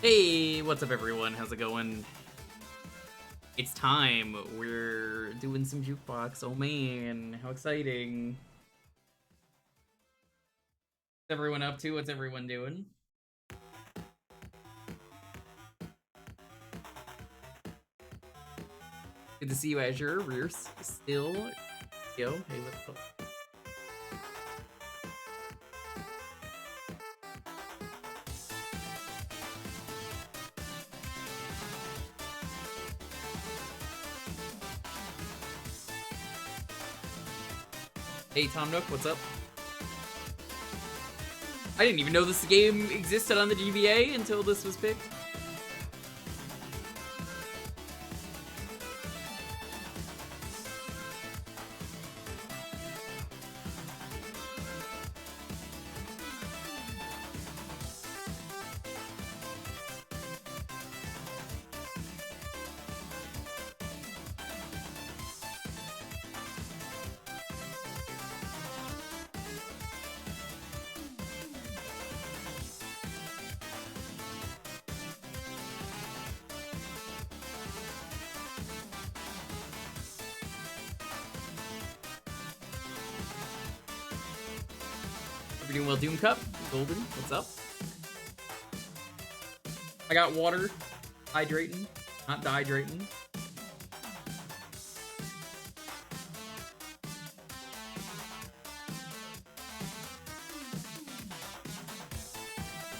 Hey, what's up everyone? How's it going? It's time. We're doing some Jewkbox. Oh man, how exciting. What's everyone up to? What's everyone doing? Good to see you, Azure. We're still... Yo, hey, what's up? Hey, Tom Nook, what's up? I didn't even know this game existed on the GBA until this was picked. We're doing well, Doom Cup. Golden, what's up? I got water. Hydrating, not dehydrating.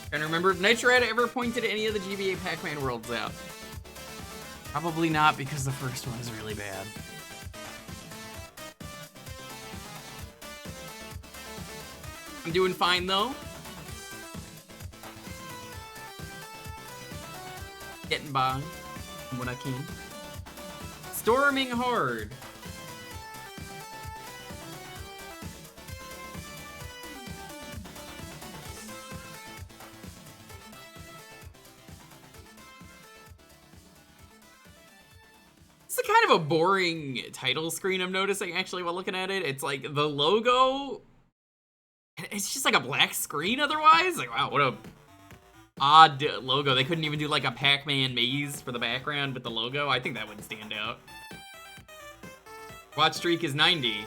Trying to remember if Nitrad ever pointed any of the GBA Pac-Man Worlds out. Probably not, because the first one is really bad. I'm doing fine, though. Getting by when I can. Storming hard. It's a kind of a boring title screen I'm noticing, actually, while looking at it. It's like the logo... It's just like a black screen otherwise. Like, wow, what a odd logo. They couldn't even do like a Pac-Man maze for the background with the logo. I think that would stand out. Watch streak is 90.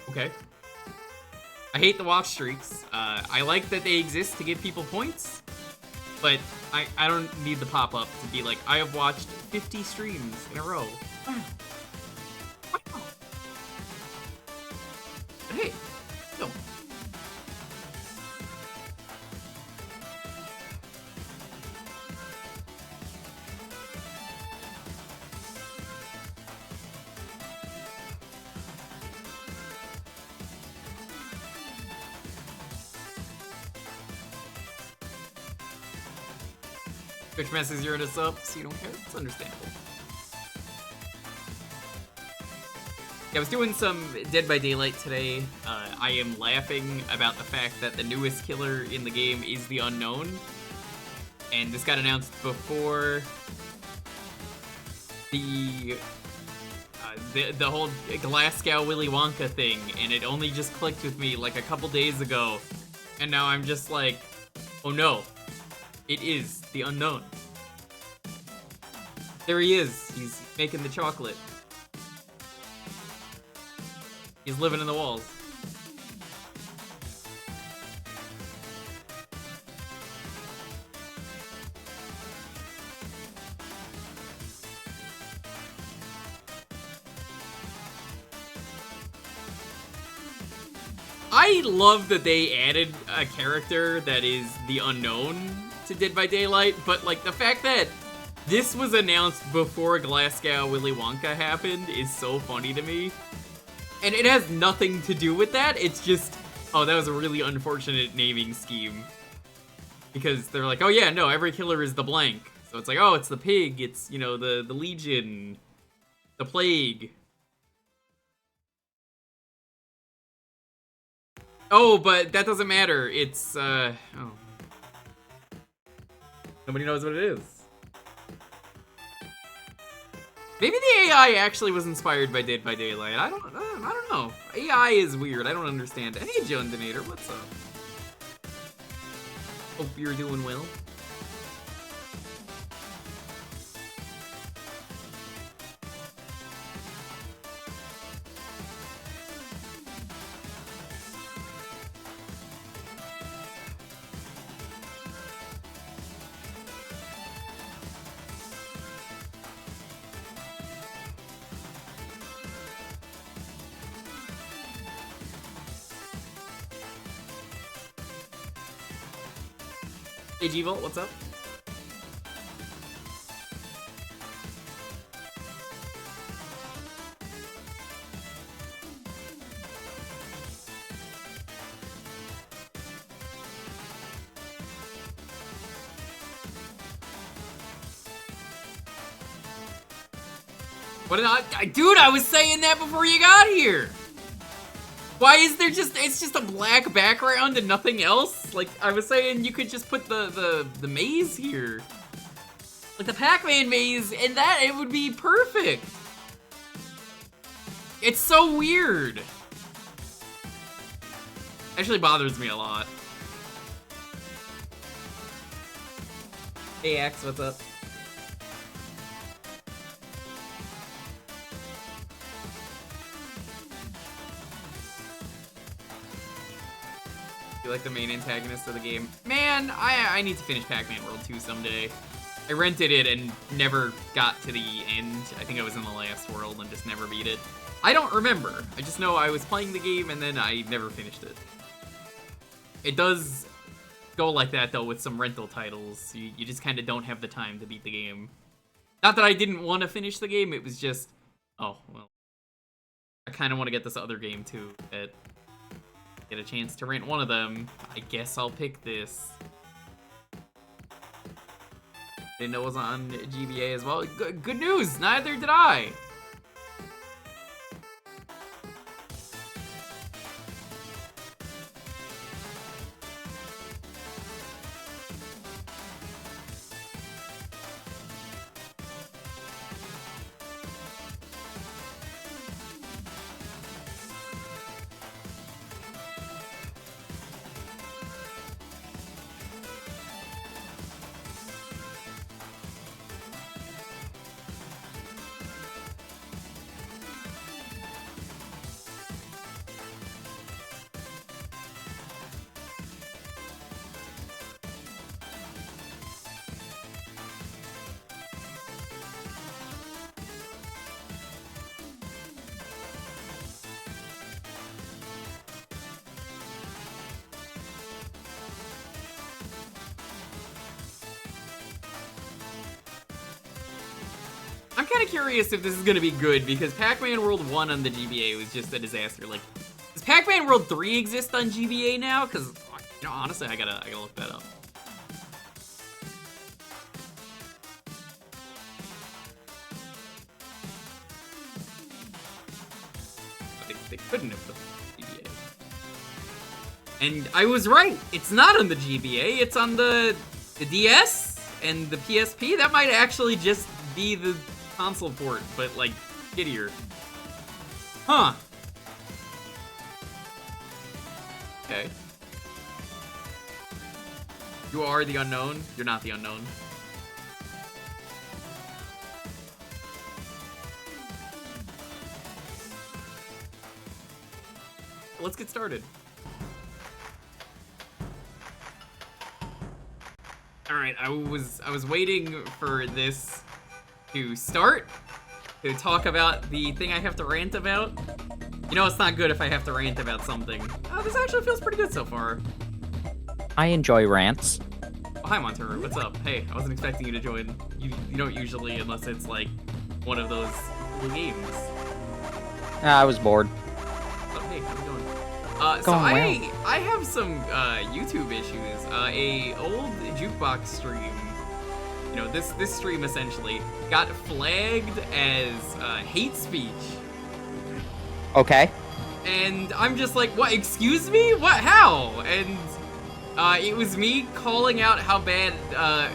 Okay. I hate the watch streaks. I like that they exist to give people points, but I don't need the pop-up to be like, I have watched 50 streams in a row. Wow. Wow. But hey, no. Twitch messes you us up, so you don't care. It's understandable. Yeah, I was doing some Dead by Daylight today. I am laughing about the fact that the newest killer in the game is the Unknown. And this got announced before the whole Glasgow Willy Wonka thing, and it only just clicked with me like a couple days ago. And now I'm just like, oh no. It is the Unknown. There he is. He's making the chocolate. He's living in the walls. I love that they added a character that is the Unknown to Dead by Daylight, but like the fact that this was announced before Glasgow Willy Wonka happened is so funny to me. And it has nothing to do with that. It's just, oh, that was a really unfortunate naming scheme. Because they're like, oh yeah, no, every killer is the blank. So it's like, oh, it's the pig, it's, you know, the Legion, the plague. Oh, but that doesn't matter. It's, oh. Nobody knows what it is. Maybe the AI actually was inspired by Dead by Daylight. I don't know. AI is weird. I don't understand it. Hey, Joan Donator, what's up? Hope you're doing well. Hey, G-Volt, what's up? What did dude, I was saying that before you got here! Why is there it's just a black background and nothing else? Like, I was saying you could just put the maze here. Like the Pac-Man maze, and that, it would be perfect. It's so weird. Actually bothers me a lot. Hey Axe, what's up? You like the main antagonist of the game? Man, I need to finish Pac-Man World 2 someday. I rented it and never got to the end. I think I was in the last world and just never beat it. I don't remember. I just know I was playing the game and then I never finished it. It does go like that though with some rental titles. You just kind of don't have the time to beat the game. Not that I didn't want to finish the game, it was just, oh, well. I kind of want to get this other game too. Get a chance to rent one of them. I guess I'll pick this. Didn't know it was on GBA as well. Good news, neither did I. I'm kind of curious if this is gonna be good because Pac-Man World 1 on the GBA was just a disaster. Like, does Pac-Man World 3 exist on GBA now? Because, you know, honestly, I gotta look that up. They couldn't have put it on GBA. And I was right. It's not on the GBA. It's on the DS and the PSP. That might actually just be the console port, but like shittier. Huh. Okay. You are the unknown. You're not the unknown. Let's get started. All right, I was waiting for this to start, to talk about the thing I have to rant about. You know, it's not good if I have to rant about something. Oh, this actually feels pretty good so far. I enjoy rants. Oh, hi, Monteru. What's up? Hey, I wasn't expecting you to join. You don't usually, unless it's like one of those cool games. I was bored. Oh, hey, how's it going? I have some YouTube issues. A old Jewkbox stream. You know, this stream essentially got flagged as hate speech. Okay. And I'm just like, what, excuse me? What, how? And it was me calling out how bad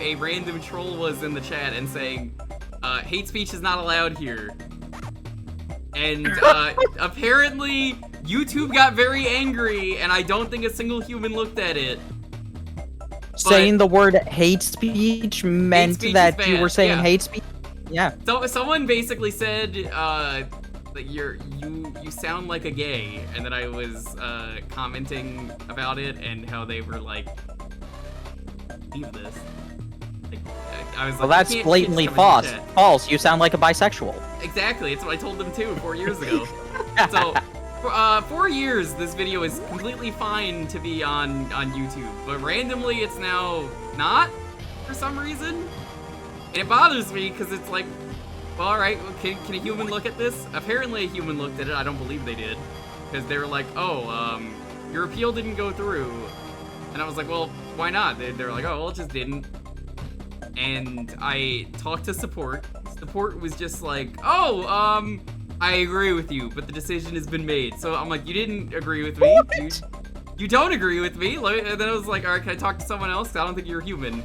a random troll was in the chat and saying, hate speech is not allowed here. And apparently YouTube got very angry and I don't think a single human looked at it. Saying the word hate speech meant that you were saying hate speech? Yeah. So someone basically said that you sound like a gay, and then I was commenting about it and how they were like, leave this. Like, I was like, well, that's blatantly false. False. You sound like a bisexual. Exactly. It's what I told them too 4 years ago. So. For 4 years, this video is completely fine to be on YouTube, but randomly it's now not for some reason. And it bothers me because it's like, well, alright, can a human look at this? Apparently a human looked at it. I don't believe they did. Because they were like, oh, your appeal didn't go through. And I was like, well, why not? They were like, oh, well, it just didn't. And I talked to support. Support was just like, oh, I agree with you, but the decision has been made. So I'm like, you didn't agree with me. You don't agree with me. And then I was like, all right, can I talk to someone else? 'Cause I don't think you're human.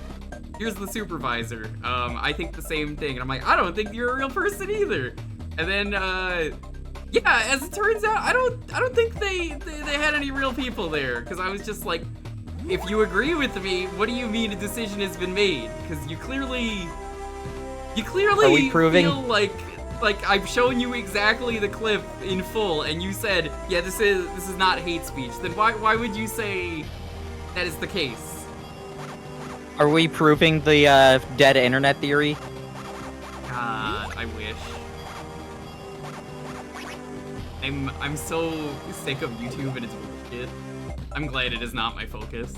Here's the supervisor. I think the same thing. And I'm like, I don't think you're a real person either. And then, yeah, as it turns out, I don't think they had any real people there. Because I was just like, if you agree with me, what do you mean a decision has been made? Because you clearly feel like I've shown you exactly the clip in full, and you said, yeah, this is not hate speech. Then why would you say that is the case? Are we proving the dead internet theory? God, I wish. I'm so sick of YouTube and its bullshit. I'm glad it is not my focus.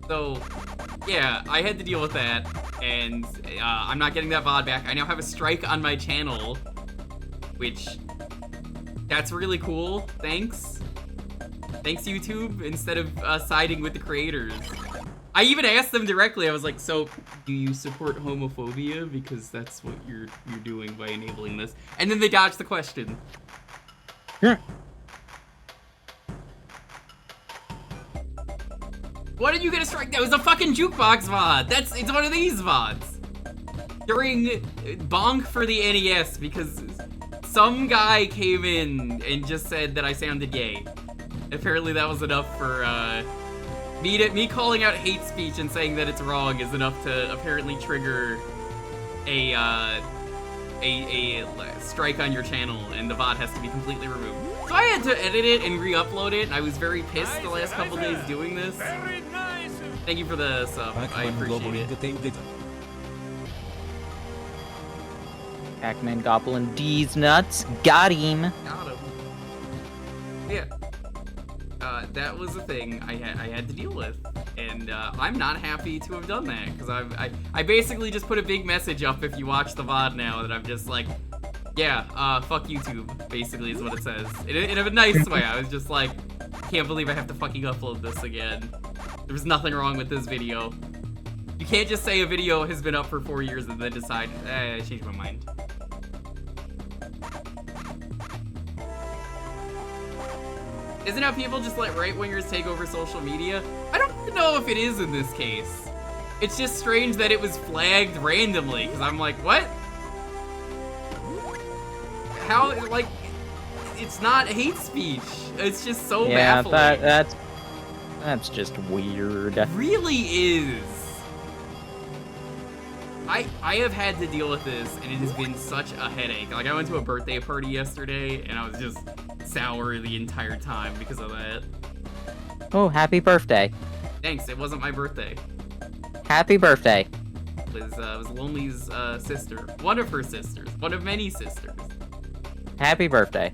So, yeah, I had to deal with that, and I'm not getting that VOD back. I now have a strike on my channel, which, that's really cool. Thanks. Thanks, YouTube, instead of siding with the creators. I even asked them directly. I was like, so, do you support homophobia? Because that's what you're doing by enabling this. And then they dodged the question. Yeah. Why did you get a strike? That was a fucking Jewkbox VOD. It's one of these VODs. During Bonk for the NES, because some guy came in and just said that I sounded gay. Apparently that was enough for, me calling out hate speech and saying that it's wrong is enough to apparently trigger a strike on your channel, and the VOD has to be completely removed. So I had to edit it and re-upload it, and I was very pissed the last couple days doing this. Thank you for the sub. I appreciate it. Pac-Man Goblin D's nuts. Got him. Got him. Yeah. That was a thing I had to deal with, and I'm not happy to have done that, because I basically just put a big message up if you watch the VOD now that I'm just like, yeah, fuck YouTube, basically is what it says. In a nice way. I was just like, can't believe I have to fucking upload this again. There was nothing wrong with this video. You can't just say a video has been up for 4 years and then decide, I changed my mind. Isn't how people just let right-wingers take over social media? I don't know if it is in this case. It's just strange that it was flagged randomly, because I'm like, what? How, like, it's not hate speech. It's just so baffling. Yeah, that's just weird. It really is. I have had to deal with this, and it has been such a headache. Like, I went to a birthday party yesterday, and I was just sour the entire time because of that. Oh, happy birthday. Thanks, it wasn't my birthday. Happy birthday. It was Lonely's sister. One of her sisters. One of many sisters. Happy birthday.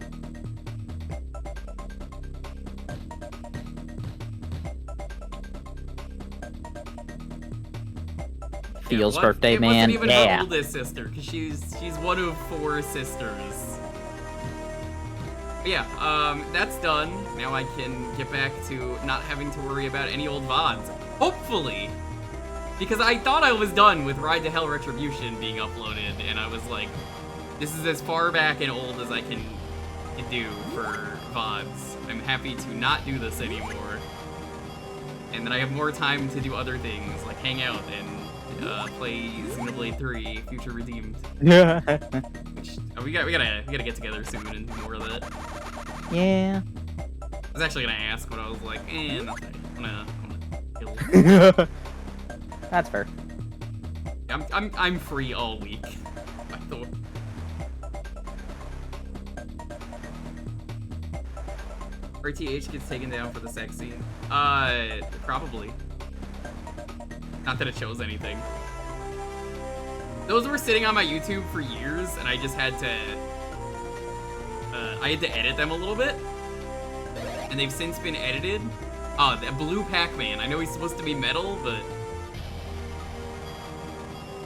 Feels birthday, man. It wasn't even her oldest sister, because she's one of 4 sisters. But yeah, that's done. Now I can get back to not having to worry about any old VODs. Hopefully! Because I thought I was done with Ride to Hell Retribution being uploaded, and I was like, this is as far back and old as I can do for VODs. I'm happy to not do this anymore. And then I have more time to do other things, like hang out and play Xenoblade 3 Future Redeemed. Yeah. Which, we gotta get together soon and do more of that. Yeah. I was actually gonna ask, but I was like, nothing. I'm gonna kill it. That's fair. I'm free all week. By the way. RTH gets taken down for the sex scene. Probably. Not that it shows anything. Those were sitting on my YouTube for years, and I just had to... I had to edit them a little bit. And they've since been edited. Oh, that blue Pac-Man. I know he's supposed to be metal, but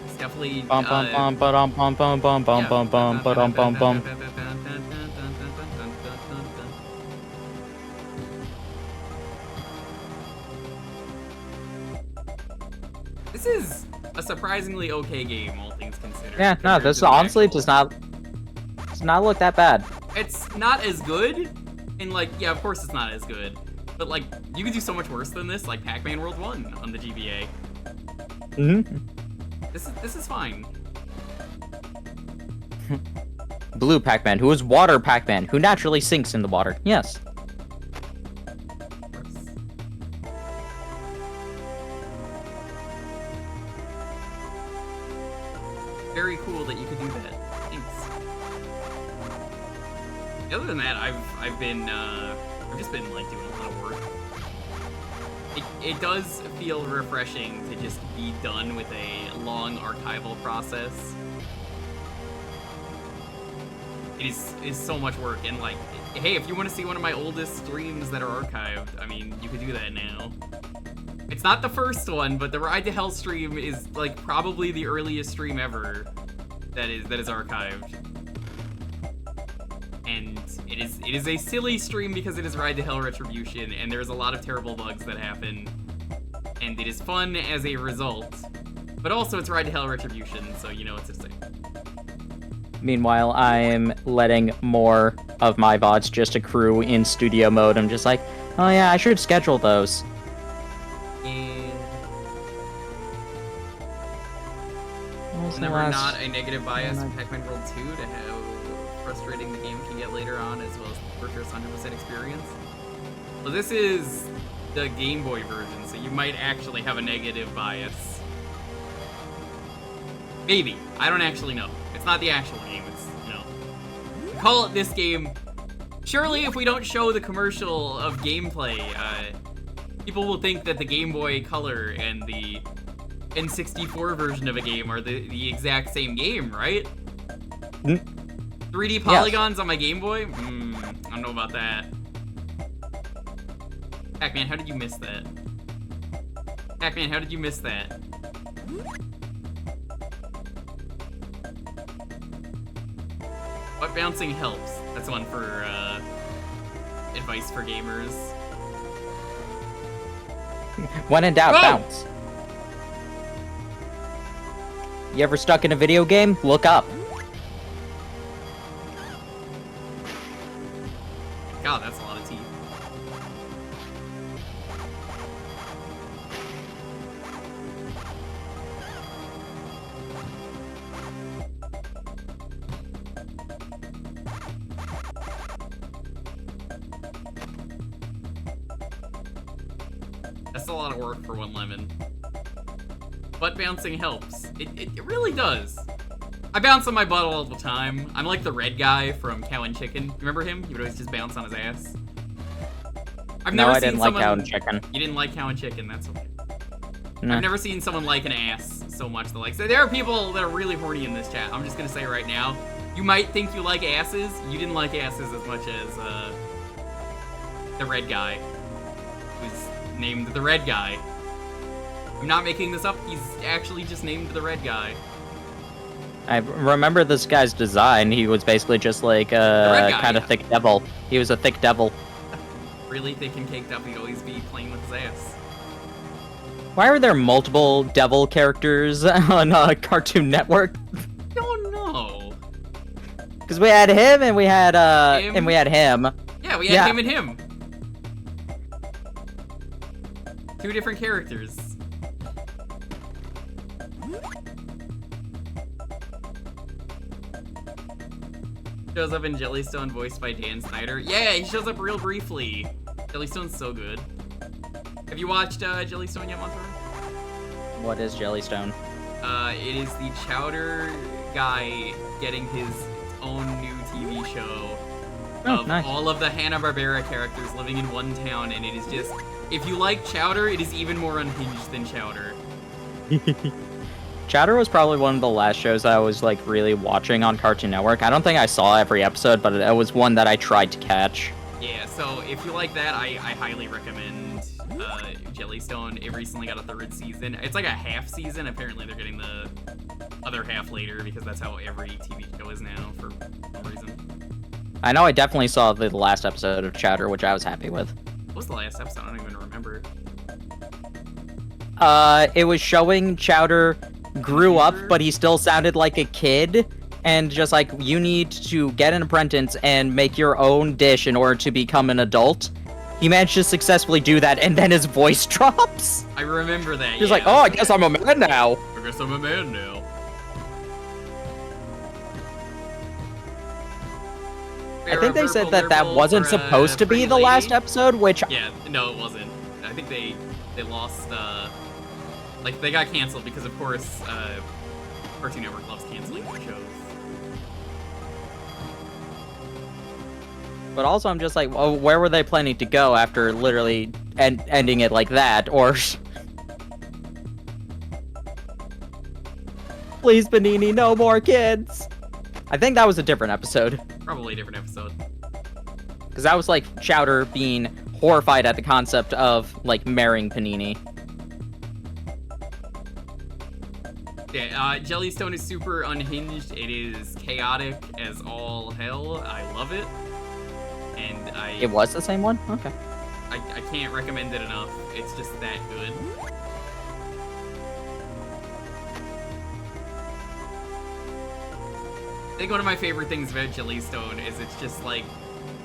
it's definitely. Bum bum bum bum bum bum bum bum bum bum bum bum bum. This is a surprisingly okay game, all things considered. Yeah, no, this honestly does not look that bad. It's not as good, and like, yeah, of course it's not as good, but like, you could do so much worse than this, like Pac-Man World 1 on the GBA. This is fine. Blue Pac-Man, who is water Pac-Man, who naturally sinks in the water. Yes. Very cool that you could do that. Thanks. Other than that, I've just been like doing a lot of work. It does feel refreshing to just be done with a long archival process. It is so much work, and like, hey, if you want to see one of my oldest streams that are archived, I mean, you could do that now. It's not the first one, but the Ride to Hell stream is like probably the earliest stream ever that is archived. And it is a silly stream because it is Ride to Hell Retribution, and there's a lot of terrible bugs that happen. And it is fun as a result. But also it's Ride to Hell Retribution, so you know what to say. Meanwhile, I'm letting more of my VODs just accrue in studio mode. I'm just like, oh yeah, I should schedule those. There's never not a negative bias in Pac-Man World 2 to how frustrating the game can get later on, as well as the first 100% experience. Well, this is the Game Boy version, so you might actually have a negative bias. Maybe. I don't actually know. It's not the actual game, it's, you know. We call it this game. Surely if we don't show the commercial of gameplay, people will think that the Game Boy Color and the N64 version of a game are the exact same game, right? 3D polygons yes. On my Game Boy? I don't know about that. Pac-Man, how did you miss that? Pac-Man, how did you miss that? What bouncing helps? That's one for, advice for gamers. When in doubt, bounce. You ever stuck in a video game? Look up. God, that's a lot of teeth. That's a lot of work for one lemon. Butt bouncing helps. It really does. I bounce on my butt all the time. I'm like the red guy from Cow and Chicken. Remember him? He would always just bounce on his ass. I didn't like Cow and Chicken. You didn't like Cow and Chicken, that's okay. No. I've never seen someone like an ass so much. Like, so there are people that are really horny in this chat. I'm just gonna say right now, you might think you like asses. You didn't like asses as much as the red guy, who's named the red guy. I'm not making this up. He's actually just named the red guy. I remember this guy's design. He was basically just like a kind of thick devil. He was a thick devil. Really thick and caked up. He'd always be playing with his ass. Why are there multiple devil characters on Cartoon Network? Don't know. Because we had him and we had and we had him. Yeah, we had him and him. Two different characters. Shows up in Jellystone, voiced by Dan Snyder. Yeah, he shows up real briefly. Jellystone's so good. Have you watched Jellystone yet, Montour? What is Jellystone? It is the Chowder guy getting his own new TV show of all of the Hanna-Barbera characters living in one town, and it is just, if you like Chowder, it is even more unhinged than Chowder. Chowder was probably one of the last shows I was like really watching on Cartoon Network. I don't think I saw every episode, but it was one that I tried to catch. Yeah, so if you like that, I highly recommend Jellystone. It recently got a 3rd season. It's like a half season. Apparently they're getting the other half later because that's how every TV show is now for some reason. I know I definitely saw the last episode of Chowder, which I was happy with. What was the last episode? I don't even remember. It was showing Chowder grew up, but he still sounded like a kid. And just like, you need to get an apprentice and make your own dish in order to become an adult. He managed to successfully do that, and then his voice drops. I remember that, He's like, oh, I guess I'm a man now. I guess I'm a man now. I think they said that wasn't supposed to be the last episode, which... Yeah, no, it wasn't. I think they lost, like, they got canceled because, of course, Cartoon Network loves canceling their shows. But also, I'm just like, well, where were they planning to go after literally ending it like that? Or... Please, Panini, no more kids! I think that was a different episode. Probably a different episode. Because that was, like, Chowder being horrified at the concept of, like, marrying Panini. Yeah, Jellystone is super unhinged. It is chaotic as all hell. I love it. And It was the same one? Okay. I can't recommend it enough. It's just that good. I think one of my favorite things about Jellystone is it's just like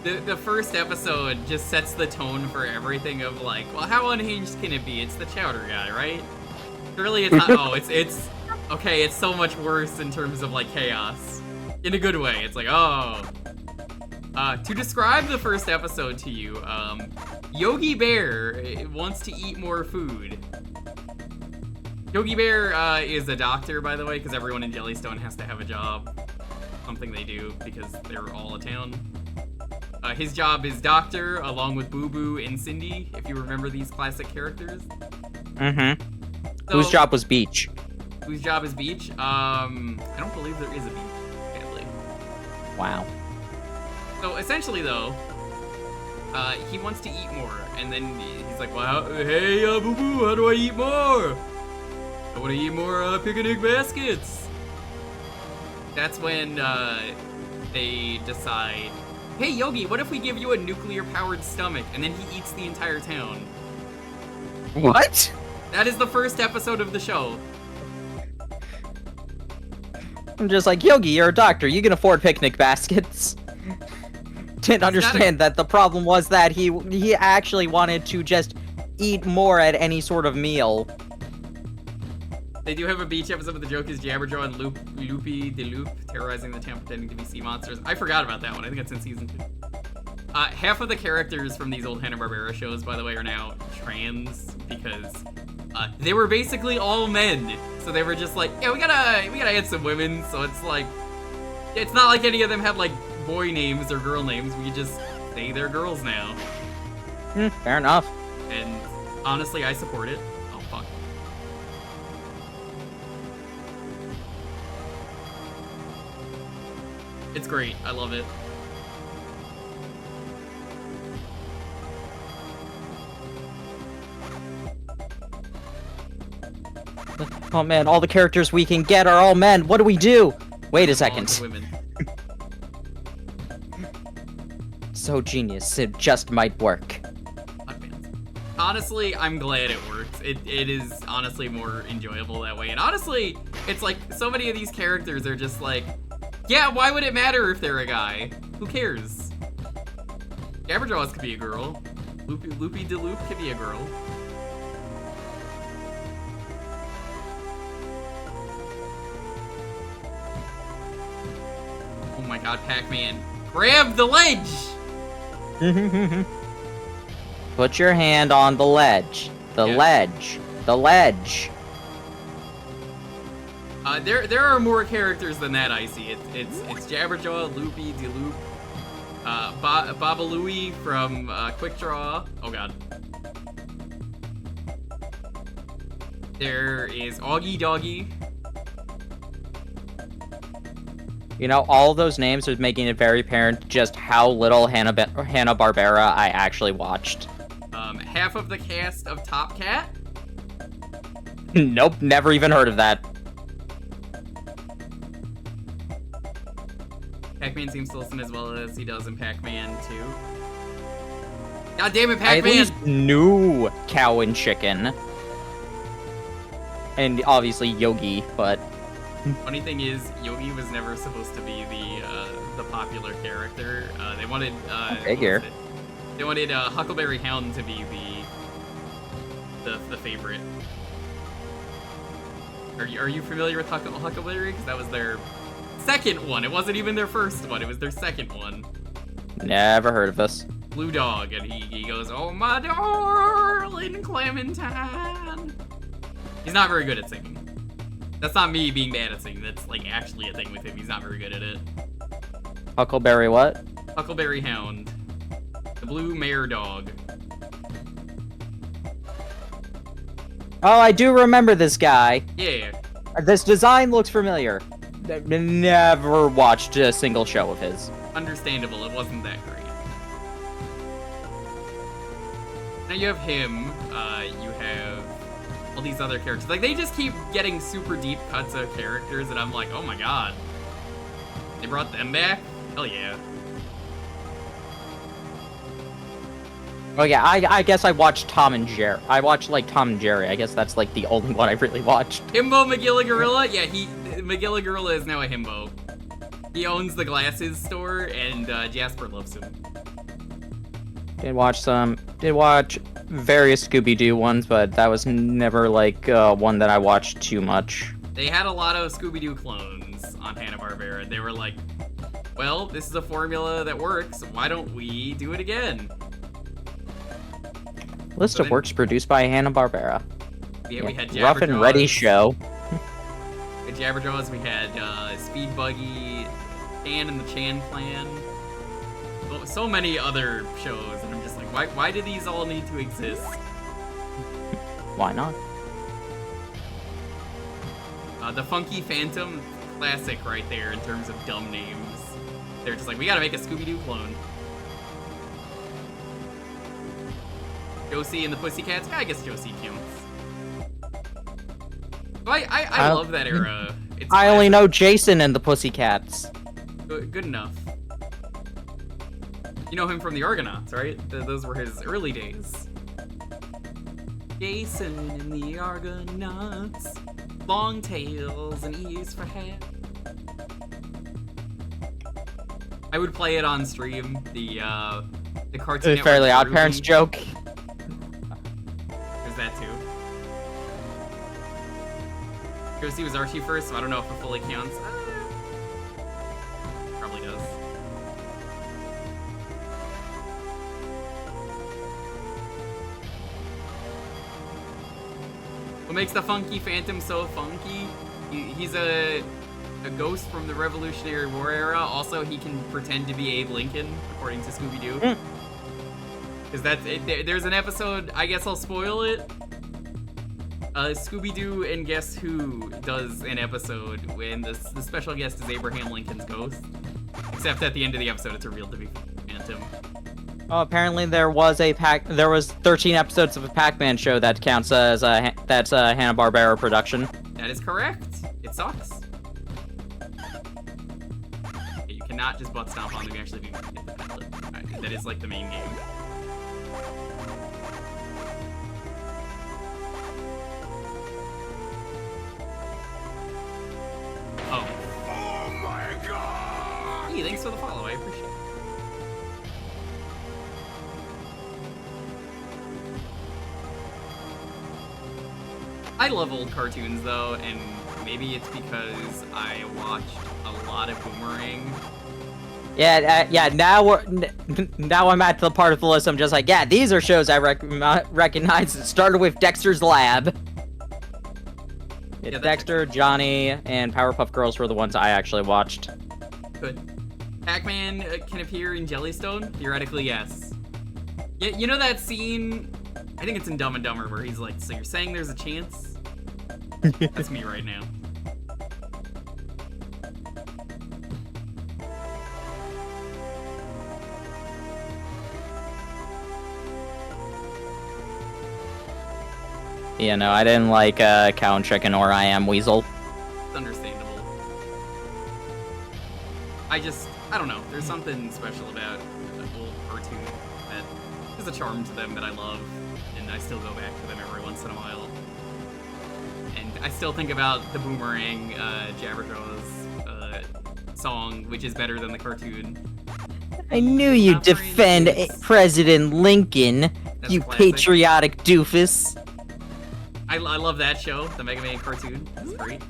the first episode just sets the tone for everything of like, well, how unhinged can it be? It's the Chowder guy, right? Really, it's not. Oh, it's okay. It's so much worse in terms of like chaos, in a good way. It's like, oh. To describe the first episode to you, Yogi Bear wants to eat more food. Yogi Bear is a doctor, by the way, because everyone in Jellystone has to have a job. Something they do because they're all a town. His job is doctor, along with Boo Boo and Cindy, if you remember these classic characters. Mm-hmm. So, whose job was beach? Whose job is beach? I don't believe there is a beach, sadly. Wow. So essentially, though, he wants to eat more, and then he's like, "Well, hey, Boo Boo, how do I eat more? I want to eat more picnic baskets." That's when they decide, "Hey, Yogi, what if we give you a nuclear-powered stomach?" And then he eats the entire town. What? That is the first episode of the show. I'm just like, Yogi, you're a doctor. You can afford picnic baskets. Didn't understand that the problem was that he actually wanted to just eat more at any sort of meal. They do have a beach episode with the joke is Jabberjaw and Loopy de Loop terrorizing the town pretending to be sea monsters. I forgot about that one. I think that's in season 2. Half of the characters from these old Hanna-Barbera shows, by the way, are now trans because they were basically all men. So they were just like, yeah, we gotta add some women. So it's like, it's not like any of them had like boy names or girl names. We just say they're girls now. Fair enough. And honestly, I support it. Oh, fuck. It's great. I love it. Oh man, all the characters we can get are all men. What do we do? Wait a second. Women. So genius. It just might work. Honestly, I'm glad it works. It is honestly more enjoyable that way. And honestly, it's like so many of these characters are just like, yeah, why would it matter if they're a guy? Who cares? Jabberjaws could be a girl. Loopy de Loop could be a girl. Oh my god, Pac-Man. Grab the ledge! Put your hand on the ledge. The ledge. The ledge. There are more characters than that, I see. It's Jabberjaw, Loopy de Loop, Babalooey from Quick Draw. Oh god. There is Augie Doggy. You know, all those names are making it very apparent just how little Hanna-Barbera I actually watched. half of the cast of Top Cat. Nope, never even heard of that. Pac-Man seems to listen as well as he does in Pac-Man 2. God damn it, I at Pac-Man! least knew Cow and Chicken. And obviously Yogi, but... Funny thing is, Yogi was never supposed to be the popular character. They wanted figure. They wanted Huckleberry Hound to be the favorite. Are you familiar with Huckleberry? Because that was their second one. It wasn't even their first one. It was their second one. Never heard of this. Blue Dog, and he goes, "Oh my darling Clementine." He's not very good at singing. That's not me being bad at singing. That's like actually a thing with him. He's not very good at it. Huckleberry what? Huckleberry Hound. The blue mare dog. Oh, I do remember this guy. Yeah. This design looks familiar. Never watched a single show of his. Understandable, it wasn't that great. Now you have him, you have all these other characters. Like, they just keep getting super deep cuts of characters, and I'm like, oh my god. They brought them back? Hell yeah. Oh yeah, I guess I watched Tom and Jerry. I watched, like, Tom and Jerry. I guess that's, like, the only one I really watched. Himbo Magilla Gorilla? Yeah, Magilla Gorilla is now a himbo. He owns the glasses store, and Jasper loves him. Did watch various Scooby-Doo ones, but that was never, like, one that I watched too much. They had a lot of Scooby-Doo clones on Hanna-Barbera. They were like, well, this is a formula that works. Why don't we do it again? List of works produced by Hanna-Barbera. Yeah, we had Jabberjaws. Rough and Ready Show. At Jabberjaws, we had Speed Buggy, Chan and the Chan Clan. So many other shows, and I'm just like, why do these all need to exist? Why not? The Funky Phantom, classic right there in terms of dumb names. They're just like, we gotta make a Scooby-Doo clone. Josie and the Pussycats? I guess Josie counts. I love that era. I only know Jason and the Pussycats. Good enough. You know him from the Argonauts, right? Those were his early days. Jason and the Argonauts. Long tails and ears for hair. I would play it on stream. The Cartoon Network. Fairly Odd Parents joke. There's that too. Josie was Archie first, so I don't know if it fully counts. Probably does. What makes the Funky Phantom so funky? He's a ghost from the Revolutionary War era. Also, he can pretend to be Abe Lincoln, according to Scooby-Doo. Because there's an episode, I guess I'll spoil it. Scooby-Doo and Guess Who does an episode when the special guest is Abraham Lincoln's ghost. Except at the end of the episode, it's revealed to be Phantom. Oh, apparently there was 13 episodes of a Pac-Man show that counts as that's a Hanna-Barbera production. That is correct. It sucks. You cannot just butt stomp on them. You actually need to get the palette. That is like the main game. Oh. Oh my god! Hey, thanks for the follow. I appreciate it. I love old cartoons though, and maybe it's because I watched a lot of Boomerang. Yeah. Now I'm at the part of the list. I'm just like, yeah, these are shows I recognize. It started with Dexter's Lab. Dexter, Johnny, and Powerpuff Girls were the ones I actually watched. Good. Pac-Man can appear in Jellystone? Theoretically, yes. Yeah, you know that scene? I think it's in Dumb and Dumber where he's like, so you're saying there's a chance? That's me right now. You know, I didn't like Cow and Chicken or I Am Weasel. It's understandable. I don't know. There's something special about the old cartoon that is a charm to them that I love, and I still go back to them every once in a while. And I still think about the Boomerang Jabberjaw's song, which is better than the cartoon. I knew you'd defend President Lincoln, That's you classic. patriotic doofus. I love that show, the Mega Man cartoon. It's great.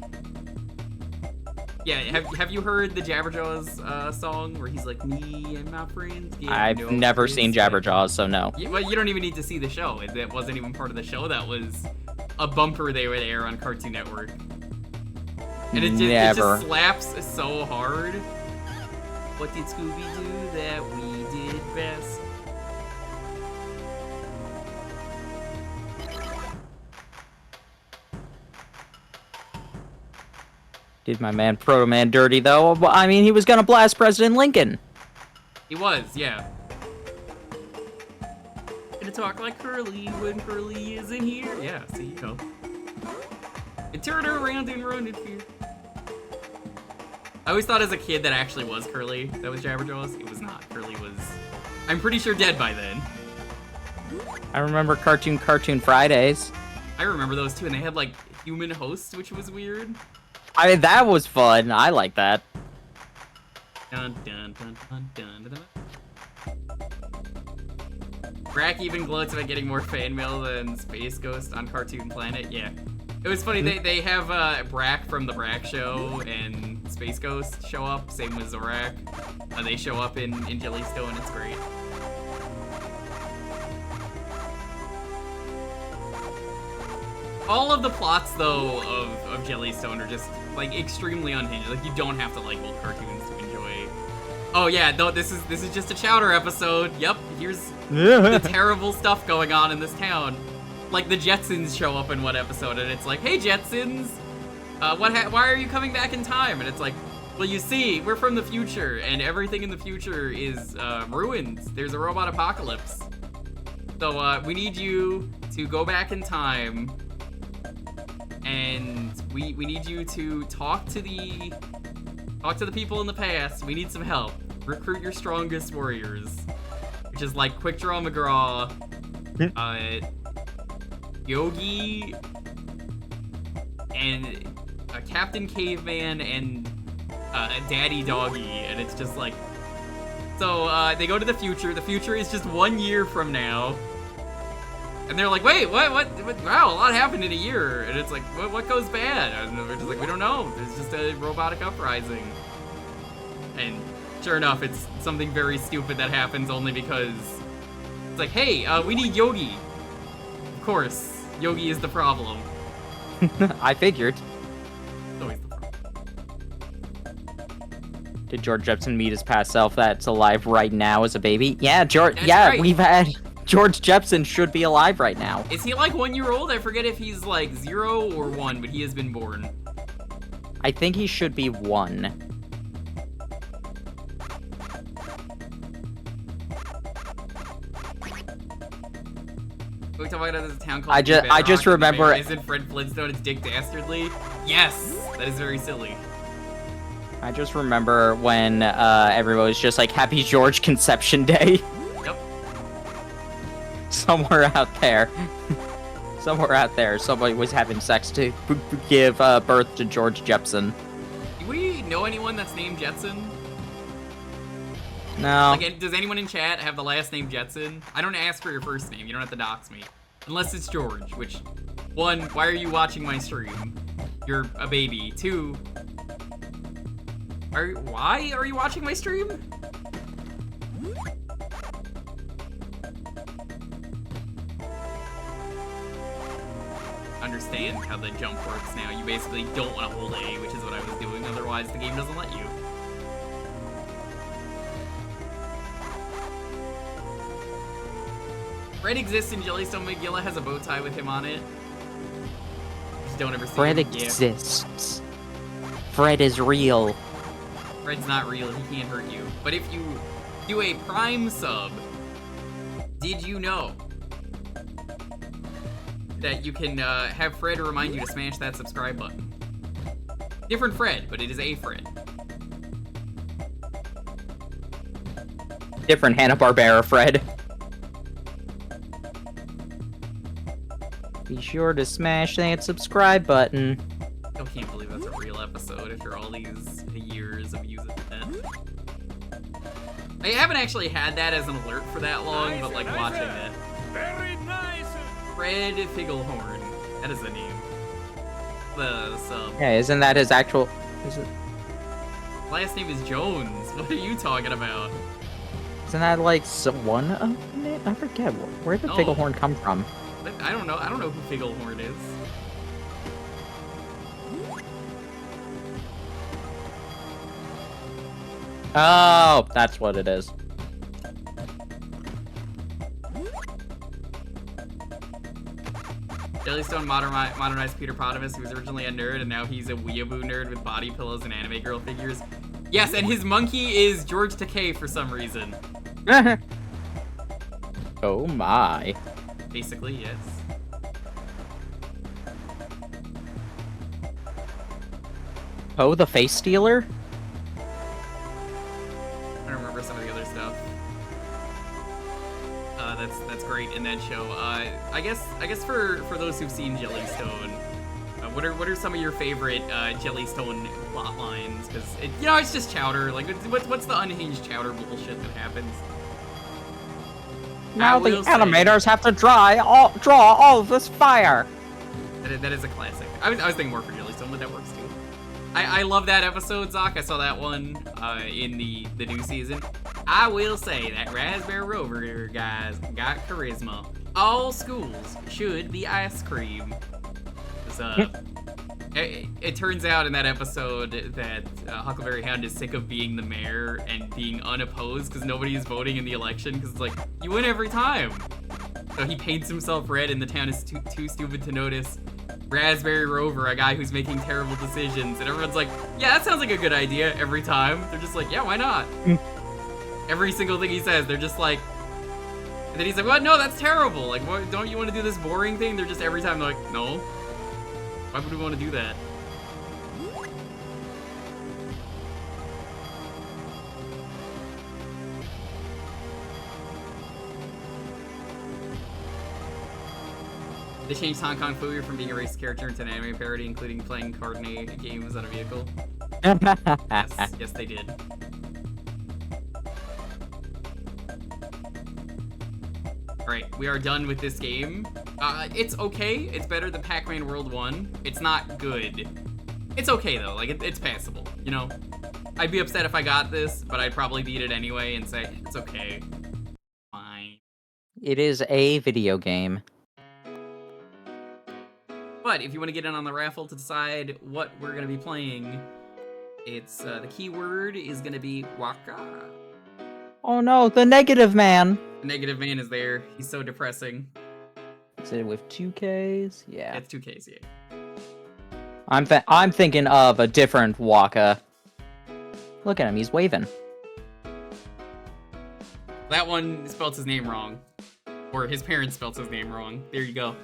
Yeah, have you heard the Jabberjaws song where he's like, me and my friends get I've no never seen respect." Jabberjaws, so no. Well, you don't even need to see the show. That wasn't even part of the show. That was a bumper they would air on Cartoon Network. And it just slaps so hard. What did Scooby do that we did best? Did my man Proto Man dirty, though? Well, I mean, he was gonna blast President Lincoln. He was, yeah. Gonna talk like Curly when Curly isn't here. Yeah, see, you know. And turn her around and run in fear. I always thought as a kid that actually was Curly that was Jabberjaws. It was not. Curly was, I'm pretty sure, dead by then. I remember Cartoon Fridays. I remember those too, and they had like human hosts, which was weird. I mean, that was fun. I like that. Dun dun dun dun dun dun. Brack even gloats about getting more fan mail than Space Ghost on Cartoon Planet. Yeah. It was funny, they have Brack from the Brack Show and Space Ghost show up, same with Zorak. They show up in Jellystone, it's great. All of the plots, though, of Jellystone are just, like, extremely unhinged. Like, you don't have to like old cartoons to enjoy. Oh yeah, no, this is just a Chowder episode. Yep, here's the terrible stuff going on in this town. Like, the Jetsons show up in one episode, and it's like, hey, Jetsons, why are you coming back in time? And it's like, well, you see, we're from the future, and everything in the future is ruined. There's a robot apocalypse. So, we need you to go back in time, and we need you to talk to the people in the past. We need some help. Recruit your strongest warriors. Which is like Quick Draw McGraw, Yogi, and Captain Caveman, and Daddy Doggy, and it's just like, so they go to the future. The future is just 1 year from now, and they're like, wait, what? Wow, a lot happened in a year, and it's like, what goes bad? And they're just like, we don't know. There's just a robotic uprising, and sure enough, it's something very stupid that happens only because it's like, hey, we need Yogi. Of course, Yogi is the problem. I figured. It's always the problem. Did George Jepson meet his past self that's alive right now as a baby? Yeah, That's yeah, right. we've had George Jepson should be alive right now. Is he like 1 year old? I forget if he's like 0 or 1, but he has been born. I think he should be 1. We talk about there's a town called I just remember Isn't Fred Flintstone its Dick Dastardly? Yes! That is very silly. I just remember when everyone was just like, Happy George Conception Day. Yep. Somewhere out there, somebody was having sex to give birth to George Jepson. Do we know anyone that's named Jetson? No. Like, does anyone in chat have the last name Jetson? I don't ask for your first name. You don't have to dox me. Unless it's George, which, 1, why are you watching my stream? You're a baby. 2, why are you watching my stream? Understand how the jump works now. You basically don't want to hold A, which is what I was doing. Otherwise, the game doesn't let you. Fred exists in Jellystone. McGilla has a bow tie with him on it. Just don't ever see Fred him. Yeah. exists. Fred is real. Fred's not real. He can't hurt you. But if you do a Prime sub, did you know that you can have Fred remind you to smash that subscribe button. Different Fred, but it is a Fred. Different Hanna-Barbera Fred. Be sure to smash that subscribe button. I can't believe that's a real episode after all these years of using it. I haven't actually had that as an alert for that long, but like watching it. Very nice. Fred Figglehorn. That is the name. The sub. Yeah, isn't that his actual... Last name is Jones. What are you talking about? Isn't that like one of it? I forget. Where did No. Figglehorn come from? I don't know. I don't know who Figglehorn is. Oh, that's what it is. Jellystone modernized Peter Potamus. He was originally a nerd, and now he's a weeaboo nerd with body pillows and anime girl figures. Yes, and his monkey is George Takei for some reason. Oh my. Basically, yes. Oh, the face stealer? I don't remember some of the other stuff. That's great in that show. I guess for those who've seen Jellystone, what are some of your favorite Jellystone plot lines? Because it's just Chowder. Like, what's the unhinged Chowder bullshit that happens? Now the animators have to draw all of this fire. That is a classic. I was thinking more for Jellystone, but that works too. I love that episode, Zoc. I saw that one in the new season. I will say that Raspberry Rover guys got charisma. All schools should be ice cream. It turns out in that episode that Huckleberry Hound is sick of being the mayor and being unopposed because nobody is voting in the election because it's like, you win every time. So he paints himself red and the town is too stupid to notice. Raspberry Rover, a guy who's making terrible decisions, and everyone's like, yeah, that sounds like a good idea every time. They're just like, yeah, why not? Every single thing he says, they're just like, and then he's like, what? No, that's terrible. Like, what, don't you want to do this boring thing? They're just every time they're like, no. Why would we want to do that? They changed Hong Kong Fooey from being a racist character into an anime parody, including playing card games on a vehicle. Yes, they did. Alright, we are done with this game. It's okay. It's better than Pac-Man World 1. It's not good. It's okay, though. Like, it's passable, you know? I'd be upset if I got this, but I'd probably beat it anyway and say, it's okay. Fine. It is a video game. But if you want to get in on the raffle to decide what we're going to be playing, it's, the keyword is going to be Wakka. Oh no, the negative man. The negative man is there. He's so depressing. Is it with 2Ks? Yeah. It's 2Ks, yeah. I'm thinking of a different Wakka. Look at him, he's waving. That one spelt his name wrong. Or his parents spelt his name wrong. There you go.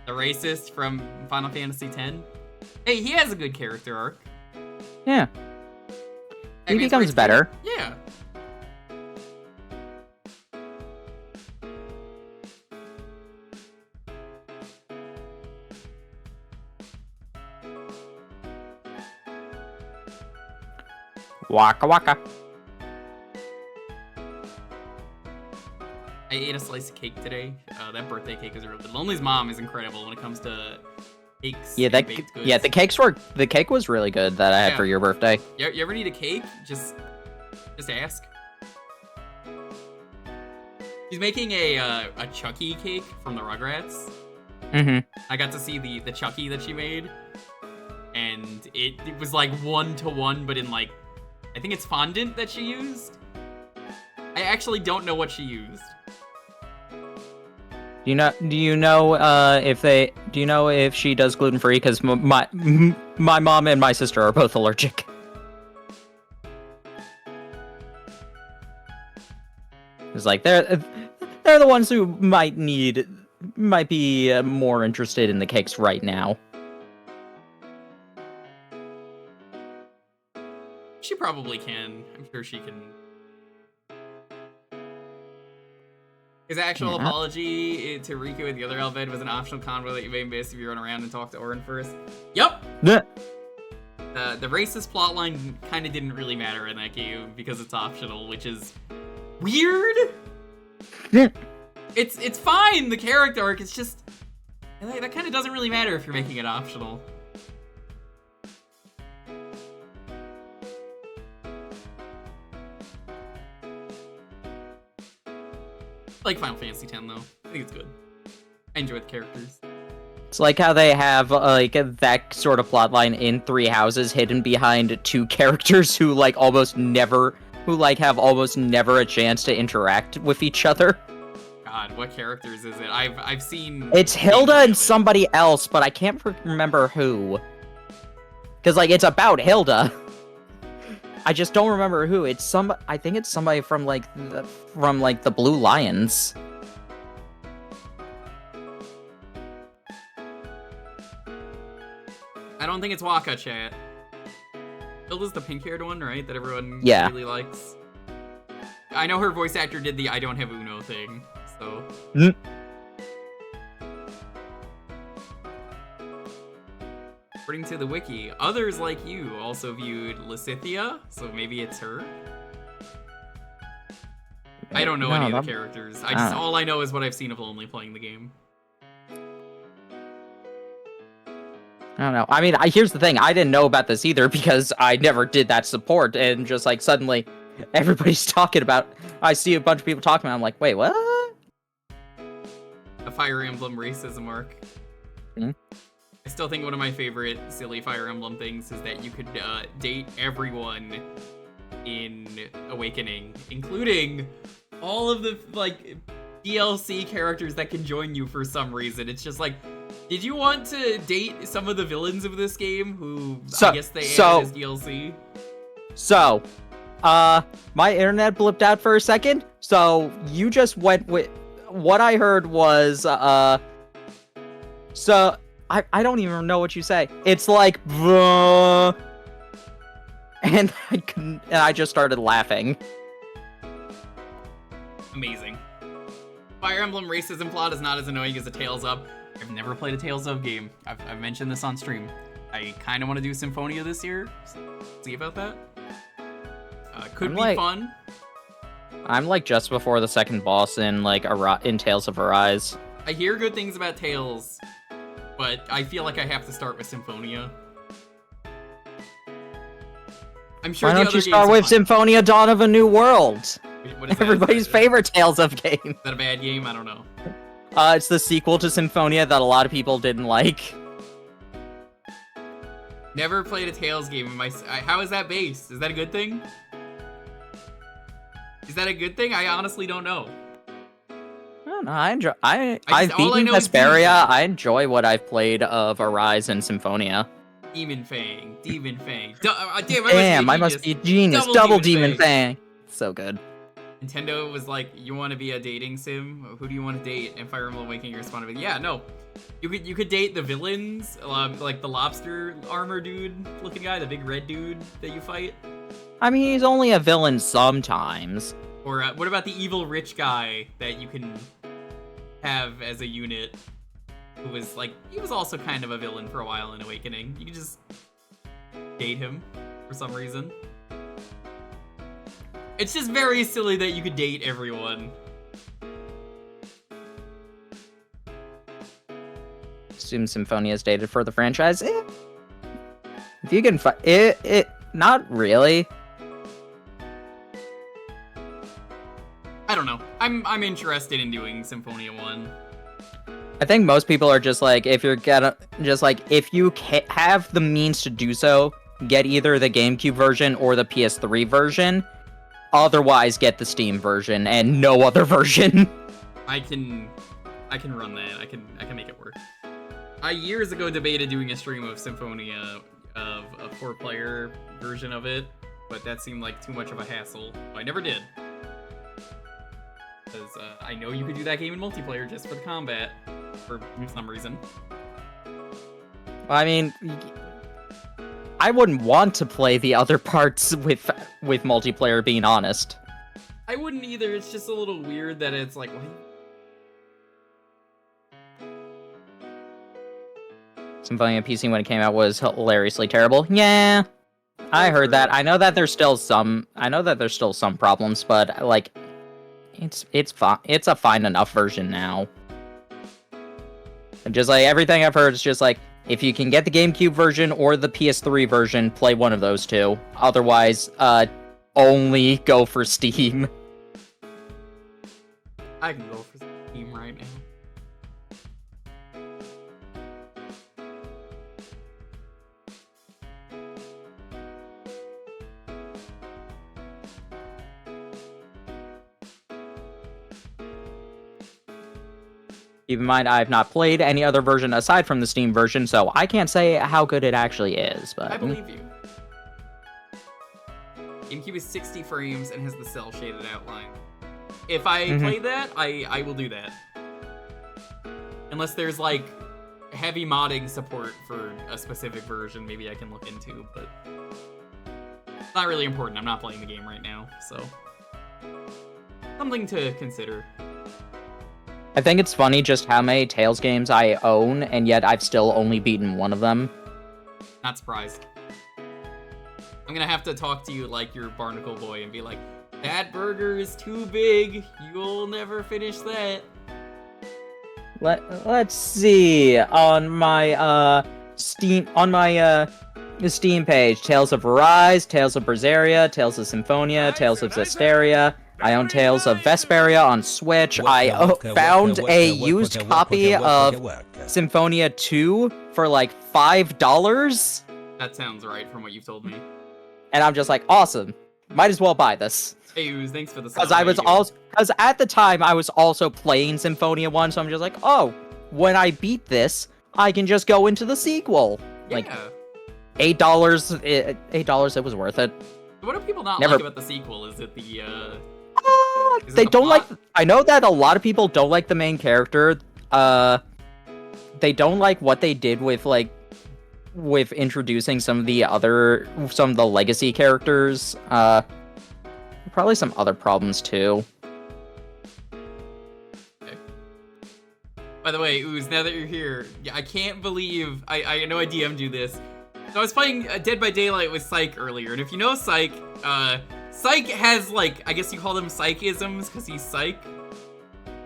The racist from Final Fantasy X. Hey, he has a good character arc. Yeah. He it's becomes racist. better. Yeah. Wakka Wakka. I ate a slice of cake today. That birthday cake is really good. Lonely's mom is incredible when it comes to cakes. Yeah, and baked goods. the cake was really good that I had for your birthday. You ever need a cake? Just ask. She's making a Chucky cake from the Rugrats. Mm-hmm. I got to see the Chucky that she made, and it was like 1-to-1, but in like, I think it's fondant that she used. I actually don't know what she used. Do you know if she does gluten free? Because my mom and my sister are both allergic. It's like they're they're the ones who might be more interested in the cakes right now. She probably can. I'm sure she can. His actual apology to Riku and the other Elven was an optional convo that you may miss if you run around and talk to Orin first. Yep! The racist plotline kind of didn't really matter in that game because it's optional, which is weird. It's fine, the character arc, it's just that kind of doesn't really matter if you're making it optional. I like Final Fantasy X though. I think it's good. I enjoy the characters. It's like how they have like that sort of plotline in Three Houses hidden behind two characters who have almost never a chance to interact with each other. God, what characters is it? I've seen. It's Hilda and somebody else, but I can't remember who. Because it's about Hilda. I just don't remember who. I think it's somebody from the Blue Lions. I don't think it's Wakka, chat. Hilda's the pink-haired one, right? That everyone really likes. I know her voice actor did the I don't have Uno thing, so. According to the wiki, others like you also viewed Lysithea, so maybe it's her. I don't know any of the characters. All I know is what I've seen of Lonely playing the game. I don't know. I mean, here's the thing. I didn't know about this either because I never did that support, and just suddenly everybody's talking about. I see a bunch of people talking about. I'm like, wait, what? A Fire Emblem racism arc. I still think one of my favorite silly Fire Emblem things is that you could date everyone in Awakening, including all of the DLC characters that can join you for some reason. It's just did you want to date some of the villains of this game who I guess they added as DLC? So, my internet blipped out for a second. So you just went with what I heard was so I don't even know what you say. It's and I just started laughing. Amazing. Fire Emblem racism plot is not as annoying as a Tales of. I've never played a Tales of game. I've mentioned this on stream. I kind of want to do Symphonia this year. See about that. Could be fun. I'm just before the second boss in in Tales of Arise. I hear good things about Tales, but I feel like I have to start with Symphonia. I'm sure. Why don't you start with Symphonia: Dawn of a New World? What is Everybody's favorite Tales of game. Is that a bad game? I don't know. It's the sequel to Symphonia that a lot of people didn't like. Never played a Tales game in my. How is that based? Is that a good thing? Is that a good thing? I honestly don't know. I don't know. I've beaten Vesperia. I enjoy what I've played of Arise and Symphonia. Demon Fang. Damn, I must be a genius. Double Demon Fang. So good. Nintendo was like, you want to be a dating sim? Who do you want to date? And Fire Emblem Awakening responded with, yeah, no. You could date the villains, like the lobster armor dude looking guy, the big red dude that you fight. I mean, he's only a villain sometimes. Or what about the evil rich guy that you can have as a unit? Who was he was also kind of a villain for a while in Awakening. You could just date him for some reason. It's just very silly that you could date everyone. Assume Symphonia is dated for the franchise. If you can find it, not really. I don't know. I'm interested in doing Symphonia 1. I think most people are just if you're if you have the means to do so, get either the GameCube version or the PS3 version. Otherwise, get the Steam version and no other version. I can run that. I can make it work. I years ago debated doing a stream of Symphonia, of a 4-player version of it, but that seemed like too much of a hassle. I never did. Because I know you could do that game in multiplayer just for the combat, for some reason. I mean, I wouldn't want to play the other parts with multiplayer, being honest. I wouldn't either. It's just a little weird that it's like, what? Symphonia PC when it came out was hilariously terrible. Yeah, I heard that. I know that there's still some problems, but like, it's fine. It's a fine enough version now. And just like everything I've heard is just like, if you can get the GameCube version or the PS3 version, play one of those two. Otherwise, only go for Steam. I can go for Steam right now. Keep in mind, I have not played any other version aside from the Steam version, so I can't say how good it actually is, but... I believe you. GameCube is 60 frames and has the cel-shaded outline. If I play that, I will do that. Unless there's, like, heavy modding support for a specific version, maybe I can look into, but... It's not really important. I'm not playing the game right now, so... Something to consider. I think it's funny just how many Tales games I own, and yet I've still only beaten one of them. Not surprised. I'm gonna have to talk to you like you're Barnacle Boy and be like, that burger is too big, you'll never finish that. Let's see, on my, Steam page, Tales of Arise, Tales of Berseria, Tales of Symphonia, Tales of Zestiria. I own Tales of Vesperia on Switch. I found a used copy of Symphonia 2 for like $5. That sounds right from what you've told me. And I'm just like, awesome. Might as well buy this. Hey, Ooze, thanks for the Because at the time I was also playing Symphonia 1, so I'm just like, oh, when I beat this, I can just go into the sequel. Yeah. Like $8, it was worth it. What do people not like about the sequel? Is it the they don't like. I know that a lot of people don't like the main character. They don't like what they did with introducing some of the legacy characters. Probably some other problems too. Okay. By the way, Ooze, now that you're here, I can't believe I know I DM'd you this. So I was playing Dead by Daylight with Psych earlier, and if you know Psych, Psych has, like, I guess you call them psychisms, because he's Psych.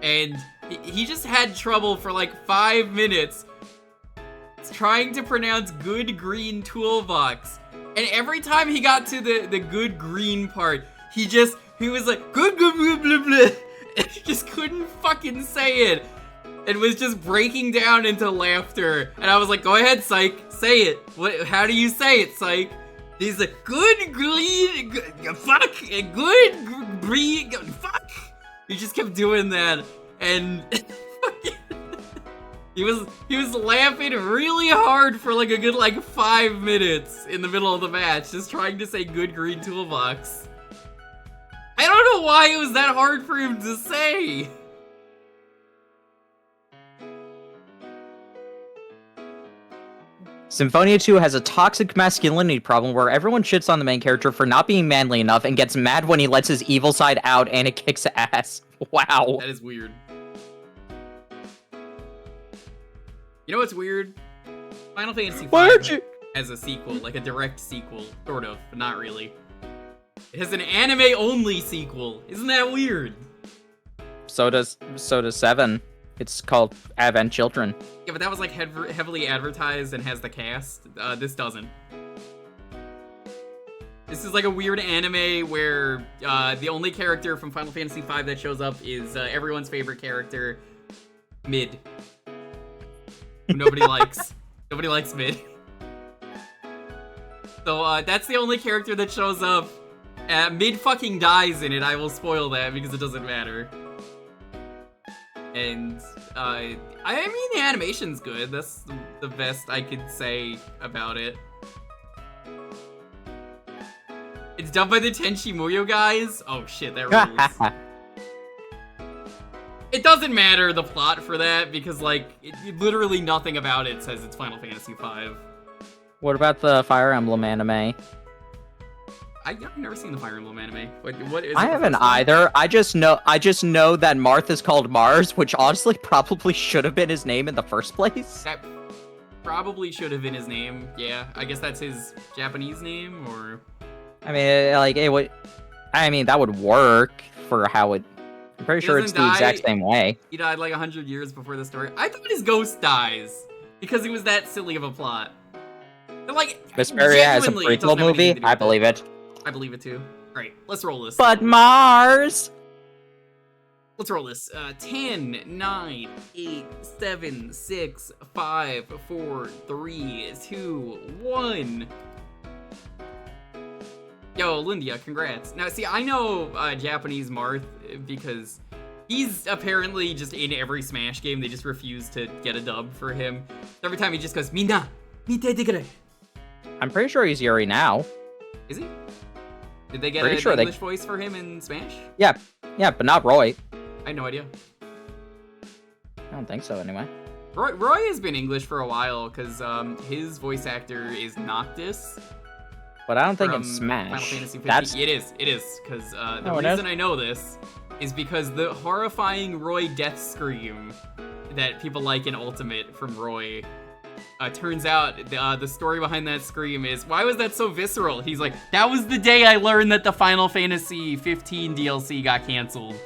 And he just had trouble for, like, 5 minutes trying to pronounce good green toolbox. And every time he got to the good green part, he was like, good, blah, blah, blah. And he just couldn't fucking say it. And was just breaking down into laughter. And I was like, go ahead, Psych, say it. How do you say it, Psych? He's like, good green, fuck, good green, fuck. He just kept doing that, and he was laughing really hard for like a good 5 minutes in the middle of the match, just trying to say good green toolbox. I don't know why it was that hard for him to say. Symphonia 2 has a toxic masculinity problem where everyone shits on the main character for not being manly enough and gets mad when he lets his evil side out and it kicks ass. Wow. That is weird. You know what's weird? Final Fantasy V has a sequel, like a direct sequel, sort of, but not really. It has an anime-only sequel. Isn't that weird? So does 7. It's called Advent Children. Yeah, but that was like heavily advertised and has the cast. This doesn't. This is like a weird anime where the only character from Final Fantasy V that shows up is everyone's favorite character, Mid. Who nobody likes. Nobody likes Mid. So that's the only character that shows up. Mid fucking dies in it. I will spoil that because it doesn't matter. And, I mean, the animation's good. That's the best I could say about it. It's done by the Tenchi Muyo guys? Oh shit, that rules. It doesn't matter the plot for that because like literally nothing about it says it's Final Fantasy V. What about the Fire Emblem anime? I've never seen the Fire Emblem anime. What is it? I haven't either. I just know that Marth is called Mars, which honestly probably should have been his name in the first place. That probably should have been his name. Yeah, I guess that's his Japanese name, or. I mean, like it would. I mean, that would work for how it. I'm pretty sure it's the exact same way. He died like 100 years before the story. I thought his ghost dies because it was that silly of a plot. And, like, Vesperia has a prequel movie. I believe it. I believe it too. All right, let's roll this. But Mars. Let's roll this. 10, 9, 8, 7, 6, 5, 4, 3, 2, 1. Yo, Lindia, congrats. Now, see, I know Japanese Marth because he's apparently just in every Smash game. They just refuse to get a dub for him. Every time he just goes, Minna, mite degure. I'm pretty sure he's Yuri now. Is he? Did they get an English voice for him in Smash? Yeah, but not Roy. I had no idea. I don't think so, anyway. Roy has been English for a while because his voice actor is Noctis. But I don't think it's Smash. Final Fantasy 15. It is, because the reason I know this is because the horrifying Roy death scream that people like in Ultimate from Roy, turns out the story behind that scream is, why was that so visceral? He's like, that was the day I learned that the Final Fantasy 15 DLC got canceled.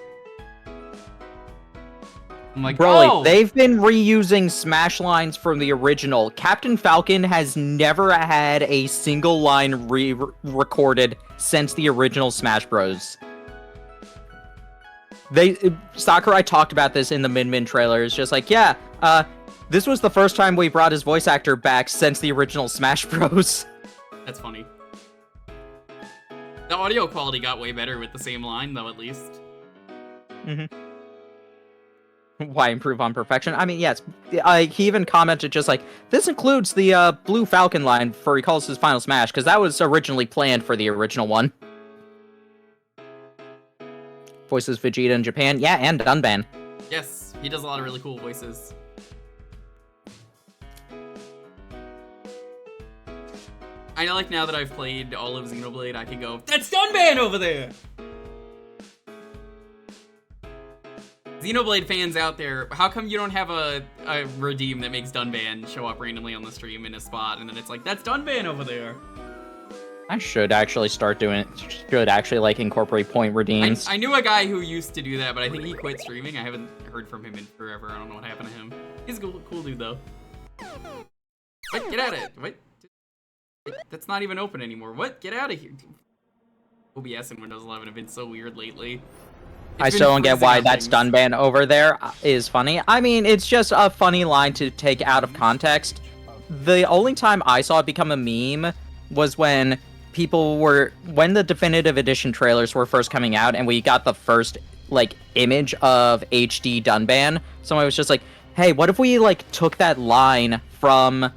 I'm like, Broly, they've been reusing Smash lines from the original. Captain Falcon has never had a single line re-recorded since the original Smash Bros. Sakurai talked about this in the Min trailer. It's just like, yeah, this was the first time we brought his voice actor back since the original Smash Bros. That's funny. The audio quality got way better with the same line, though, at least. Mm-hmm. Why improve on perfection? I mean, yes. He even commented just like, this includes the Blue Falcon line for he calls his Final Smash, because that was originally planned for the original one. Voices Vegeta in Japan. Yeah, and Dunban. Yes, he does a lot of really cool voices. I know, like, now that I've played all of Xenoblade, I can go, that's Dunban over there! Xenoblade fans out there, how come you don't have a redeem that makes Dunban show up randomly on the stream in a spot, and then it's like, that's Dunban over there? I should actually start doing it. Should actually, like, incorporate point redeems. I knew a guy who used to do that, but I think he quit streaming. I haven't heard from him in forever. I don't know what happened to him. He's a cool dude, though. Wait, get out of it. Wait. That's not even open anymore. What? Get out of here. OBS in Windows 11 have been so weird lately. I still don't get why that's Dunban over there is funny. I mean, it's just a funny line to take out of context. The only time I saw it become a meme was when when the definitive edition trailers were first coming out and we got the first, like, image of HD Dunban. Someone was just like, hey, what if we, like, took that line from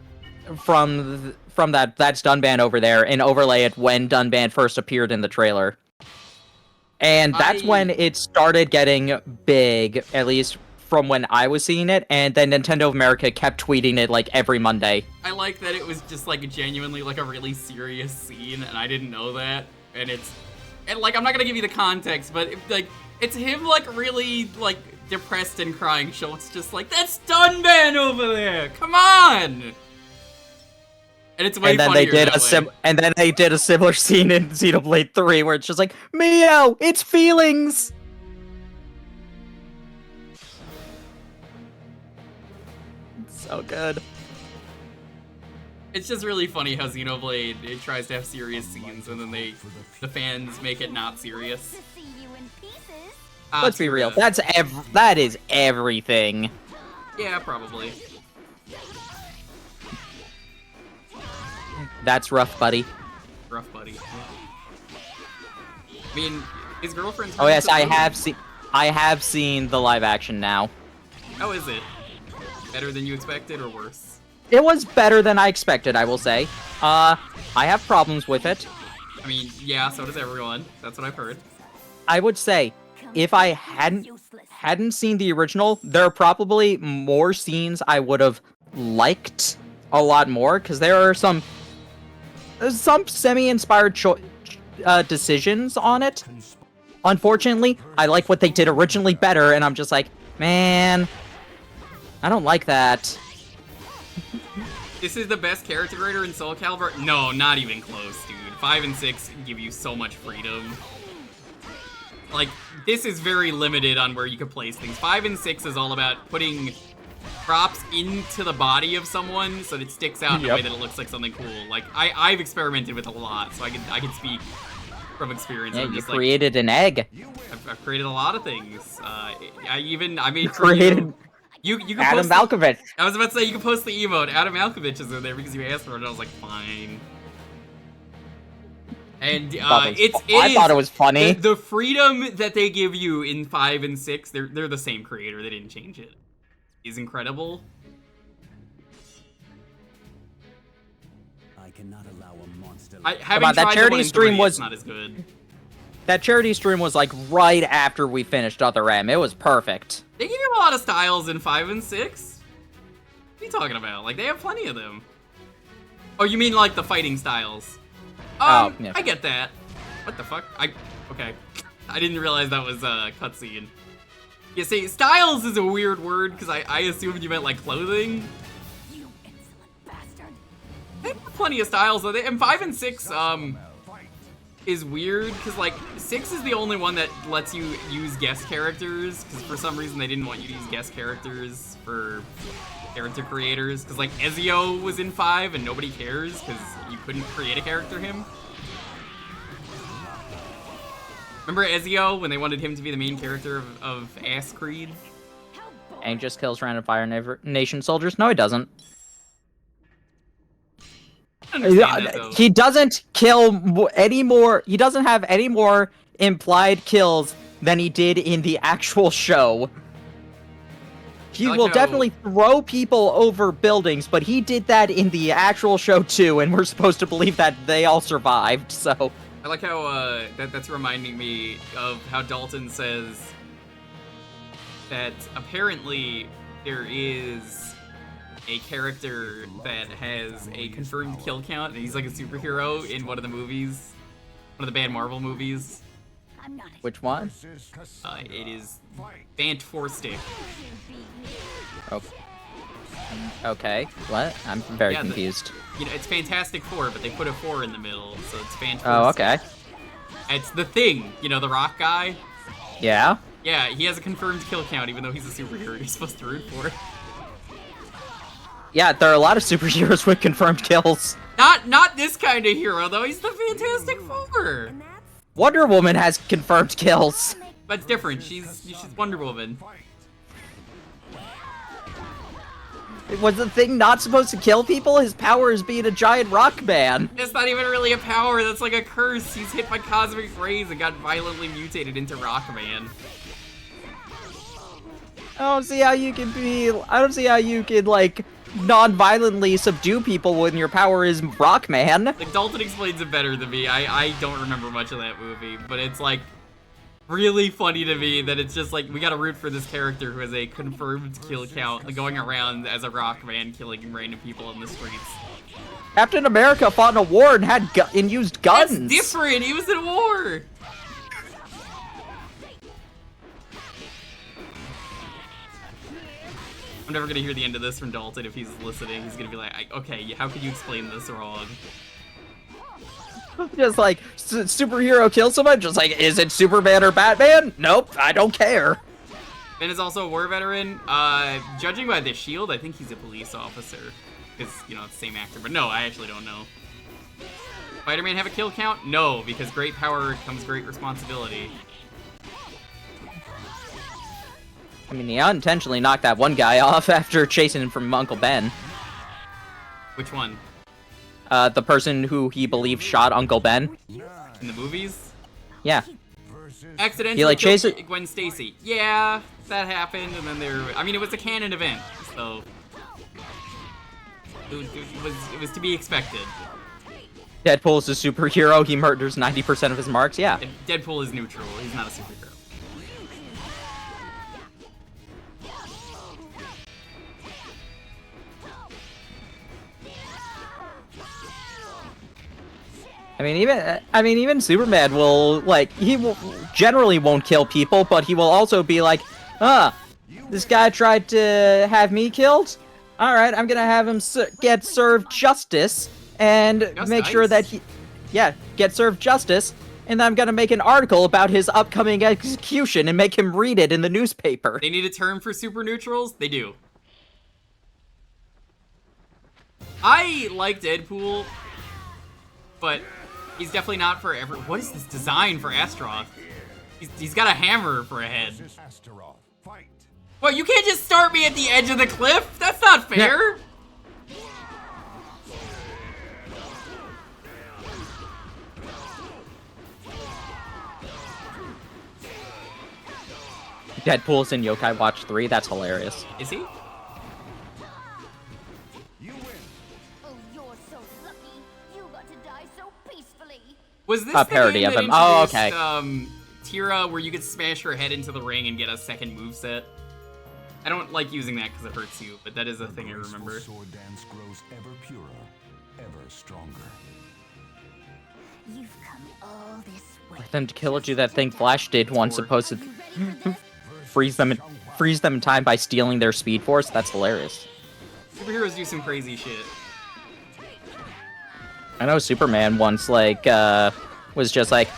that that's Dunban over there and overlay it when Dunban first appeared in the trailer. And that's when it started getting big, at least from when I was seeing it, and then Nintendo of America kept tweeting it, like, every Monday. I like that it was just, like, genuinely, like, a really serious scene, and I didn't know that. And like, I'm not gonna give you the context, but, like, it's him, like, really, like, depressed and crying. Schultz just like, that's Dunban over there! Come on! And it's way funnier that way. And then they did a similar scene in Xenoblade 3 where it's just like, Mio, it's feelings! It's so good. It's just really funny how Xenoblade, it tries to have serious scenes and then the fans make it not serious. Let's be real, that is everything. Yeah, probably. That's rough, buddy. Rough, buddy. I mean, his girlfriend's... Oh yes, I have seen the live action now. How is it? Better than you expected or worse? It was better than I expected, I will say. I have problems with it. I mean, yeah, so does everyone. That's what I've heard. I would say, if I hadn't hadn't seen the original, there are probably more scenes I would have liked a lot more, because there are some semi-inspired decisions on it. Unfortunately, I like what they did originally better, and I'm just like, man, I don't like that. This is the best character creator in Soul Calibur? No, not even close, dude. 5 and 6 give you so much freedom. Like, this is very limited on where you can place things. 5 and 6 is all about putting props into the body of someone so that it sticks out in a way that it looks like something cool. Like, I've experimented with it a lot, so I can speak from experience. Yeah, I'm you just created an egg. I've created a lot of things. I made Created you can Adam post Malkovich. I was about to say, you can post the emote. Adam Malkovich is in there because you asked for it, and I was like, fine. And I thought it was funny. The freedom that they give you in 5 and 6, they're the same creator. They didn't change it. Is incredible. I cannot allow a monster. Having tried that charity the one in stream 3, was it's not as good. That charity stream was like right after we finished Other M. It was perfect. They give you a lot of styles in 5 and 6. What are you talking about? Like, they have plenty of them. Oh, you mean like the fighting styles? Yeah. I get that. What the fuck? Okay. I didn't realize that was a cutscene. Yeah, see, styles is a weird word, because I assumed you meant like clothing. You insolent bastard. They have plenty of styles, though. And 5 and 6, is weird, because like, 6 is the only one that lets you use guest characters, because for some reason they didn't want you to use guest characters for character creators, because like Ezio was in 5 and nobody cares because you couldn't create a character him. Remember Ezio when they wanted him to be the main character of Ass Creed? Aang just kills random Fire Nation soldiers? No, he doesn't. I understand that, though. He doesn't kill any more. He doesn't have any more implied kills than he did in the actual show. He will definitely throw people over buildings, but he did that in the actual show too, and we're supposed to believe that they all survived, so... I like how, that's reminding me of how Dalton says that apparently there is a character that has a confirmed kill count, and he's like a superhero in one of the movies, one of the bad Marvel movies. I'm not. Which one? It is Bant Four Stick. Oh. Okay, what? I'm very confused. You know, it's Fantastic Four, but they put a 4 in the middle, so it's Bant Four Oh, Stick. okay. It's the Thing, you know, the rock guy? Yeah? Yeah, he has a confirmed kill count, even though he's a superhero you're supposed to root for. Yeah, there are a lot of superheroes with confirmed kills. Not this kind of hero, though. He's the Fantastic Four. Wonder Woman has confirmed kills. But it's different. She's Wonder Woman. Was the Thing not supposed to kill people? His power is being a giant rock man. It's not even really a power. That's like a curse. He's hit by cosmic rays and got violently mutated into Rockman. I don't see how you can like, non-violently subdue people when your power is Rockman. Like, Dalton explains it better than me. I don't remember much of that movie, but it's like really funny to me that it's just like we gotta root for this character who has a confirmed kill count, like, going around as a Rockman killing random people in the streets. Captain America fought in a war and had used guns. That's different. He was in war. I'm never gonna hear the end of this from Dalton if he's listening. He's gonna be like, okay, how could you explain this wrong? Just like, superhero kills someone, just like, is it Superman or Batman? Nope, I don't care. Ben is also a war veteran. Judging by the shield, I think he's a police officer. Because, you know, it's the same actor. But no, I actually don't know. Spider-Man have a kill count? No, because great power comes great responsibility. I mean, he unintentionally knocked that one guy off after chasing him from Uncle Ben. Which one? The person who he believed shot Uncle Ben. In the movies? Yeah. Accidentally He, like, killed chased Gwen Stacy. Yeah, that happened, and then I mean, it was a canon event, so... It was to be expected. Deadpool is a superhero, he murders 90% of his marks, yeah. Deadpool is neutral, he's not a superhero. Even Superman will, like, generally won't kill people, but he will also be like, this guy tried to have me killed? Alright, I'm gonna have him get served justice, and That's make sure that nice. get served justice, and then I'm gonna make an article about his upcoming execution and make him read it in the newspaper. They need a term for super neutrals? They do. I like Deadpool, but he's definitely not for every. What is this design for Astaroth? He's got a hammer for a head. Astaroth, fight. Well, you can't just start me at the edge of the cliff. That's not fair. Deadpool's in Yokai Watch 3, that's hilarious. Is he? You win. Oh, you're so lucky. You got to die so peacefully. Was this A parody the of game him. that Oh, introduced, okay. Tira, where you could smash her head into the ring and get a second moveset? I don't like using that because it hurts you, but that is a thing I remember. Sword dance grows ever purer, ever stronger. You've come all this way. Then to kill do that thing Flash did once, supposed to You ready for this? freeze them in time by stealing their Speed Force. That's hilarious. Superheroes do some crazy shit. I know Superman once, like, was just like,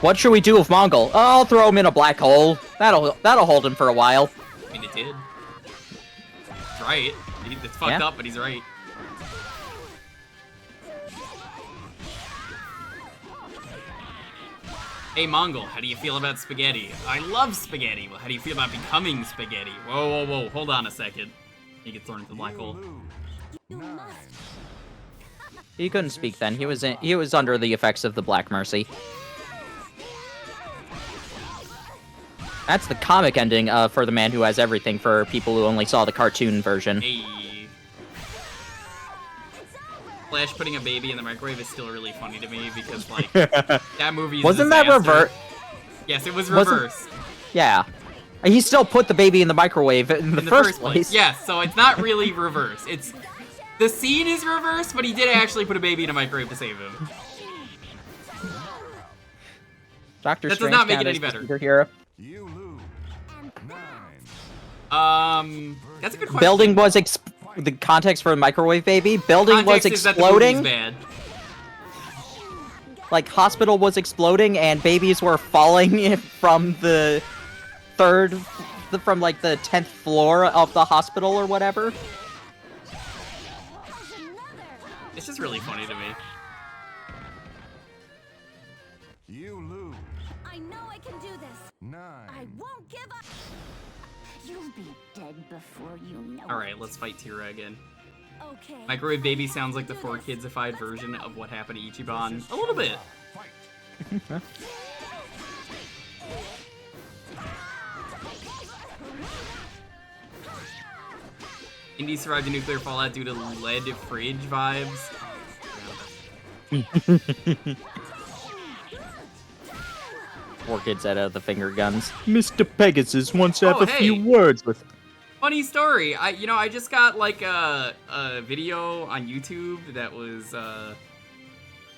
what should we do with Mongol? Oh, I'll throw him in a black hole. That'll hold him for a while. I mean, it did. He's right. It's fucked up, but he's right. Hey, Mongol, how do you feel about spaghetti? I love spaghetti. Well, how do you feel about becoming spaghetti? Whoa, whoa, whoa. Hold on a second. He gets thrown into the black hole. You must. He couldn't speak then. He was under the effects of the Black Mercy. That's the comic ending for The Man Who Has Everything for people who only saw the cartoon version. Hey. Flash putting a baby in the microwave is still really funny to me because, like, that movie is Wasn't that reverse? Yes, it was reversed. Yeah. He still put the baby in the microwave in the first place. Yes, so it's not really reverse. It's the scene is reversed, but he did actually put a baby in a microwave to save him. Doctor That does Strange not make count it any as better. superhero. You lose. 9. That's a good question. Building was the context for the microwave baby. Building was Context is that the movie's exploding. bad. Like hospital was exploding and babies were falling from the from like the 10th floor of the hospital or whatever. It's just really funny to me. You lose. I know I can do this. 9. I won't give up. You'll be dead before you know it. Alright, let's fight Tira again. Okay. Microwave Baby sounds like the 4Kidsified version of what happened to Ichiban. A little bit. Fight. Indy survived a nuclear fallout due to lead fridge vibes. Four kids out of the finger guns. Mr. Pegasus wants to have Oh, a few hey. words with. Funny story. I just got like a video on YouTube that was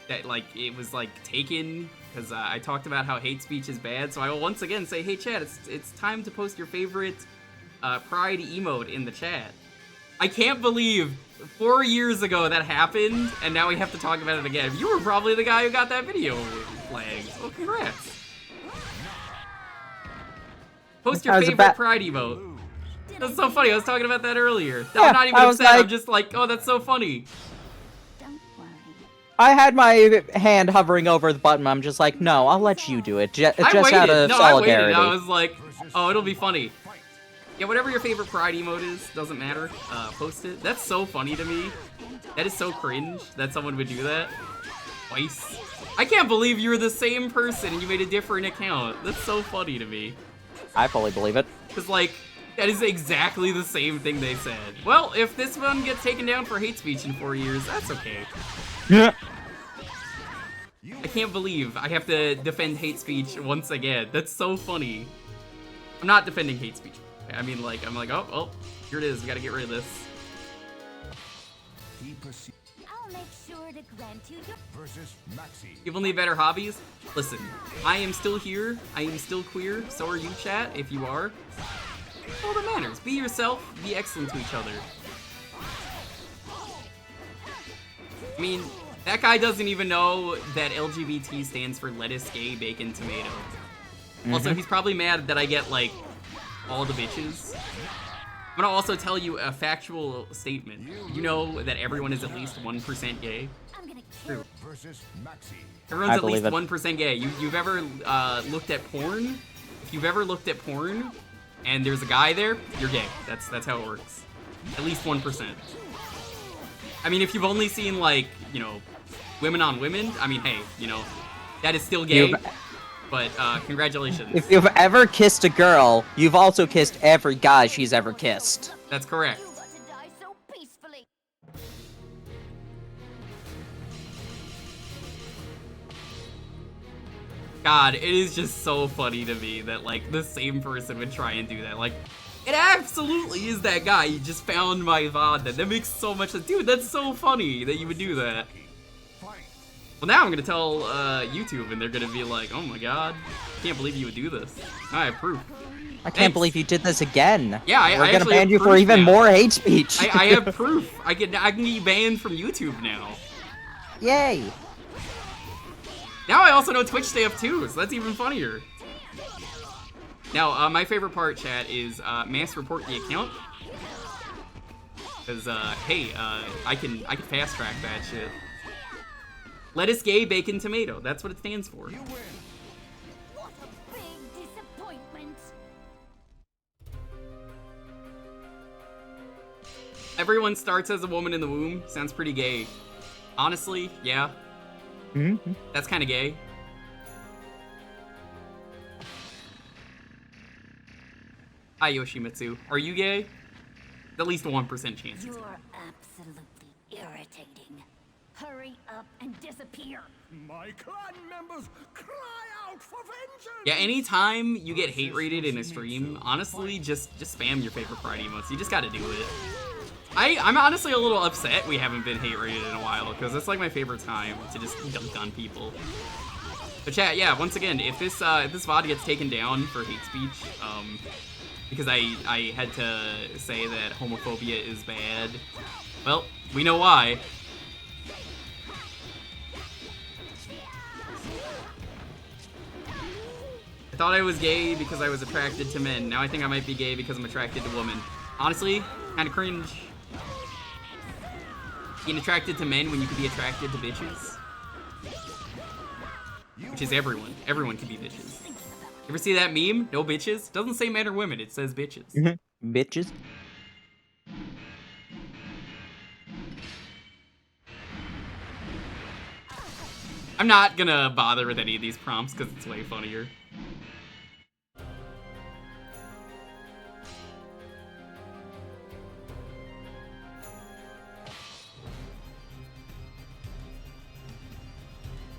it was like taken because I talked about how hate speech is bad. So I will once again say, hey chat, it's time to post your favorite pride emote in the chat. I can't believe 4 years ago that happened, and now we have to talk about it again. You were probably the guy who got that video flagged. Well, congrats. Post your I was favorite about- pride emote. Did That's I so say funny. I that? was talking about that earlier. Yeah, I'm not even I was upset. I'm like- just like, oh, that's so funny. Don't worry. I had my hand hovering over the button. I'm just like, no, I'll let you do it. Just I out waited. of No, solidarity. I waited. I was like, oh, it'll be funny. Yeah, whatever your favorite pride emote is, doesn't matter. Post it. That's so funny to me. That is so cringe that someone would do that. Twice. I can't believe you're the same person and you made a different account. That's so funny to me. I fully believe it. Because, like, that is exactly the same thing they said. Well, if this one gets taken down for hate speech in 4 years, that's okay. Yeah. I can't believe I have to defend hate speech once again. That's so funny. I'm not defending hate speech. I mean, like, I'm like, oh, here it is. We gotta get rid of this. He perceives. I'll make sure here to grant you your versus Maxi. People need better hobbies? Listen, I am still here. I am still queer. So are you, chat, if you are. All that matters. Be yourself. Be excellent to each other. I mean, that guy doesn't even know that LGBT stands for lettuce, gay, bacon, tomato. Also, he's probably mad that I get, like, all the bitches. I'm gonna also tell you a factual statement. You know that everyone is at least 1% gay? I'm gonna kill Versus Maxi. Everyone's at believe least it. 1% gay. You've ever looked at porn? If you've ever looked at porn and there's a guy there, you're gay. That's how it works. At least 1%. I mean, if you've only seen, like, you know, women on women, I mean, hey, you know, that is still gay. But congratulations. If you've ever kissed a girl, you've also kissed every guy she's ever kissed. That's correct. you got to die so peacefully. God, it is just so funny to me that, like, the same person would try and do that. Like, it absolutely is that guy. You just found my VOD. That makes so much sense. Dude, that's so funny that you would do that. Well, now I'm gonna tell YouTube, and they're gonna be like, oh my god, I can't believe you would do this. I have proof. I can't Thanks. believe you did this again. Yeah, We're gonna actually ban have you for proof even now. more hate speech. I have proof. I can get banned from YouTube now. Yay! Now I also know Twitch stuff too, so that's even funnier. Now, my favorite part, chat, is mass report the account. Because, hey, I can fast track that shit. Lettuce, gay, bacon, tomato. That's what it stands for. What a big disappointment. Everyone starts as a woman in the womb. Sounds pretty gay. Honestly, yeah. Mm-hmm. That's kind of gay. Hi, Yoshimitsu. Are you gay? At least 1% chance. You're absolutely irritating. Hurry up and disappear. My clan members cry out for vengeance. Yeah, anytime you get hate rated in a stream, honestly, just spam your favorite pride emotes. You just gotta do it. I'm honestly a little upset we haven't been hate rated in a while, because it's like my favorite time to just dunk on people. But chat, yeah, once again, if this VOD gets taken down for hate speech, because I had to say that homophobia is bad, well, we know why. I thought I was gay because I was attracted to men. Now I think I might be gay because I'm attracted to women. Honestly, kind of cringe. Being attracted to men when you could be attracted to bitches. Which is everyone. Everyone can be bitches. Ever see that meme? No bitches? Doesn't say men or women, it says bitches. Bitches. I'm not gonna bother with any of these prompts because it's way funnier.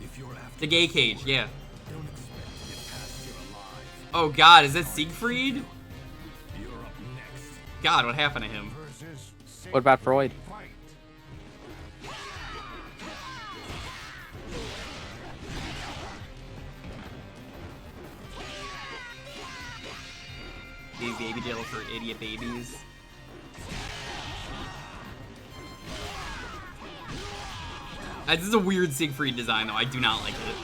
If you're after The gay cage, yeah. don't expect to get past here alive. Oh god, is that Siegfried? You're up next. God, what happened to him? Versus What about Freud? Fight. These baby jail for idiot babies. This is a weird Siegfried design, though. I do not like it.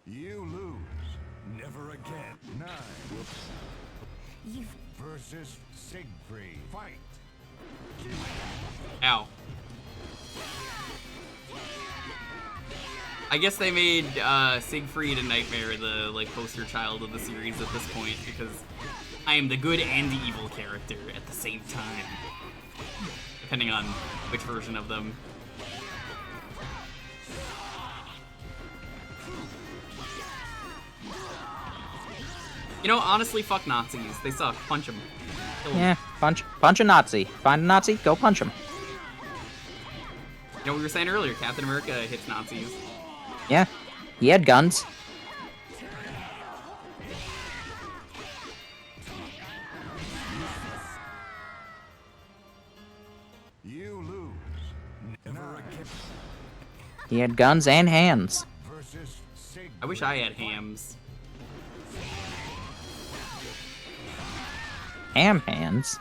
You lose. Never again. 9. You've Versus Siegfried. Fight. Ow. I guess they made Siegfried and Nightmare the like poster child of the series at this point because I am the good and the evil character at the same time, depending on which version of them. You know, honestly, fuck Nazis. They suck. Punch them. Kill 'em. Yeah, punch a Nazi. Find a Nazi, go punch him. You know what we were saying earlier? Captain America hits Nazis. Yeah, he had guns. You lose. Never again. He had guns and hands. Versus Sig. I wish I had hams. Ham hands.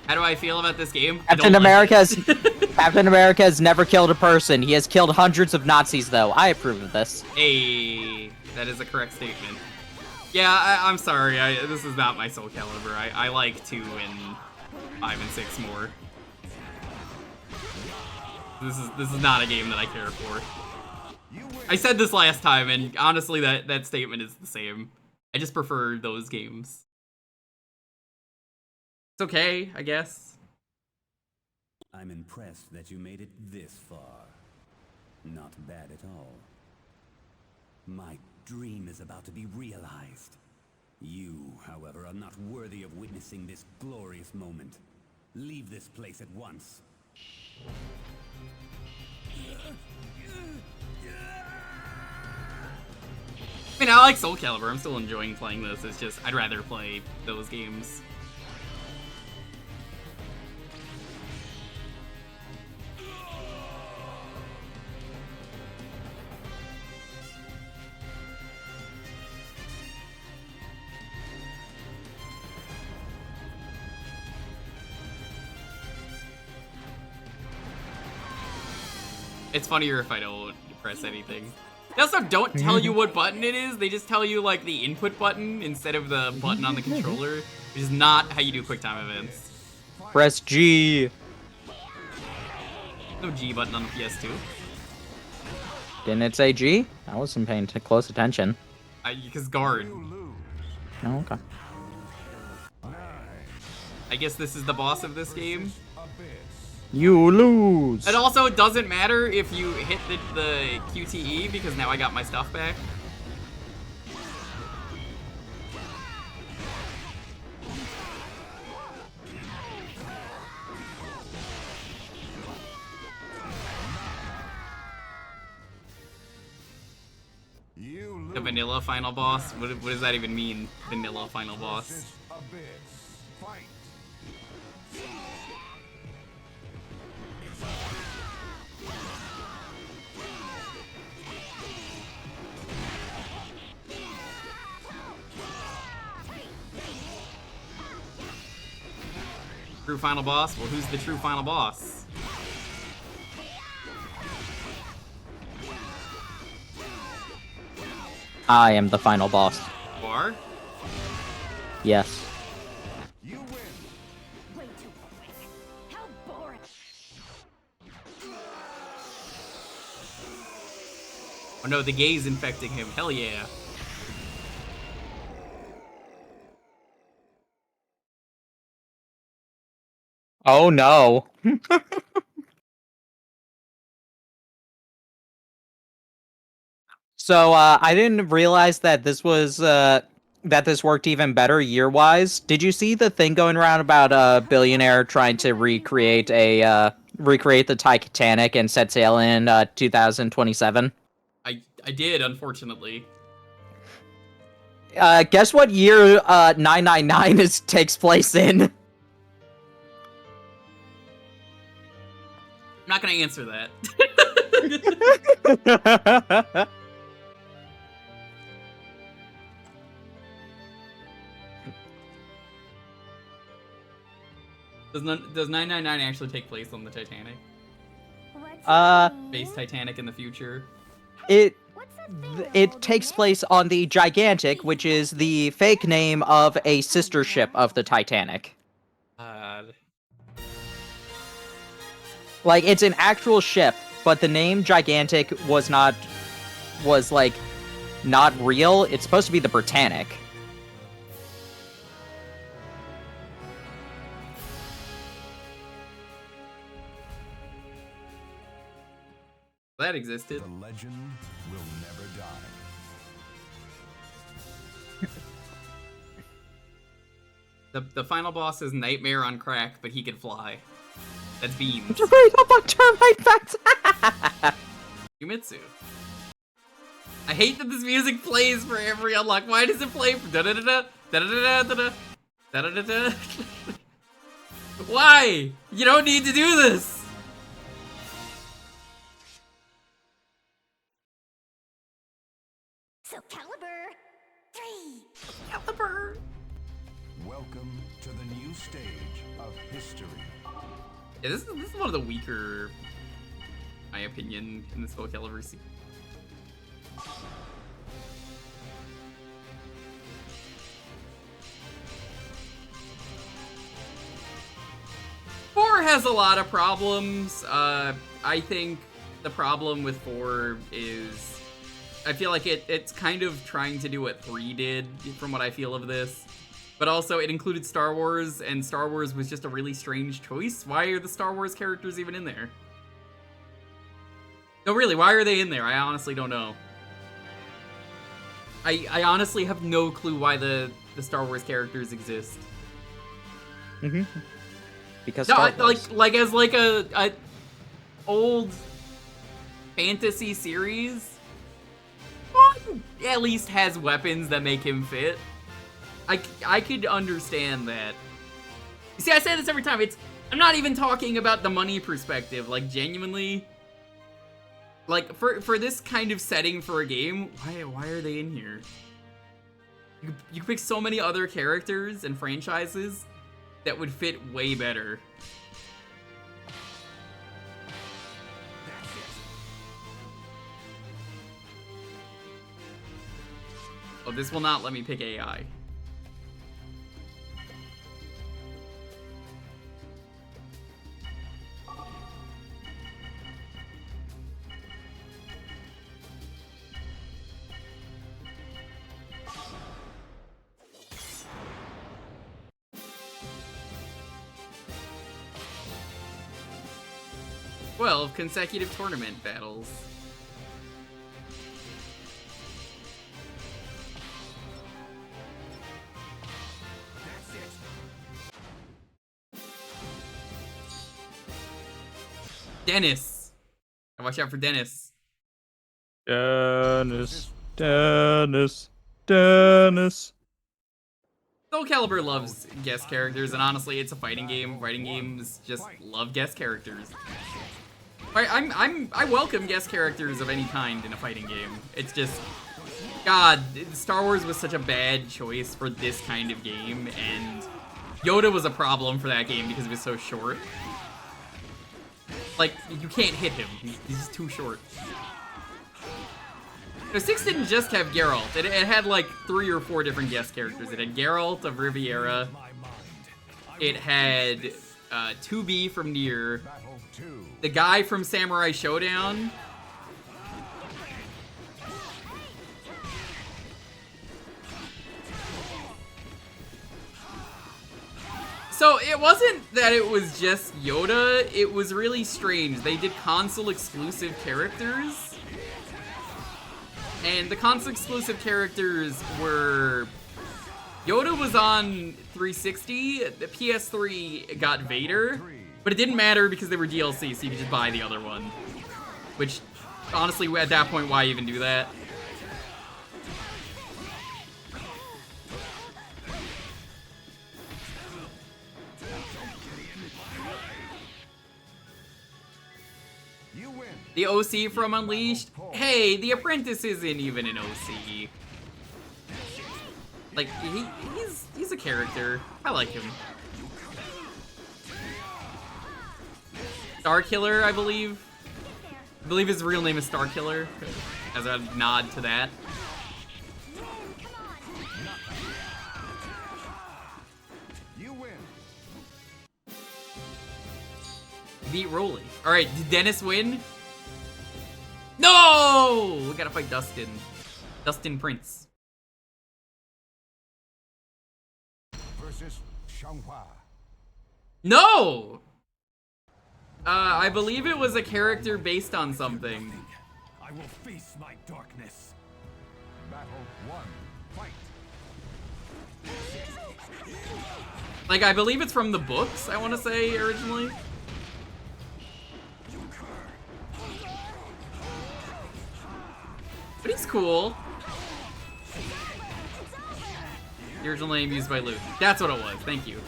How do I feel about this game? I Captain don't like it. Captain America has never killed a person. He has killed hundreds of Nazis, though. I approve of this. Hey, that is a correct statement. Yeah, I'm sorry. This is not my Soul Calibur. I like 2 and 5 and 6 more. This is not a game that I care for. I said this last time, and honestly, that statement is the same. I just prefer those games. It's okay, I guess. I'm impressed that you made it this far. Not bad at all. My dream is about to be realized. You, however, are not worthy of witnessing this glorious moment. Leave this place at once. I mean, I like Soul Calibur. I'm still enjoying playing this. It's just, I'd rather play those games. It's funnier if I don't press anything. They also don't tell you what button it is, they just tell you like the input button instead of the button on the controller, which is not how you do QuickTime events. Press G. No G button on the PS2. Didn't it say G? I wasn't paying close attention. Because guard. You lose. Oh, okay. 9. I guess this is the boss of this game. Abyss. You lose. It also doesn't matter if you hit the QTE, because now I got my stuff back. You lose. The vanilla final boss? What does that even mean, vanilla final boss? Versus Abyss. Fight. True final boss? Well, who's the true final boss? I am the final boss. You are? Yes. You win. Way too quick. How boring. Oh no, the gay's infecting him. Hell yeah. Oh no. So I didn't realize that this was that this worked even better year-wise. Did you see the thing going around about a billionaire trying to recreate the Titanic and set sail in 2027? I did, unfortunately. Guess what year 999 takes place in? I'm not gonna answer that. Does 999 actually take place on the Titanic? What's Base Titanic in the future? It What's that thing, it old takes man? place on the Gigantic, which is the fake name of a sister ship of the Titanic. Like, it's an actual ship, but the name Gigantic was not real. It's supposed to be the Britannic. That existed. The legend will never die. The final boss is Nightmare on crack, but he can fly. That's Beans. Wait, I'm on termite facts. Yumitsu. I hate that this music plays for every unlock. Why does it play for da-da-da-da, da-da-da-da-da, da-da-da-da? Why? You don't need to do this! So Calibur 3. Calibur! Welcome to the new stage of history. Yeah, this is one of the weaker, in my opinion, in this whole Calibur series. Four has a lot of problems. I think the problem with 4 is I feel like it's kind of trying to do what 3 did, from what I feel of this. But also, it included Star Wars, and Star Wars was just a really strange choice. Why are the Star Wars characters even in there? No, really, why are they in there? I honestly don't know. I honestly have no clue why the Star Wars characters exist. Mm-hmm. Because No, Star Wars. like as like a old fantasy series, one at least has weapons that make him fit. I could understand that. You see, I say this every time. I'm not even talking about the money perspective. Like, genuinely, like for this kind of setting for a game, why are they in here? You could pick so many other characters and franchises that would fit way better. Oh, this will not let me pick AI. Well, consecutive tournament battles. Dennis. Watch out for Dennis. Dennis. Soul Calibur loves guest characters, and honestly, it's a fighting game. Fighting games just love guest characters. I welcome guest characters of any kind in a fighting game. It's just, God, Star Wars was such a bad choice for this kind of game, and Yoda was a problem for that game because it was so short. Like, you can't hit him. He's just too short. No, 6 didn't just have Geralt. It had like 3 or 4 different guest characters. It had Geralt of Riviera. It had 2B from Nier. The guy from Samurai Showdown. So it wasn't that it was just Yoda, it was really strange. They did console exclusive characters. And the console exclusive characters were... Yoda was on 360, the PS3 got Vader, but it didn't matter because they were DLC, so you could just buy the other one. Which, honestly, at that point, why even do that? The OC from Unleashed? Hey, the Apprentice isn't even an OC. Like, he's a character. I like him. Starkiller, I believe. I believe his real name is Starkiller, as a nod to that. You win. Beat Rolly. Alright, did Dennis win? No! We gotta fight Dustin. Dustin Prince. Versus Xianghua. No! I believe it was a character based on something. I will face my darkness. Battle 1. Fight. Like, I believe it's from the books, I want to say, originally. But he's cool. The original name used by Luke. That's what it was, thank you.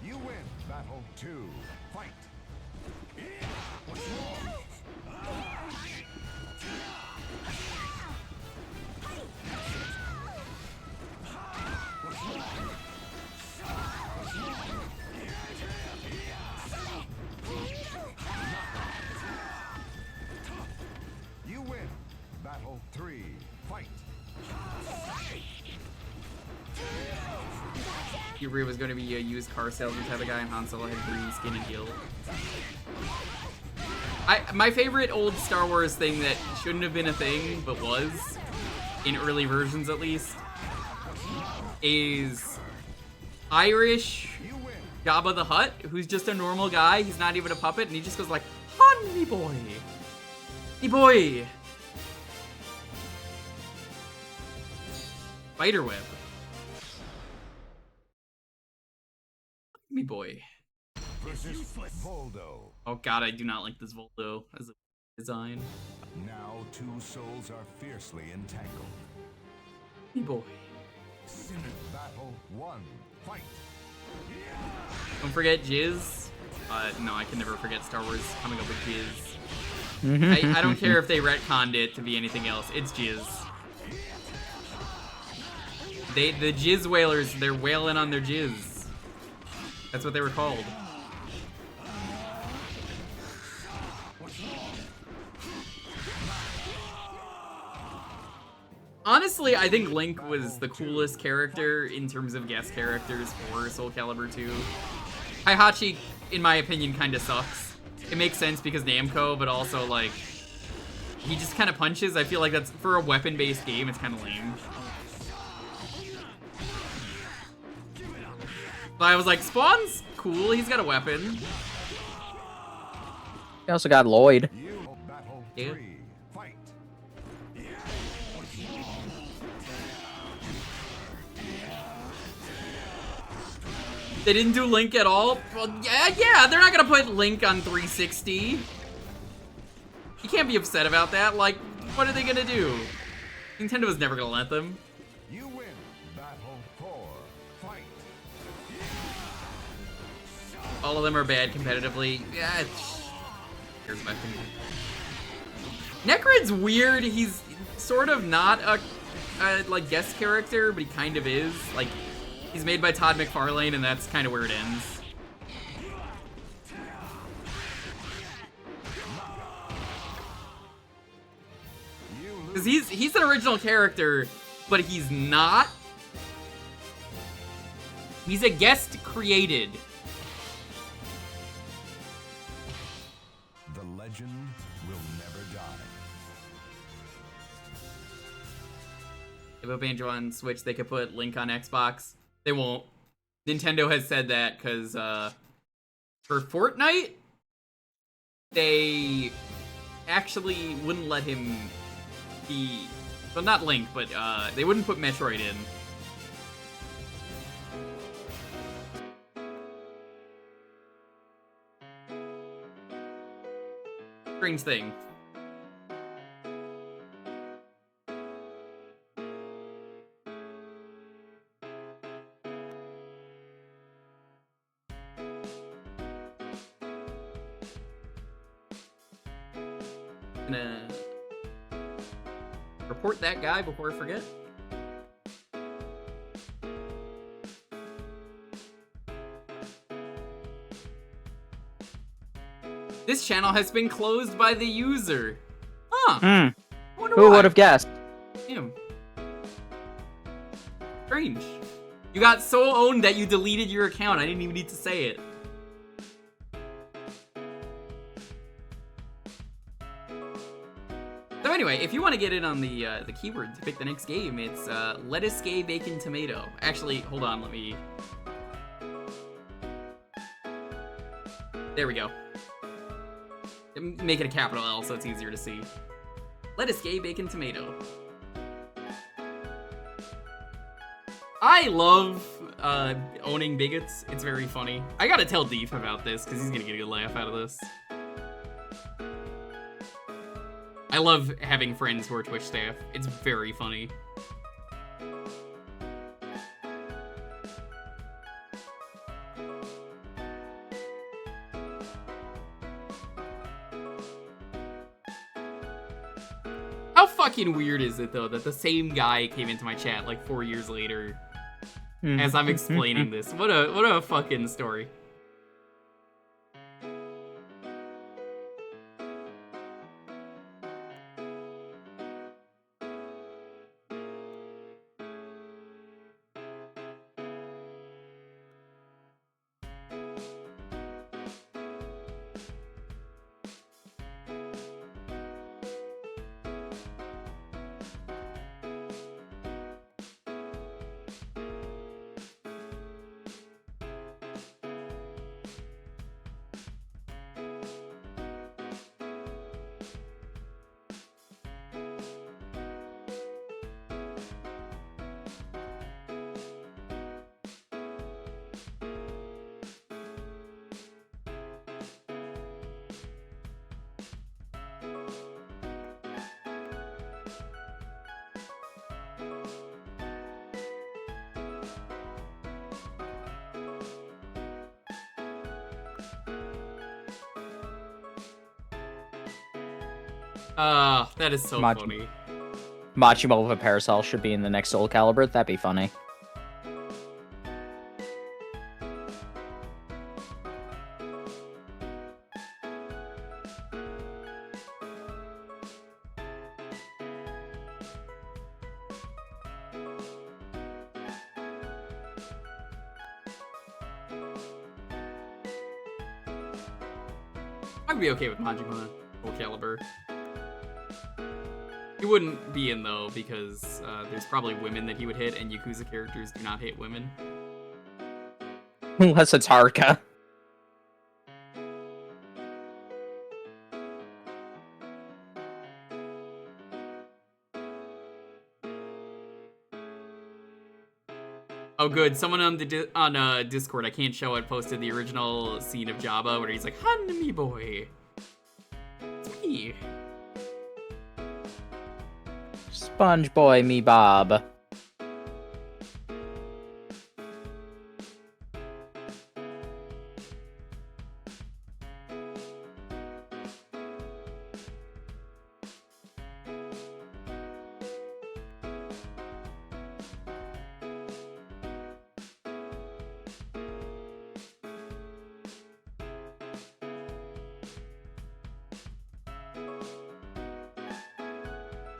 You win battle 2. Fight. You win battle 3. Fight. Yuri was going to be a used car salesman type of guy, and Han Solo had green skin and guilt. My favorite old Star Wars thing that shouldn't have been a thing, but was, in early versions at least, is Irish Jabba the Hutt, who's just a normal guy. He's not even a puppet, and he just goes like, "Han, me boy, me boy." Spiderweb. Me boy. Versus Voldo. Oh god, I do not like this Voldo as a design. Now two souls are fiercely entangled. Me boy. Battle 1. Fight. Don't forget Jizz. No, I can never forget Star Wars coming up with Jizz. I don't care if they retconned it to be anything else. It's Jizz. The Jizz Whalers, they're wailing on their Jizz. That's what they were called. Honestly, I think Link was the coolest character in terms of guest characters for Soul Calibur 2. Heihachi, in my opinion, kind of sucks. It makes sense because Namco, but also, like, he just kind of punches. I feel like that's, for a weapon-based game, it's kind of lame. But I was like, Spawn's cool, he's got a weapon. You also got Lloyd. Battle Yeah. 3. Fight. They didn't do Link at all? Well, yeah, they're not gonna put Link on 360. You can't be upset about that. Like, what are they gonna do? Nintendo was never gonna let them. You win battle 4. Fight. All of them are bad competitively. Yeah, here's my opinion. Necrod's weird. He's sort of not a like guest character, but he kind of is. Like, he's made by Todd McFarlane, and that's kind of where it ends. Because he's an original character, but he's not. He's a guest created. The legend will never die. If a Banjo on Switch, they could put Link on Xbox. They won't. Nintendo has said that because for Fortnite, they actually wouldn't let him be, well, not Link, but they wouldn't put Metroid in. Strange thing. Gonna report that guy before I forget. This channel has been closed by the user. Huh. I wonder Who why. would have guessed? Him. Strange. You got so owned that you deleted your account. I didn't even need to say it. So anyway, if you want to get in on the keyword to pick the next game, it's lettuce, gay, bacon, tomato. Actually, hold on, let me... There we go. Make it a capital L so it's easier to see. Lettuce, gay, bacon, tomato. I love owning bigots. It's very funny. I gotta tell Deef about this, because he's gonna get a good laugh out of this. I love having friends who are Twitch staff. It's very funny. How fucking weird is it, though, that the same guy came into my chat like 4 years later as I'm explaining this? What a fucking story. That is so funny. Machimo with a parasol should be in the next Soul Calibur. That'd be funny. I'd be okay with Majima Soul Calibur. He wouldn't be in, though, because there's probably women that he would hit, and Yakuza characters do not hit women. Unless it's Haruka. Oh, good. Someone on Discord, I can't show it, posted the original scene of Jabba where he's like, "Hanami boy." It's me. Sponge boy, me Bob.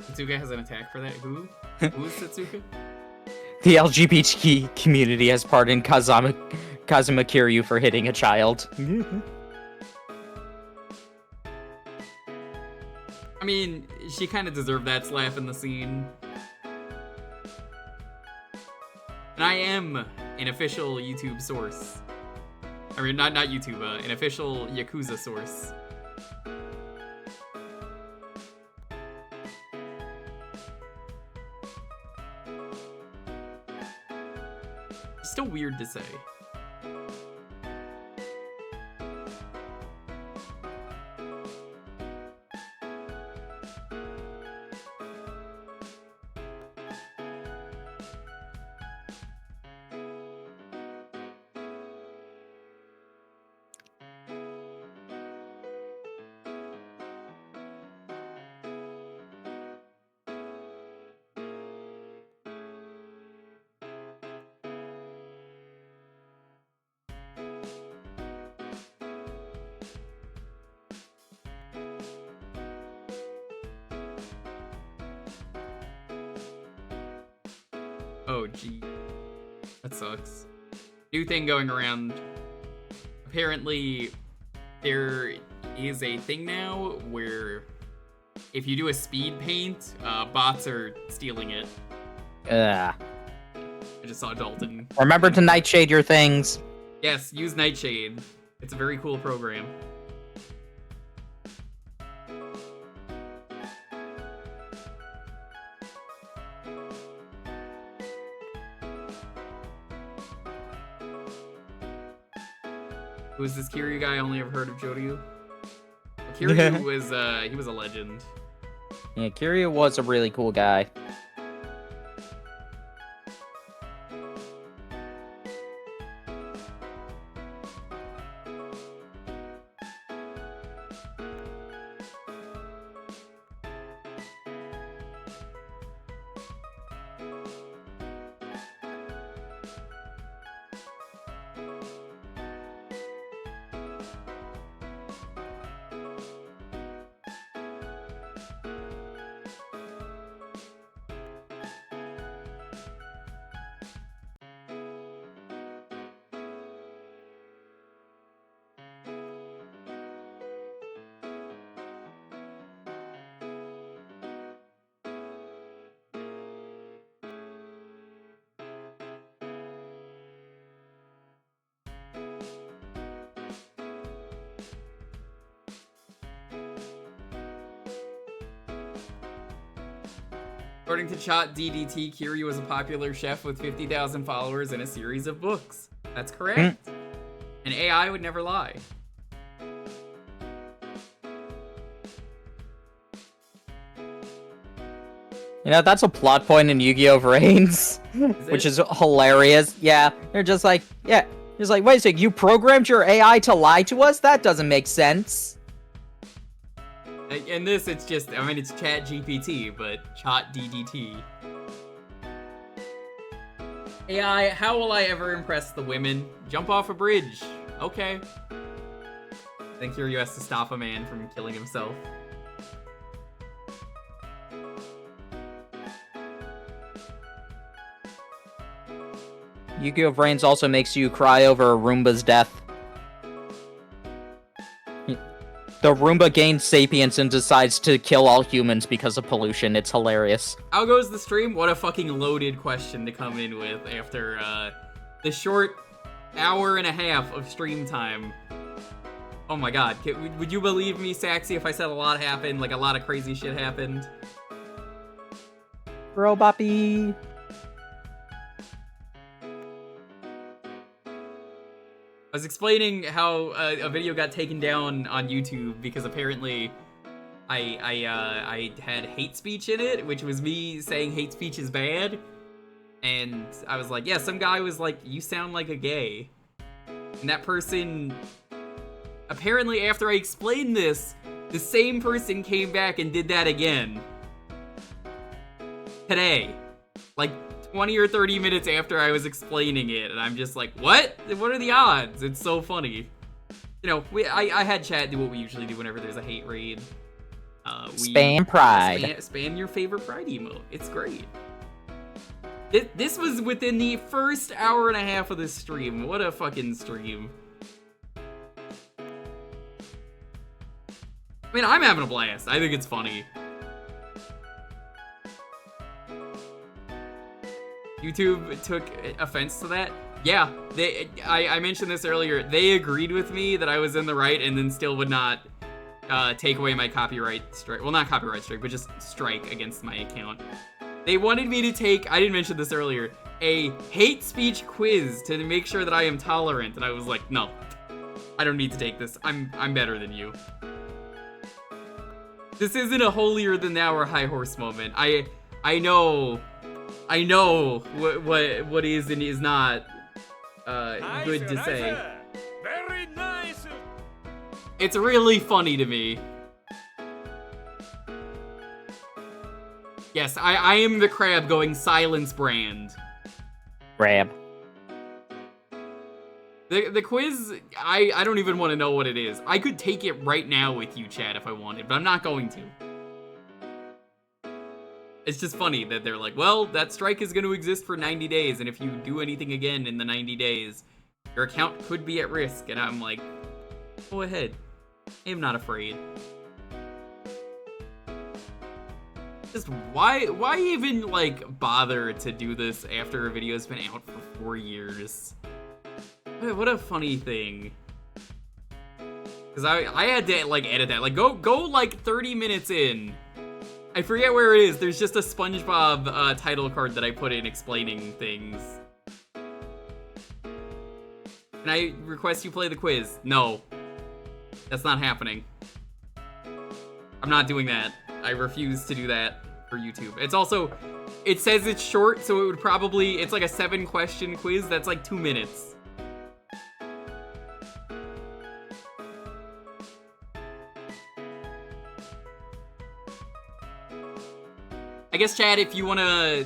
Satsuka has an attack for that. Who? Who is Satsuka? The LGBT community has pardoned Kazuma Kiryu for hitting a child. I mean, she kind of deserved that slap in the scene. And I am an official YouTube source. I mean, not YouTube, an official Yakuza source. Still weird to say. Oh, gee. That sucks. New thing going around. Apparently, there is a thing now where if you do a speed paint, bots are stealing it. Ugh. I just saw Dalton. Remember to nightshade your things. Yes, use Nightshade. It's a very cool program. Who is this Kiryu guy? I only ever heard of Joryu. Kiryu was he was a legend. Yeah, Kiryu was a really cool guy. According to Chat DDT, Kiryu was a popular chef with 50,000 followers and a series of books. That's correct. And AI would never lie. You know, that's a plot point in Yu-Gi-Oh! Vrains, which is hilarious. Yeah, they're just like, yeah, just like, wait a sec, you programmed your AI to lie to us? That doesn't make sense. In this, it's just, I mean, it's Chat GPT, but Chat DDT. AI, how will I ever impress the women? Jump off a bridge. Okay. I think Kiryu has to stop a man from killing himself. Yu-Gi-Oh! Vrains also makes you cry over a Roomba's death. The Roomba gains sapience and decides to kill all humans because of pollution. It's hilarious. How goes the stream? What a fucking loaded question to come in with after the short hour and a half of stream time. Oh my god. Would you believe me, Saxy, if I said a lot happened? Like, a lot of crazy shit happened? Bro Boppy. I was explaining how a video got taken down on YouTube because apparently I had hate speech in it, which was me saying hate speech is bad. And I was like, yeah, some guy was like, you sound like a gay. And that person, apparently after I explained this, the same person came back and did that again. Today. Like 20 or 30 minutes after I was explaining it, and I'm just like, what? What are the odds? It's so funny. You know, I had chat do what we usually do whenever there's a hate raid. Spam Pride. Spam your favorite Pride emote. It's great. This was within the first hour and a half of this stream. What a fucking stream. I mean, I'm having a blast. I think it's funny. YouTube took offense to that. Yeah, I mentioned this earlier. They agreed with me that I was in the right and then still would not take away my copyright strike. Well, not copyright strike, but just strike against my account. They wanted me to take, I didn't mention this earlier, a hate speech quiz to make sure that I am tolerant. And I was like, no, I don't need to take this. I'm better than you. This isn't a holier than thou or high horse moment. I know what is and is not good to say. Very nice. It's really funny to me. Yes, I am the crab going silence brand. Crab. The quiz, I don't even want to know what it is. I could take it right now with you, Chad, if I wanted, but I'm not going to. It's just funny that they're like, well, that strike is going to exist for 90 days, and if you do anything again in the 90 days, your account could be at risk. And I'm like, go ahead. I am not afraid. Just why even, like, bother to do this after a video's been out for 4 years? What a funny thing. Because I had to, like, edit that. Like, go like, 30 minutes in. I forget where it is. There's just a SpongeBob title card that I put in explaining things. Can I request you play the quiz? No. That's not happening. I'm not doing that. I refuse to do that for YouTube. It's also, it says it's short, so it would probably, it's like a 7-question quiz. That's like 2 minutes. I guess, Chad, if you want to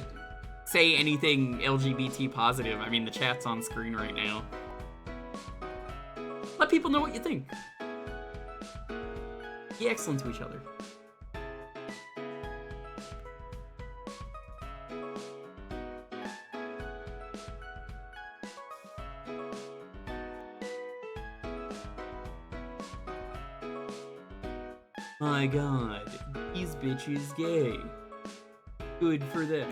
say anything LGBT positive, I mean, the chat's on screen right now. Let people know what you think. Be excellent to each other. My god, these bitches gay. Good for them.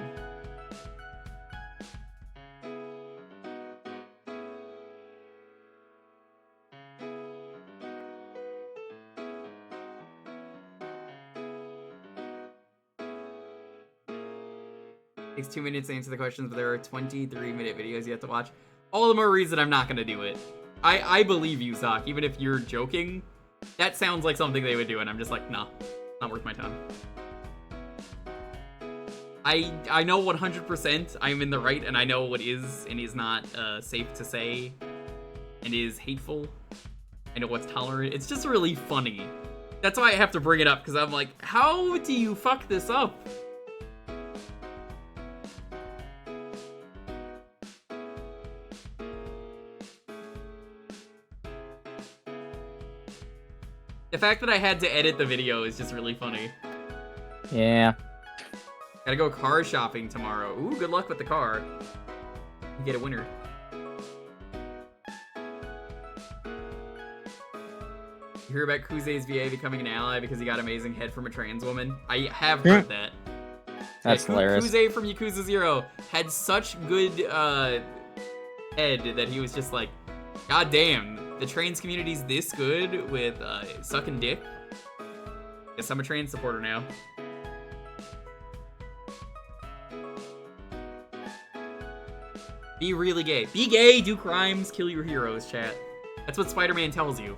Takes 2 minutes to answer the questions, but there are 23-minute videos you have to watch. All the more reason I'm not gonna do it. I believe you, Zach, even if you're joking. That sounds like something they would do, and I'm just like, nah, not worth my time. I know 100% I'm in the right, and I know what is and is not safe to say, and is hateful. I know what's tolerant. It's just really funny. That's why I have to bring it up, because I'm like, how do you fuck this up? The fact that I had to edit the video is just really funny. Yeah. Gotta go car shopping tomorrow. Ooh, good luck with the car. You get a winner. You hear about Kuze's VA becoming an ally because he got amazing head from a trans woman? I have heard that. That's hilarious. Kuze from Yakuza 0 had such good head that he was just like, god damn, the trans community's this good with sucking dick. Guess I'm a trans supporter now. Be really gay. Be gay, do crimes, kill your heroes, chat. That's what Spider-Man tells you.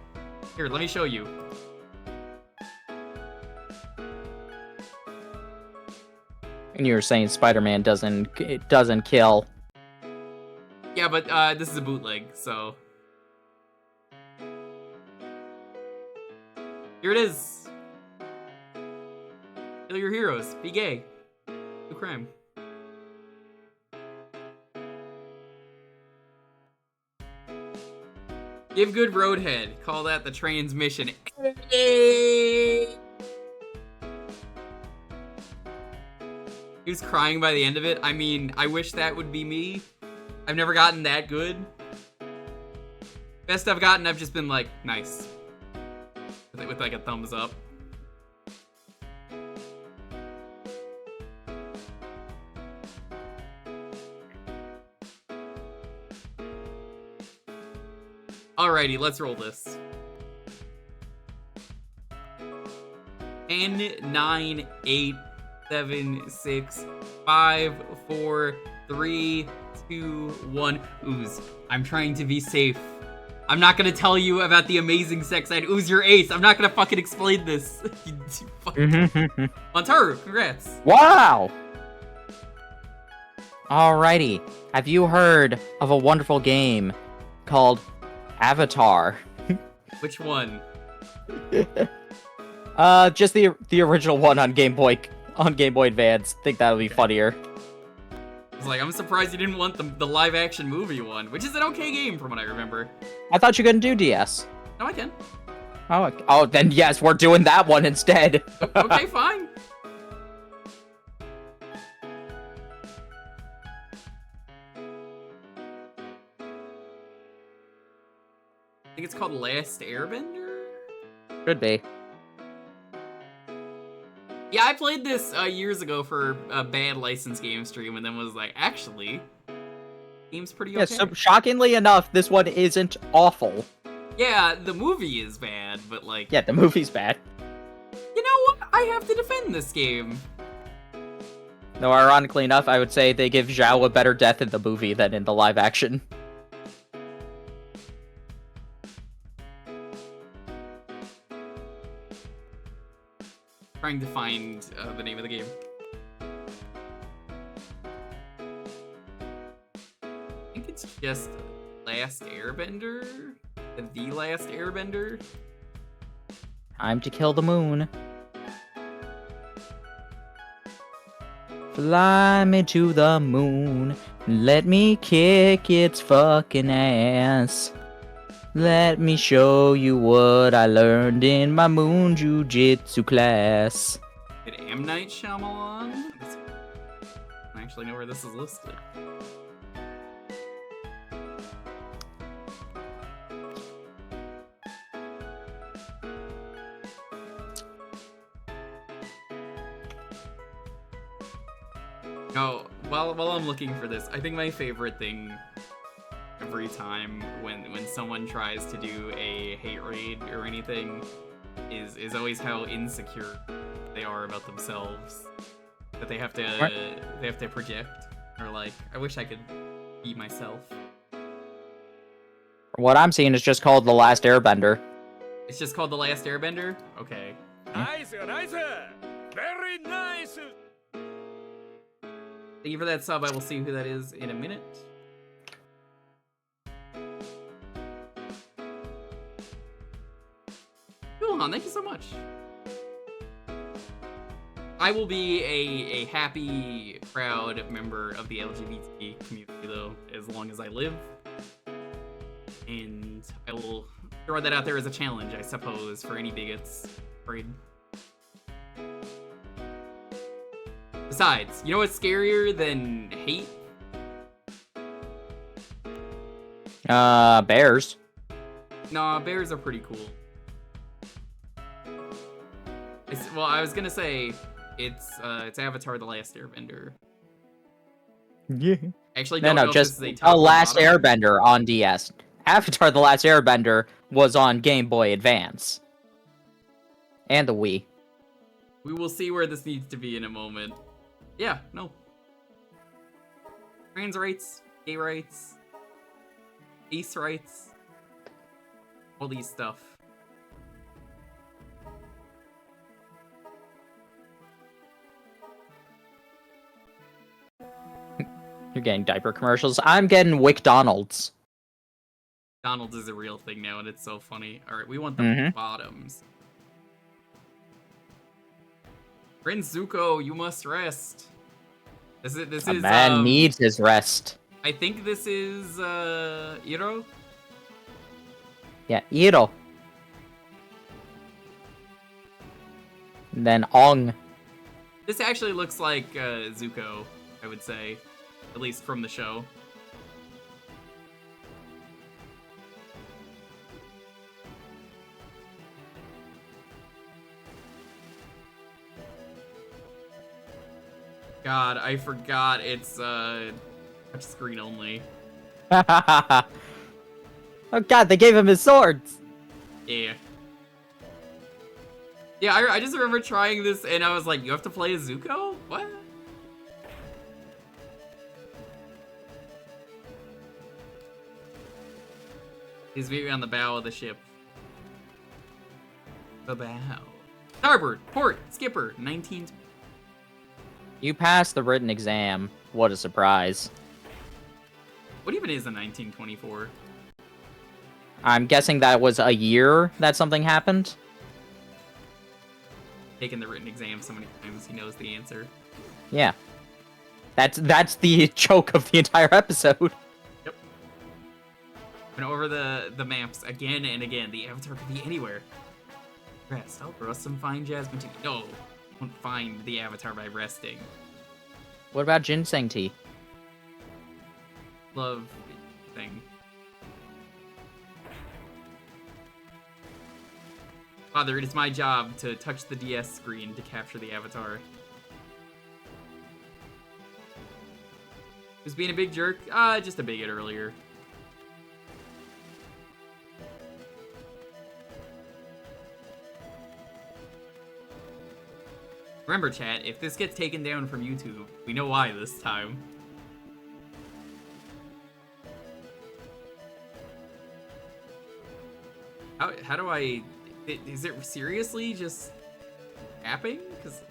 Here, let me show you. And you were saying Spider-Man doesn't kill. Yeah, but this is a bootleg, so... Here it is. Kill your heroes. Be gay. Do crime. Give good roadhead. Call that the transmission. He was crying by the end of it. I mean, I wish that would be me. I've never gotten that good. Best I've gotten, I've just been like, nice. With like a thumbs up. Alrighty, let's roll this. 10, 9, 8, 7, 6, 5, 4, 3, 2, 1. Ooze. I'm trying to be safe. I'm not gonna tell you about the amazing sex I'd ooze your ace. I'm not gonna fucking explain this. You fucking... Montaru, congrats. Wow! Alrighty. Have you heard of a wonderful game called Avatar? Which one? Just the original one on Game Boy Advance. Think that would be funnier. I was like, I'm surprised you didn't want the live action movie one, which is an okay game from what I remember. I thought you couldn't do DS. No, I can. Oh, then yes, we're doing that one instead. Okay, fine. I think it's called Last Airbender? Could be. Yeah, I played this years ago for a bad licensed game stream and then was like, actually, game's pretty okay. Yeah, so shockingly enough, this one isn't awful. Yeah, the movie is bad, but like... Yeah, the movie's bad. You know what? I have to defend this game. No, ironically enough, I would say they give Zhao a better death in the movie than in the live action. trying to find the name of the game. I think it's just Last Airbender? The Last Airbender? Time to kill the moon. Fly me to the moon. Let me kick its fucking ass. Let me show you what I learned in my moon jujitsu class. Did M. Night Shyamalan? I don't actually know where this is listed. No, while I'm looking for this, I think my favorite thing every time when someone tries to do a hate raid or anything is always how insecure they are about themselves. That they have to project, or like, I wish I could be myself. What I'm seeing is just called The Last Airbender. It's just called The Last Airbender? Okay. Nice, nice. Very nice. Thank you for that sub. I will see who that is in a minute. Cool, thank you so much. I will be a happy, proud member of the LGBT community, though, as long as I live. And I will throw that out there as a challenge, I suppose, for any bigots. Afraid. Besides, you know what's scarier than hate? Bears. Nah, bears are pretty cool. Well, I was gonna say, it's Avatar: The Last Airbender. Yeah. Actually, No, don't know just if this is a Last top or bottom. Airbender on DS. Avatar: The Last Airbender was on Game Boy Advance. And the Wii. We will see where this needs to be in a moment. Yeah, no. Trans rights, gay rights, ace rights, all these stuff. You're getting diaper commercials. I'm getting WickDonald's. McDonald's is a real thing now, and it's so funny. All right, we want the bottoms. Prince Zuko, you must rest. This is A man needs his rest. I think this is Iro. Yeah, Iro. Then Ong. This actually looks like Zuko, I would say, at least from the show. God, I forgot it's touchscreen only. Oh god, they gave him his swords! Yeah. Yeah, I just remember trying this and I was like, you have to play as Zuko? What? He's maybe on the bow of the ship. The bow. Starboard, port, skipper, 19... You passed the written exam. What a surprise. What even is a 1924? I'm guessing that was a year that something happened? Taken the written exam so many times, he knows the answer. Yeah. That's the joke of the entire episode. Yep. And over the maps again and again. The avatar could be anywhere. Rest. I'll grow some fine jasmine tea. No, you won't find the avatar by resting. What about ginseng tea? Love thing. Father, it is my job to touch the DS screen to capture the avatar. Was being a big jerk? Just a bigot earlier. Remember, chat, if this gets taken down from YouTube, we know why this time. How do I... Is it seriously just tapping? Because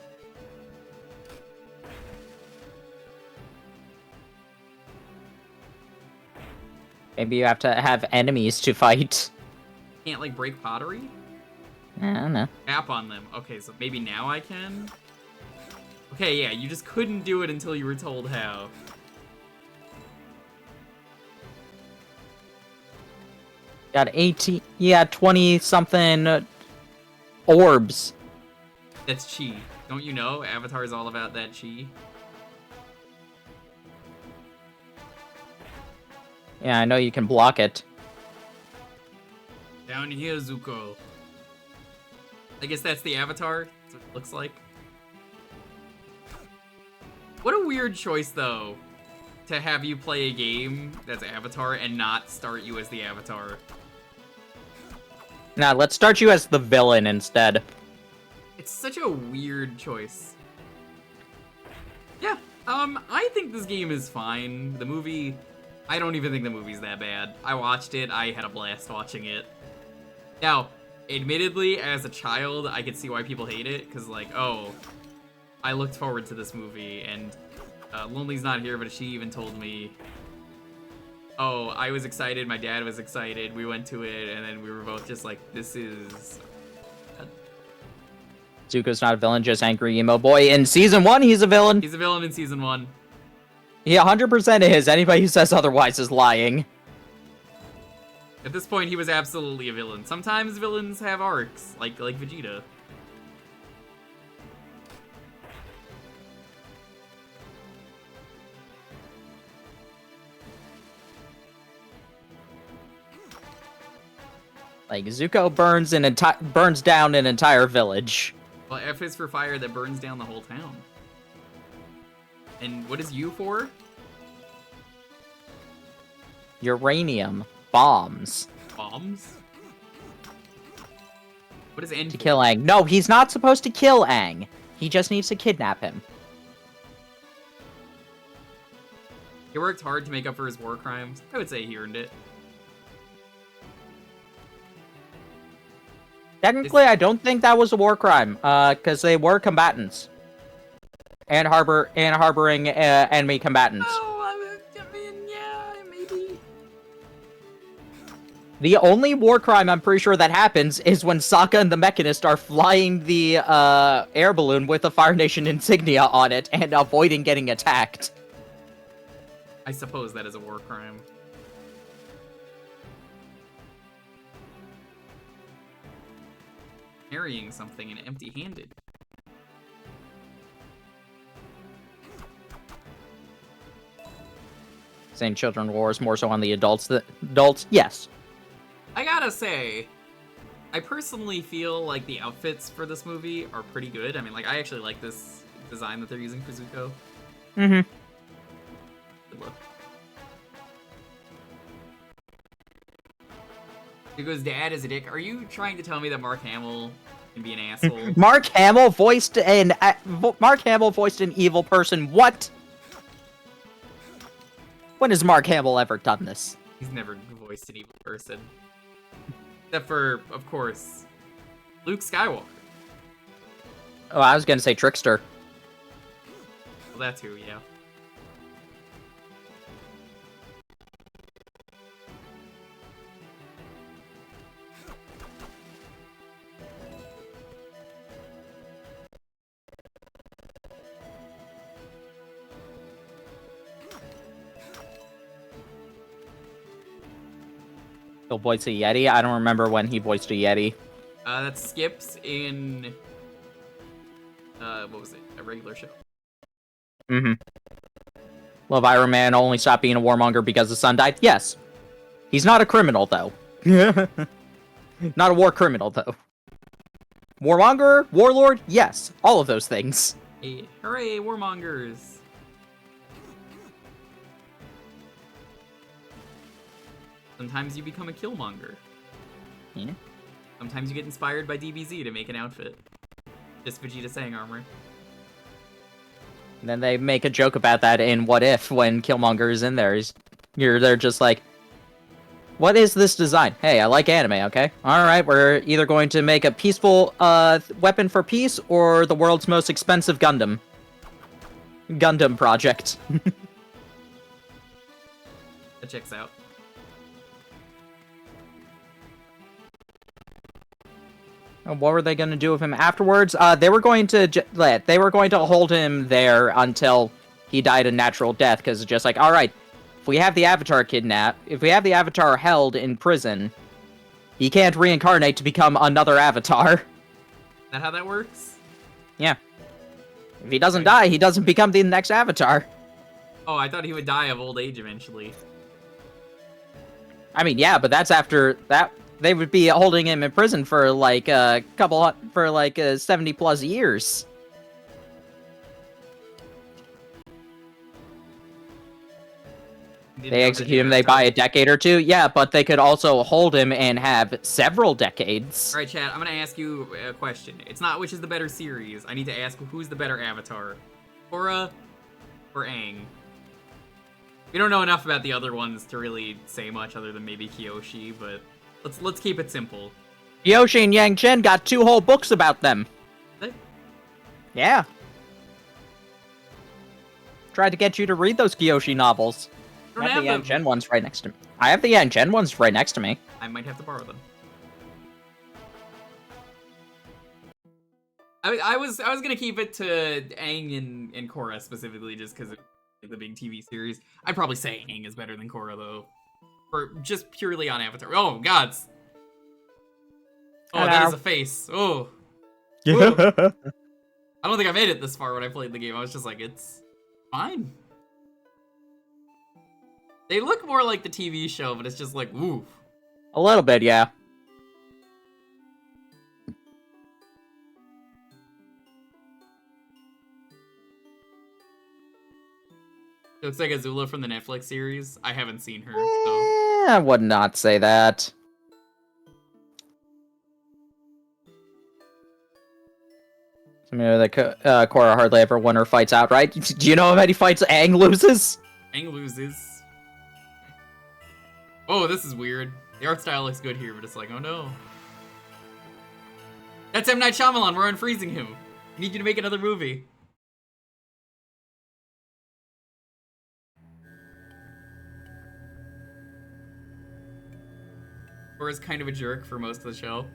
Maybe you have to have enemies to fight. can't like break pottery? I don't know. Tap on them. Okay, so maybe now I can? Okay, yeah, you just couldn't do it until you were told how. Got 18, yeah, 20-something orbs. That's chi. Don't you know? Avatar is all about that chi. Yeah, I know you can block it. Down here, Zuko. I guess that's the Avatar. That's what it looks like. What a weird choice, though, to have you play a game that's Avatar and not start you as the Avatar. Nah, let's start you as the villain instead. It's such a weird choice. Yeah, I think this game is fine. The movie, I don't even think the movie's that bad. I watched it, I had a blast watching it. Now, admittedly, as a child, I could see why people hate it, because, like, oh, I looked forward to this movie, and Lonely's not here, but she even told me, oh, I was excited, my dad was excited, we went to it, and then we were both just like, this is... Zuko's not a villain, just angry emo boy. In Season 1, he's a villain. He's a villain in Season 1. He 100% is. Anybody who says otherwise is lying. At this point, he was absolutely a villain. Sometimes villains have arcs, like Vegeta. Like, Zuko burns down an entire village. Well, F is for fire that burns down the whole town. And what is U for? Uranium. Bombs. Bombs? What is N To for? kill Aang. No, he's not supposed to kill Aang. He just needs to kidnap him. He worked hard to make up for his war crimes. I would say he earned it. Technically, I don't think that was a war crime, because they were combatants. And harboring enemy combatants. Oh, I mean, yeah, maybe. The only war crime I'm pretty sure that happens is when Sokka and the Mechanist are flying the air balloon with the Fire Nation insignia on it and avoiding getting attacked. I suppose that is a war crime. Carrying something and empty-handed. Saying children wars more so on the adults. Yes. I gotta say, I personally feel like the outfits for this movie are pretty good. I mean, like, I actually like this design that they're using for Zuko. Mm-hmm. Good look. Zuko's dad is a dick. Are you trying to tell me that Mark Hamill can be an asshole? Mark Hamill voiced an evil person. What? When has Mark Hamill ever done this? He's never voiced an evil person. Except for, of course, Luke Skywalker. Oh, I was gonna say Trickster. Well, that too, yeah. He'll voice a Yeti? I don't remember when he voiced a Yeti. That skips in, what was it? A regular show. Mm-hmm. Love Iron Man only stopped being a warmonger because the son died? Yes. He's not a criminal, though. Not a war criminal, though. Warmonger? Warlord? Yes. All of those things. Hey, hooray, warmongers! Sometimes you become a killmonger. Yeah. Sometimes you get inspired by DBZ to make an outfit. Just Vegeta Sang armor. And then they make a joke about that in What If when Killmonger is in there. They're just like, What is this design? Hey, I like anime, okay? Alright, we're either going to make a peaceful weapon for peace or the world's most expensive Gundam. Gundam project. That checks out. And what were they going to do with him afterwards? They were going to hold him there until he died a natural death, because it's just like, alright, if we have the Avatar if we have the Avatar held in prison, he can't reincarnate to become another Avatar. Is that how that works? Yeah. If he doesn't die, he doesn't become the next Avatar. Oh, I thought he would die of old age eventually. I mean, yeah, but that's after that. They would be holding him in prison for like 70 plus years. They execute him, they buy a decade or two. Yeah, but they could also hold him and have several decades. Alright, Chad, I'm gonna ask you a question. It's not which is the better series. I need to ask who's the better Avatar. Korra or Aang? We don't know enough about the other ones to really say much other than maybe Kyoshi, but let's keep it simple. Yoshi and Yang Chen got 2 whole books about them. What? Yeah. Tried to get you to read those Kyoshi novels. I have the Yang Chen ones right next to me. I have the Yang Chen ones right next to me. I might have to borrow them. I was gonna keep it to Aang and Korra specifically, just because of the big TV series. I'd probably say Aang is better than Korra though, or just purely on Avatar. Oh gods! Oh, Hello. that is a face. Oh. Ooh. I don't think I made it this far when I played the game. I was just like, it's fine. They look more like the TV show, but it's just like, ooh. A little bit, yeah. It looks like Azula from the Netflix series. I haven't seen her, so. I would not say that. I mean, Korra hardly ever won her fights outright. Do you know how many fights Aang loses? Aang loses. Oh, this is weird. The art style looks good here, but it's like, oh no. That's M. Night Shyamalan. We're unfreezing him. We need you to make another movie. Korra's kind of a jerk for most of the show.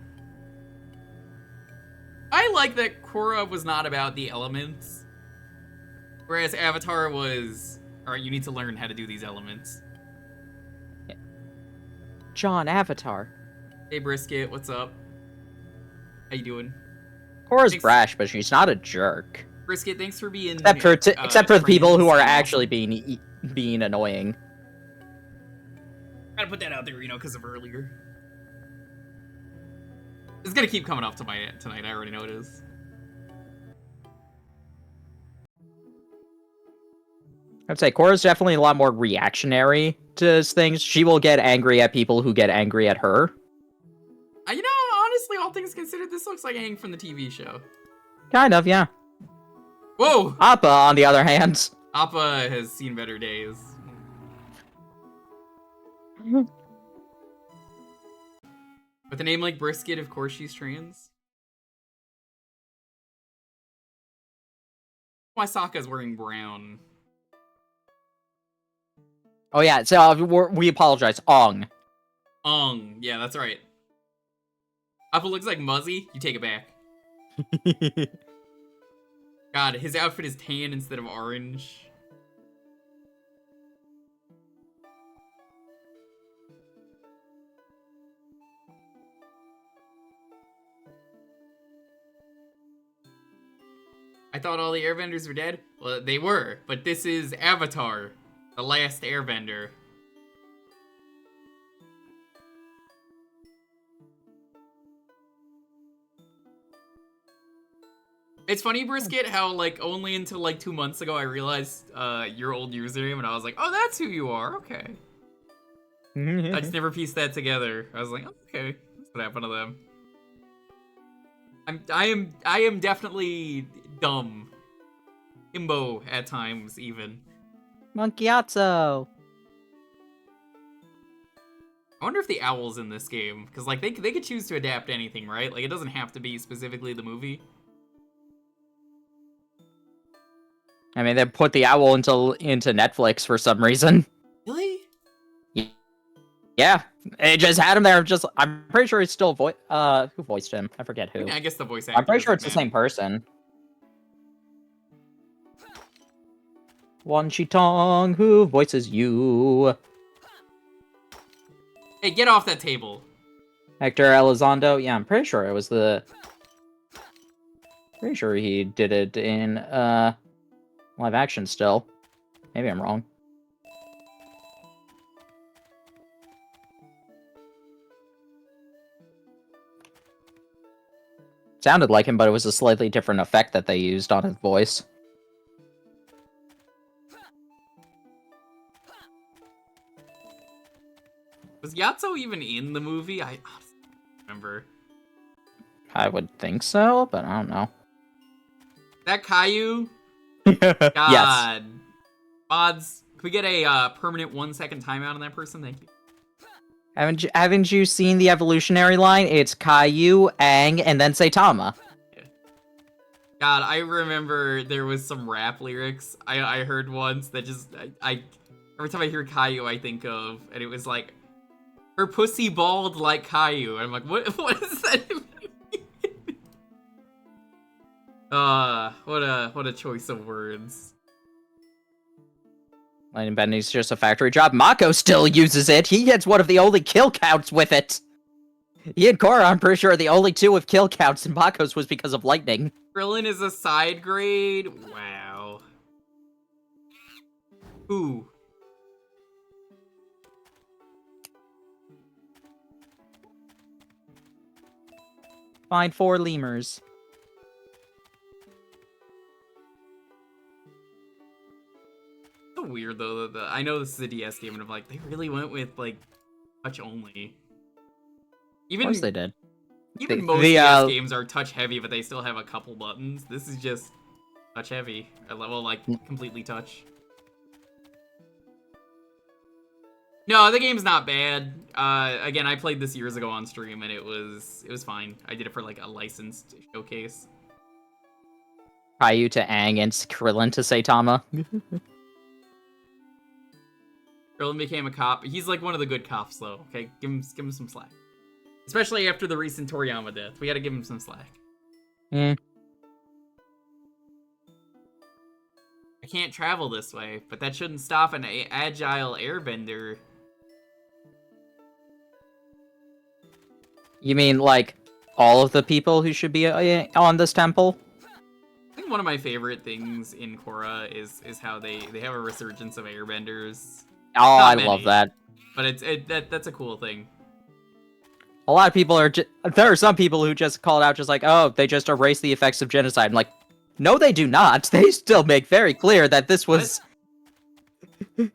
I like that Korra was not about the elements, whereas Avatar was, alright, you need to learn how to do these elements. John, Avatar. Hey Brisket, what's up? How you doing? Korra's Thanks. brash, but she's not a jerk. Brisket, thanks for being Except for the people who are trans. actually being annoying. Gotta put that out there, because of earlier. It's gonna keep coming up tonight, I already know it is. I'd say Korra's definitely a lot more reactionary to things. She will get angry at people who get angry at her. Honestly, all things considered, this looks like Aang from the TV show. Kind of, yeah. Whoa! Appa, on the other hand. Appa has seen better days. With a name like Brisket, of course she's trans. Why Sokka's wearing brown? Oh yeah, so we apologize. Ong. Ong. Yeah, that's right. Appa looks like Muzzy. You take it back. God, his outfit is tan instead of orange. I thought all the airbenders were dead. Well, they were, but this is Avatar, the Last Airbender. It's funny, Brisket, how, only until, 2 months ago I realized, your old username, and I was like, oh, that's who you are, okay. I just never pieced that together. I was like, oh, okay, that's what happened to them. I am definitely dumb. Himbo at times, even. Monkeyatso. I wonder if the owl's in this game, because like they could choose to adapt anything, right? Like it doesn't have to be specifically the movie. I mean, they put the owl into Netflix for some reason. Really? Yeah, it just had him there. I'm pretty sure it's still who voiced him? I forget who. I mean, I guess the voice actor. I'm pretty sure it's the same person. Wan Tong, who voices you? Hey, get off that table. Hector Elizondo. Yeah, I'm pretty sure it was the. Pretty sure he did it in live action still. Maybe I'm wrong. Sounded like him, but it was a slightly different effect that they used on his voice. Was Yatso even in the movie? I honestly don't remember. I would think so, but I don't know. That Caillou? Yes. God. Mods, can we get a permanent 1 second timeout on that person? Thank you. Haven't you seen the evolutionary line? It's Caillou, Aang, and then Saitama. Yeah. God, I remember there was some rap lyrics I heard once that just I every time I hear Caillou I think of, and it was like, her pussy bald like Caillou. And I'm like, what does that mean? What a choice of words. Lightning Bending's just a factory job. Mako still uses it. He gets one of the only kill counts with it. He and Korra, I'm pretty sure, are the only two with kill counts, and Mako's was because of lightning. Krillin is a side grade? Wow. Ooh. Find 4 lemurs. So weird though that I know this is a DS game and I'm like, they really went with like touch only. Even Of course they did. Even most DS games are touch heavy, but they still have a couple buttons. This is just touch heavy. Well, like completely touch. No, the game's not bad. Again, I played this years ago on stream and it was fine. I did it for like a licensed showcase. Caillou to Aang and Krillin to Saitama. Krillin became a cop. He's like one of the good cops, though. Okay, give him some slack. Especially after the recent Toriyama death, we got to give him some slack. Hmm. I can't travel this way, but that shouldn't stop an agile airbender. You mean like all of the people who should be on this temple? I think one of my favorite things in Korra is how they have a resurgence of airbenders. Oh, Not I love many, that. But that's a cool thing. A lot of people are there are some people who just called out just like, oh, they just erase the effects of genocide. I'm like, no, they do not. They still make very clear that this was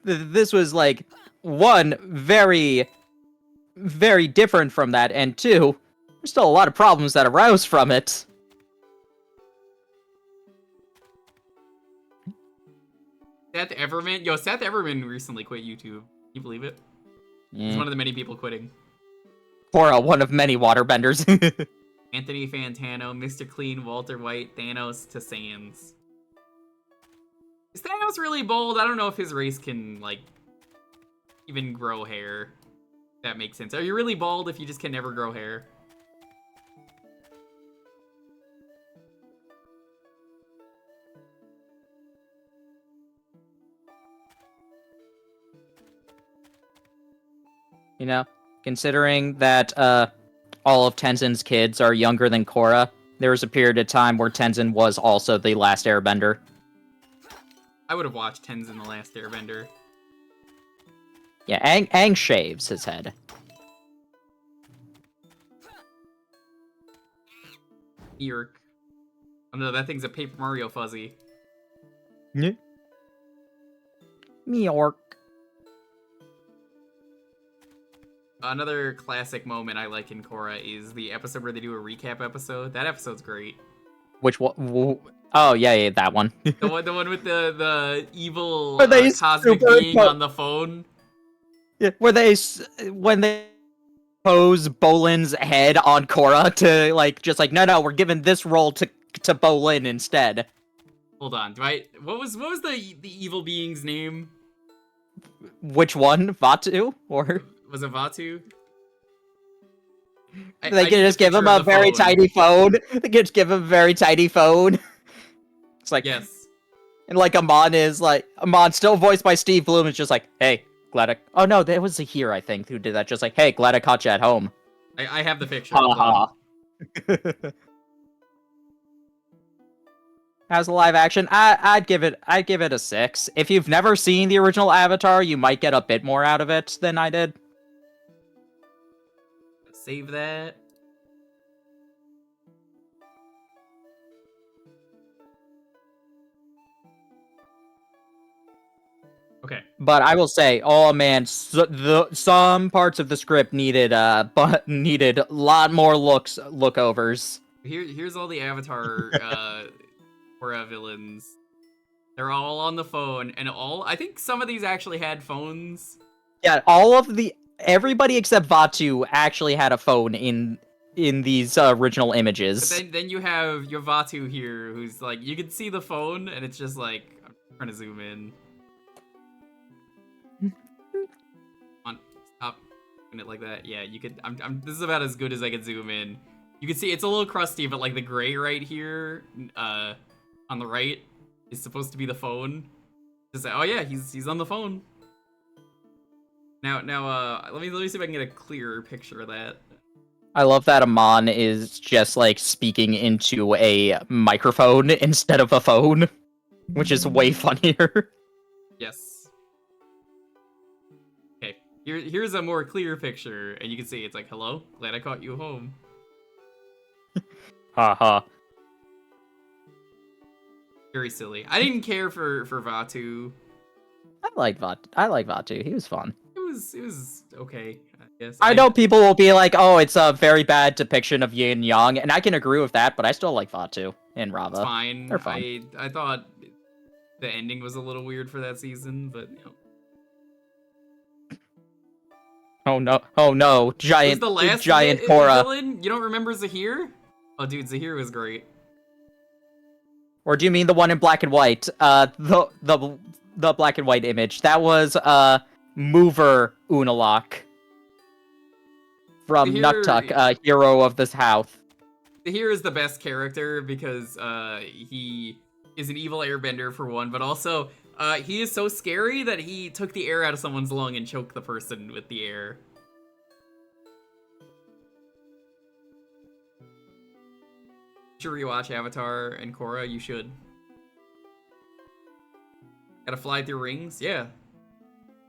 this was like, one, very, very different from that, and two, there's still a lot of problems that arose from it. Seth Everman recently quit YouTube. Can you believe it? He's one of the many people quitting. Korra, one of many waterbenders. Anthony Fantano, Mr. Clean, Walter White, Thanos to Sans. Is Thanos really bold? I don't know if his race can, like, even grow hair. If that makes sense. Are you really bald if you just can never grow hair? You know, considering that all of Tenzin's kids are younger than Korra, there was a period of time where Tenzin was also the last Airbender. I would have watched Tenzin the Last Airbender. Yeah, Aang shaves his head. Yerk. Oh no, that thing's a Paper Mario fuzzy. Yeah. Meork. Another classic moment I like in Korra is the episode where they do a recap episode. That episode's great. Which one? Oh, yeah, that one. The one with the evil Are they cosmic super being on the phone. Yeah, when they pose Bolin's head on Korra to like just like no, we're giving this role to Bolin instead. Hold on, what was the evil being's name? Which one, Vatu or? Was it Vatu? They can just give him a very tiny phone. They can just give him a very tiny phone. It's like yes. And like Amon, still voiced by Steve Bloom, is just like, hey, glad I... Oh no, that was Zahir, I think, who did that. Just like, hey, glad I caught you at home. I have the picture. Ha ha. As a live action, I'd give it a 6. If you've never seen the original Avatar, you might get a bit more out of it than I did. Save that. Okay. But I will say, oh man, some parts of the script needed a lot more lookovers. Here's all the Avatar Korra villains. They're all on the phone, and I think some of these actually had phones. Yeah, everybody except Vatu actually had a phone in these original images. But then you have your Vatu here, who's like, you can see the phone, and it's just like, I'm trying to zoom in. Come on, stop doing it like that. Yeah, you could. This is about as good as I could zoom in. You can see it's a little crusty, but like the gray right here, on the right, is supposed to be the phone. Just say, oh yeah, he's on the phone. Now, let me see if I can get a clearer picture of that. I love that Amon is just like speaking into a microphone instead of a phone, which is way funnier. Yes. Okay, here's a more clear picture, and you can see it's like, hello, glad I caught you home. Haha. Very silly. I didn't care for Vatu. I like Vatu. He was fun. It was okay, I guess. I know people will be like, oh, it's a very bad depiction of yin yang, and I can agree with that, but I still like Vatu and Rava. It's fine. They're fine. I thought the ending was a little weird for that season, but you know. Oh no, giant Korra. Villain? You don't remember Zahir? Oh dude, Zahir was great. Or do you mean the one in black and white? The black and white image. That was Mover Unalak from Nuktuk, hero of this house. Zahir is the best character because he is an evil airbender for one, but also he is so scary that he took the air out of someone's lung and choked the person with the air. You should rewatch Avatar and Korra, you should. Gotta fly through rings? Yeah.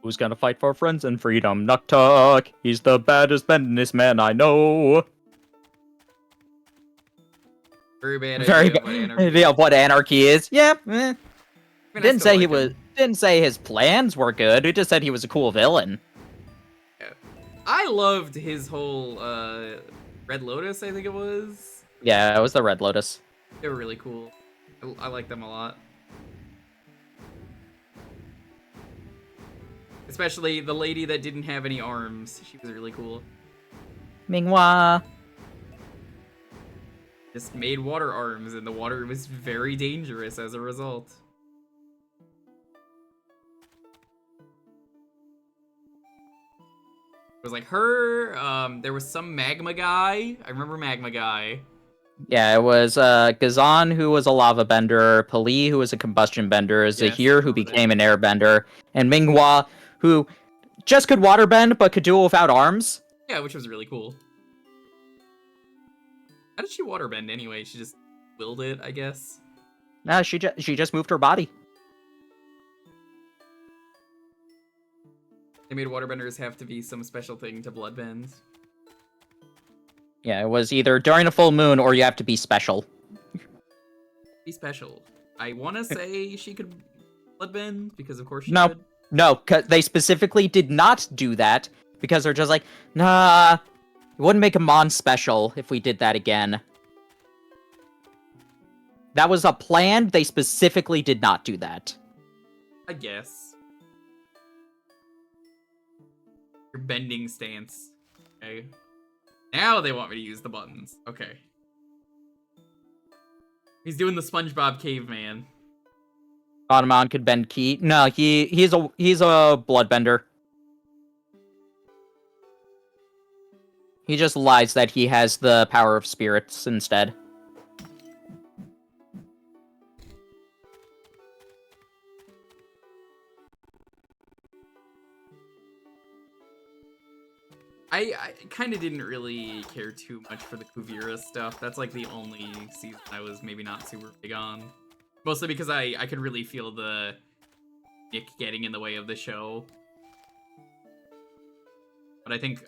Who's gonna fight for friends and freedom? Nuktuk! He's the baddest businessman I know! Very bad idea of what anarchy is. Yeah, Didn't say his plans were good, he just said he was a cool villain. Yeah. I loved his whole, Red Lotus, I think it was. Yeah, it was the Red Lotus. They were really cool. I like them a lot. Especially the lady that didn't have any arms. She was really cool. Minghua. Just made water arms, and the water was very dangerous as a result. It was like her, there was some magma guy. I remember magma guy. Yeah, it was Gazan, who was a lava bender, Pali, who was a combustion bender, Zahir, who became an air bender, and Minghua, who just could water bend, but could do it without arms. Yeah, which was really cool. How did she water bend anyway? She just willed it, I guess. No, she just moved her body. They made waterbenders have to be some special thing to bloodbend. Yeah, it was either during a full moon or you have to be special. Be special. I want to say she could bloodbend because of course she No, could. No, cause they specifically did not do that because they're just like, nah, it wouldn't make a Mon special if we did that again. That was a plan. They specifically did not do that. I guess. Your bending stance. Okay. Now they want me to use the buttons. Okay. He's doing the SpongeBob caveman. Automon could bend ki. No, he's a bloodbender. He just lies that he has the power of spirits instead. I kind of didn't really care too much for the Kuvira stuff. That's like the only season I was maybe not super big on. Mostly because I could really feel the Nick getting in the way of the show. But I think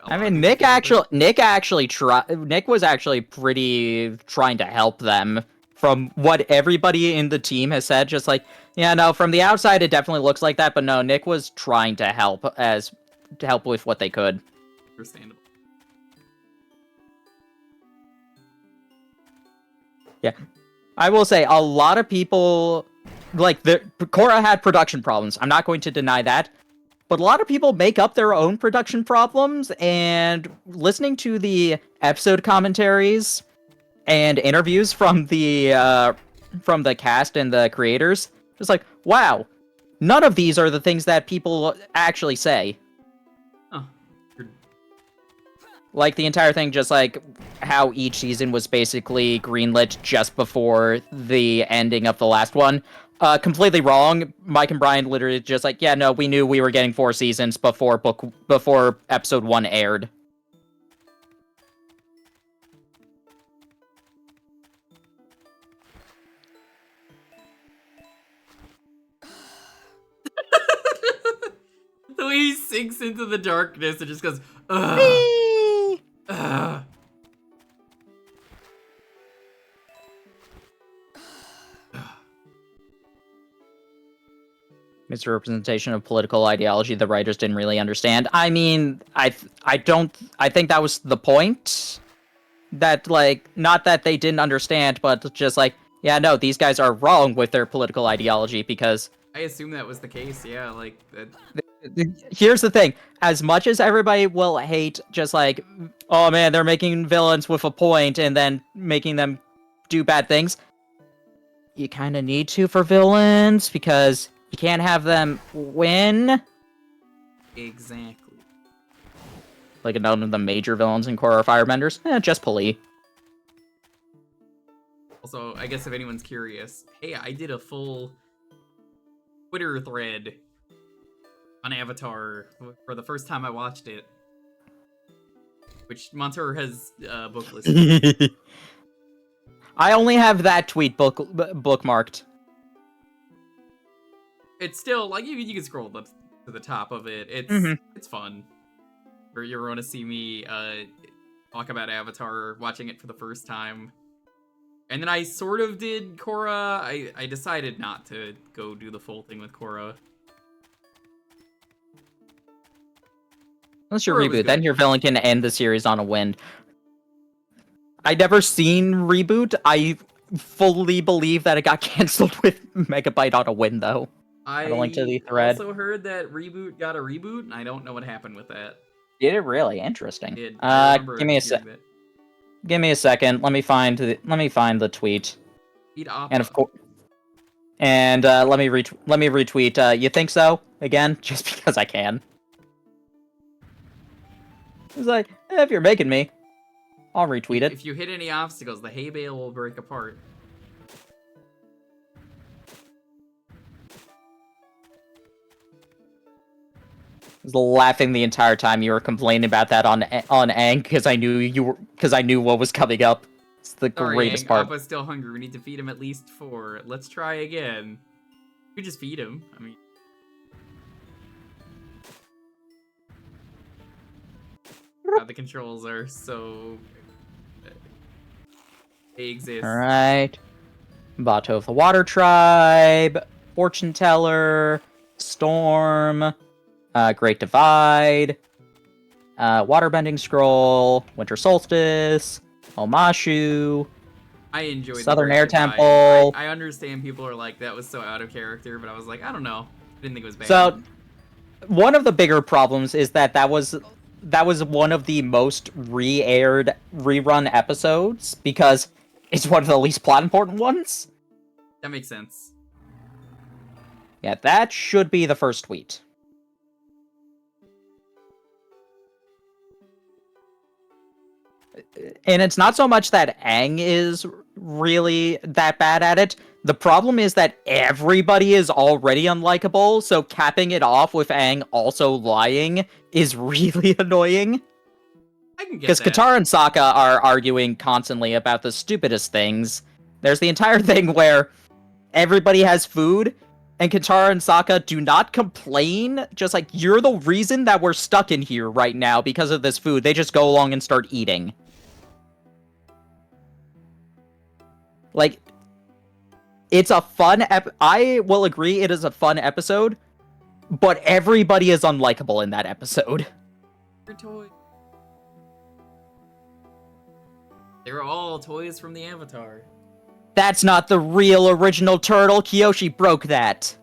Nick was actually pretty trying to help them. From what everybody in the team has said, just like, yeah, no, from the outside it definitely looks like that, but no, Nick was trying to help with what they could. Understandable. Yeah. I will say, a lot of people, like, Korra had production problems. I'm not going to deny that. But a lot of people make up their own production problems, and listening to the episode commentaries and interviews from the cast and the creators, it's like, wow, none of these are the things that people actually say. Oh. Like, the entire thing, just like how each season was basically greenlit just before the ending of the last one. Completely wrong. Mike and Brian literally just like, yeah, no, we knew we were getting 4 seasons before episode 1 aired. The way he sinks into the darkness and just goes, ugh. Ugh. Misrepresentation of political ideology the writers didn't really understand. I mean, I think that was the point. That, like, not that they didn't understand, but just like, yeah, no, these guys are wrong with their political ideology because... I assume that was the case, yeah, like... Here's the thing. As much as everybody will hate just like, oh man, they're making villains with a point and then making them do bad things, you kind of need to for villains because... You can't have them win. Exactly. Like none of the major villains in Korra Firebenders. Just Pali. Also, I guess if anyone's curious, hey, I did a full Twitter thread on Avatar for the first time I watched it. Which Montour has booklisted. I only have that tweet bookmarked. It's still, like, you can scroll to the top of it. It's fun. Or you want to see me talk about Avatar, watching it for the first time. And then I sort of did Korra. I decided not to go do the full thing with Korra. Unless you reboot, then your villain can end the series on a win. I never seen Reboot. I fully believe that it got canceled with Megabyte on a win, though. I don't link to the thread. Also heard that Reboot got a reboot, and I don't know what happened with that. Did it really? Interesting. Give me a sec. Give me a second. Let me find the tweet. And of course, and let me retweet. You think so? Again, just because I can. It's like, if you're making me, I'll retweet it. If you hit any obstacles, the hay bale will break apart. I was laughing the entire time you were complaining about that on Aang because I knew what was coming up. It's the greatest part. Appa's still hungry. We need to feed him at least 4. Let's try again. We just feed him. I mean, God, the controls are so. They exist. All right. Bato of the Water Tribe, Fortune Teller, Storm. Great Divide, Waterbending Scroll, Winter Solstice, Omashu. I enjoyed Southern Air Temple. I understand people are like, that was so out of character, but I was like, I don't know. I didn't think it was bad. So, one of the bigger problems is that was that was one of the most re-aired rerun episodes because it's one of the least plot important ones. That makes sense. Yeah, that should be the first tweet. And it's not so much that Aang is really that bad at it. The problem is that everybody is already unlikable, so capping it off with Aang also lying is really annoying. I can get Because that. Katara and Sokka are arguing constantly about the stupidest things. There's the entire thing where everybody has food, and Katara and Sokka do not complain. Just like, you're the reason that we're stuck in here right now because of this food. They just go along and start eating. Like, it's a fun I will agree it is a fun episode, but everybody is unlikable in that episode. Your toy. They were all toys from the Avatar. That's not the real original turtle. Kyoshi broke that.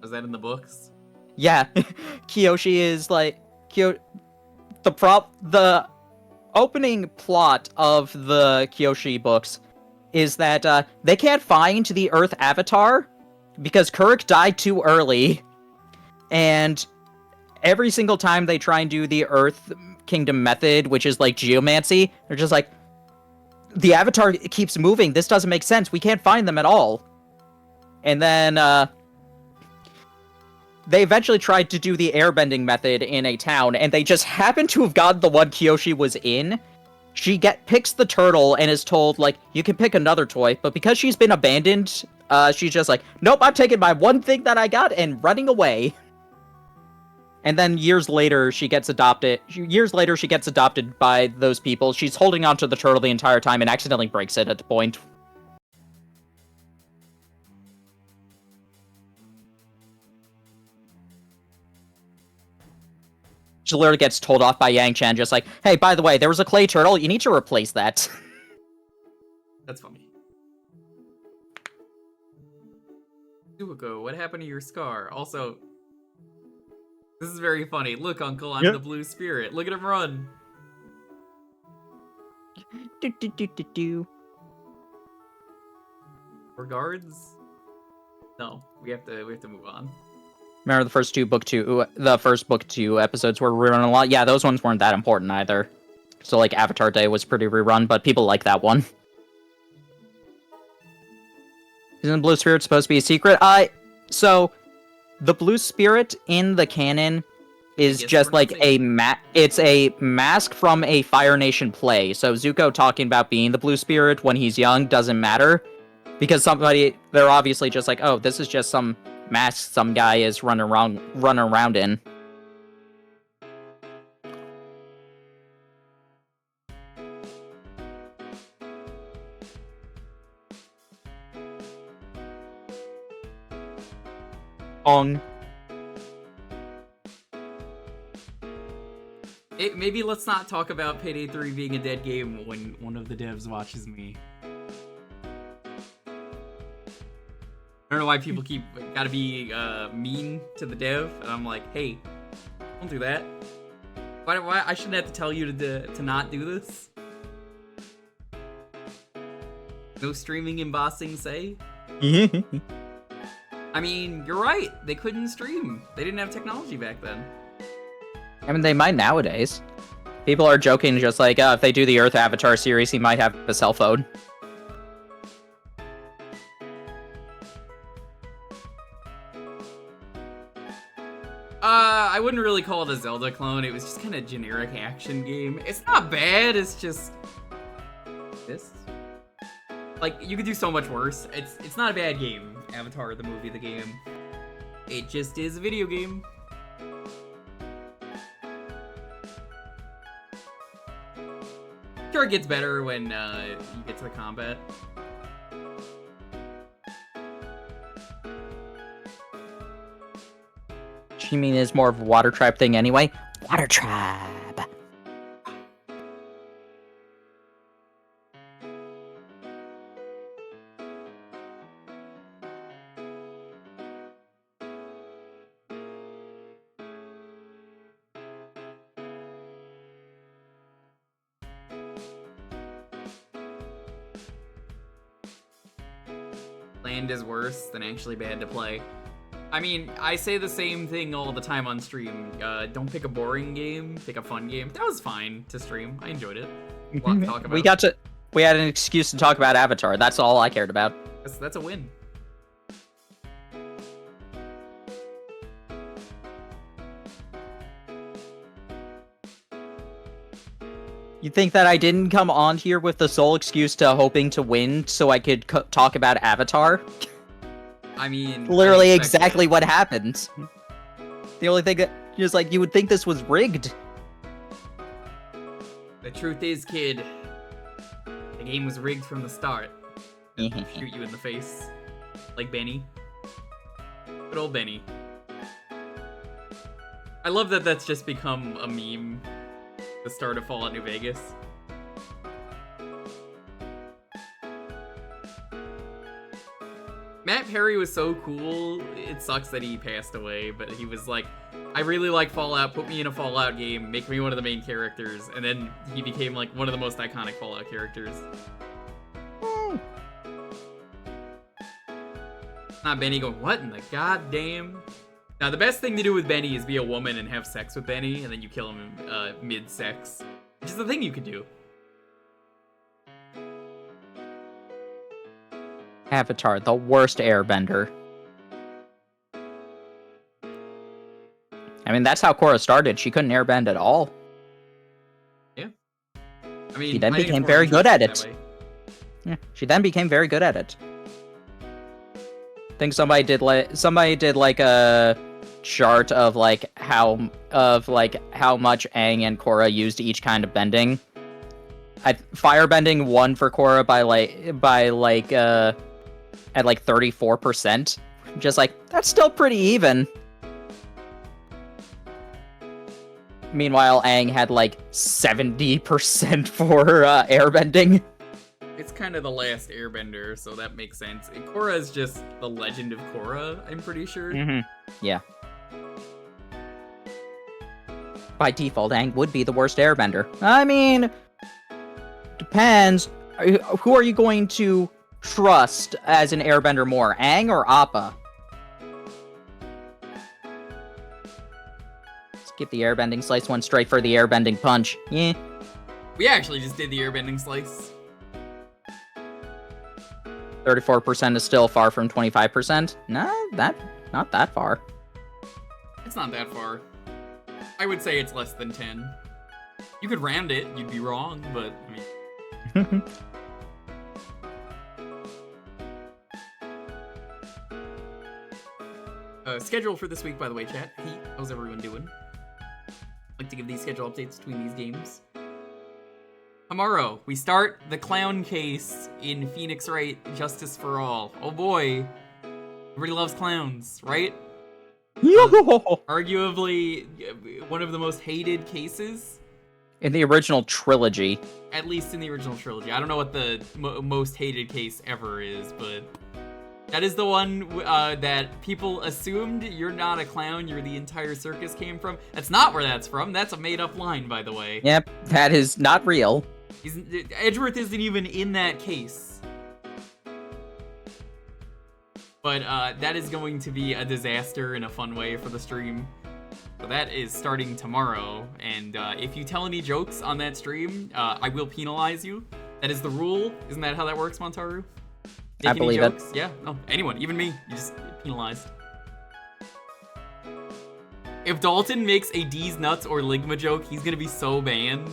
Was that in the books? Yeah, Kyoshi is like the opening plot of the Kyoshi books is that they can't find the Earth Avatar because Kuruk died too early, and every single time they try and do the Earth Kingdom method, which is like geomancy, they're just like, the Avatar keeps moving. This doesn't make sense. We can't find them at all. And then they eventually tried to do the airbending method in a town, and they just happened to have gotten the one Kyoshi was in. She picks the turtle and is told, like, you can pick another toy, but because she's been abandoned, she's just like, nope, I'm taking my one thing that I got and running away. And then years later, she gets adopted by those people. She's holding onto the turtle the entire time and accidentally breaks it at the point. She literally gets told off by Yang Chen, just like, hey, by the way, there was a clay turtle, you need to replace that. That's funny. Jewkbox, what happened to your scar? Also, this is very funny. Look, Uncle, I'm the blue spirit. Look at him run. Regards? No, we have to move on. Remember the first book two episodes were rerun a lot? Yeah, those ones weren't that important either. So, like, Avatar Day was pretty rerun, but people like that one. Isn't Blue Spirit supposed to be a secret? So, the Blue Spirit in the canon is just like it's a mask from a Fire Nation play. So Zuko talking about being the Blue Spirit when he's young doesn't matter. Because they're obviously just like, oh, this is just some mask some guy is running around in. Maybe let's not talk about Payday 3 being a dead game when one of the devs watches me. I don't know why people gotta be mean to the dev, and I'm like, hey, don't do that. Why I shouldn't have to tell you to not do this? No streaming embossing, say? I mean, you're right. They couldn't stream. They didn't have technology back then. I mean, they might nowadays. People are joking just like, if they do the Earth Avatar series, he might have a cell phone. I wouldn't really call it a Zelda clone. It was just kind of generic action game. It's not bad. It's just this. Like, you could do so much worse. It's not a bad game. Avatar, the movie, the game. It just is a video game. Sure, it gets better when you get to the combat. You mean is more of a water tribe thing anyway? Water tribe. Land is worse than actually bad to play. I mean, I say the same thing all the time on stream. Don't pick a boring game, pick a fun game. That was fine to stream. I enjoyed it. A lot to talk about. We had an excuse to talk about Avatar. That's all I cared about. That's a win. You think that I didn't come on here with the sole excuse to hoping to win so I could talk about Avatar? I mean, literally exactly what happened. The only thing that is like, you would think this was rigged. The truth is, kid, the game was rigged from the start. Shoot you in the face. Like Benny. Good old Benny. I love that that's just become a meme. The start of Fallout New Vegas. Matt Perry was so cool. It sucks that he passed away, but he was like, I really like Fallout, put me in a Fallout game, make me one of the main characters, and then he became like one of the most iconic Fallout characters. Not Benny going, what in the goddamn? Now, the best thing to do with Benny is be a woman and have sex with Benny, and then you kill him mid-sex. Which is the thing you could do. Avatar, the worst airbender. I mean, that's how Korra started. She couldn't airbend at all. Yeah. I mean, she then became very good at it. Yeah, she then became very good at it. I think somebody did like a chart of how much Aang and Korra used each kind of bending. Firebending won for Korra at 34%. Just that's still pretty even. Meanwhile, Aang had 70% for airbending. It's kind of the last airbender, so that makes sense. Korra is just the legend of Korra, I'm pretty sure. Yeah. By default, Aang would be the worst airbender. I mean, depends. Who are you going to trust as an airbender more, Aang or Appa? Skip the airbending slice, one straight for the airbending punch. Yeah. We actually just did the airbending slice. 34% is still far from 25%. Nah, not that far. It's not that far. I would say it's less than 10. You could round it, you'd be wrong, but I mean... Schedule for this week, by the way, chat. Hey, how's everyone doing? Like to give these schedule updates between these games. Tomorrow, we start the clown case in Phoenix Wright Justice for All. Oh boy. Everybody loves clowns, right? Arguably one of the most hated cases. In the original trilogy. At least in the original trilogy. I don't know what the most hated case ever is, but... that is the one that people assumed you're not a clown, you're the entire circus came from. That's not where that's from. That's a made-up line, by the way. Yep, that is not real. Edgeworth isn't even in that case. But that is going to be a disaster in a fun way for the stream. So that is starting tomorrow, and if you tell any jokes on that stream, I will penalize you. That is the rule. Isn't that how that works, Montaru? I believe it. Yeah, no, anyone, even me, you just get penalized. If Dalton makes a D's nuts or Ligma joke, he's gonna be so banned.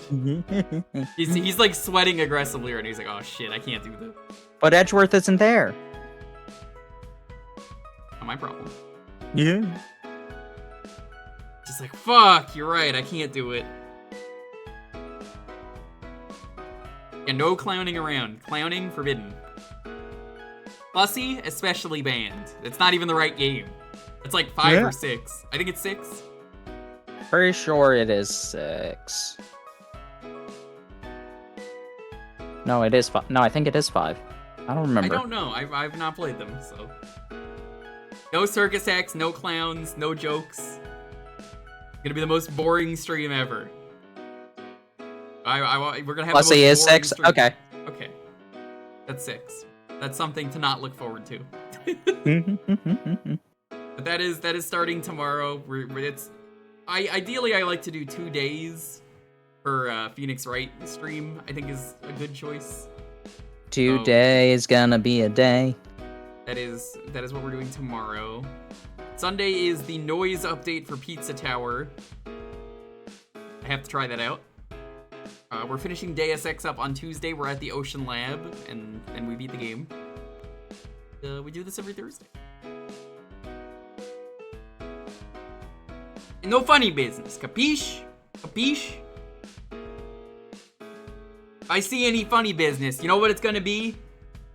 he's like sweating aggressively right now. He's like, oh shit, I can't do this. But Edgeworth isn't there. Not my problem. Yeah. Just like, fuck, you're right, I can't do it. And no clowning around. Clowning forbidden. Fussy, especially banned. It's not even the right game. It's like 5 or 6. I think it's 6. Pretty sure it is 6. No, it is 5. No, I think it is 5. I don't remember. I don't know. I've not played them, so. No circus acts, no clowns, no jokes. It's gonna be the most boring stream ever. We're gonna have Fussy the most is boring 6? stream. Okay. Okay. That's 6. That's something to not look forward to. But that is starting tomorrow. Ideally I like to do 2 days for Phoenix Wright stream. I think is a good choice. Today is gonna be a day. That is what we're doing tomorrow. Sunday is the noise update for Pizza Tower. I have to try that out. We're finishing Deus Ex up on Tuesday. We're at the Ocean Lab, and we beat the game. We do this every Thursday. And no funny business, capiche? Capiche? If I see any funny business, you know what it's gonna be?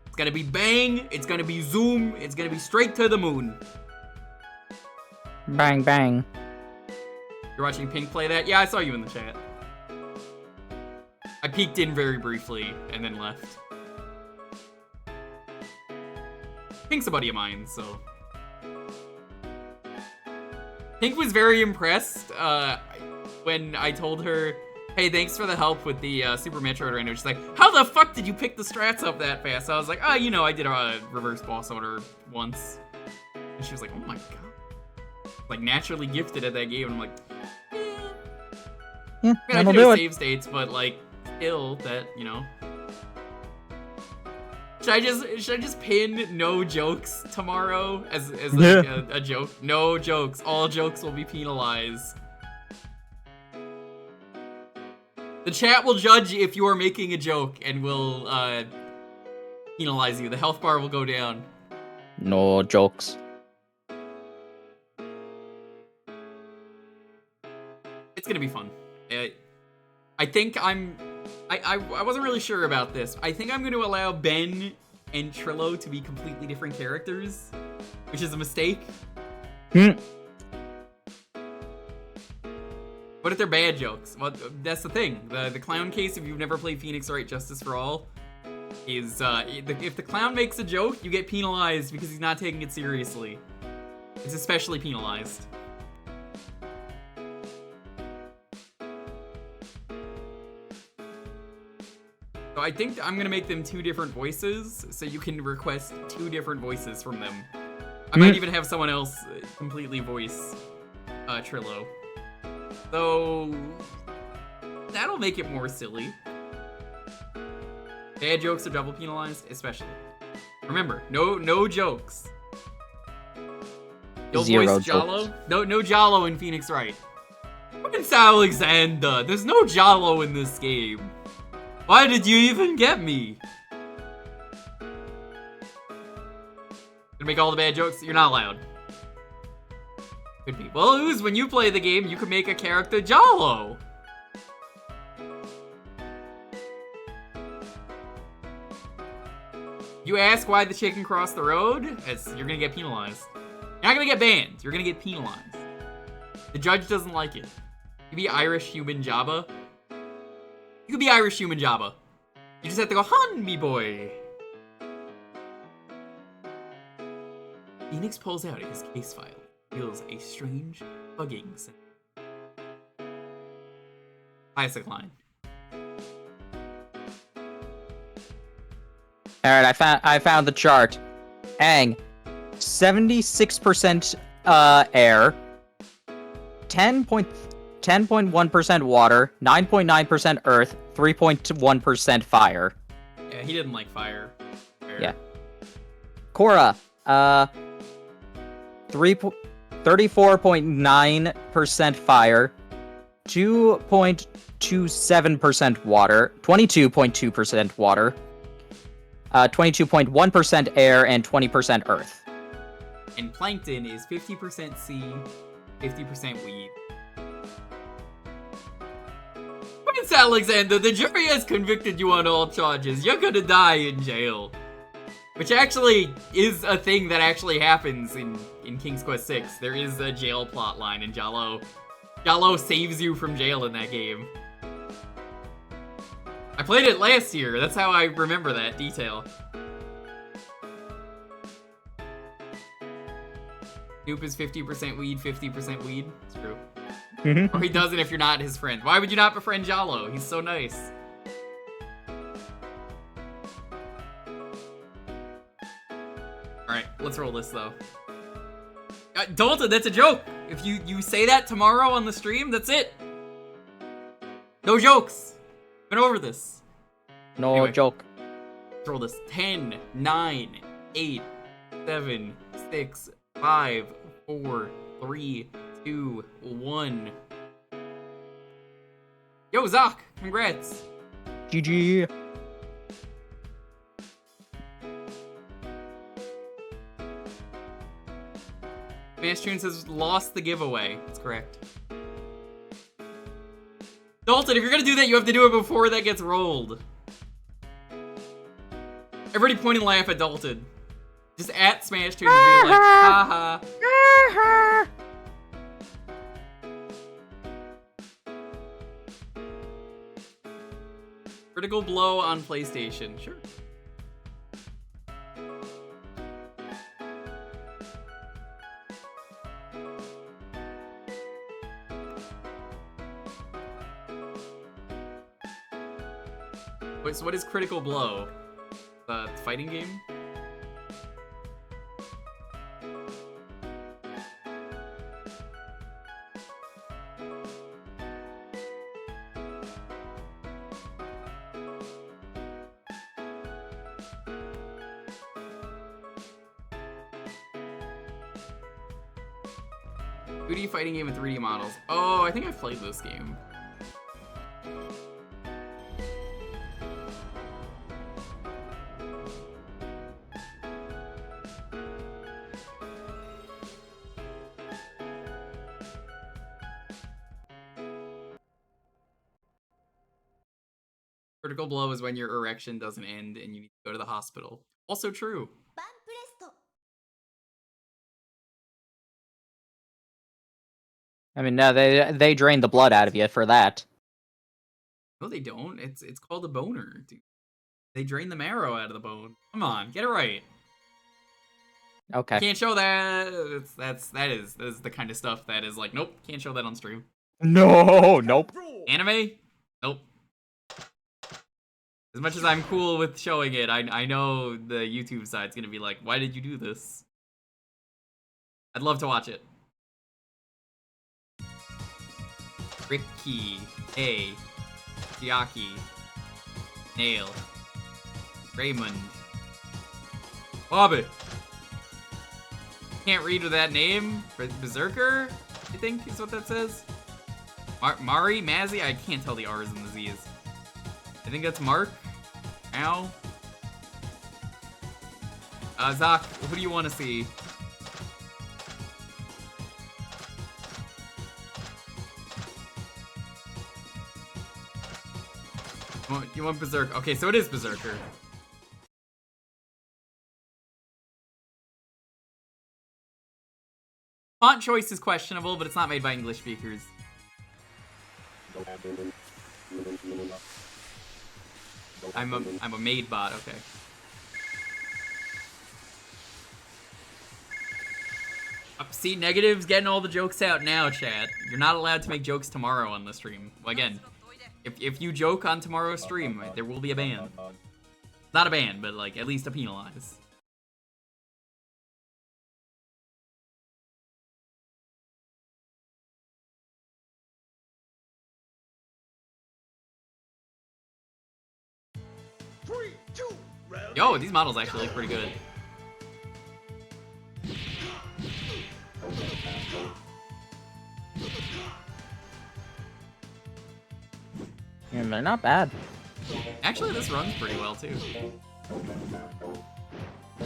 It's gonna be bang, it's gonna be zoom, it's gonna be straight to the moon. Bang, bang. You're watching Pink play that? Yeah, I saw you in the chat. I peeked in very briefly and then left. Pink's a buddy of mine, so. Pink was very impressed when I told her, hey, thanks for the help with the Super Metroid render. She's like, how the fuck did you pick the strats up that fast? I was like, oh, you know, I did a reverse boss order once. And she was like, oh my god. Like, naturally gifted at that game. And I'm like, yeah, I mean, I do save states, but like, still, that, you know. Should I just pin no jokes tomorrow as like a joke? No jokes. All jokes will be penalized. The chat will judge if you are making a joke and will penalize you. The health bar will go down. No jokes. It's gonna be fun. I think I wasn't really sure about this. I think I'm going to allow Ben and Trillo to be completely different characters, which is a mistake. What if they're bad jokes? Well, that's the thing. The clown case, if you've never played Phoenix Wright Justice for All, is if the clown makes a joke, you get penalized because he's not taking it seriously. It's especially penalized. So I think I'm gonna make them 2 different voices, so you can request 2 different voices from them. I might even have someone else completely voice Trillo. So that'll make it more silly. Bad jokes are double penalized, especially. Remember, no jokes. You'll voice Jalo. No Jalo in Phoenix Wright. Prince Alexander. There's no Jalo in this game. Why did you even get me? Gonna make all the bad jokes? You're not allowed. Could be. Well, Ooze, when you play the game, you can make a character Jalo. You ask why the chicken crossed the road? You're gonna get penalized. You're not gonna get banned. You're gonna get penalized. The judge doesn't like it. You be Irish human Jabba. You could be Irish human Jabba. You just have to go, "Hun, me boy." Phoenix pulls out his case file. Feels a strange bugging sense. Classic line. All right, I found the chart. Ang, 76% air, 10.1% water, 9.9% earth, 3.1% fire. Yeah, he didn't like fire. Fair. Yeah. Korra, 34.9% fire, 2.27% water, 22.2% water, 22.1% air, and 20% earth. And plankton is 50% sea, 50% weed. Prince Alexander, the jury has convicted you on all charges. You're gonna die in jail. Which actually is a thing that actually happens in King's Quest VI. There is a jail plotline, and Jalo saves you from jail in that game. I played it last year. That's how I remember that detail. Snoop is 50% weed, 50% weed. It's true. Or he doesn't if you're not his friend. Why would you not befriend Jalo? He's so nice. Alright. let's roll this though. Dalton, that's a joke. If you say that tomorrow on the stream, that's it. No jokes. Been over this. No Anyway. joke. Let's roll this. 10, 9, 8, 7, 6, 5, 4, 3, 2, 1. Yo, Zach, congrats. GG. Mastrian says lost the giveaway. That's correct. Dalton, if you're gonna do that, you have to do it before that gets rolled. Everybody point and laugh at Dalton. Just at Smash Tunes and be like, haha. Critical blow on PlayStation. Sure. Wait, so what is Critical Blow? The fighting game? Fighting game with 3D models. Oh, I think I've played this game. Critical blow is when your erection doesn't end and you need to go to the hospital. Also true. I mean, no, they drain the blood out of you for that. No, they don't. It's called a boner, dude. They drain the marrow out of the bone. Come on, get it right. Okay. Can't show that. That is the kind of stuff that is like, nope, can't show that on stream. No, nope. Anime? Nope. As much as I'm cool with showing it, I know the YouTube side's gonna be like, why did you do this? I'd love to watch it. Ricky, A, Chiaki, Nail, Raymond, Bobby. Can't read with that name. Berserker, I think is what that says. Mari, Mazzy, I can't tell the R's and the Z's. I think that's Mark. Ow. Zach, who do you want to see? You want Berserk? Okay, so it is Berserker. Font choice is questionable, but it's not made by English speakers. I'm a made bot, okay. See, Negative's getting all the jokes out now, chat. You're not allowed to make jokes tomorrow on the stream. Well, again, if you joke on tomorrow's stream, there will be a ban. Not a ban, but like at least a penalize. Yo, these models actually look pretty good. Yeah, they're not bad. Actually, this runs pretty well too.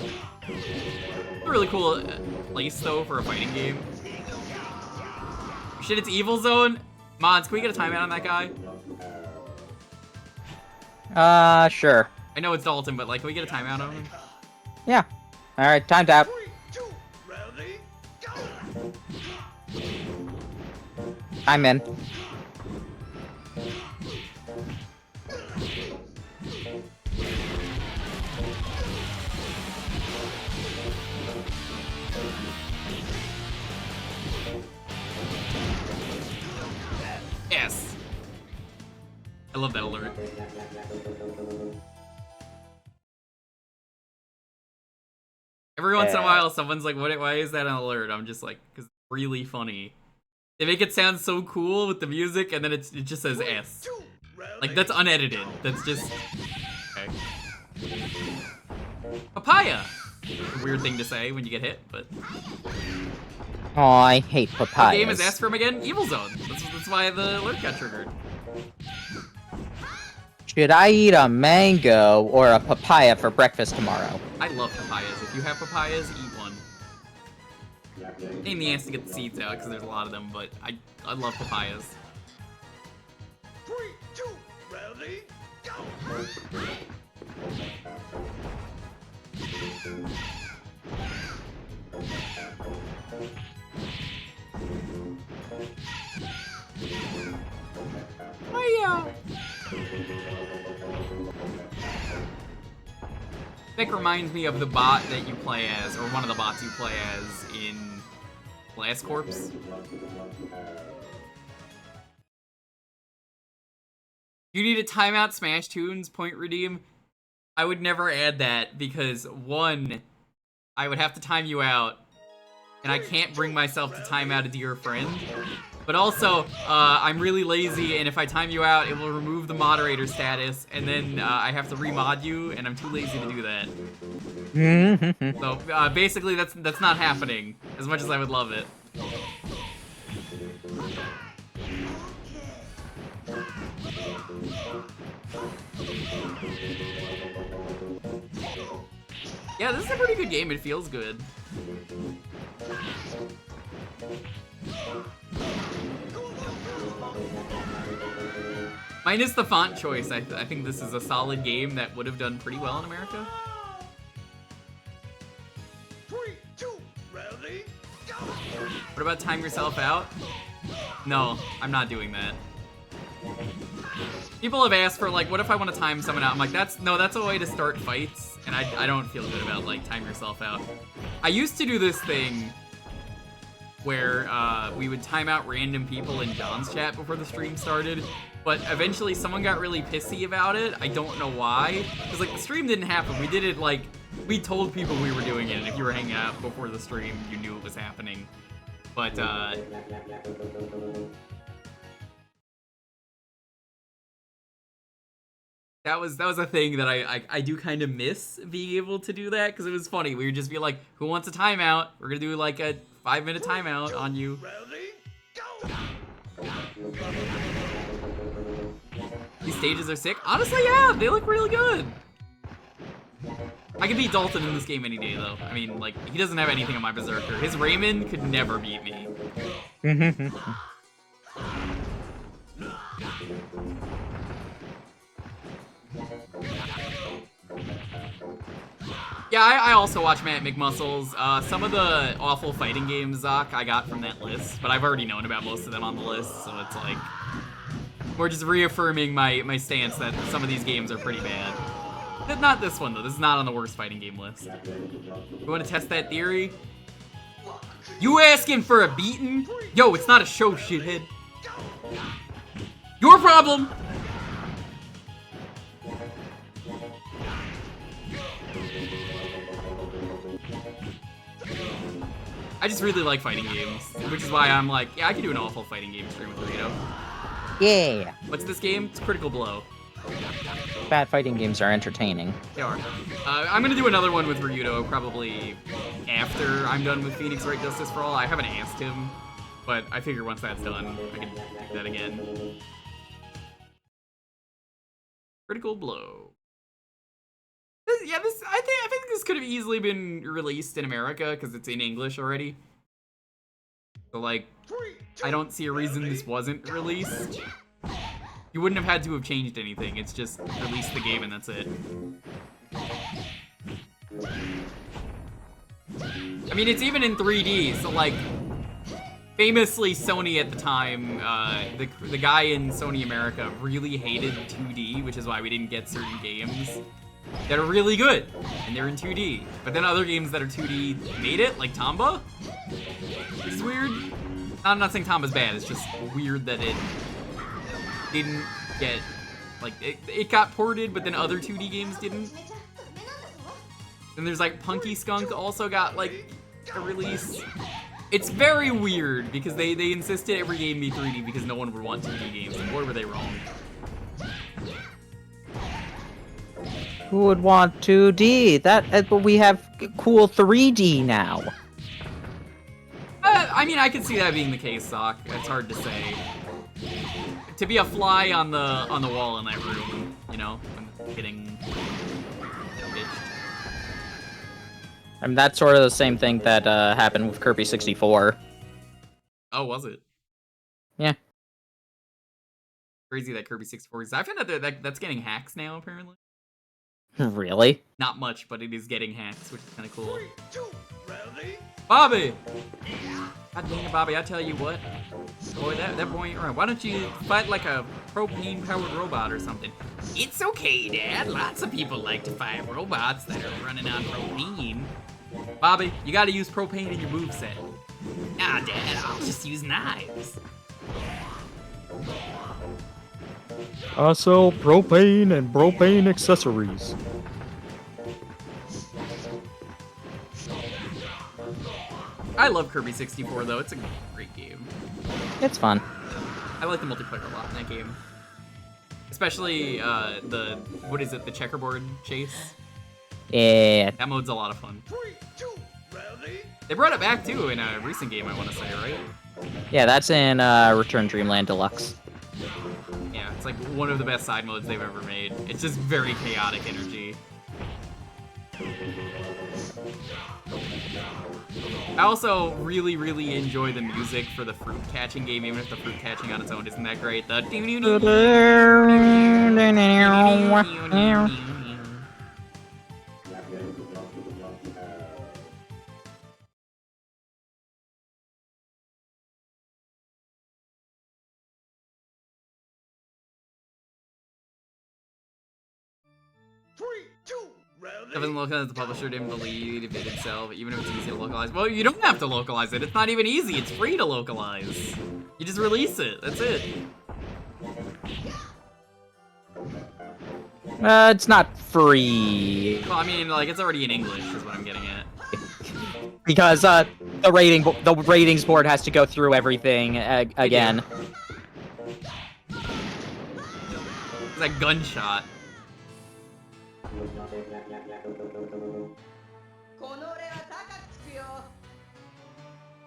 A really cool place though for a fighting game. Shit, it's Evil Zone. Mods, can we get a timeout on that guy? Sure. I know it's Dalton, but like, can we get a timeout on him? Yeah. Alright, time's out. I'm in. Yes. I love that alert. Every once in a Yeah. while, someone's like, why is that an alert? I'm just like, because it's really funny. They make it sound so cool with the music, and then it just says S. Like, that's unedited. That's just... Okay. Papaya! A weird thing to say when you get hit, but... Oh, I hate papayas. What game is S from again? Evil Zone. That's why the alert got triggered. Should I eat a mango or a papaya for breakfast tomorrow? I love papayas. If you have papayas, eat one. Pain in the ass to get the seeds out because there's a lot of them, but I love papayas. 3, 2, ready, go! Vic reminds me of the bot that you play as, or one of the bots you play as in Last Corps. You need a timeout, smash tunes, point redeem. I would never add that because, one, I would have to time you out, and I can't bring myself to time out a dear friend. But also, I'm really lazy, and if I time you out, it will remove the moderator status, and then I have to remod you, and I'm too lazy to do that. So basically, that's not happening, as much as I would love it. Yeah, this is a pretty good game. It feels good. Minus the font choice, I think this is a solid game that would have done pretty well in America. 3, 2, ready, go! What about time yourself out? No, I'm not doing that. People have asked for, like, what if I want to time someone out? I'm like, that's a way to start fights, and I don't feel good about, like, time yourself out. I used to do this thing where we would time out random people in John's chat before the stream started, but eventually someone got really pissy about it. I don't know why, because, like, the stream didn't happen. We did it, like, we told people we were doing it, and if you were hanging out before the stream, you knew it was happening. But, that was a thing that I do kind of miss being able to do that, because it was funny. We would just be like, who wants a timeout? We're gonna do like a 5-minute timeout on you. Ready, go! These stages are sick. Honestly, yeah, they look really good. I could beat Dalton in this game any day, though. I mean, like, he doesn't have anything on my Berserker. His Raymond could never beat me. Yeah, I also watch Matt McMuscles. Some of the awful fighting games, Zoc, I got from that list, but I've already known about most of them on the list, so it's like... We're just reaffirming my stance that some of these games are pretty bad. Not this one, though. This is not on the worst fighting game list. You want to test that theory? You asking for a beating? Yo, it's not a show, shithead. Your problem! I just really like fighting games, which is why I'm like, yeah, I could do an awful fighting game stream with Rito. Yeah. What's this game? It's Critical Blow. Bad fighting games are entertaining. They are. I'm gonna do another one with Ryudo probably after I'm done with Phoenix Wright Justice for All. I haven't asked him, but I figure once that's done, I can pick that again. Critical Blow. I think this could have easily been released in America because it's in English already. So like, I don't see a reason this wasn't released. You wouldn't have had to have changed anything. It's just release the game and that's it. I mean, it's even in 3D, so like, famously Sony at the time, the guy in Sony America really hated 2D, which is why we didn't get certain games that are really good, and they're in 2D. But then other games that are 2D made it, like Tomba. It's weird. I'm not saying Tomba's bad, it's just weird that it didn't get, like, it got ported, but then other 2D games didn't. And there's like Punky Skunk also got like a release. It's very weird because they insisted every game be 3D because no one would want 2D games, and boy were they wrong. Who would want 2D? But we have cool 3D now. I mean, I could see that being the case, Sock. It's hard to say. To be a fly on the wall in that room, you know, when getting bitched. I mean, that's sort of the same thing that happened with Kirby 64. Oh, was it? Yeah. Crazy that Kirby 64 is. I found out that's getting hacks now, apparently. Really? Not much, but it is getting hacks, which is kind of cool. 3, 2, ready, Bobby! God dang it, Bobby, I tell you what. Boy, that boy ain't right. Why don't you fight like a propane-powered robot or something? It's okay, Dad. Lots of people like to fight robots that are running on propane. Bobby, you gotta use propane in your moveset. Nah, Dad, I'll just use knives. I sell propane and propane accessories. I love Kirby 64, though. It's a great game. It's fun. I like the multiplayer a lot in that game. Especially the checkerboard chase. Yeah. That mode's a lot of fun. 3, 2, ready, They brought it back, too, in a recent game, I want to say, right? Yeah, that's in Return Dreamland Deluxe. Yeah, it's like one of the best side modes they've ever made. It's just very chaotic energy. I also really, really enjoy the music for the fruit catching game, even if the fruit catching on its own isn't that great. The Doesn't look as the publisher didn't believe it itself, even if it's easy to localize. Well, you don't have to localize it. It's not even easy. It's free to localize. You just release it. That's it. It's not free. Well, I mean, like, it's already in English is what I'm getting at. Because the ratings board has to go through everything again. It's like gunshot.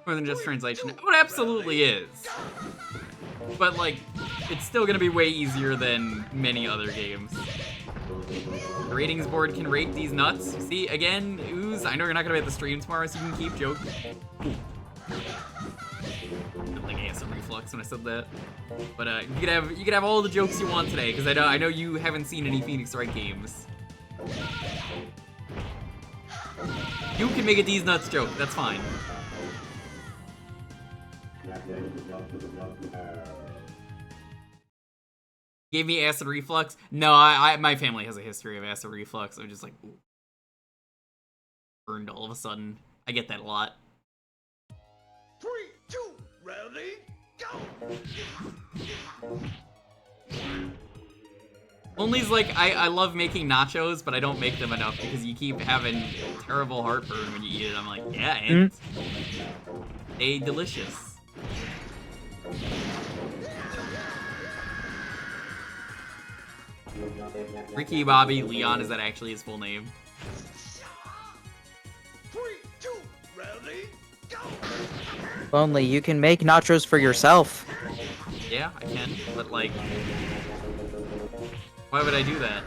More than just translation. Oh, it absolutely is. But, like, it's still gonna be way easier than many other games. The ratings board can rate these nuts. See, again, Ooze, I know you're not gonna be at the stream tomorrow, so you can keep joking. Like acid reflux when I said that. But you could have all the jokes you want today, because I know you haven't seen any Phoenix Wright games. You can make a D's nuts joke, that's fine. Gave me acid reflux? No, my family has a history of acid reflux. I'm just like, ooh. Burned all of a sudden. I get that a lot. 3, 2, ready, go! Only's like, I love making nachos, but I don't make them enough because you keep having terrible heartburn when you eat it. I'm like, yeah, and they delicious. Ricky Bobby Leon, is that actually his full name? 3, 2, ready, go! If only you can make nachos for yourself. Yeah, I can, but like, why would I do that?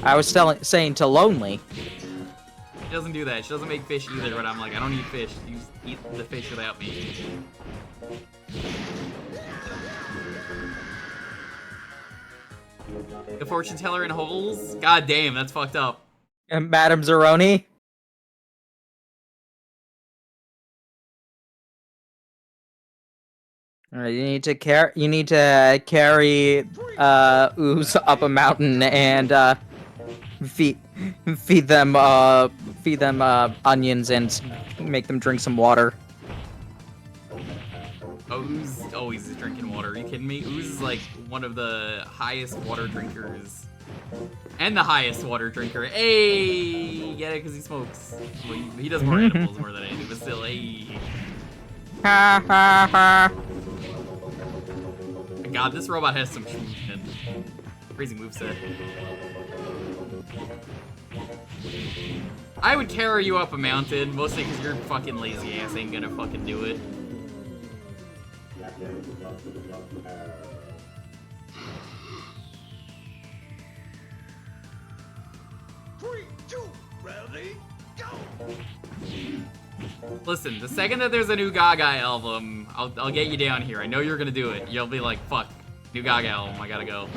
I was saying to Lonely. She doesn't do that. She doesn't make fish either, but I'm like, I don't eat fish. You just eat the fish without me. The fortune teller in holes? God damn, that's fucked up. And Madame Zeroni. Alright, you need to carry Ooze up a mountain and feed them onions and make them drink some water. Oh, Ooze always is drinking water. Are you kidding me? Ooze is like one of the highest water drinkers And the highest water drinker. Hey, get it? Because he smokes. Well, he does more animals more than anything, but still, hey. Ha ha ha. God, this robot has some crazy moveset. I would carry you up a mountain, mostly because your fucking lazy ass ain't gonna fucking do it. Three, two, ready, go! Listen, the second that there's a new Gaga album, I'll get you down here. I know you're gonna do it. You'll be like, fuck, new Gaga album, I gotta go.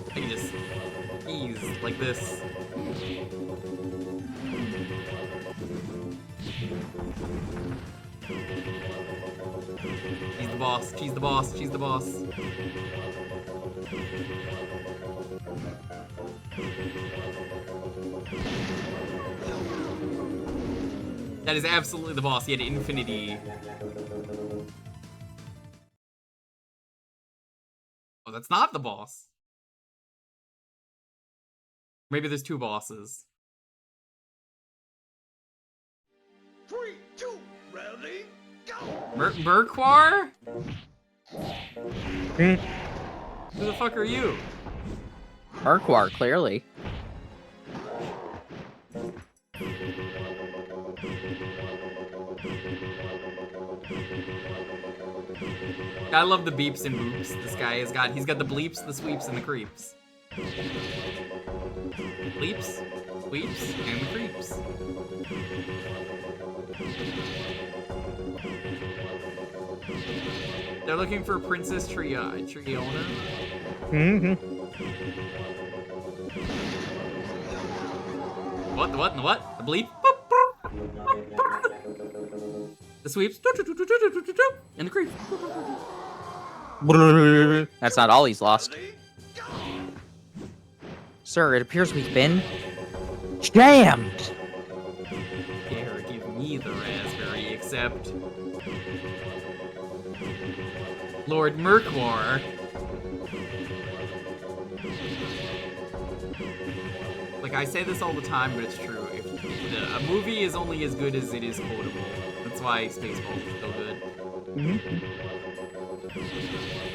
I can just ease like this. She's the boss, she's the boss, she's the boss. That is absolutely the boss. He had infinity. Oh, that's not the boss. Maybe there's two bosses. 3, 2, ready, go! Merquar? Who the fuck are you? Merquar, clearly. I love the beeps and boops. This guy has got, he's got the bleeps, the sweeps, and the creeps. Bleeps, sweeps, and the creeps. They're looking for Princess Triona. Mm-hmm. What, the what, and the what? The bleep? The sweeps, and the creeps. That's not all he's lost. Ready, go! Sir, it appears we've been jammed. Dare give me the raspberry, except Lord Merquar. Like, I say this all the time, but it's true. If a movie is only as good as it is quotable. That's why Spaceballs is so good.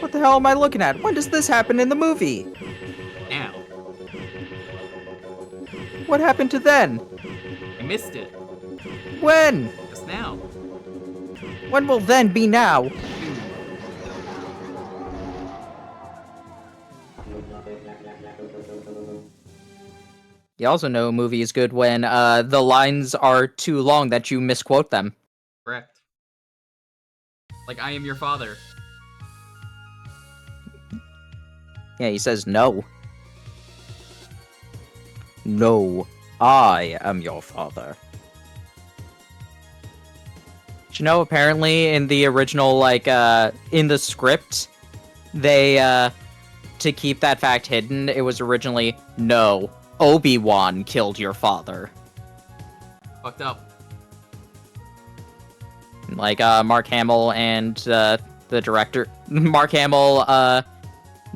What the hell am I looking at? When does this happen in the movie? Now, What happened to then? I missed it. When? Just now. When will then be now? You also know a movie is good when the lines are too long that you misquote them. Correct. Like, I am your father. Yeah, he says no. No, I am your father. Did you know, apparently, in the original, like, in the script, they, to keep that fact hidden, it was originally, no, Obi-Wan killed your father. Fucked up. Like, Mark Hamill and, the director, Mark Hamill,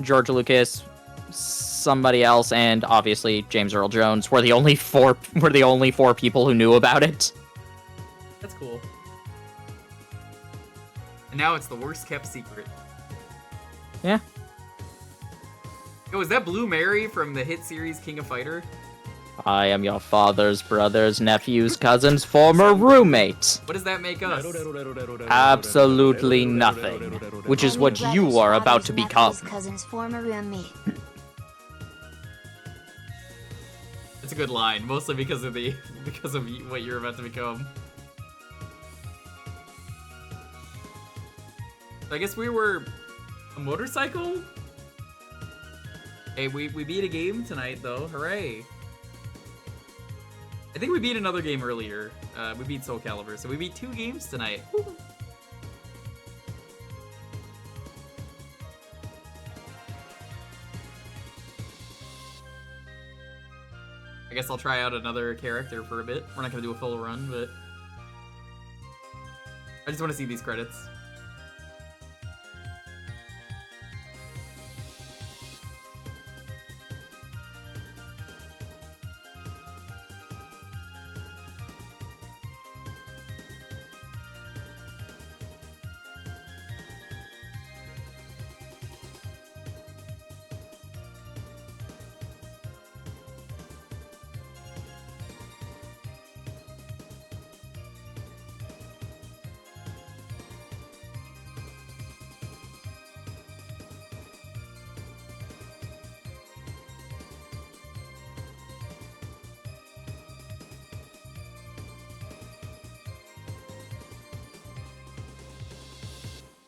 George Lucas, somebody else, and obviously James Earl Jones were the only four people who knew about it. That's cool. And now it's the worst kept secret. Yeah. Yo, is that Blue Mary from the hit series King of Fighter? I am your father's brother's nephew's cousin's former roommate. What does that make us? Absolutely nothing. Which is what you are about to become. Cousin's former roommate. It's a good line, mostly because of what you're about to become. I guess we were a motorcycle? Hey, we beat a game tonight though, hooray. I think we beat another game earlier. We beat Soul Calibur, so we beat 2 games tonight. I guess I'll try out another character for a bit. We're not gonna do a full run, but I just want to see these credits.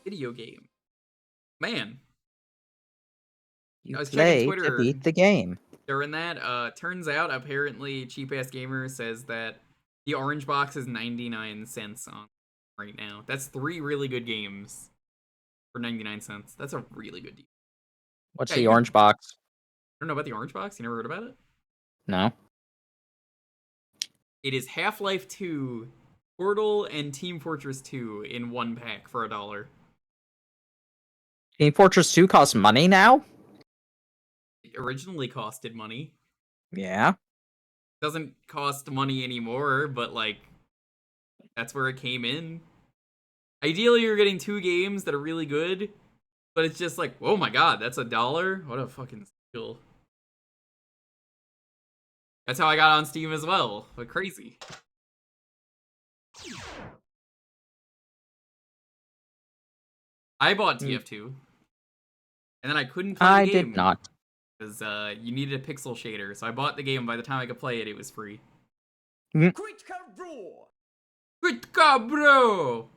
Video game. Man. You I was play checking to Twitter beat the game. during that. Turns out, apparently, Cheap Ass Gamer says that the orange box is 99 cents on right now. That's 3 really good games for 99 cents. That's a really good deal. What's Yeah, the you- orange box? I don't know about the orange box. You never heard about it? No. It is Half-Life 2, Portal, and Team Fortress 2 in one pack for $1. Team Fortress 2 costs money now? It originally costed money. Yeah. Doesn't cost money anymore, but like that's where it came in. Ideally, you're getting 2 games that are really good, but it's just like, oh my god, that's $1? What a fucking steal. That's how I got on Steam as well. But crazy. I bought TF2, and then I couldn't play I the game. did not. Because you needed a pixel shader, so I bought the game. By the time I could play it, it was free. Critical Brawl! Good God, bro!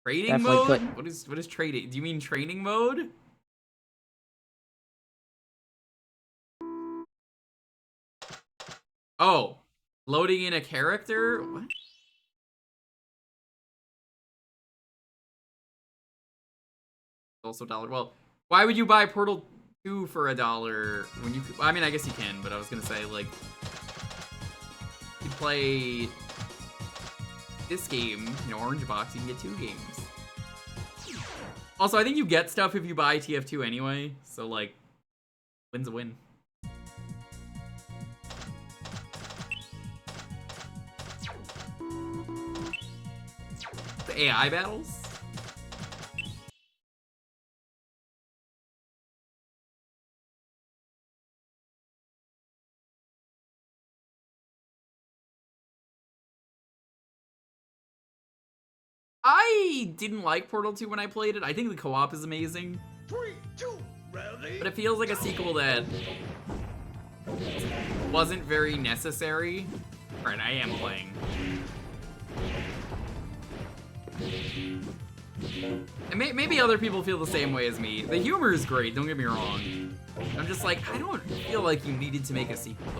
Trading Definitely mode? put- What is trading? Do you mean training mode? Oh, loading in a character? What? Also $1. Well, why would you buy Portal 2 for $1 when you could, I mean, I guess you can, but I was gonna say, like, you play this game, you know, Orange Box, you can get 2 games. Also, I think you get stuff if you buy TF2 anyway, so, like, win's a win. The AI battles? I didn't like Portal 2 when I played it. I think the co-op is amazing. 3, 2, ready? But it feels like a sequel that wasn't very necessary. Alright, I am playing. And maybe other people feel the same way as me. The humor is great, don't get me wrong. I'm just like, I don't feel like you needed to make a sequel.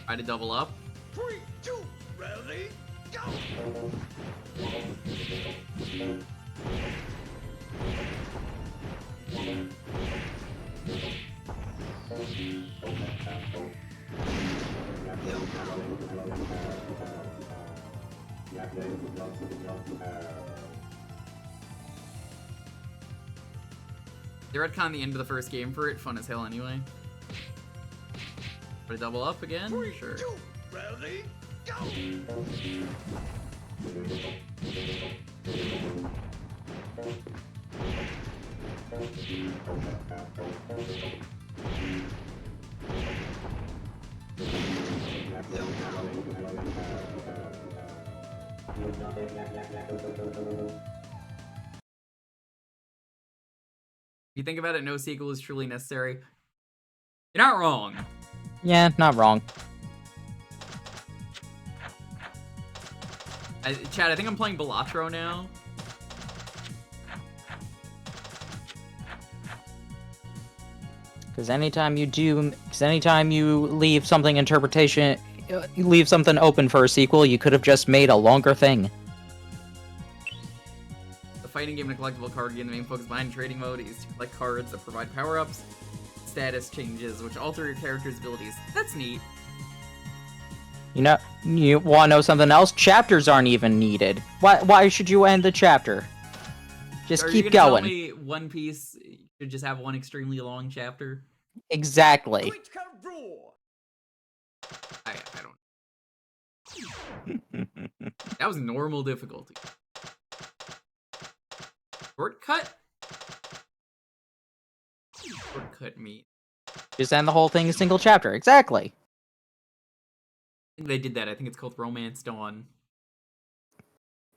Try to double up. 3, 2, ready? Go! They retconned the end of the first game for it. Fun as hell anyway. Try to double up again? 3, Sure. 2, ready? Go! If you think about it, no sequel is truly necessary. You're not wrong. Yeah, not wrong. Chad, I think I'm playing Balatro now. Because anytime you leave something you leave something open for a sequel, you could have just made a longer thing. The fighting game and a collectible card game, the main focus behind trading mode is to collect cards that provide power-ups, status changes, which alter your character's abilities. That's neat. You know, you want to know something else? Chapters aren't even needed. Why should you end the chapter? Just Are keep you gonna going. Tell me One Piece should just have one extremely long chapter? Exactly. Critical Rule. I don't. That was normal difficulty. Shortcut? Shortcut me. Just end the whole thing in a single chapter. Exactly. I think they did that. I think it's called Romance Dawn.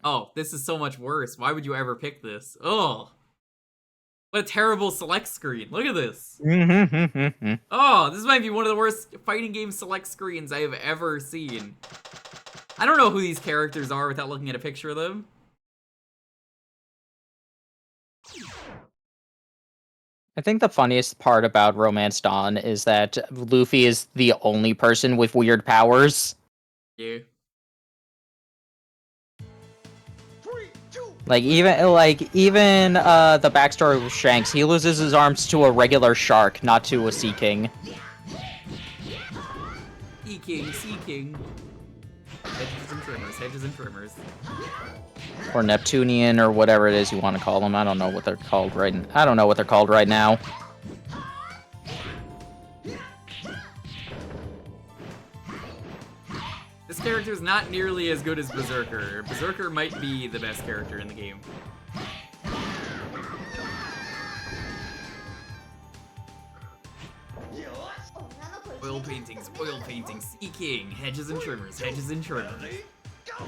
Oh, this is so much worse. Why would you ever pick this? Oh, what a terrible select screen. Look at this. Oh, this might be one of the worst fighting game select screens I have ever seen. I don't know who these characters are without looking at a picture of them. I think the funniest part about Romance Dawn is that Luffy is the only person with weird powers. Yeah. 3, 2, Even the backstory with Shanks, he loses his arms to a regular shark, not to a Sea King. Sea King. Hedges and trimmers, hedges and trimmers. Or Neptunian, or whatever it is you want to call them. I don't know what they're called right now. This character is not nearly as good as Berserker. Berserker might be the best character in the game. Oil paintings, Sea King, hedges and trimmers, hedges and trimmers. ready, go.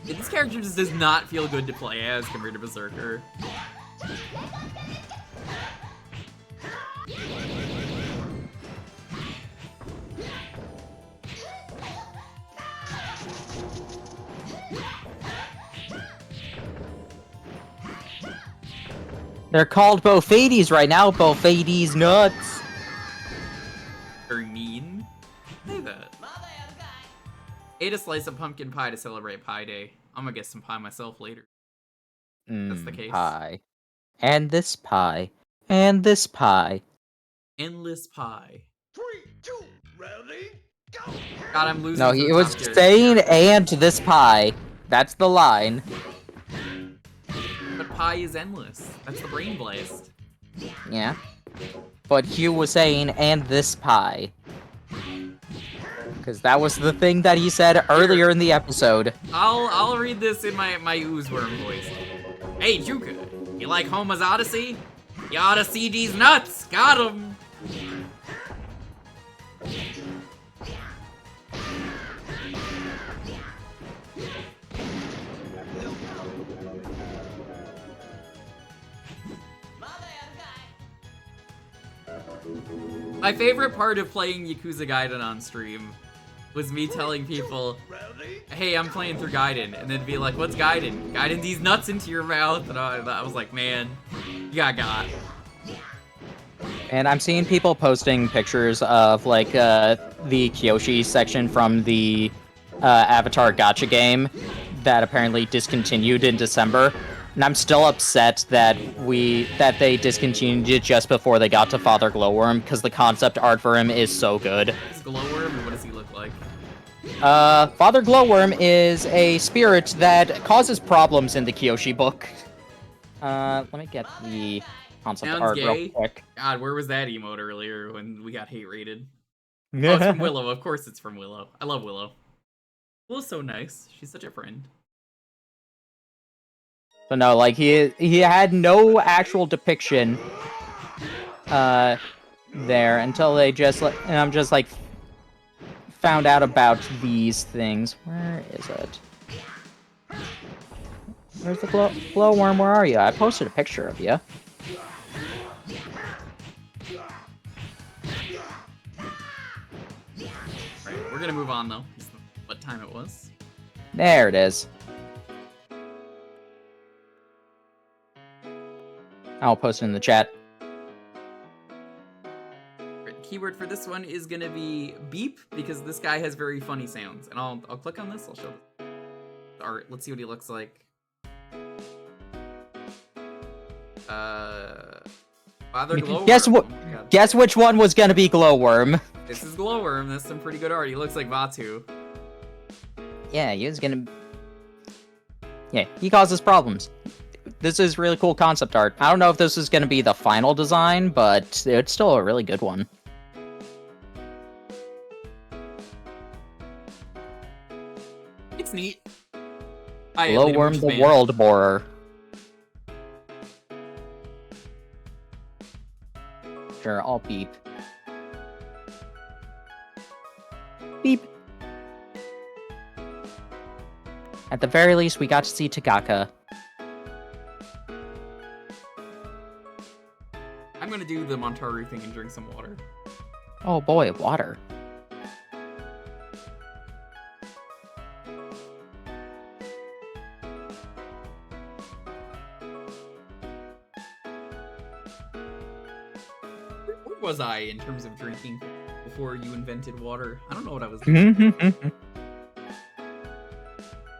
Yeah, this character just does not feel good to play as compared to Berserker. They're called Bofades right now. Bofades nuts. Very mean. Say that. Ate a slice of pumpkin pie to celebrate Pie Day. I'm gonna get some pie myself later. That's the case. Pie. And this pie. And this pie. Endless pie. 3, 2, ready, go. God, I'm losing. No, to he the was top tier. saying and this pie. That's the line. But pie is endless. That's the brain blast. Yeah. But Hugh was saying and this pie. Because that was the thing that he said earlier in the episode. I'll read this in my oozeworm voice. Hey, Jewker, you like Homer's Odyssey? You ought to see these nuts. Got 'em. My favorite part of playing Yakuza Gaiden on stream was me telling people, Ready, hey, I'm playing through Gaiden, and then be like, what's Gaiden? Gaiden these nuts into your mouth, and I was like, man, you got. And I'm seeing people posting pictures of, like, the Kyoshi section from the Avatar Gacha game that apparently discontinued in December. And I'm still upset that they discontinued it just before they got to Father Glowworm, because the concept art for him is so good. Is Glowworm, or what does he look like? Father Glowworm is a spirit that causes problems in the Kyoshi book. Let me get the concept Sounds art gay. real quick. God, where was that emote earlier when we got hate rated? Oh, it's from Willow. Of course it's from Willow. I love Willow. Willow's so nice. She's such a friend. So no, like, he had no actual depiction there until they just, and I'm just, like, found out about these things. Where is it? Where's the glowworm? Where are you? I posted a picture of you. gonna move on though. Just what time it was. There it is. I'll post it in the chat. Keyword for this one is gonna be beep, because this guy has very funny sounds. And I'll click on this, I'll show the art. Let's see what he looks like. Father Glowworm. Guess what? Oh my God. Guess which one was gonna be Glowworm? This is Glowworm. That's some pretty good art. He looks like Vatu. Yeah, he was gonna. Yeah, he causes problems. This is really cool concept art. I don't know if this is gonna be the final design, but it's still a really good one. It's neat. Glowworm the World Borer. Sure, I'll beep. Beep. At the very least, we got to see Tagaka. I'm gonna do the Montaru thing and drink some water. Oh boy, water. Where was I in terms of drinking before you invented water? I don't know what I was doing.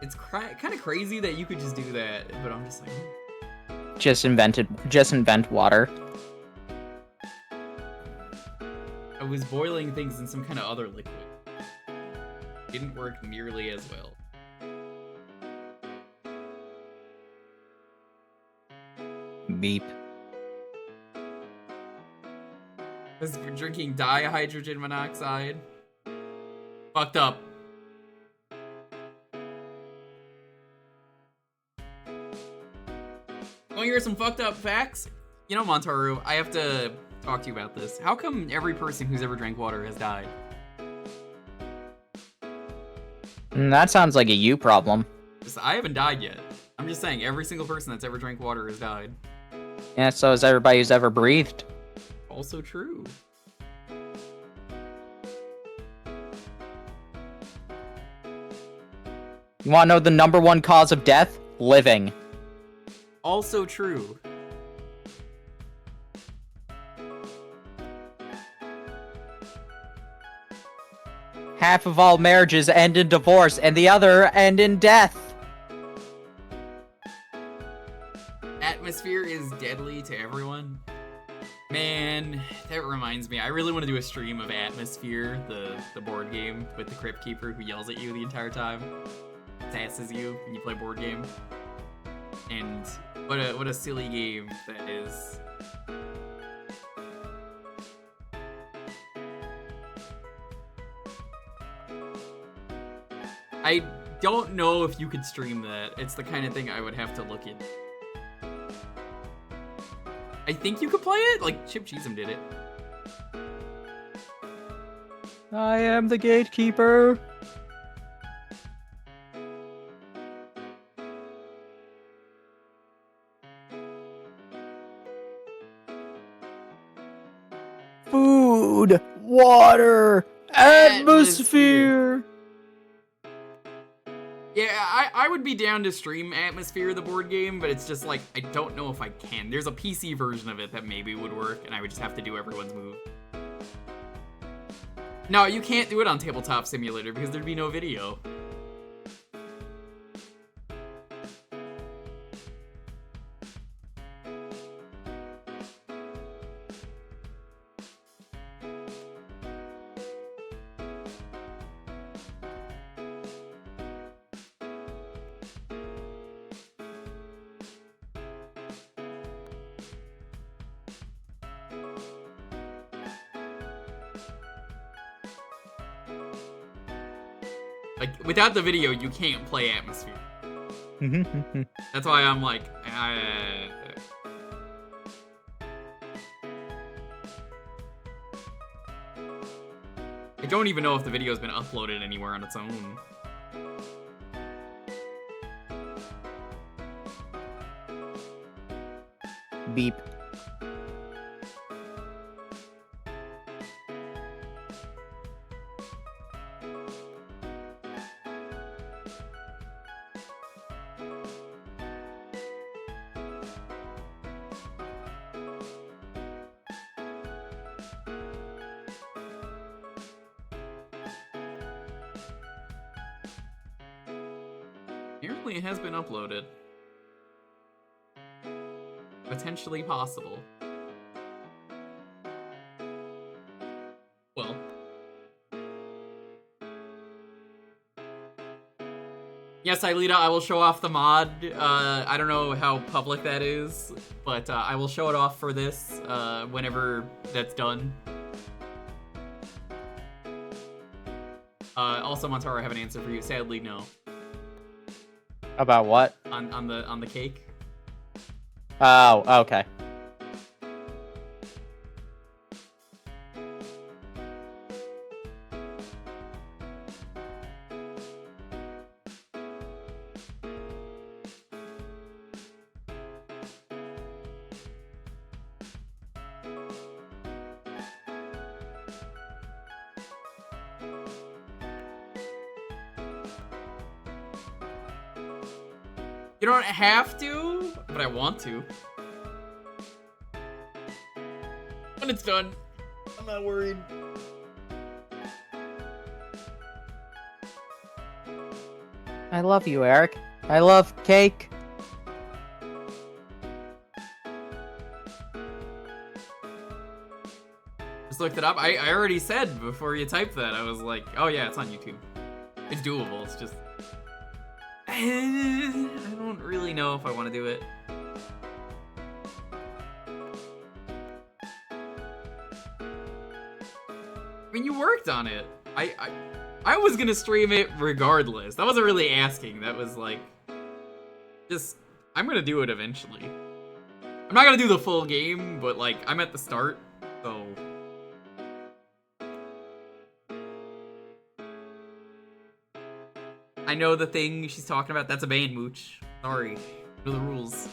It's kind of crazy that you could just do that, but I'm just like... Just invent water. I was boiling things in some kind of other liquid. Didn't work nearly as well. Beep. Was drinking dihydrogen monoxide. Fucked up. Want to hear some fucked up facts? You know, Montaru, I have to talk to you about this. How come every person who's ever drank water has died? That sounds like a you problem. I haven't died yet. I'm just saying, every single person that's ever drank water has died. Yeah, so has everybody who's ever breathed. Also true. You want to know the #1 cause of death? Living. Also true. Half of all marriages end in divorce, and the other end in death. Atmosphere is deadly to everyone. Man, that reminds me. I really want to do a stream of Atmosphere, the board game with the Crypt Keeper who yells at you the entire time. Sasses you when you play board game. And what a silly game that is. I don't know if you could stream that. It's the kind of thing I would have to look into. I think you could play it? Like, Chip Cheesem did it. I am the gatekeeper. Food, water, atmosphere. Yeah, I would be down to stream Atmosphere, the board game, but it's just like, I don't know if I can. There's a PC version of it that maybe would work, and I would just have to do everyone's move. No, you can't do it on Tabletop Simulator because there'd be no video. Like, without the video, you can't play Atmosphere. That's why I'm like, I don't even know if the video's been uploaded anywhere on its own. Beep. Apparently it has been uploaded. Potentially possible. Well. Yes, Aelita, I will show off the mod. I don't know how public that is, but I will show it off for this whenever that's done. Also, Montaro, I have an answer for you. Sadly, no. About what? On the cake. Oh, okay. You don't have to, but I want to. When it's done, I'm not worried. I love you, Eric. I love cake. Just looked it up. I already said before you typed that, I was like, oh yeah, it's on YouTube. It's doable, it's just... I don't really know if I want to do it. I mean, you worked on it. I was gonna stream it regardless. That wasn't really asking. That was like, just, I'm gonna do it eventually. I'm not gonna do the full game, but like, I'm at the start, so. I know the thing she's talking about. That's a ban, Mooch. Sorry. Know the rules.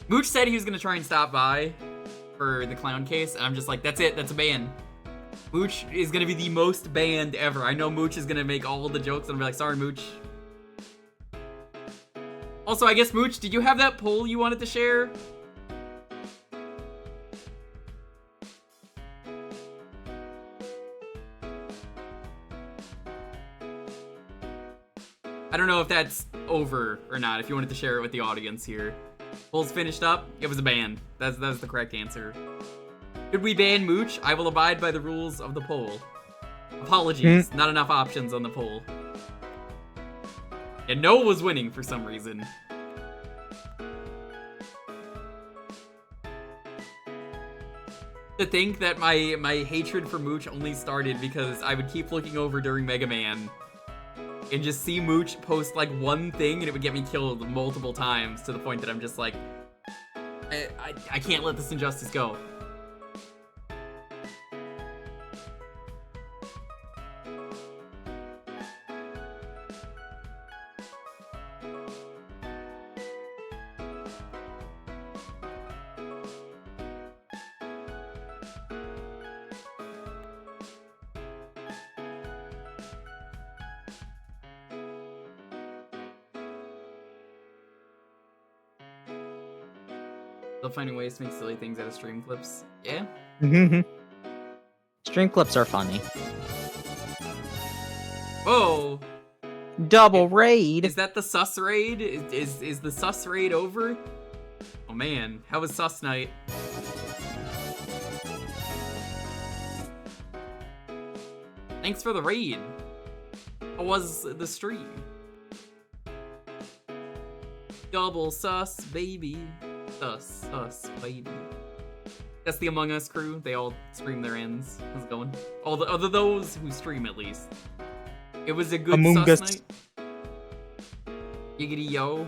Mooch said he was gonna try and stop by for the clown case, and I'm just like, that's it. That's a ban. Mooch is gonna be the most banned ever. I know Mooch is gonna make all the jokes, and I'm like, sorry, Mooch. Also, I guess, Mooch, did you have that poll you wanted to share? I don't know if that's over or not, if you wanted to share it with the audience here. Poll's finished up. It was a ban. That's the correct answer. Should we ban Mooch? I will abide by the rules of the poll. Apologies, not enough options on the poll. And no was winning for some reason. To think that my hatred for Mooch only started because I would keep looking over during Mega Man and just see Mooch post like one thing and it would get me killed multiple times to the point that I'm just like, I can't let this injustice go. Still finding ways to make silly things out of stream clips. Yeah? Stream clips are funny. Whoa! Double raid! Is that the sus raid? Is the sus raid over? Oh man, how was sus night? Thanks for the raid. How was the stream? Double sus, baby. Sus, baby. That's the Among Us crew. They all stream their ends. How's it going? All the other those who stream at least. It was a good Among sus Us. night. Giggity yo.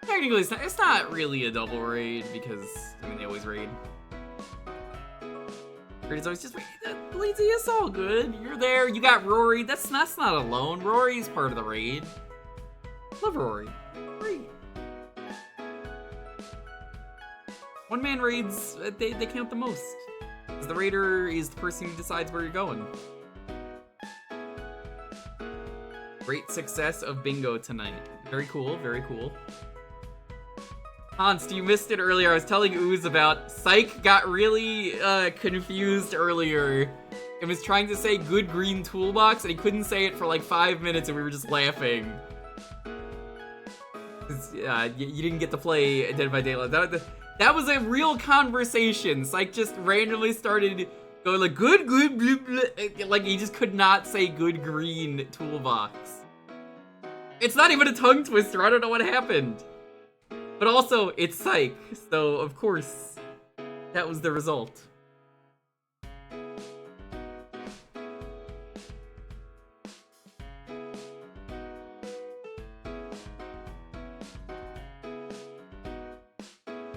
Technically, it's not really a double raid because, I mean, they always raid. Raid is always just, Lazy, it's all good. You're there, you got Rory. That's not alone. Rory's part of the raid. Love Rory. Great. One-man raids, they count the most. Because the raider is the person who decides where you're going. Great success of bingo tonight. Very cool, very cool. Hans, you missed it earlier. I was telling Ooze about Psych got really confused earlier and was trying to say good green toolbox, and he couldn't say it for like 5 minutes, and we were just laughing. You didn't get to play Dead by Daylight. That was a real conversation. Psych just randomly started going like, good, blah, blah. Like, he just could not say good green toolbox. It's not even a tongue twister. I don't know what happened. But also, it's Psych, so of course, that was the result.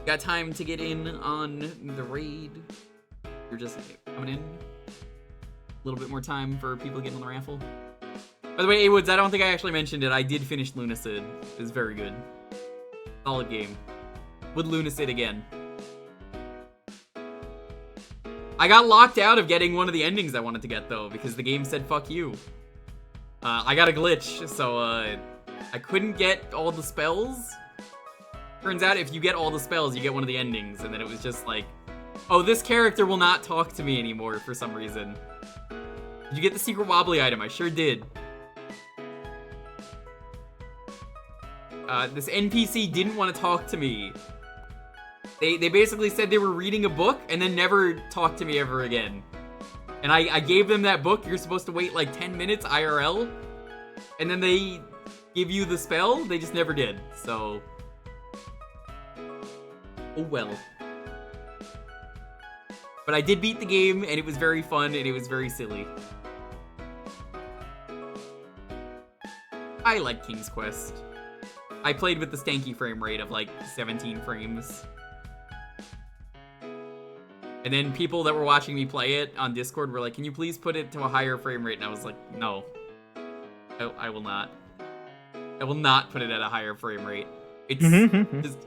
Got time to get in on the raid? You're just coming in? A little bit more time for people getting on the raffle? By the way, A-Woods, I don't think I actually mentioned it. I did finish Lunacid. It was very good. Solid game. Would Lunacid again. I got locked out of getting one of the endings I wanted to get, though, because the game said fuck you. I got a glitch, so I couldn't get all the spells. Turns out if you get all the spells, you get one of the endings, and then it was just like, oh, this character will not talk to me anymore for some reason. Did you get the secret wobbly item? I sure did. This NPC didn't want to talk to me. They basically said they were reading a book and then never talked to me ever again. And I gave them that book. You're supposed to wait like 10 minutes IRL. And then they give you the spell. They just never did. So, oh well. But I did beat the game, and it was very fun, and it was very silly. I like King's Quest. I played with the stanky frame rate of like 17 frames. And then people that were watching me play it on Discord were like, can you please put it to a higher frame rate? And I was like, no. I will not. I will not put it at a higher frame rate. It's just...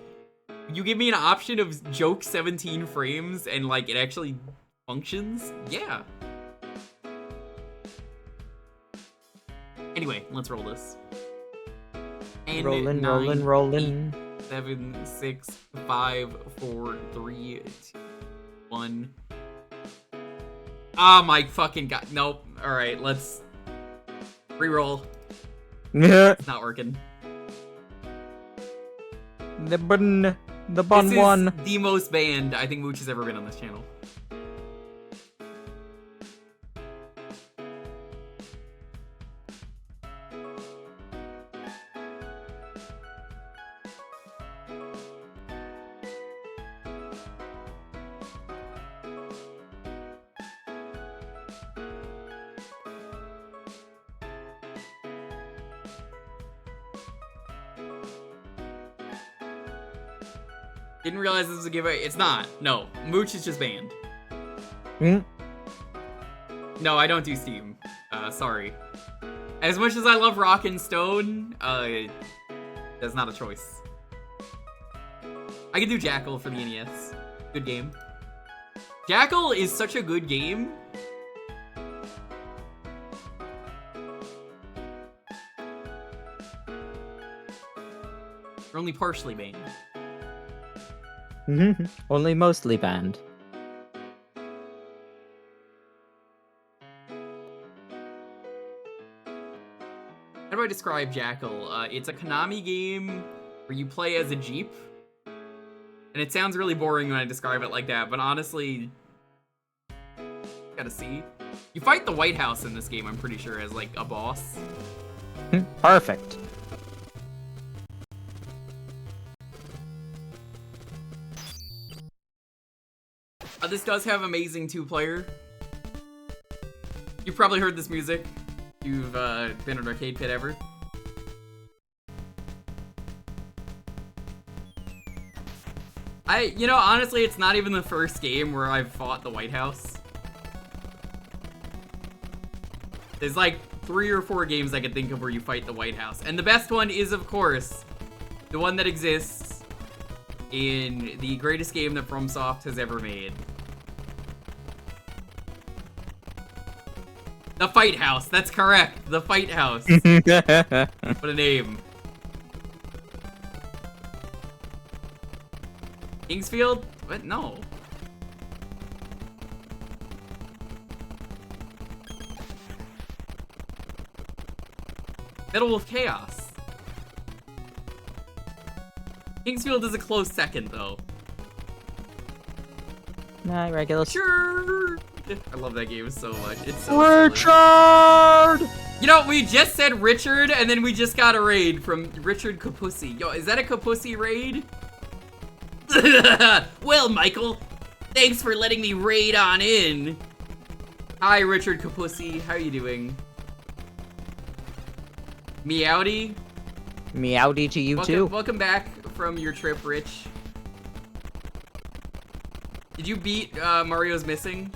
You give me an option of joke 17 frames and like it actually functions? Yeah. Anyway, let's roll this. And Rolling. 7, 6, 5, 4, 3, 2, 1. Oh my fucking god. Nope. Alright, let's re-roll. It's not working. The bun This one. is the most banned I think Mooch has ever been on this channel. Didn't realize this was a giveaway. It's not. No. Mooch is just banned. No, I don't do Steam. Sorry. As much as I love Rock and Stone, that's not a choice. I could do Jackal for the NES. Good game. Jackal is such a good game. We're only partially banned. Only mostly banned. How do I describe Jackal? It's a Konami game where you play as a Jeep. And it sounds really boring when I describe it like that, but honestly, gotta see. You fight the White House in this game, I'm pretty sure, as like a boss. Perfect. This does have amazing two-player. You've probably heard this music. You've been an arcade pit ever. You know, honestly, it's not even the first game where I've fought the White House. There's like 3 or 4 games I could think of where you fight the White House. And the best one is, of course, the one that exists in the greatest game that FromSoft has ever made. The Fight House, that's correct. The Fight House. What a name. Kingsfield? What? No. Metal Wolf Chaos. Kingsfield is a close second, though. Nah, Regulus. Sure. I love that game so much. It's so Richard! silly. You know, we just said Richard, and then we just got a raid from Richard Kapussy. Yo, is that a Kapussy raid? Well, Michael, thanks for letting me raid on in. Hi, Richard Kapussy. How are you doing? Meowdy? Meowdy to you too. Welcome back from your trip, Rich. Did you beat Mario's Missing?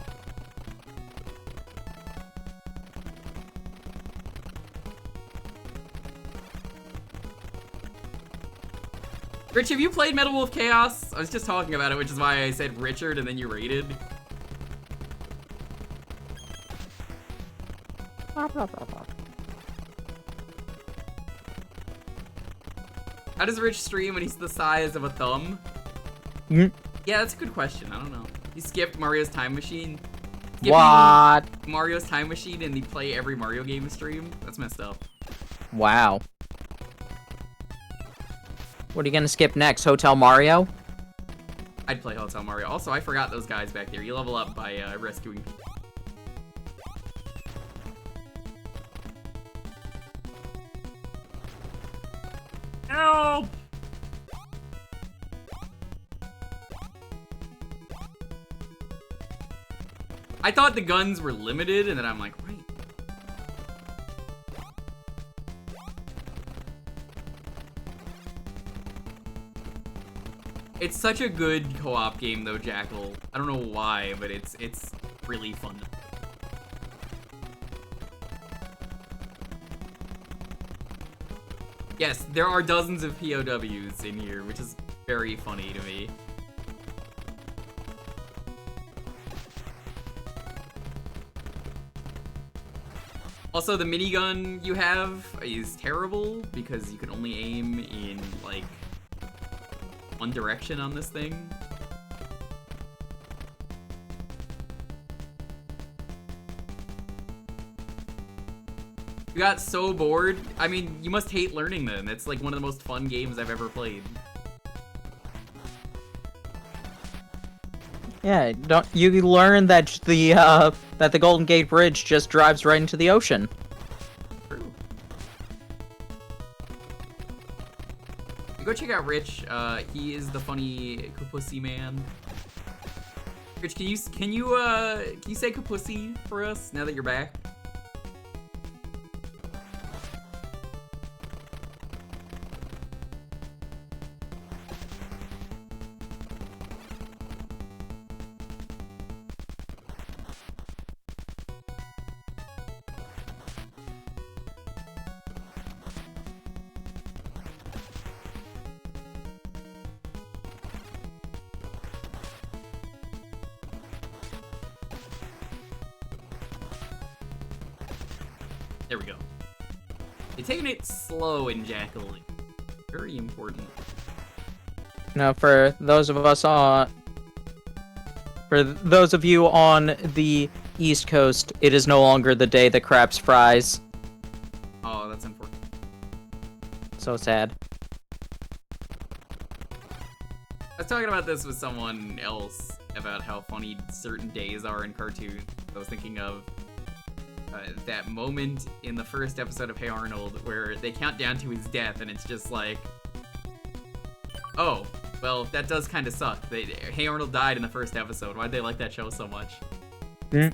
Rich, have you played Metal Wolf Chaos? I was just talking about it, which is why I said Richard and then you raided. How does Rich stream when he's the size of a thumb? Mm. Yeah, that's a good question. I don't know. You skipped Mario's Time Machine? Skipping What? Mario's Time Machine and you play every Mario game stream? That's messed up. Wow. What are you gonna skip next? Hotel Mario? I'd play Hotel Mario. Also, I forgot those guys back there. You level up by rescuing people. Help! I thought the guns were limited, and then I'm like, wait. It's such a good co-op game, though, Jackal. I don't know why, but it's really fun. Yes, there are dozens of POWs in here, which is very funny to me. Also, the minigun you have is terrible because you can only aim in, like, one direction on this thing. You got so bored. I mean, you must hate learning them. It's like one of the most fun games I've ever played. Yeah, don't you learn that the Golden Gate Bridge just drives right into the ocean? True. Go check out Rich. He is the funny Kapussy man. Rich, can you say Kapussy for us now that you're back? There we go. You're taking it slow in Jackal. Very important. Now, for those of you on the East Coast, it is no longer the day that craps fries. Oh, that's important. So sad. I was talking about this with someone else about how funny certain days are in cartoons. I was thinking of that moment in the first episode of Hey Arnold where they count down to his death and it's just like, oh, well, that does kind of suck. Hey Arnold died in the first episode. Why'd they like that show so much? 21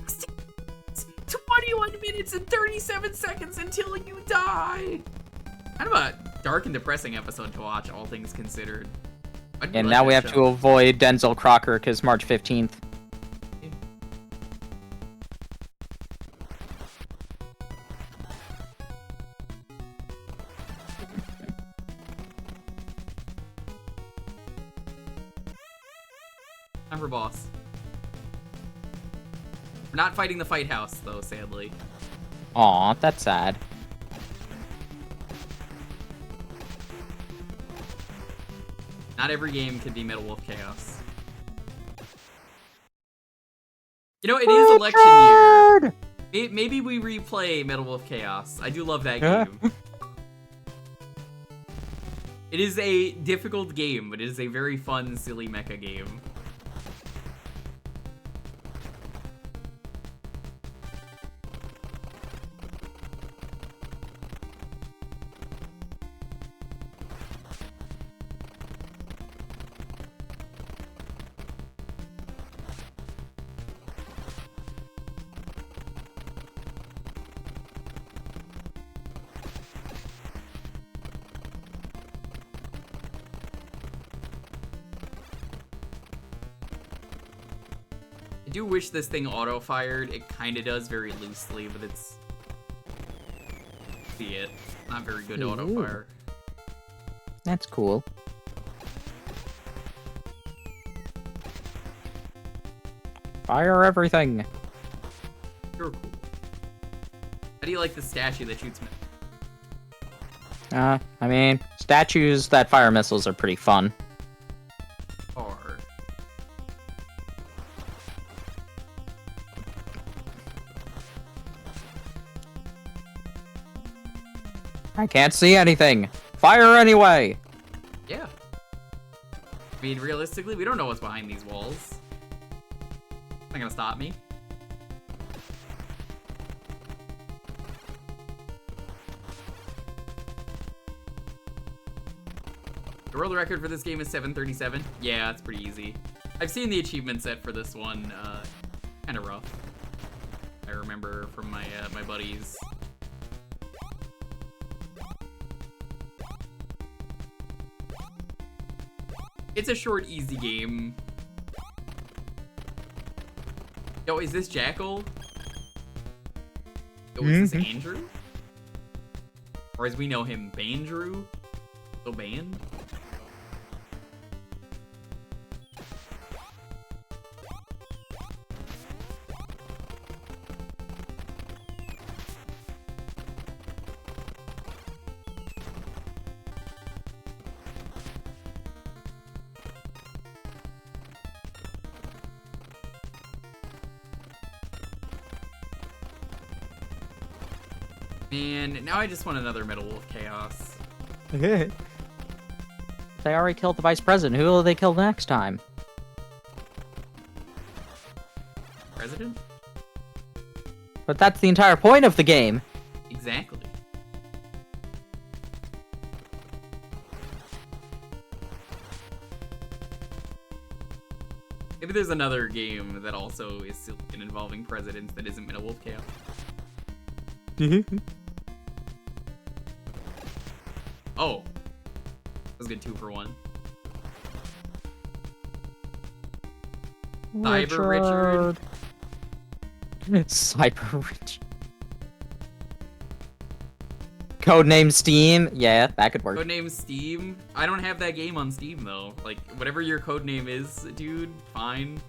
minutes and 37 seconds until you die! Kind of a dark and depressing episode to watch, all things considered. And now we have to avoid Denzel Crocker because March 15th. Time for boss. We're not fighting the fight house, though, sadly. Aw, that's sad. Not every game can be Metal Wolf Chaos. You know, it is election year. Maybe we replay Metal Wolf Chaos. I do love that game. It is a difficult game, but it is a very fun, silly mecha game. I do wish this thing auto-fired. It kind of does very loosely, but it's... See it. Not very good auto-fire. That's cool. Fire everything. You're cool. How do you like the statue that shoots me? I mean, statues that fire missiles are pretty fun. Or... I can't see anything. Fire anyway. Yeah. I mean, realistically, we don't know what's behind these walls. Not gonna stop me. The world record for this game is 737. Yeah, it's pretty easy. I've seen the achievement set for this one. Kind of rough. I remember from my my buddies. It's a short, easy game. Yo, is this Jackal? Yo, is this Andrew? Or as we know him, Bandrew? So banned? Man, now I just want another Metal Wolf Chaos. They already killed the vice president. Who will they kill next time? President? But that's the entire point of the game. Exactly. Maybe there's another game that also is still involving presidents that isn't Metal Wolf Chaos. Oh. That was a good 2 for 1. Cyber Richard. Cyber Richard. Codename Steam. Yeah, that could work. Codename Steam? I don't have that game on Steam, though. Like, whatever your codename is, dude, fine.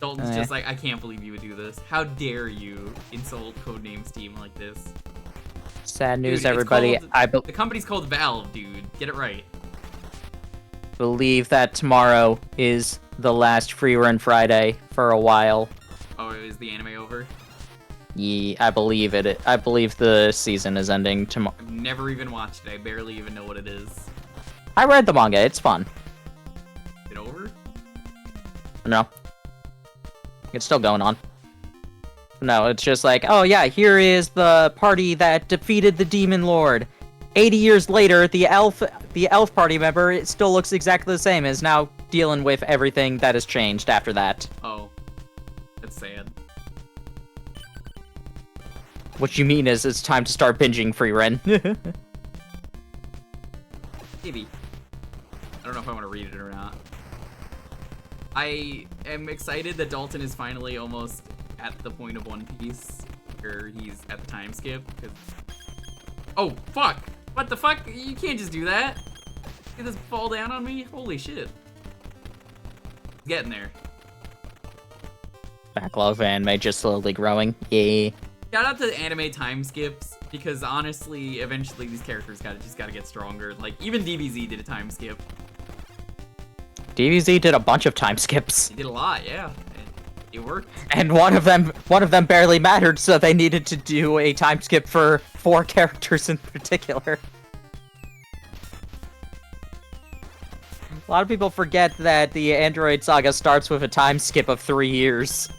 Dalton's just like, I can't believe you would do this. How dare you insult Codename Steam like this? Sad news, Dude, everybody. the company's called Valve, dude. Get it right. Believe that tomorrow is the last free run Friday for a while. Oh, is the anime over? Yeah, I believe it. I believe the season is ending tomorrow. I've never even watched it. I barely even know what it is. I read the manga. It's fun. Is it over? No. It's still going on. No, it's just like, oh yeah, here is the party that defeated the Demon Lord. 80 years later, the elf party member, it still looks exactly the same, is now dealing with everything that has changed after that. Oh. That's sad. What you mean is it's time to start binging free run. Maybe. I don't know if I want to read it or not. I am excited that Dalton is finally almost at the point of One Piece, where he's at the time skip, because... Oh, fuck! What the fuck? You can't just do that! Did this fall down on me? Holy shit. Getting there. Backlog of anime just slowly growing. Yeah. Shout out to anime time skips, because honestly, eventually these characters just gotta get stronger. Like, even DBZ did a time skip. DBZ did a bunch of time skips, He did a lot, yeah. And it worked. and one of them barely mattered, so they needed to do a time skip for 4 characters in particular. A lot of people forget that the Android Saga starts with a time skip of 3 years.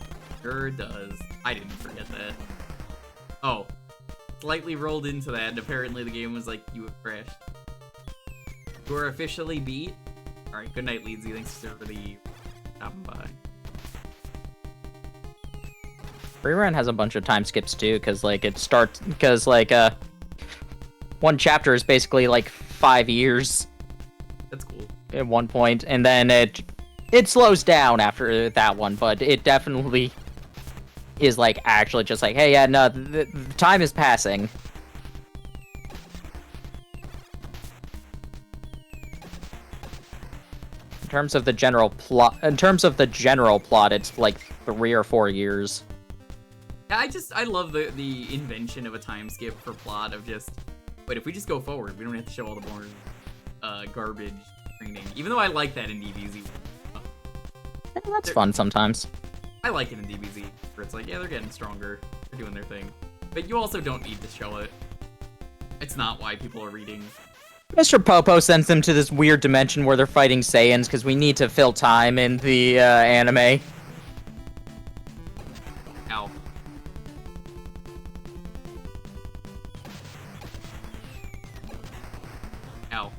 Sure does. I didn't forget that. Oh. Slightly rolled into that, and apparently the game was like, you have crashed. You are officially beat. Alright, good night, Leedsy. Thanks for the stopping by. Rerun has a bunch of time skips too, because like it starts, because like one chapter is basically like 5 years That's cool. at one point, and then it slows down after that one, but it definitely is like actually just like, hey, yeah, no, the time is passing. In terms of the general plot, it's like 3 or 4 years. Yeah, I love the invention of a time skip for plot of just, wait, if we just go forward, we don't have to show all the more garbage training. Even though I like that in DBZ. That's fun sometimes. I like it in DBZ, where it's like, yeah, they're getting stronger, they're doing their thing. But you also don't need to show it. It's not why people are reading. Mr. Popo sends them to this weird dimension where they're fighting Saiyans because we need to fill time in the anime. Ow. Ow.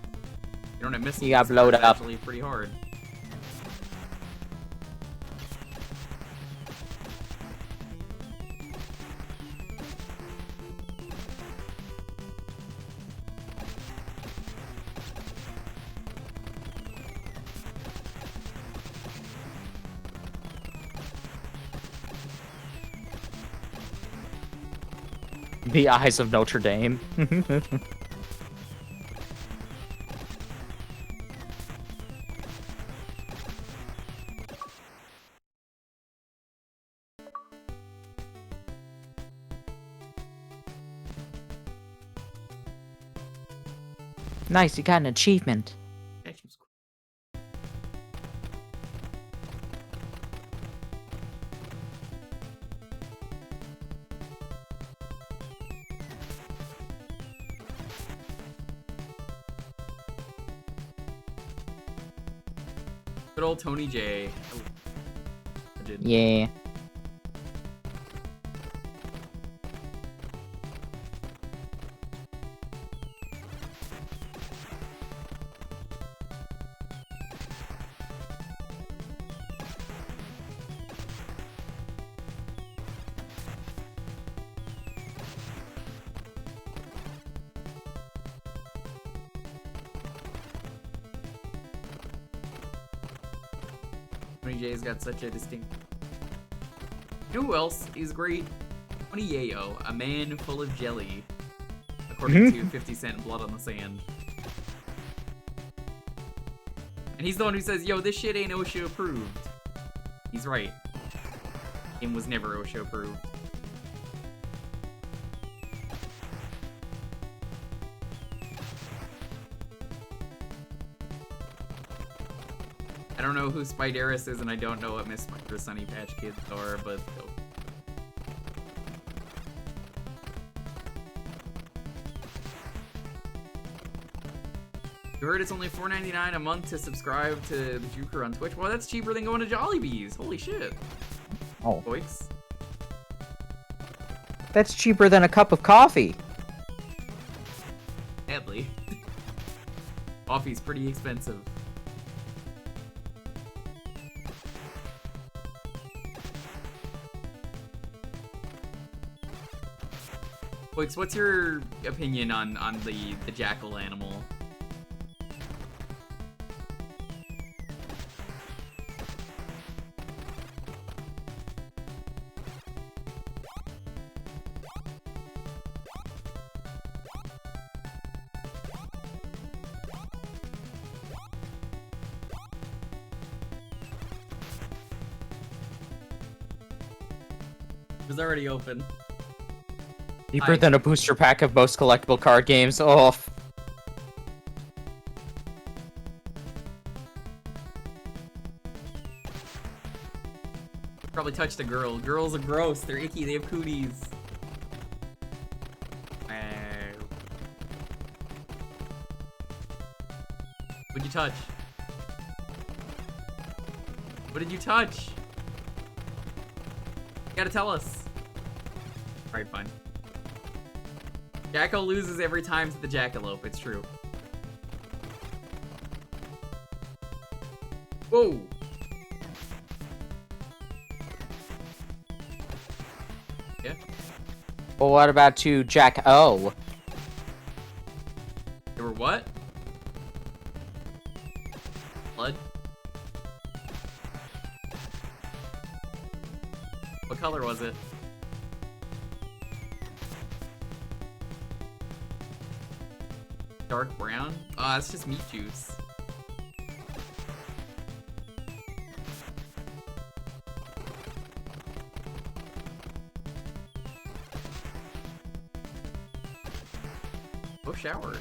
You don't have missiles. You got blowed It's up. actually pretty hard. The Eyes of Notre Dame. Nice, you got an achievement. Actually, it's cool. Good old Tony J. Legend. Yeah. Tony J's got such a distinct. You know who else is great? Tony Yayo, a man full of jelly, according to 50 Cent Blood on the Sand. And he's the one who says, yo, this shit ain't OSHA approved. He's right. Game was never OSHA approved. I don't know who Spideris is, and I don't know what Miss Spider Sunny Patch Kids are, but oh. You heard it's only $4.99 a month to subscribe to the Jewker on Twitch? Well, that's cheaper than going to Jollibee's. Holy shit. Oh. Boix. That's cheaper than a cup of coffee. Sadly. Coffee's pretty expensive. Boix, what's your opinion on the Jackal animal? It was already open. Cheaper than a booster pack of most collectible card games. Oh. probably touched a girl. Girls are gross. They're icky. They have cooties. What'd you touch? What did you touch? You gotta tell us. Alright, fine. Jackal loses every time to the Jackalope. It's true. Whoa! Yeah. Well, what about to Jack O? There were what? Blood? What color was it? Dark brown? Ah, it's just meat juice. Go shower.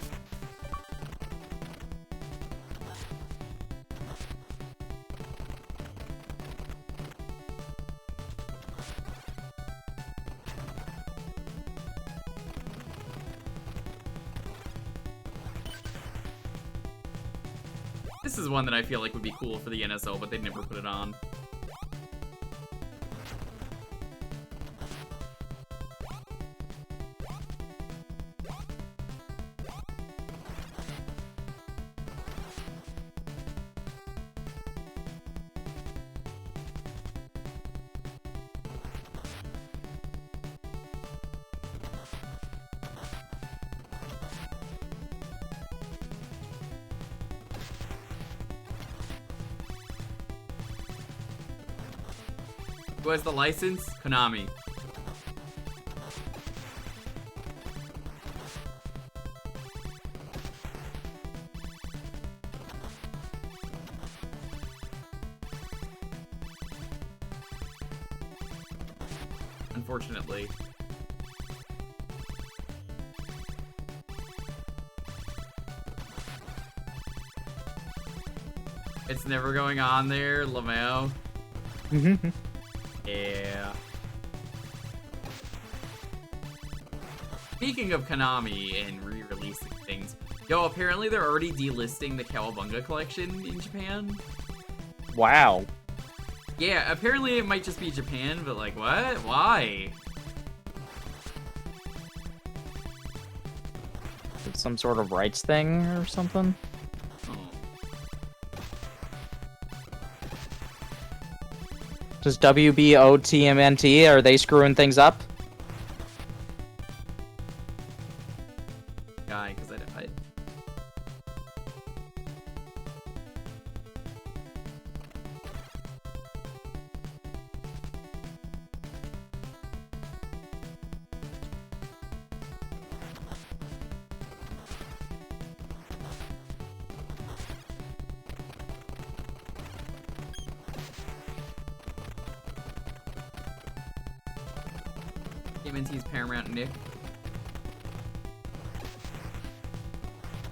This is one that I feel like would be cool for the NSO, but they'd never put it on. Who has the license? Konami. Unfortunately. It's never going on there, Lamau. Yeah. Speaking of Konami and re-releasing things, yo, apparently they're already delisting the Cowabunga collection in Japan. Wow. Yeah, apparently it might just be Japan, but like, what? Why? It's some sort of rights thing or something? Oh. Does WBOTMNT, are they screwing things up? Guy, because I TMNT's Paramount Nick.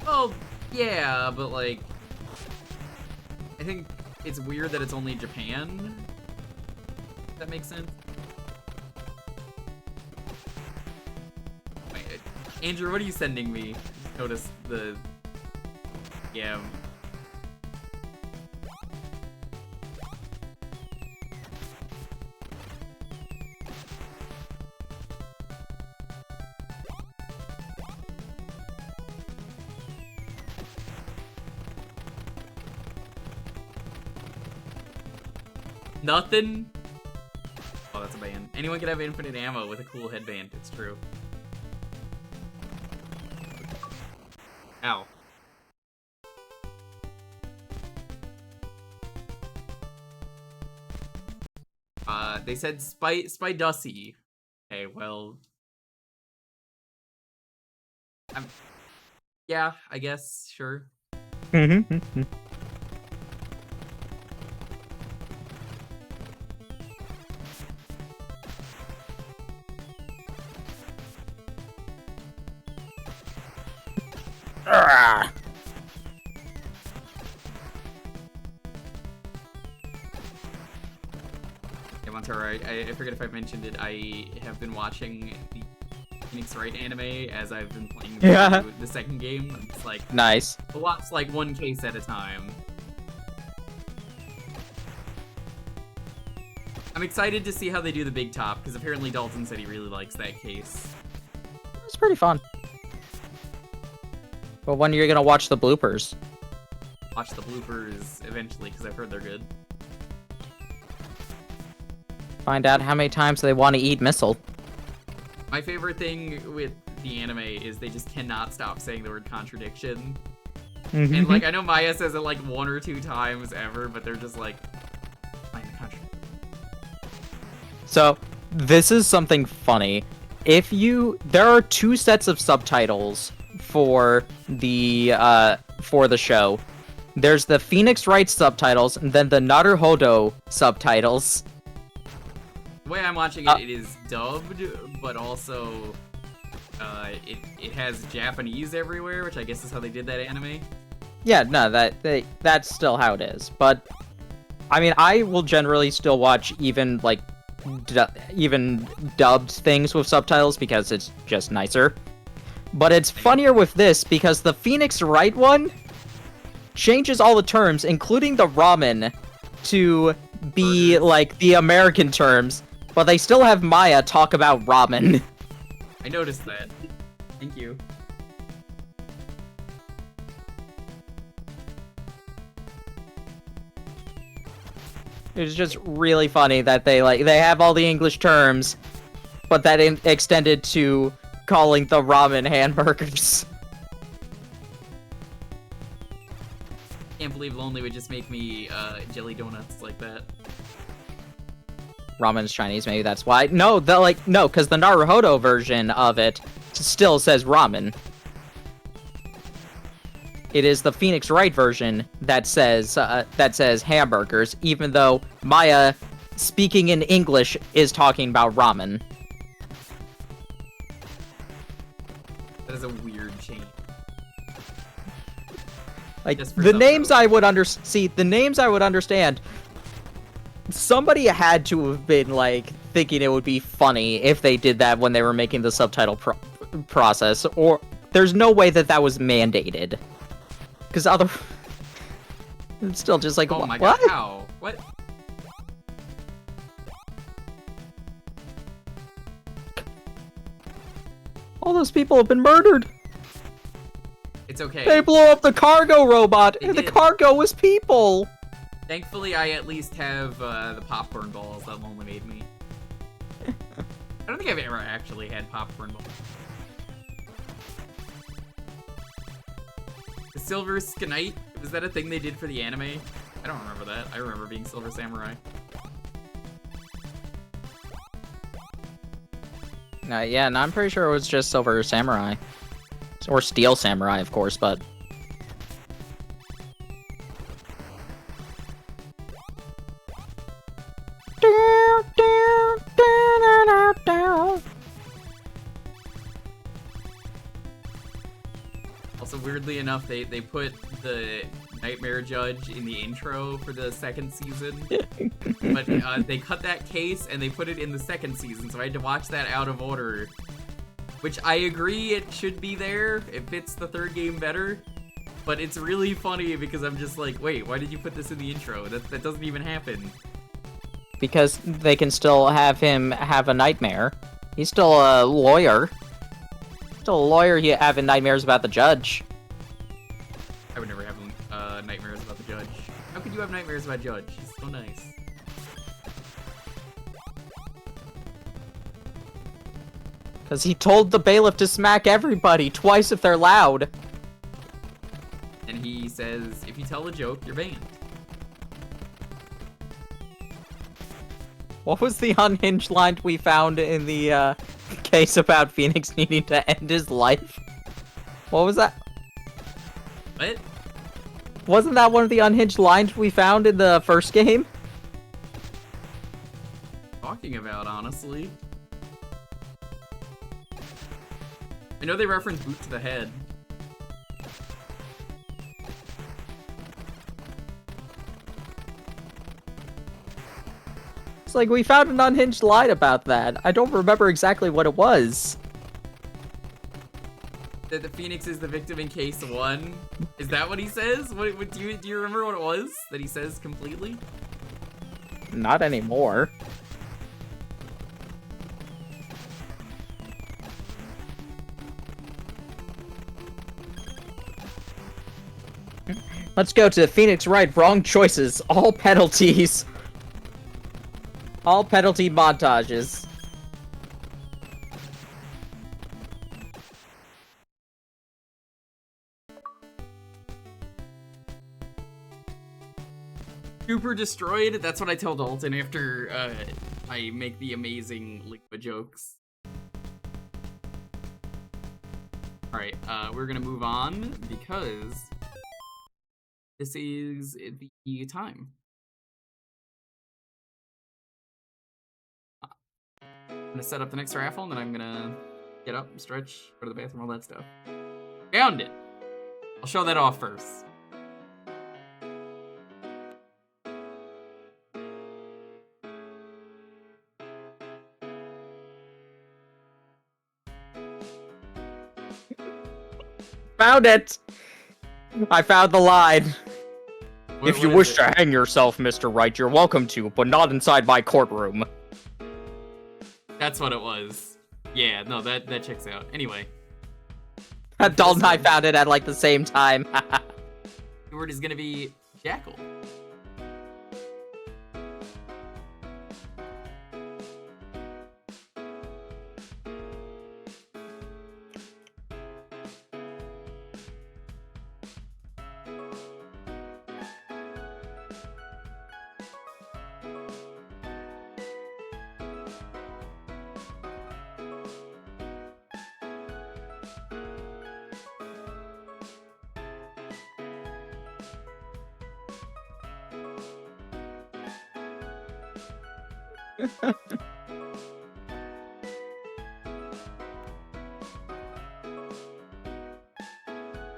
Well, yeah, but like, I think it's weird that it's only Japan. If that makes sense. Wait, Andrew, what are you sending me? Just notice the, yeah. Nothing? Oh, that's a band. Anyone can have infinite ammo with a cool headband. It's true. Ow. They said Spidussy. Okay, well. Yeah, I guess, sure. Tora, I forget if I mentioned it, I have been watching the Phoenix Wright anime as I've been playing the second game. It's like Nice. a lot's like one case at a time. I'm excited to see how they do the big top, because apparently Dalton said he really likes that case. It's pretty fun. But when you're gonna watch the bloopers? Watch the bloopers eventually, because I've heard they're good. Find out how many times they want to eat missile. My favorite thing with the anime is they just cannot stop saying the word contradiction. And like, I know Maya says it like 1 or 2 times ever, but they're just like, find the contradiction. So, this is something funny. There are 2 sets of subtitles for the show. There's the Phoenix Wright subtitles, and then the Naruhodo subtitles. The way I'm watching it, it is dubbed, but also it has Japanese everywhere, which I guess is how they did that anime. Yeah, no, that's still how it is. But I mean, I will generally still watch even like even dubbed things with subtitles because it's just nicer. But it's funnier with this because the Phoenix Wright one changes all the terms, including the ramen, to be like the American terms, but they still have Maya talk about ramen. I noticed that. Thank you. It's just really funny that they have all the English terms, but that extended to calling the ramen hamburgers. Can't believe Lonely would just make me jelly donuts like that. Ramen's Chinese, maybe that's why. No, because the Naruhodo version of it still says ramen. It is the Phoenix Wright version that says hamburgers, even though Maya, speaking in English, is talking about ramen. That is a weird change. Like, the names I would the names I would understand. Somebody had to have been, like, thinking it would be funny if they did that when they were making the subtitle process, or there's no way that was mandated. Because it's still just like, oh my what? God, how? What? All those people have been murdered. It's okay. They blew up the cargo robot, They and the did. cargo was people. Thankfully, I at least have the popcorn balls that Lonely made me. I don't think I've ever actually had popcorn balls. The Silver Sknight, was that a thing they did for the anime? I don't remember that. I remember being Silver Samurai. Yeah, and I'm pretty sure it was just Silver Samurai. Or Steel Samurai, of course, but... Also, weirdly enough, they put the Nightmare Judge in the intro for the second season. But they cut that case and they put it in the second season, so I had to watch that out of order. Which I agree it should be there. It fits the third game better. But it's really funny because I'm just like, wait, why did you put this in the intro? That doesn't even happen. Because they can still have him have a nightmare. He's still a lawyer. Still a lawyer having nightmares about the judge. I would never have nightmares about the judge. How could you have nightmares about Judge? He's so nice. Because he told the bailiff to smack everybody twice if they're loud. And he says, if you tell a joke, you're banned. What was the unhinged line we found in the case about Phoenix needing to end his life? What was that? What? Wasn't that one of the unhinged lines we found in the first game? Talking about, honestly. I know they reference boot to the head. like, we found an unhinged line about that. I don't remember exactly what it was. That the Phoenix is the victim in case 1. Is that what he says? What do you remember what it was that he says completely? Not anymore. Let's go to Phoenix Wright. Wrong choices. All penalties. All penalty montages. Super destroyed. That's what I tell Dalton after I make the amazing Ligma jokes. Alright, we're gonna move on because this is the time. I'm gonna set up the next raffle, and then I'm gonna get up, stretch, go to the bathroom, all that stuff. Found it! I'll show that off first. Found it! I found the line. If you What wish is to it? hang yourself, Mr. Wright, you're welcome to, but not inside my courtroom. That's what it was. Yeah, no, that checks out. Anyway, Dalton and I found it at, like, the same time. the word is gonna be Jackal.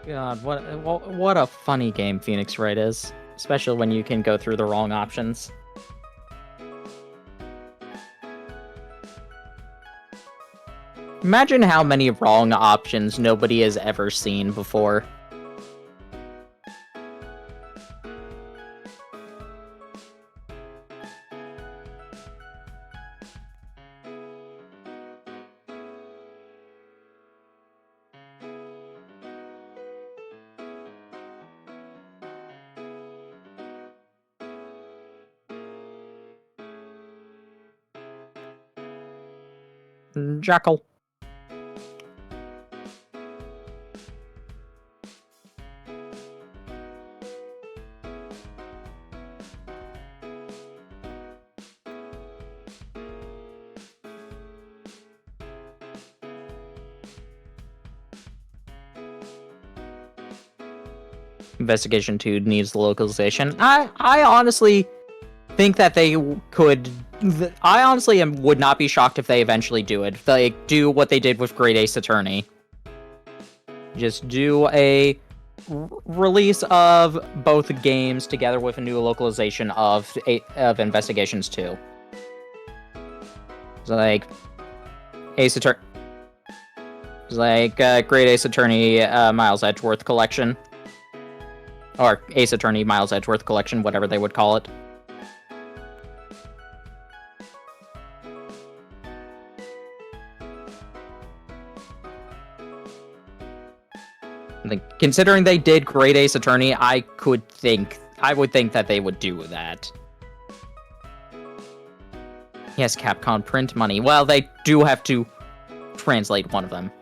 God, what a funny game Phoenix Wright is. Especially when you can go through the wrong options. Imagine how many wrong options nobody has ever seen before. Jackal. Investigation 2 needs the localization. I honestly think that they could... I honestly would not be shocked if they eventually do it. If they do what they did with Great Ace Attorney. Just do a release of both games together with a new localization of Investigations 2. It's like... Ace Attorney... It's like Great Ace Attorney Miles Edgeworth Collection. Or Ace Attorney Miles Edgeworth Collection, whatever they would call it. I think, considering they did Great Ace Attorney, I would think that they would do that. Yes, Capcom, print money. Well, they do have to translate one of them.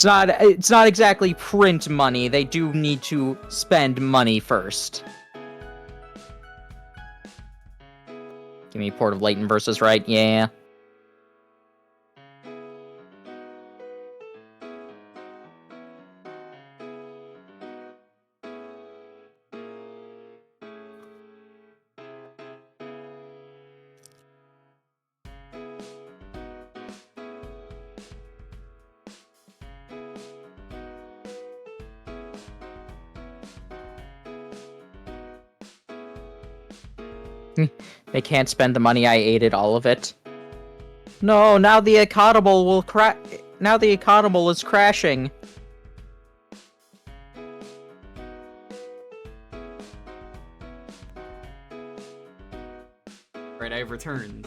It's not exactly print money. They do need to spend money first. Give me Port of Layton versus Wright. Yeah. They can't spend the money. I aided all of it. No, now the incurable will Now the incurable is crashing. Right, I've returned.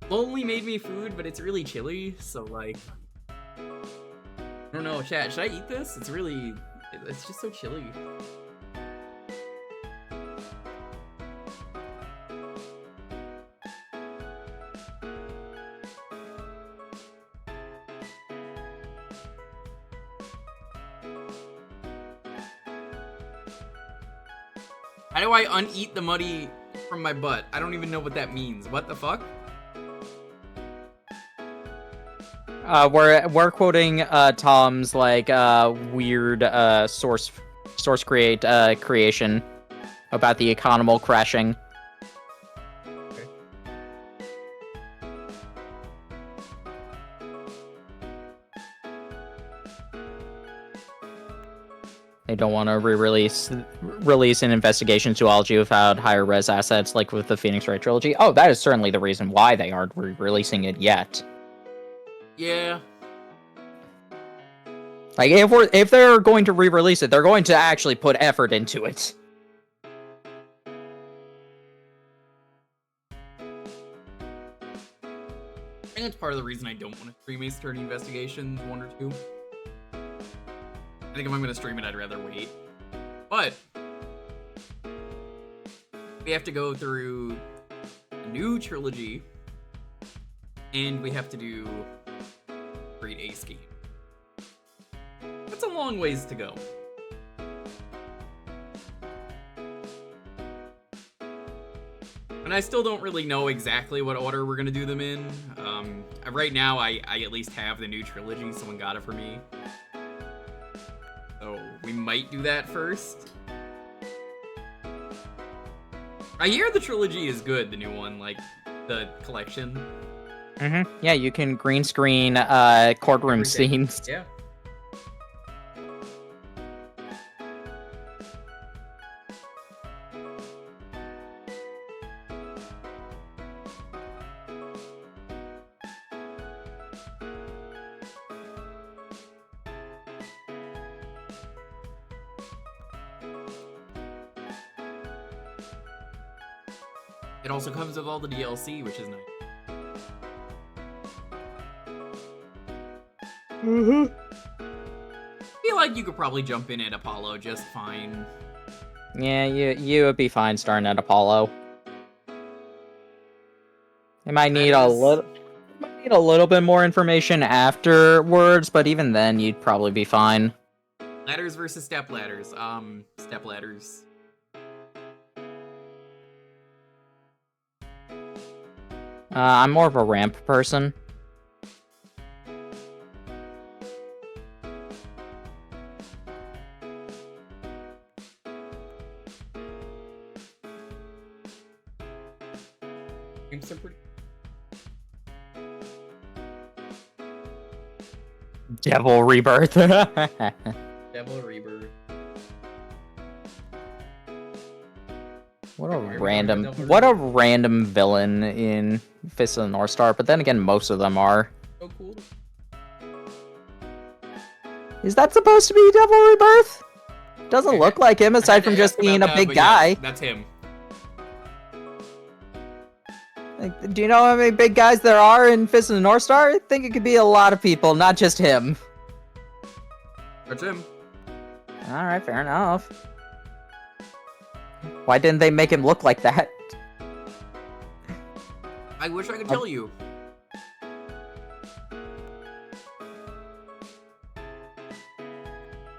Lonely made me food, but it's really chilly, so like... I don't know, chat, should I eat this? It's really... It's just so chilly. How do I uneat the money from my butt? I don't even know what that means. What the fuck? We're quoting Tom's like weird source creation about the economal crashing. They don't want to release an investigation zoology without higher res assets like with the Phoenix Wright trilogy. Oh, that is certainly the reason why they aren't releasing it yet. Yeah. Like if they're going to re-release it, they're going to actually put effort into it. I think that's part of the reason I don't want to stream Ace Attorney Investigations 1 or 2. I think if I'm going to stream it, I'd rather wait. But we have to go through a new trilogy, and we have to do Great Ace game. That's a long ways to go. And I still don't really know exactly what order we're gonna do them in. Right now, I at least have the new trilogy. Someone got it for me. So we might do that first. I hear the trilogy is good, the new one, like the collection. Yeah, you can green screen courtroom scenes. Yeah. It also comes with all the DLC, which is nice. I feel like you could probably jump in at Apollo just fine. Yeah, you would be fine starting at Apollo. You might need a little bit more information afterwards, but even then, you'd probably be fine. Ladders versus step ladders. Step ladders. I'm more of a ramp person. Ramps are pretty. Devil Rebirth. Devil Rebirth. What a random villain in Fist of the North Star, but then again, most of them are. So cool. Is that supposed to be Devil Rebirth? Doesn't look like him, aside from just being a big guy. Yes, that's him. Like, do you know how many big guys there are in Fist of the North Star? I think it could be a lot of people, not just him. That's him. Alright, fair enough. Why didn't they make him look like that? I wish I could tell you.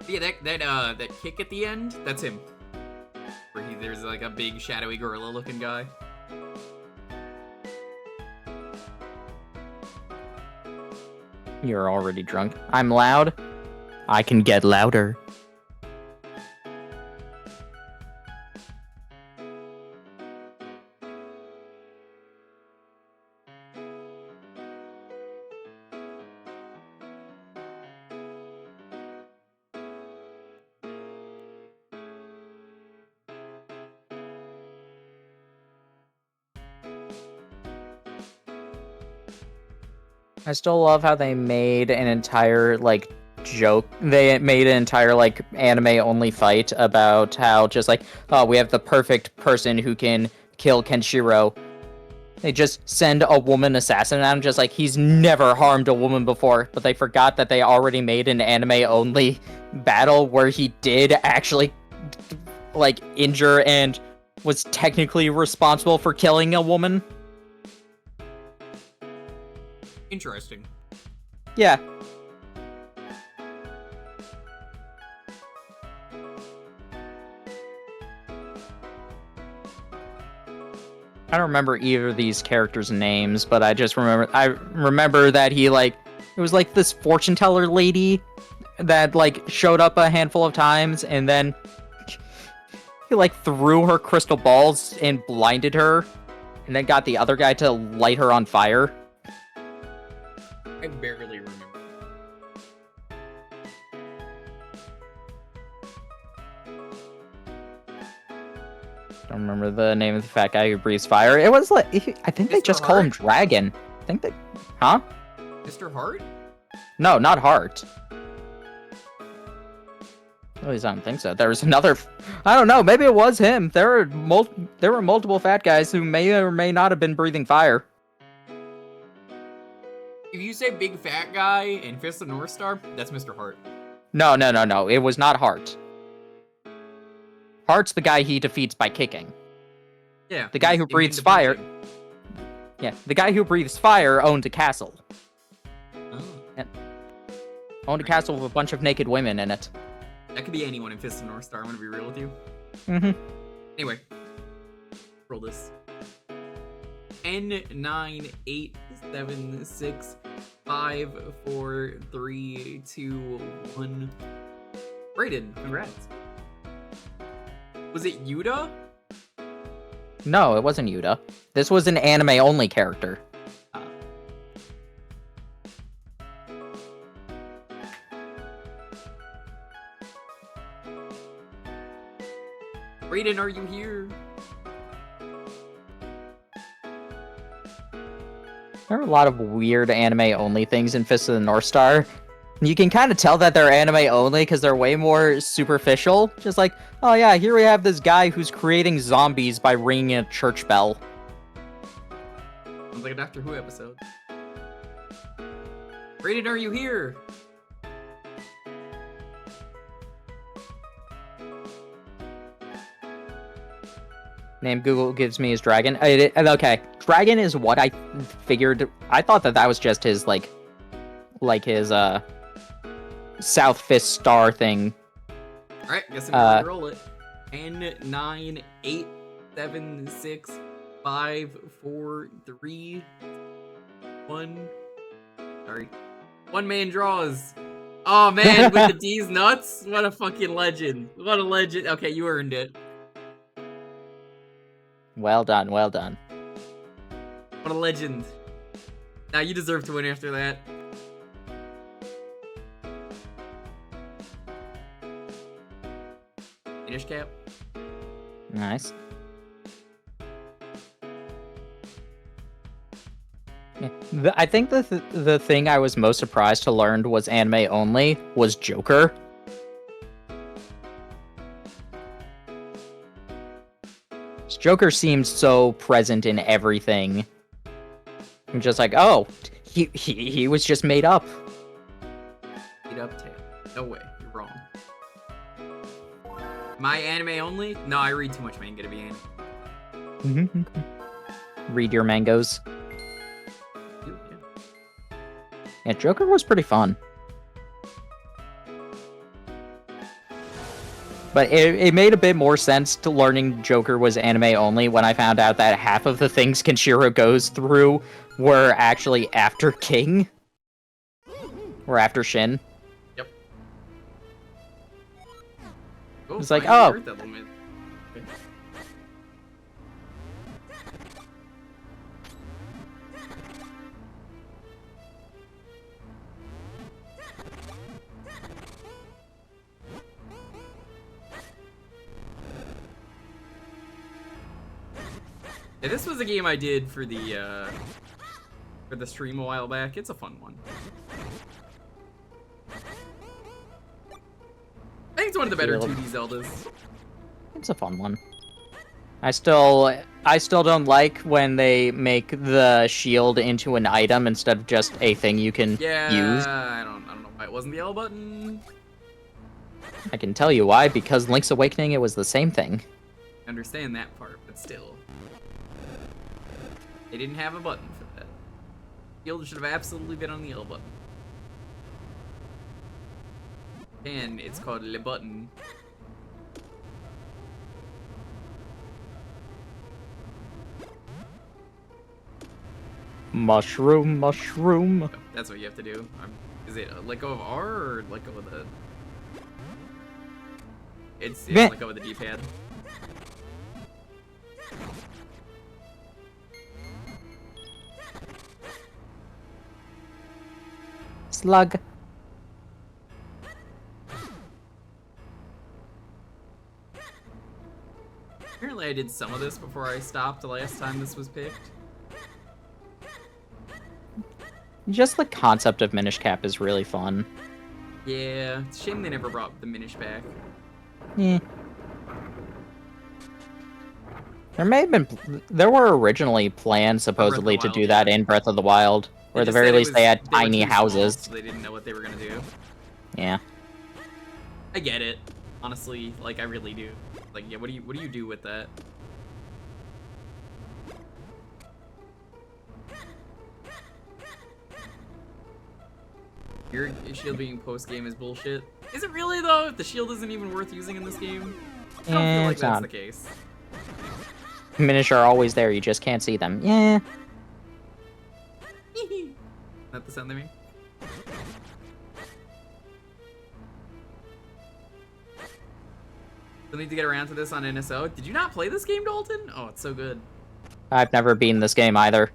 Yeah, that kick at the end, that's him. Where there's like a big shadowy gorilla looking guy. You're already drunk. I'm loud. I can get louder. I still love how they made an entire, like, joke. They made an entire, like, anime-only fight about how just, like, oh, we have the perfect person who can kill Kenshiro. They just send a woman assassin at him, just like, he's never harmed a woman before, but they forgot that they already made an anime-only battle where he did actually, like, injure and was technically responsible for killing a woman. Interesting. Yeah. I don't remember either of these characters' names, but I remember that he, like, it was like this fortune teller lady that, like, showed up a handful of times, and then he, like, threw her crystal balls and blinded her, and then got the other guy to light her on fire. I barely remember. I don't remember the name of the fat guy who breathes fire. It was like, I think they Mr. just call him Hart? Dragon. I think they, huh? Mr. Hart? No, not Heart. At least I don't think so. There was another, I don't know, maybe it was him. There were multiple fat guys who may or may not have been breathing fire. If you say big fat guy and Fist of the North Star, that's Mr. Hart. No. It was not Heart. Heart's the guy he defeats by kicking. Yeah. The guy who he's breathes into fire. punching. Yeah, the guy who breathes fire owned a castle. Oh. Owned a castle with a bunch of naked women in it. That could be anyone in Fist of the North Star, I'm gonna be real with you. Mm-hmm. Anyway. Roll this. 10, 9, 8, 7, 6, 5, 4, 3, 2, 1. Brayden, congrats. Was it Yuta? No, it wasn't Yuta. This was an anime-only character. Brayden, are you here? There are a lot of weird anime-only things in Fist of the North Star. You can kind of tell that they're anime-only because they're way more superficial. Just like, oh yeah, here we have this guy who's creating zombies by ringing a church bell. Sounds like a Doctor Who episode. Brayden, are you here? Name Google gives me is Dragon. Okay, Dragon is what I figured. I thought that was just his, like his, South Fist Star thing. Alright, guess I'm gonna roll it. 10, 9, 8, 7, 6, 5, 4, 3, 1. Sorry. One man draws. Oh man, with the D's nuts? What a fucking legend. What a legend. Okay, you earned it. Well done, well done. What a legend. Now you deserve to win after that. Finish cap. Nice. Yeah. I think the thing I was most surprised to learn was anime only was Jewker. Jewker seems so present in everything. I'm just like, oh, he was just made up. Made up tail. No way, you're wrong. My anime only? No, I read too much manga to be anime. Read your mangoes. Yeah. Yeah, Jewker was pretty fun. But it made a bit more sense to learning Jewker was anime only when I found out that half of the things Kenshiro goes through were actually after King. Or after Shin. Yep. Oh, It's like, finally oh. heard that little bit. Okay. Yeah, this was a game I did for the for the stream a while back. It's a fun one. I think it's one of the better 2D Zeldas. It's a fun one. I still don't like when they make the shield into an item instead of just a thing you can use. I don't know why it wasn't the L button. I can tell you why, because Link's Awakening, it was the same thing. I understand that part, but still. They didn't have a button for that. Shield should have absolutely been on the L button. And it's called Le Button. Mushroom, mushroom. That's what you have to do. Is it let go of R or let go of the... It's let go of the D-pad. Slug. Apparently I did some of this before I stopped the last time this was picked. Just the concept of Minish Cap is really fun. Yeah, it's a shame they never brought the Minish back. Eh. There were originally plans supposedly to do that in Breath of the Wild, or at the very least they had tiny houses. So they didn't know what they were gonna do. Yeah. I get it, honestly. Like I really do. Like, yeah, what do you do with that? Your shield being post game is bullshit. Is it really though? If the shield isn't even worth using in this game, I don't feel like that's the case. Minish are always there, you just can't see them. Yeah. Not the sound they make. We'll need to get around to this on NSO. Did you not play this game, Dalton? Oh, it's so good. I've never beaten this game either.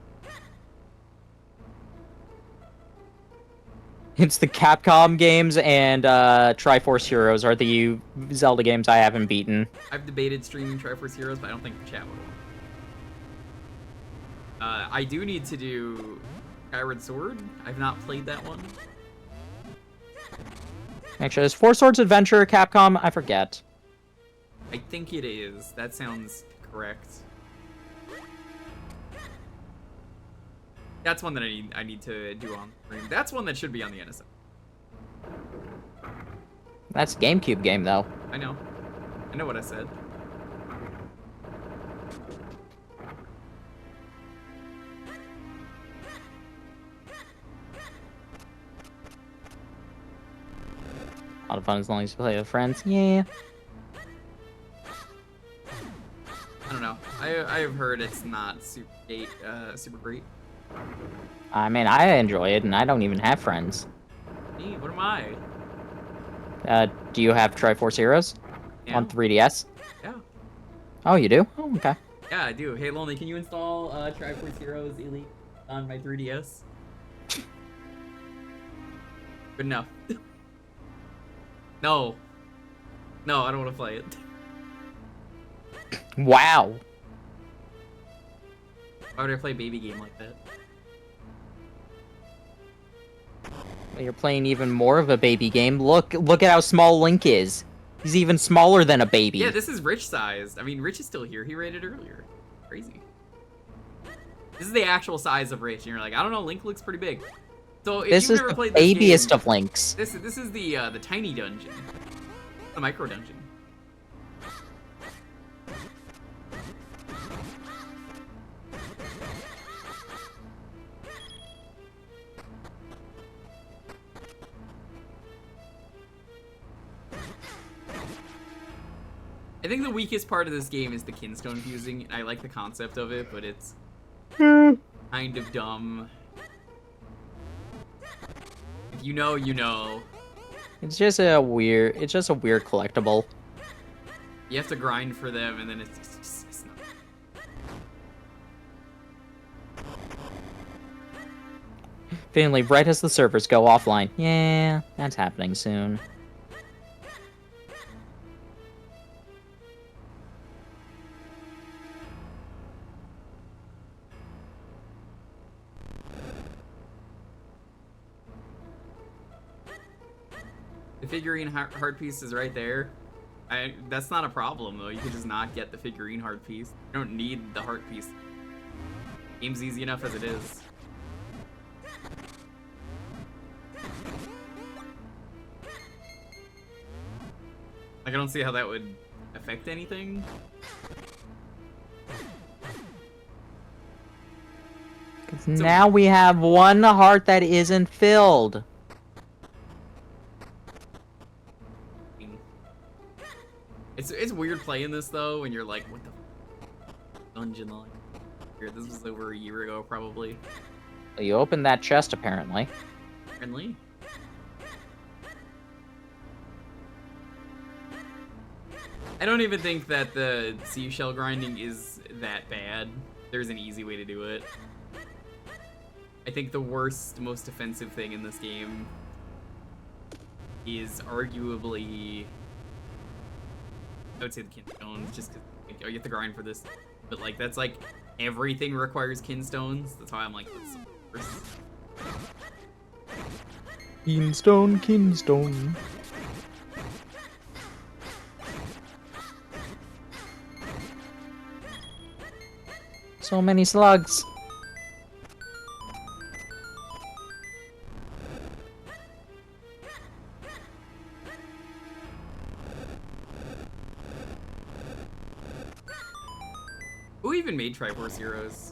It's the Capcom games and Triforce Heroes are the Zelda games I haven't beaten. I've debated streaming Triforce Heroes, but I don't think the chat would want. I do need to do Skyward Sword. I've not played that one. Actually, is Four Swords Adventure Capcom? I forget. I think it is. That sounds correct. That's one that I need to do on stream. That's one that should be on the NSO. That's a GameCube game, though. I know. I know what I said. A lot of fun as long as you play with friends. Yeah. I don't know. I've heard it's not super great. I mean, I enjoy it, and I don't even have friends. Me? What am I? Do you have Triforce Heroes? Yeah. On 3DS? Yeah. Oh, you do? Oh, okay. Yeah, I do. Hey, Lonely, can you install Triforce Heroes Elite on my 3DS? Good enough. No. No, I don't want to play it. Wow. Why would I play a baby game like that? Well, you're playing even more of a baby game. Look at how small Link is. He's even smaller than a baby. Yeah, this is Rich-sized. I mean, Rich is still here. He rated earlier. Crazy. This is the actual size of Rich, and you're like, I don't know, Link looks pretty big. So if This you've is never the played this babiest game, of Links. This is the tiny dungeon, the micro dungeon. I think the weakest part of this game is the kinstone fusing. I like the concept of it, but it's kind of dumb. If you know, you know. It's just a weird collectible. You have to grind for them, and then it's not. Finally, right as the servers go offline. Yeah, that's happening soon. The figurine heart piece is right there. That's not a problem though. You can just not get the figurine heart piece. You don't need the heart piece. Game's easy enough as it is. Like, I don't see how that would affect anything. Now we have one heart that isn't filled. It's weird playing this though when you're like, what the dungeon like? Here, this was over a year ago probably. You opened that chest apparently. Friendly. I don't even think that the seashell grinding is that bad. There's an easy way to do it. I think the worst, most offensive thing in this game is arguably, I would say the kinstones, just because you have to grind for this. But like, that's like, everything requires kinstones. That's why I'm like, that's the worst. Kinstone. So many slugs. Who even made Triforce Heroes?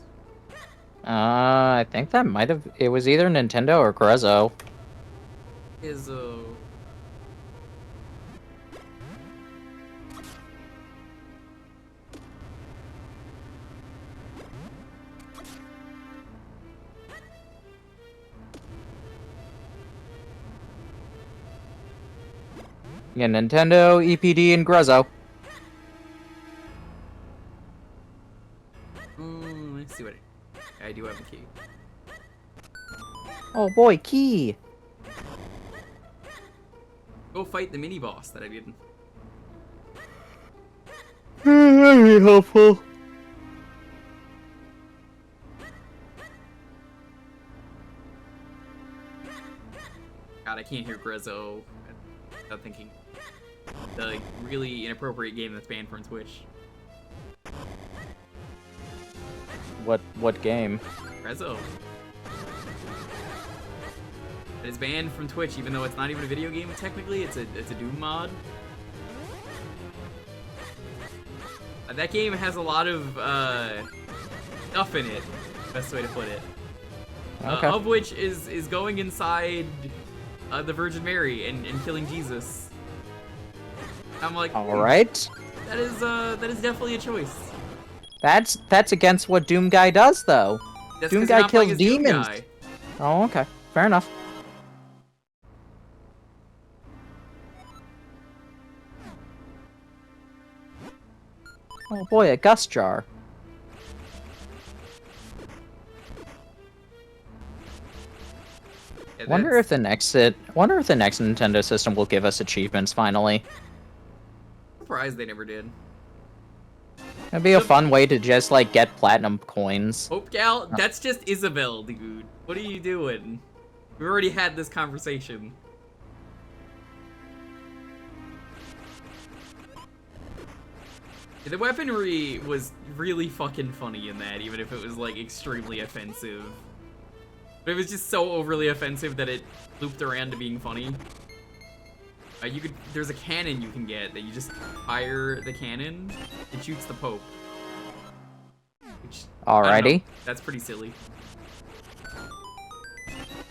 I think that might have. It was either Nintendo or Grezzo. Yeah, Nintendo, EPD, and Grezzo. Let's see what I do have a key. Oh boy, key! Go fight the mini boss that I didn't. Very helpful. God, I can't hear Grezzo without thinking the like, really inappropriate game that's banned from Twitch. What game? Grezzo. It is banned from Twitch, even though it's not even a video game. Technically, it's a Doom mod. That game has a lot of stuff in it. Best way to put it. Okay. Of which is going inside the Virgin Mary and killing Jesus. I'm like, All right. that is definitely a choice. That's against what Doom Guy does, though. That's Doom 'cause Guy you're not playing kills as Doom demons. Guy. Oh, okay. Fair enough. Oh boy, a gust jar. Yeah, Wonder if the next Nintendo system will give us achievements finally. surprised they never did. It'd be a fun way to just like get platinum coins. Hope Gal, that's just Isabel, dude. What are you doing? We already had this conversation. The weaponry was really fucking funny in that, even if it was like extremely offensive. But it was just so overly offensive that it looped around to being funny. There's a cannon you can get that you just fire the cannon, it shoots the Pope. Which, I don't Alrighty. know, that's pretty silly.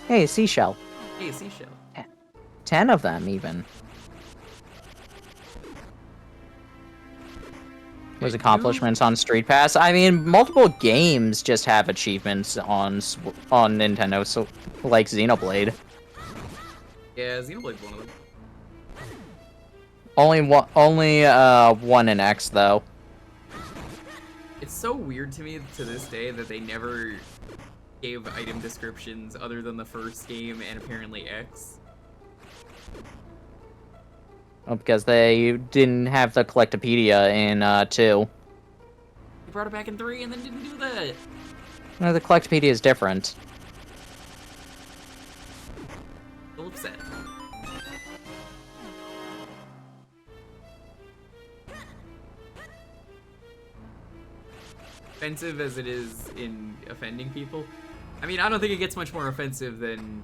Hey, seashell. Hey, a seashell. 10 of them, even. Was accomplishments on Street Pass. I mean, multiple games just have achievements on Nintendo, so like Xenoblade. Yeah, Xenoblade's one of them. Only one in X though. It's so weird to me to this day that they never gave item descriptions other than the first game and apparently X. Oh, because they didn't have the Collectopedia in 2. They brought it back in 3 and then didn't do that. No, the Collectopedia is different. Still upset. offensive as it is in offending people. I mean, I don't think it gets much more offensive than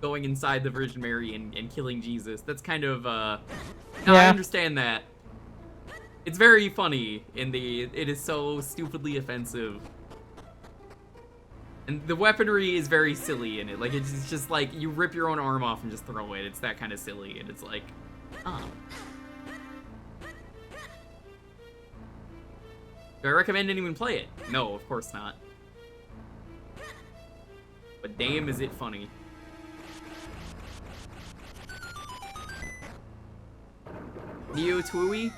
going inside the Virgin Mary and killing Jesus. That's kind of, no, I understand that. It's very funny it is so stupidly offensive. And the weaponry is very silly in it. Like, it's just like, you rip your own arm off and just throw it. It's that kind of silly, and it's like, oh. Do I recommend anyone play it? No, of course not. But damn, is it funny. Neo Tooie?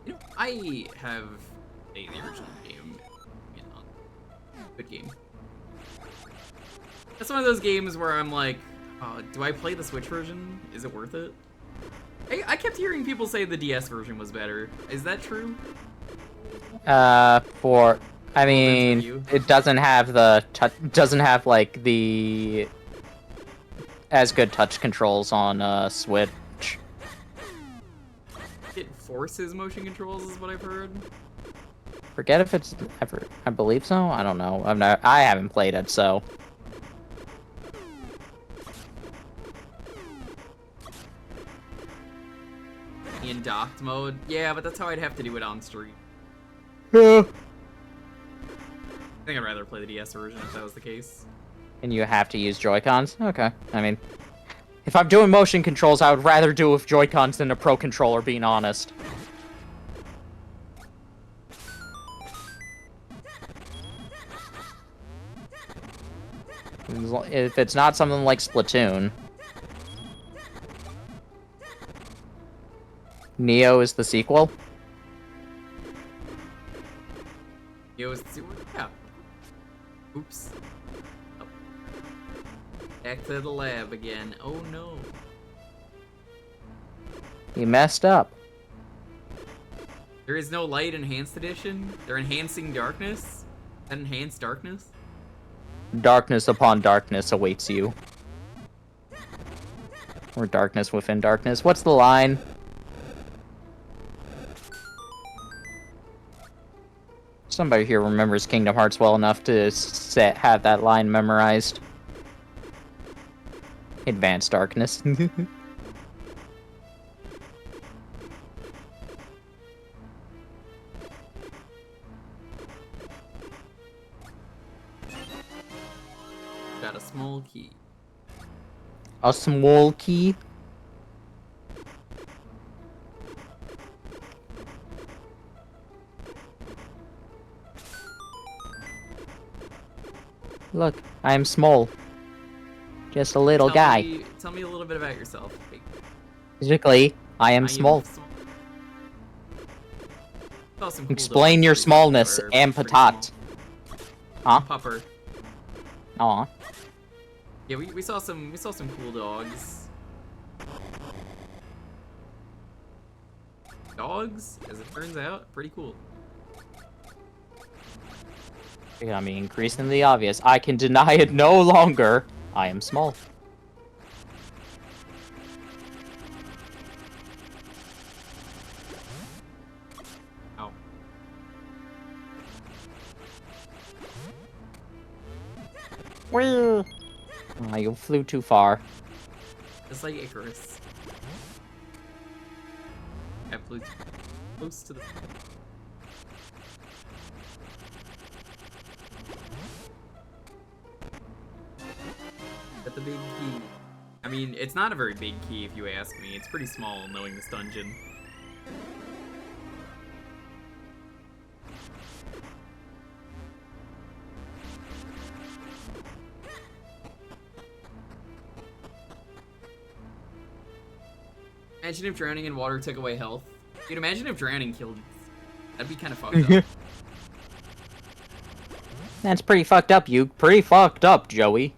You know, I have played the original game. You know, good game. That's one of those games where I'm like, do I play the Switch version? Is it worth it? I kept hearing people say the DS version was better. Is that true? I mean, it doesn't have like the as good touch controls on Switch. It forces motion controls, is what I've heard. Forget if it's ever. I believe so. I don't know. I haven't played it, so. In docked mode, yeah, but that's how I'd have to do it on stream. Yeah. I think I'd rather play the DS version if that was the case. And you have to use Joy-Cons? Okay. I mean, if I'm doing motion controls, I would rather do it with Joy-Cons than a Pro Controller, being honest. If it's not something like Splatoon. Neo is the sequel? Neo is the sequel? Yeah. Oops. Oh. Back to the lab again. Oh no. You messed up. There is no light enhanced edition? They're enhancing darkness? Is that enhanced darkness? Darkness upon darkness awaits you. Or darkness within darkness. What's the line? Somebody here remembers Kingdom Hearts well enough to have that line memorized. Advanced darkness. Got a small key. A small key? Look, I am small. Just a little guy. Tell me a little bit about yourself. Physically, I am small. Explain your smallness and patat. Huh? Pupper. Aw. Yeah, we saw some cool dogs. Dogs, as it turns out, pretty cool. Becoming increasingly obvious. I can deny it no longer. I am small. Ow. Whee! Oh, you flew too far. Just like Icarus. I flew too close to the... Got the big key. I mean, it's not a very big key if you ask me. It's pretty small knowing this dungeon. Imagine if drowning in water took away health. Dude, imagine if drowning killed you. That'd be kind of fucked up. That's pretty fucked up, you. Pretty fucked up, Joey.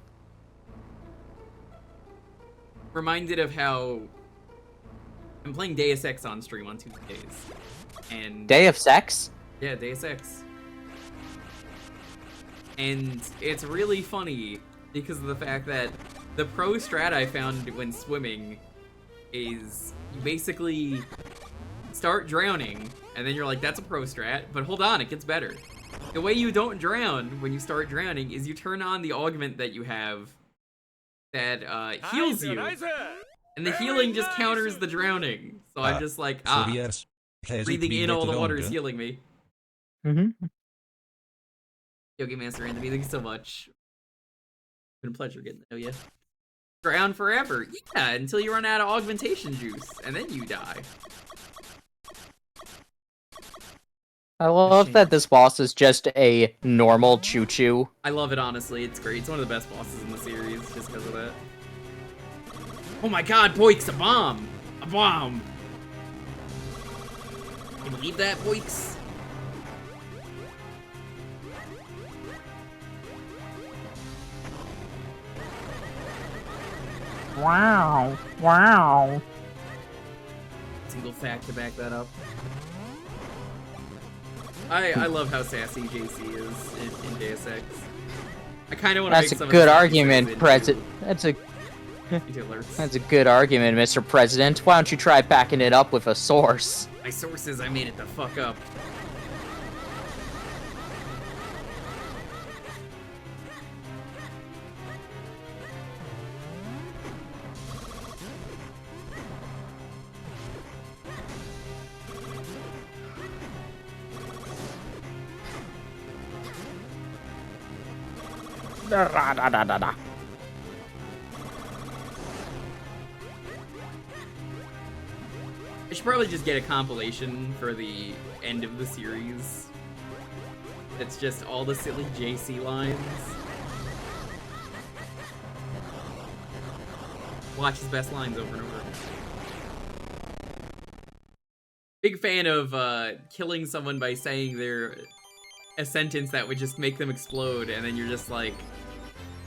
Reminded of how I'm playing Deus Ex on stream on Tuesdays. And Day of Sex? yeah, Deus Ex. And it's really funny because of the fact that the pro strat I found when swimming is you basically start drowning, And then you're like, that's a pro strat, but hold on, it gets better. The way you don't drown when you start drowning is you turn on the augment that you have that heals you. And the healing just counters the drowning. So I'm just like, So yes, has it breathing been in all the better water is under? healing me. Mm-hmm. Yogi Master Anthony, thank you so much. It's been a pleasure getting to know you. Drown forever. Yeah, until you run out of augmentation juice, and then you die. I love that this boss is just a normal choo-choo. I love it, honestly. It's great. It's one of the best bosses in the series, just because of that. Oh my god, Boix, a bomb! A bomb! Can you believe that, Boix? Wow. Wow. Single fact to back that up. I love how sassy JC is in Deus Ex. I kind of want to make That's some a good of the argument, President. That's a good argument, Mr. President. Why don't you try backing it up with a source? My sources, I made it the fuck up. I should probably just get a compilation for the end of the series. It's just all the silly JC lines. Watch his best lines over and over. Big fan of killing someone by saying a sentence that would just make them explode, and then you're just like,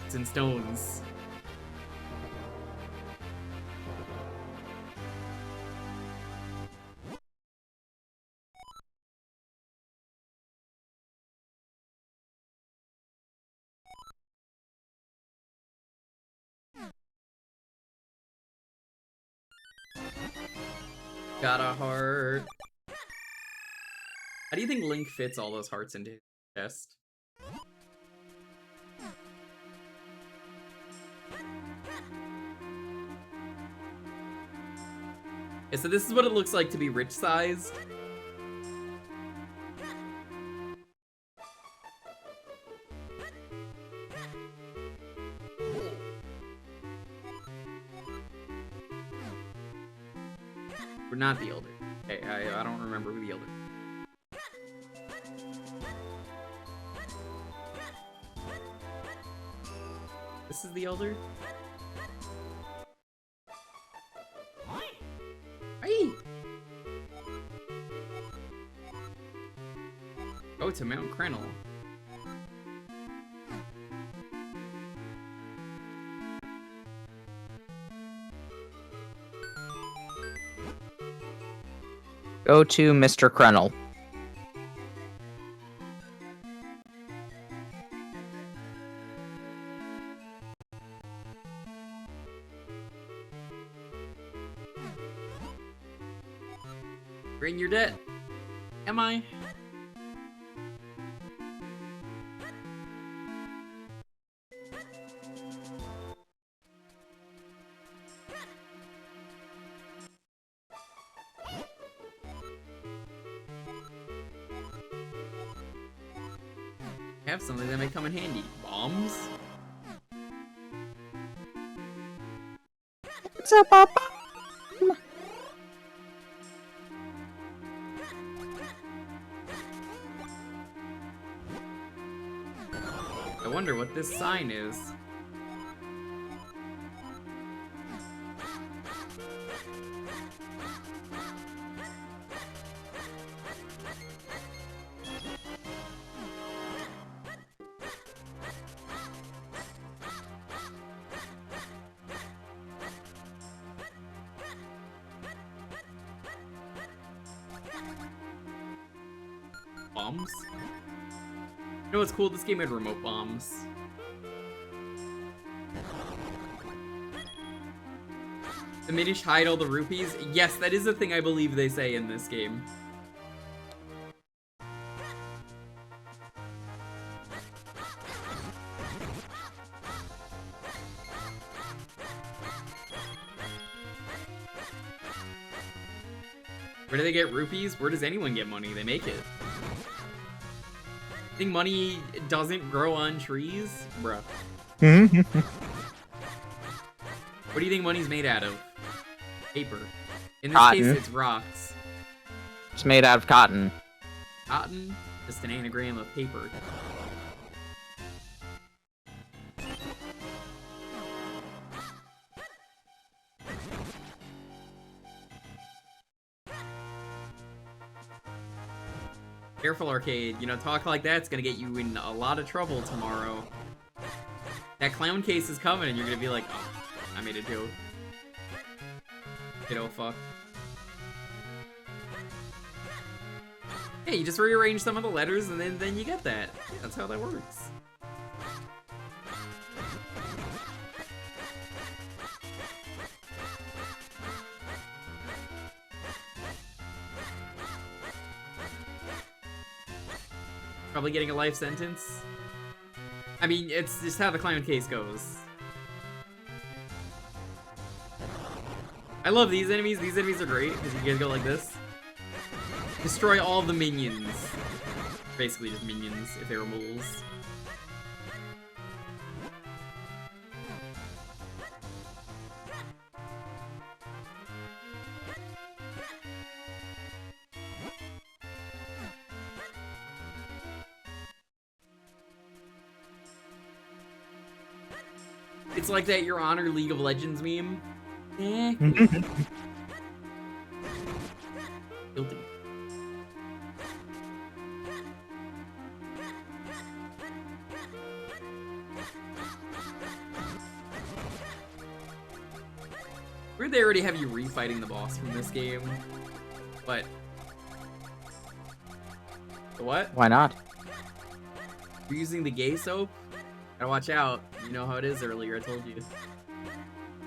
it's in stones. Got a heart. How do you think Link fits all those hearts into his chest? Yeah, so this is what it looks like to be rich-sized. We're not the Elder. Okay, I don't remember who the Elder is. This is the Elder? Hey! Go to Mount Krenel. Go to Mr. Krenel. You're in your debt. Am I? Have something that may come in handy. Bombs? It's a bomb. I wonder what this sign is. Bombs? You know what's cool? This game had remote bombs. The Minish hide all the rupees? Yes, that is a thing I believe they say in this game. Where do they get rupees? Where does anyone get money? They make it. Think money doesn't grow on trees? Bruh. What do you think money's made out of? Paper. In this Cotton. case, it's rocks. It's made out of cotton. Cotton? Just an anagram of paper. Careful, Arcade. You know, talk like that's gonna get you in a lot of trouble tomorrow. That clown case is coming, and you're gonna be like, oh, I made a joke. Kiddo, fuck. Yeah, you just rearrange some of the letters, and then you get that. Yeah, that's how that works. Probably getting a life sentence. I mean, it's just how the clown case goes. I love these enemies. These enemies are great because you guys go like this. Destroy all the minions. Basically just minions if they were moles. It's like that Your Honor League of Legends meme. Guilty. Weird they already have you refighting the boss from this game. But the what? Why not? You're using the gay soap? Gotta watch out. You know how it is earlier, I told you.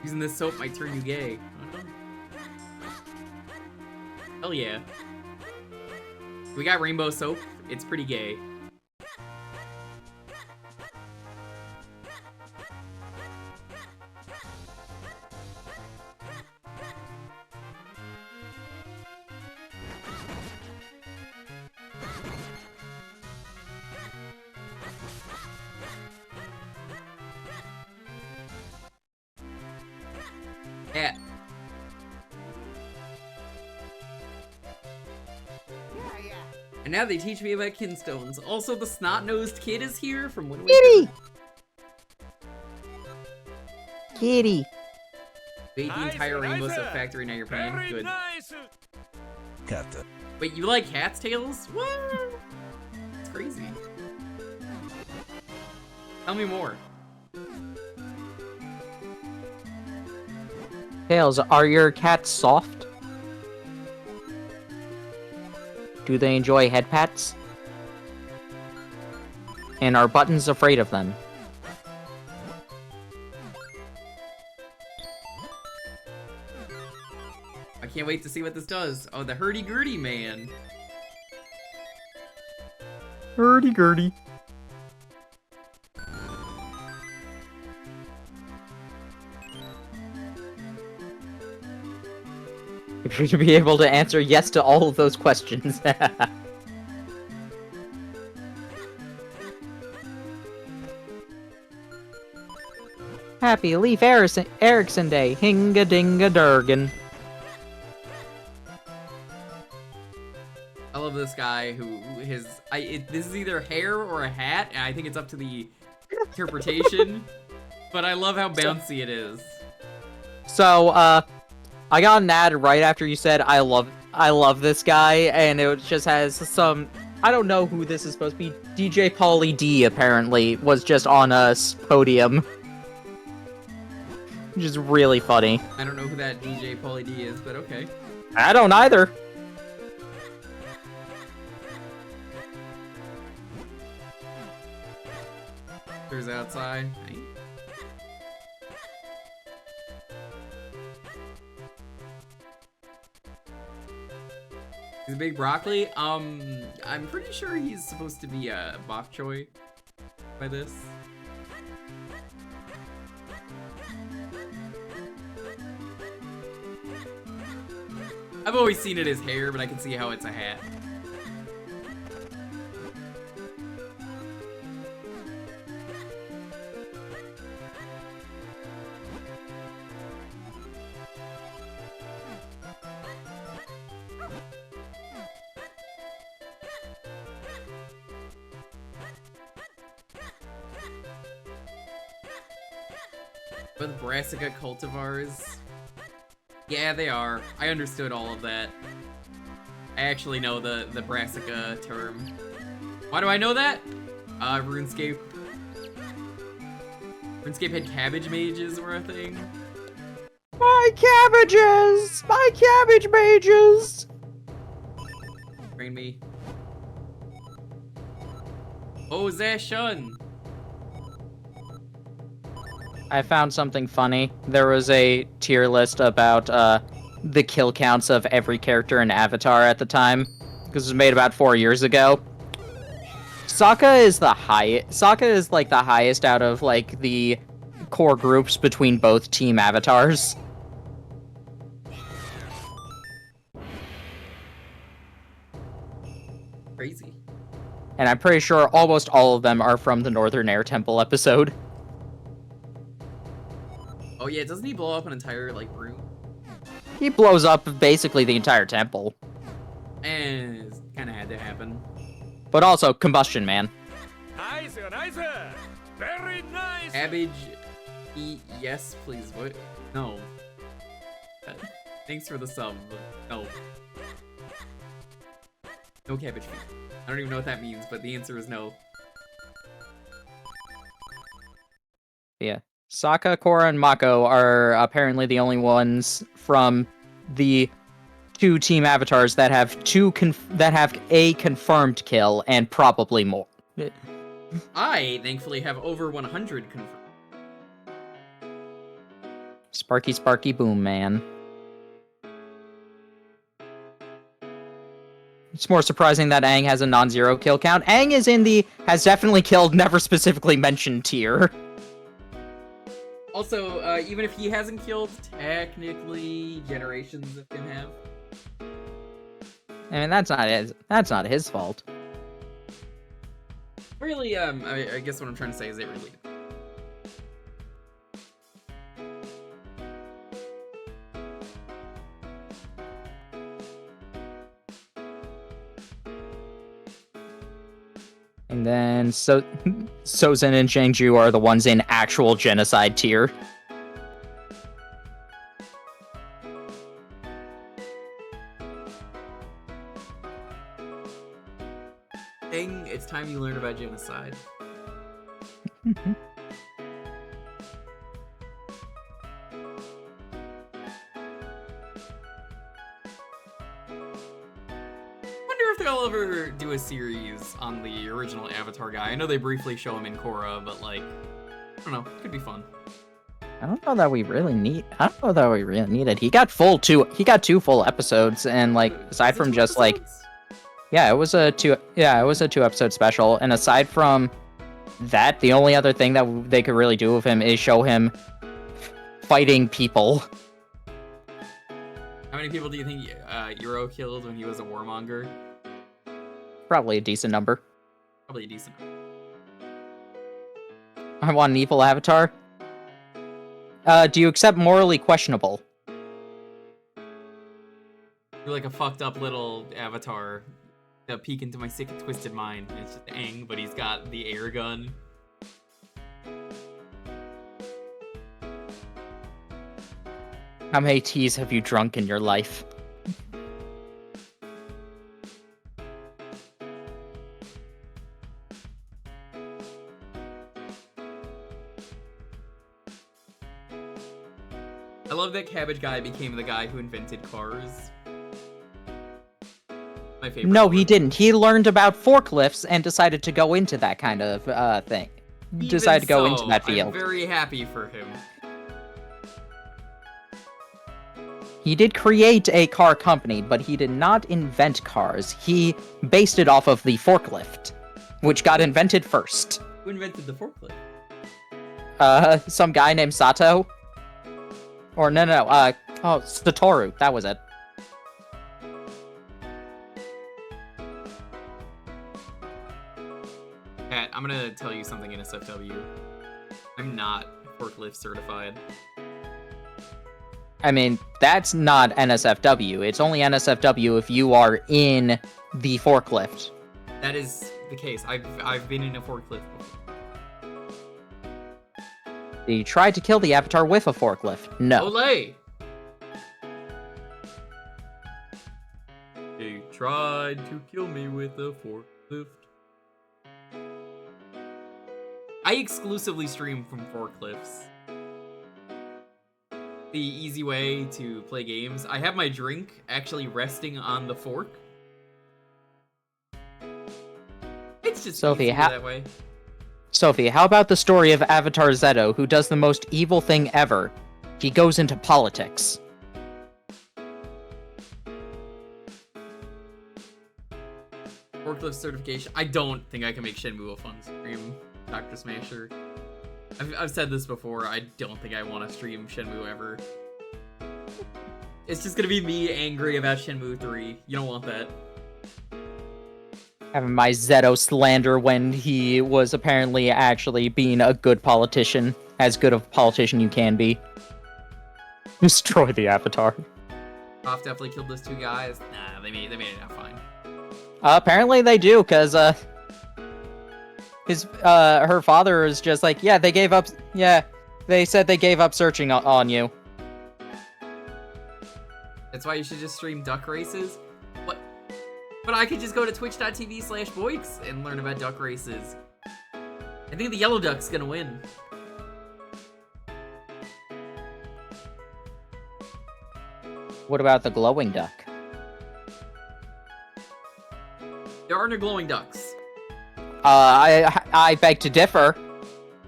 Using this soap might turn you gay. Hell yeah. We got rainbow soap. It's pretty gay. Yeah. And now they teach me about kinstones. Also, the snot-nosed kid is here from Wind Waker. Kitty! Kitty! Bait the entire Rainbow Soap Factory, now you're paying. Good. Wait, you like cat's tails? What? It's crazy. Tell me more. Tails, are your cats soft? Do they enjoy head pats? And are Buttons afraid of them? I can't wait to see what this does. Oh, the hurdy-gurdy man. Hurdy-gurdy. You should be able to answer yes to all of those questions. Happy Leif Erikson Day, hinga-dinga-durgan. I love this guy who this is either hair or a hat, and I think it's up to the interpretation. But I love how bouncy it is. So, I got an ad right after you said I love this guy, and it just has some, I don't know who this is supposed to be. DJ Pauly D apparently was just on a podium, which is really funny. I don't know who that DJ Pauly D is, but okay. I don't either. There's outside. Nice. He's a big broccoli. I'm pretty sure he's supposed to be a bok choy by this. I've always seen it as hair, but I can see how it's a hat. With Brassica cultivars. Yeah, they are. I understood all of that. I actually know the Brassica term. Why do I know that? RuneScape. RuneScape had cabbage mages were a thing. My cabbages! My cabbage mages! Train me. Possession! I found something funny. There was a tier list about the kill counts of every character in Avatar at the time, because it was made about 4 years ago. Sokka is the highest. Sokka is like the highest out of like the core groups between both team avatars. Crazy. And I'm pretty sure almost all of them are from the Northern Air Temple episode. Oh yeah, doesn't he blow up an entire, like, room? He blows up basically the entire temple. And it kinda had to happen. But also, Combustion Man. Nice, nice. Very nice. Cabbage, yes, please. What? No. Thanks for the sub, but no. No cabbage feet. I don't even know what that means, but the answer is no. Yeah. Sokka, Korra, and Mako are apparently the only ones from the two team avatars that have a confirmed kill and probably more. I, thankfully, have over 100 confirmed. Sparky, Sparky, Boom, man. It's more surprising that Aang has a non-zero kill count. Aang is in the has definitely killed, never specifically mentioned tier. Also, even if he hasn't killed, technically generations of him have. I mean, that's not his fault. Really, I guess what I'm trying to say is it really. And then Sozin and Shangju are the ones in actual genocide tier. Aang, it's time you learn about genocide. If they'll ever do a series on the original Avatar guy. I know they briefly show him in Korra, but like, I don't know, could be fun. I don't know that we really need it. He got two full episodes, and like aside from just like, yeah, it was a two episode special, and aside from that, the only other thing that they could really do with him is show him fighting people. How many people do you think Euro killed when he was a warmonger? Probably a decent number. Probably a decent number. I want an evil avatar. Do you accept morally questionable? You're like a fucked up little avatar. A peek into my sick and twisted mind. It's just Aang, but he's got the air gun. How many teas have you drunk in your life? I love that Cabbage Guy became the guy who invented cars. My favorite. No, one. he didn't. He learned about forklifts and decided to go into that kind of thing. Decided to go into that field. I'm very happy for him. He did create a car company, but he did not invent cars. He based it off of the forklift, which got invented first. Who invented the forklift? Some guy named Sato. Or no, Satoru, that was it. I'm gonna tell you something, NSFW. I'm not forklift certified. I mean, that's not NSFW. It's only NSFW if you are in the forklift. That is the case. I've been in a forklift before. They tried to kill the Avatar with a forklift. No. Olay! They tried to kill me with a forklift. I exclusively stream from forklifts. The easy way to play games. I have my drink actually resting on the fork. It's just Sophie, easier that way. Sophie, how about the story of Avatar Zeto, who does the most evil thing ever? He goes into politics. Forklift certification. I don't think I can make Shenmue a fun stream, Dr. Smasher. I've said this before, I don't think I want to stream Shenmue ever. It's just gonna be me angry about Shenmue 3. You don't want that. Having my Zeto slander when he was apparently actually being a good politician. As good of a politician you can be. Destroy the Avatar. Toph definitely killed those two guys. Nah, they made it out fine. Apparently they do, because, her father is just like, yeah, they gave up, yeah, they said they gave up searching on you. That's why you should just stream duck races? What? But I could just go to twitch.tv/boix and learn about duck races. I think the yellow duck's gonna win. What about the glowing duck? There are no glowing ducks. I beg to differ.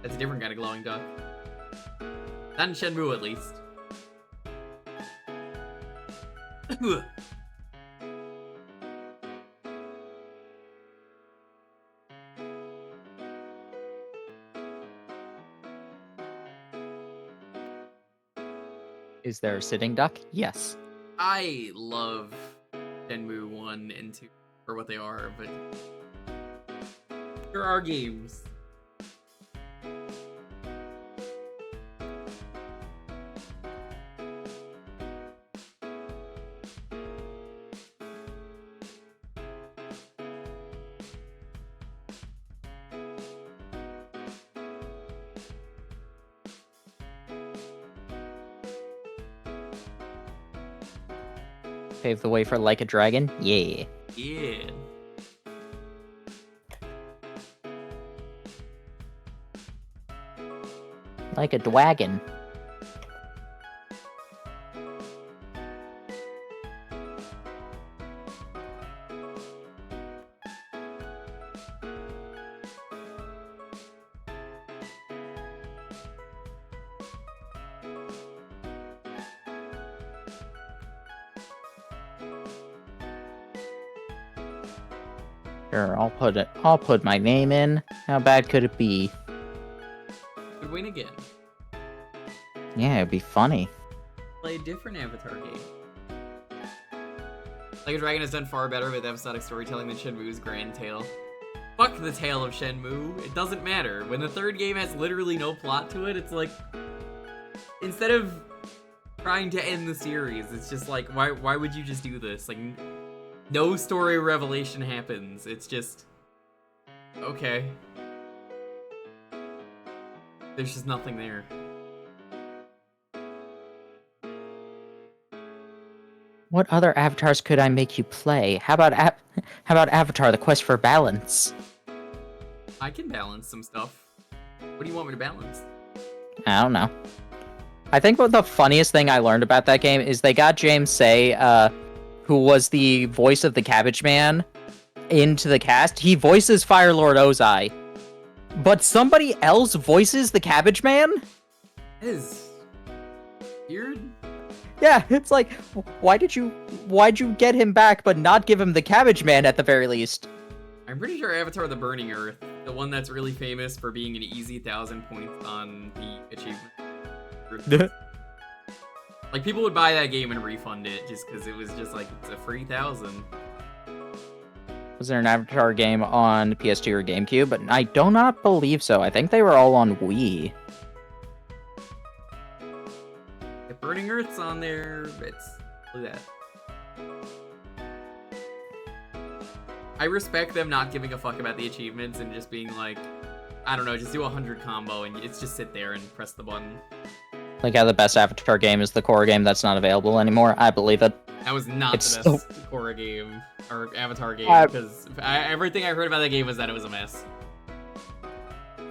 That's a different kind of glowing duck. Not in Shenmue, at least. Is there a sitting duck? Yes. I love Shenmue 1 and 2 for what they are, but there are games. Pave the way for Like a Dragon? Yeah. Yeah. Like a dwagon. Sure, I'll put my name in. How bad could it be? Could win again. Yeah, it'd be funny. Play a different Avatar game. Like a Dragon has done far better with episodic storytelling than Shenmue's Grand Tale. Fuck the tale of Shenmue. It doesn't matter. When the third game has literally no plot to it, it's like, instead of trying to end the series, it's just like, why would you just do this? Like, no story revelation happens. It's just, okay. There's just nothing there. What other avatars could I make you play? How about Avatar: The Quest for Balance? I can balance some stuff. What do you want me to balance? I don't know. I think what the funniest thing I learned about that game is they got James Say, who was the voice of the Cabbage Man, into the cast. He voices Fire Lord Ozai, but somebody else voices the Cabbage Man? That is weird. Yeah, it's like, why'd you get him back but not give him the Cabbage Man at the very least? I'm pretty sure Avatar: The Burning Earth, the one that's really famous for being an easy 1,000 points on the achievement. Like, people would buy that game and refund it just because it was just like, it's a free 1,000. Was there an Avatar game on PS2 or GameCube? But I do not believe so. I think they were all on Wii. If Burning Earth's on there, it's look at that. I respect them not giving a fuck about the achievements and just being like, I don't know, just do a 100 combo and it's just sit there and press the button. Like how the best Avatar game is the core game that's not available anymore. I believe it. That was not It's the best Korra game or Avatar game because everything I heard about that game was that it was a mess.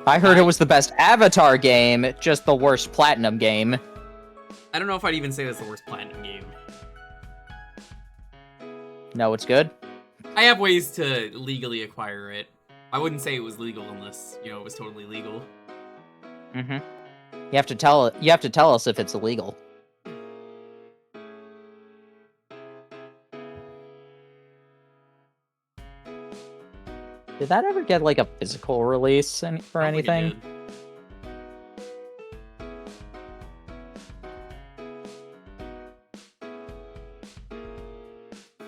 I heard it was the best Avatar game, just the worst Platinum game. I don't know if I'd even say that's the worst Platinum game. No, it's good. I have ways to legally acquire it. I wouldn't say it was legal unless, you know, it was totally legal. Mm-hmm. You have to tell us if it's illegal. Did that ever get like a physical release for anything?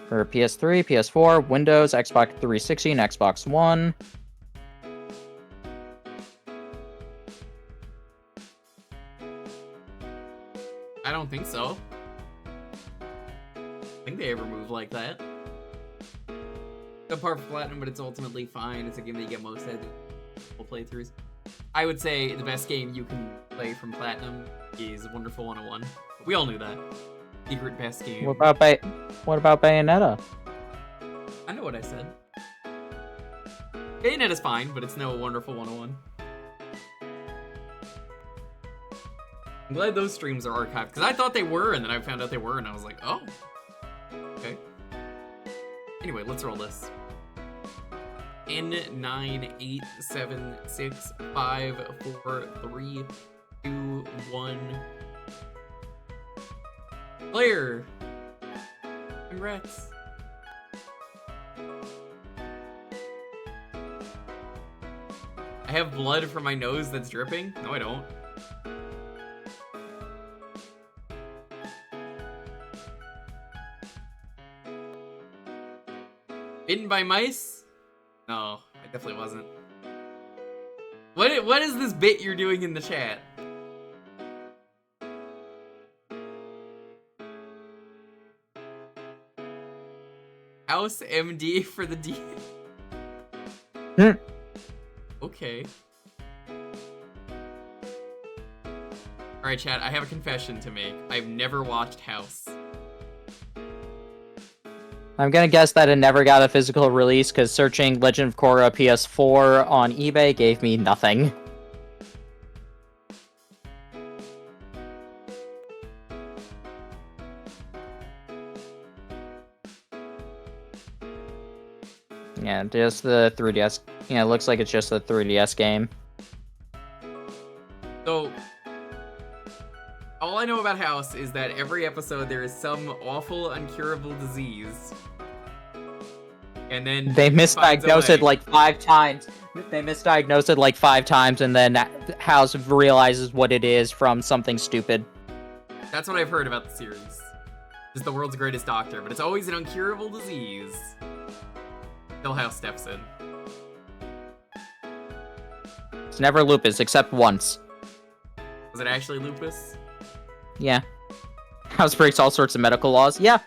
For PS3, PS4, Windows, Xbox 360, and Xbox One. I don't think so. I think they ever move like that. Apart from Platinum, but it's ultimately fine. It's a game that you get most of playthroughs. I would say the best game you can play from Platinum is Wonderful 101. We all knew that. Secret best game. What about Bayonetta? I know what I said. Bayonetta's fine, but it's no Wonderful 101. I'm glad those streams are archived, because I thought they were, and then I found out they were, and I was like, oh. Okay. Anyway, let's roll this. N9, 8, 7, 6, 5, 4, 3, 2, 1. Player! Congrats. I have blood from my nose that's dripping? No, I don't. Bitten by mice? No, I definitely wasn't. What is this bit you're doing in the chat? House MD for the D. Okay. Alright, chat, I have a confession to make. I've never watched House. I'm gonna guess that it never got a physical release because searching Legend of Korra PS4 on eBay gave me nothing. Yeah, just the 3DS. Yeah, it looks like it's just a 3DS game. So, all I know about House is that every episode there is some awful, incurable disease. And then They misdiagnosed it like 5 times. They misdiagnosed it like 5 times, and then House realizes what it is from something stupid. That's what I've heard about the series. It's the world's greatest doctor, but it's always an incurable disease. Till House steps in. It's never lupus, except once. Was it actually lupus? Yeah. House breaks all sorts of medical laws. Yeah.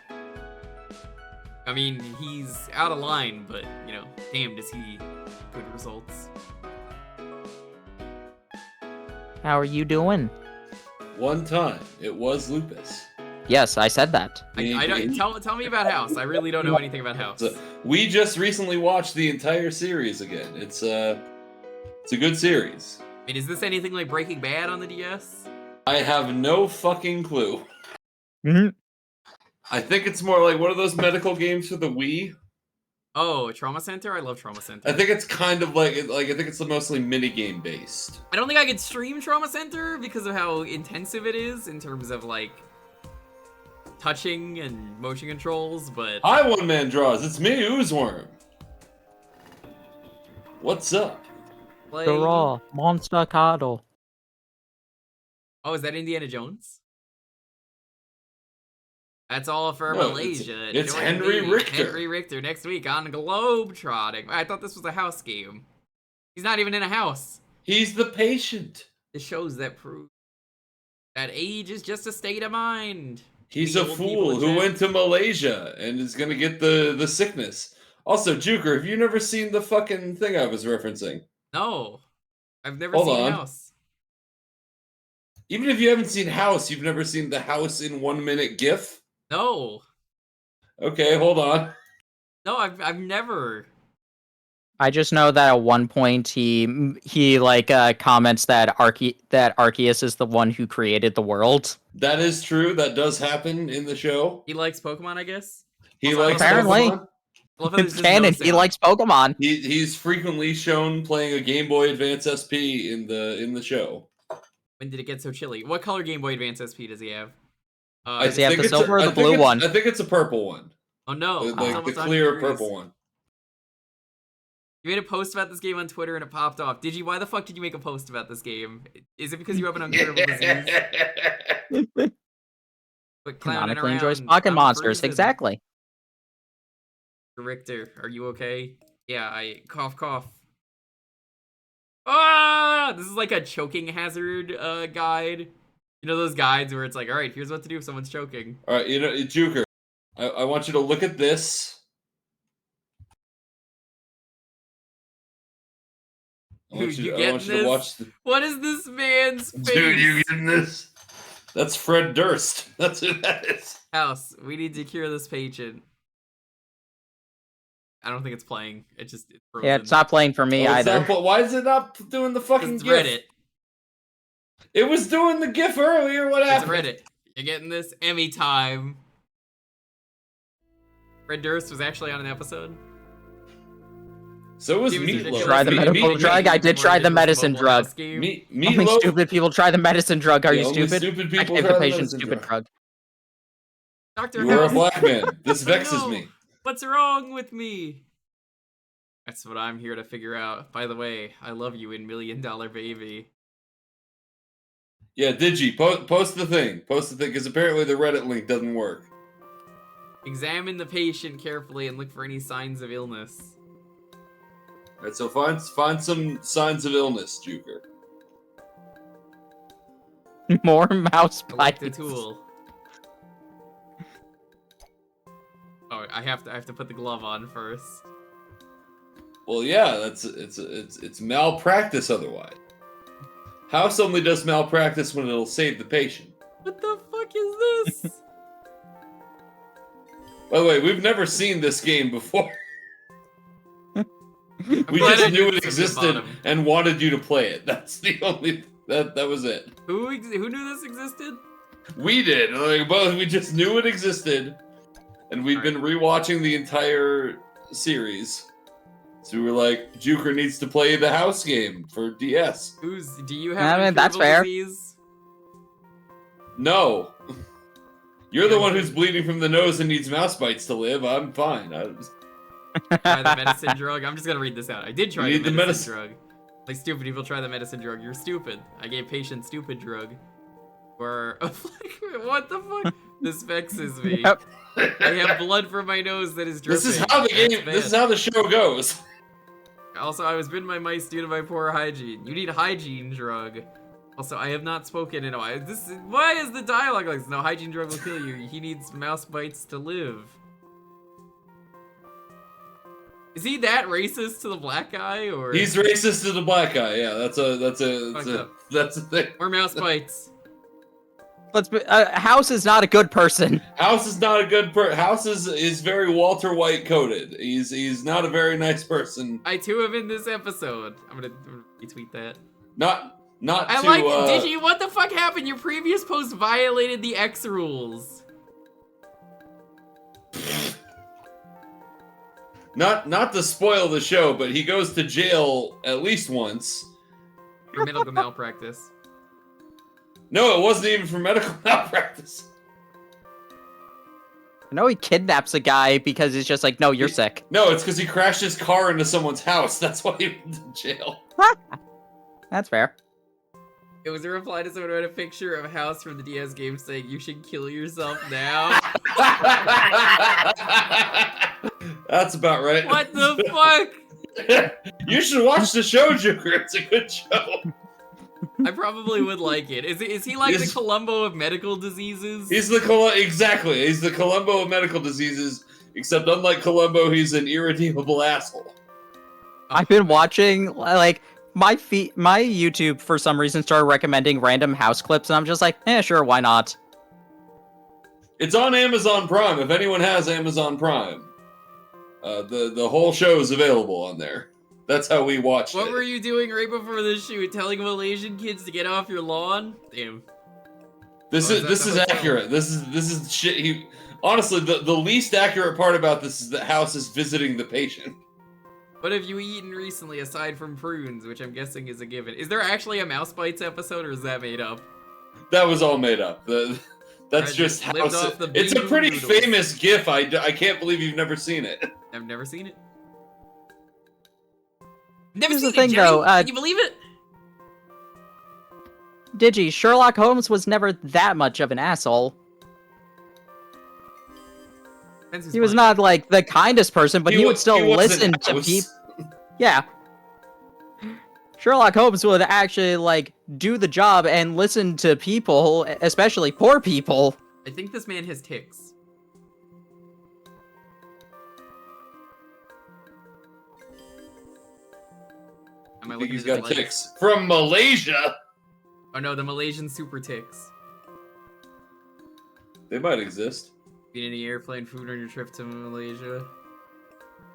I mean, he's out of line, but, you know, damn, does he good results. How are you doing? One time, it was lupus. Yes, I said that. I don't, tell me about House. I really don't know anything about House. We just recently watched the entire series again. It's a good series. I mean, is this anything like Breaking Bad on the DS? I have no fucking clue. Mm-hmm. I think it's more like one of those medical games for the Wii. Oh, Trauma Center? I love Trauma Center. I think it's kind of like I think it's mostly minigame based. I don't think I could stream Trauma Center because of how intensive it is in terms of like touching and motion controls, but Hi, One Man Draws. It's me, Oozeworm. What's up? play... The Raw. Monster Cuddle. Oh, is that Indiana Jones? That's all for No, Malaysia. it's Join Henry me, Richter. Henry Richter next week on Globetrotting. I thought this was a house game. He's not even in a house. He's the patient. It shows that prove that age is just a state of mind. He's The a old people fool in who chat. went to Malaysia and is gonna get the sickness. Also, Jewker, have you never seen the fucking thing I was referencing? No, I've never Hold seen on. House. Even if you haven't seen House, you've never seen the House in 1 minute GIF? No, Okay, hold on. no, I've never. I just know that at one point he like comments that Arceus is the one who created the world. That is true. That does happen in the show. He likes Pokemon, I guess. He Also, I likes love how Apparently. Pokemon. I love how there's It's just no canon. He sound. likes Pokemon. He's frequently shown playing a Game Boy Advance SP in the show. When did it get so chilly? What color Game Boy Advance SP does he have? Does he have think the it's silver or the I think blue it's- one? I think it's a purple one. Oh no, The- it's like the almost 100 clear degrees. purple one. You made a post about this game on Twitter and it popped off. Did you? Why the fuck did you make a post about this game? Is it because you have an incurable disease? But clowning Canonically enjoys around, pocket I'm monsters. freezing. Exactly. Richter, are you okay? Yeah, I cough. Ah! This is like a choking hazard guide. You know those guides where it's like, all right, here's what to do if someone's choking. All right, Jewker, I want you to look at this. I want Dude, you I getting want you to this? watch the... What is this man's face? Dude, you getting this? That's Fred Durst. That's who that is. House, we need to cure this patient. I don't think it's playing. It's frozen. Yeah, it's not playing for me Oh, it's either. not- why is it not doing the fucking It's GIF? Reddit. It was doing the GIF earlier. What It's happened? Reddit. You're getting this Emmy time. Fred Durst was actually on an episode. So was He was Meatloaf. ridiculous. Try the He- medical he- drug. I did try the medicine mobile drug. house game. Meat, Only Meatloaf. stupid people try the medicine drug. Are Yeah, you only stupid? stupid I people gave try the the patient medicine stupid drug. drug. Dr. You are a House. black man. This I vexes know. me. What's wrong with me? That's what I'm here to figure out. By the way, I love you in $1 Million Baby. Yeah, Digi, post the thing. Post the thing, because apparently the Reddit link doesn't work. Examine the patient carefully and look for any signs of illness. Alright, so find some signs of illness, Jewker. More mouse Select bites. the tool. Oh, I have to put the glove on first. Well, yeah, it's malpractice otherwise. House only does malpractice when it'll save the patient. What the fuck is this? By the way, we've never seen this game before. We glad I just knew knew it this was the existed bottom. and wanted you to play it. That's the only that was it. Who knew this existed? We did. Like, both we just knew it existed, and we've been rewatching the entire series. So we were like, Jewker needs to play the house game for DS. Do you have I mean, that's incurable fair. disease? No. You're the one who's bleeding from the nose and needs mouse bites to live. I'm fine. Try the medicine drug. I'm just gonna read this out. I did try You the need the medicine medicine. drug. Like stupid people try the medicine drug. You're stupid. I gave patient stupid drug. Or what the fuck? This vexes me. Yep. I have blood from my nose that is dripping. This is how the That's game. bad. This is how the show goes. Also, I was bitten by mice due to my poor hygiene. You need hygiene drug. Also, I have not spoken in a while. Why is the dialogue like this? No, hygiene drug will kill you. He needs mouse bites to live. Is he that racist to the black guy, or He's racist to the black guy. Yeah, that's a Fucked up. that's a thing. or mouse bites? Let's be, House is not a good person. House is not a good House is very Walter White coded. He's not a very nice person. I too am in this episode. I'm gonna retweet that. Not I to like it. Digi, what the fuck happened? Your previous post violated the X rules. not to spoil the show, but he goes to jail at least once. For medical malpractice. No, it wasn't even for medical malpractice. I know he kidnaps a guy because he's just like, no, you're sick. No, it's because he crashed his car into someone's house. That's why he went to jail. That's fair. It was a reply to someone who had a picture of a house from the DS game saying, "You should kill yourself now." That's about right. What the fuck? You should watch the show, Jewker. It's a good show. I probably would like it. Is he like the Columbo of medical diseases? He's the exactly. He's the Columbo of medical diseases, except unlike Columbo, he's an irredeemable asshole. I've been watching, like, my YouTube for some reason started recommending random house clips, and I'm just like, sure, why not? It's on Amazon Prime. If anyone has Amazon Prime, the whole show is available on there. That's how we watched it. What were you doing right before the shoot? Telling Malaysian kids to get off your lawn? Damn. This is accurate. This is shit. Honestly, the least accurate part about this is that House is visiting the patient. What have you eaten recently aside from prunes, which I'm guessing is a given? Is there actually a Mouse Bites episode, or is that made up? That was all made up. That's just House. It's a pretty famous GIF. I can't believe you've never seen it. I've never seen it. Never Here's seen the thing, it, Jimmy. though. Can you believe it? Digi, Sherlock Holmes was never that much of an asshole. He was not, like, the kindest person, but he would still listen to people. Yeah. Sherlock Holmes would actually, like, do the job and listen to people, especially poor people. I think this man has tics. I think he's got tics. From Malaysia? Oh no, the Malaysian super tics. They might exist. Eat any airplane food on your trip to Malaysia?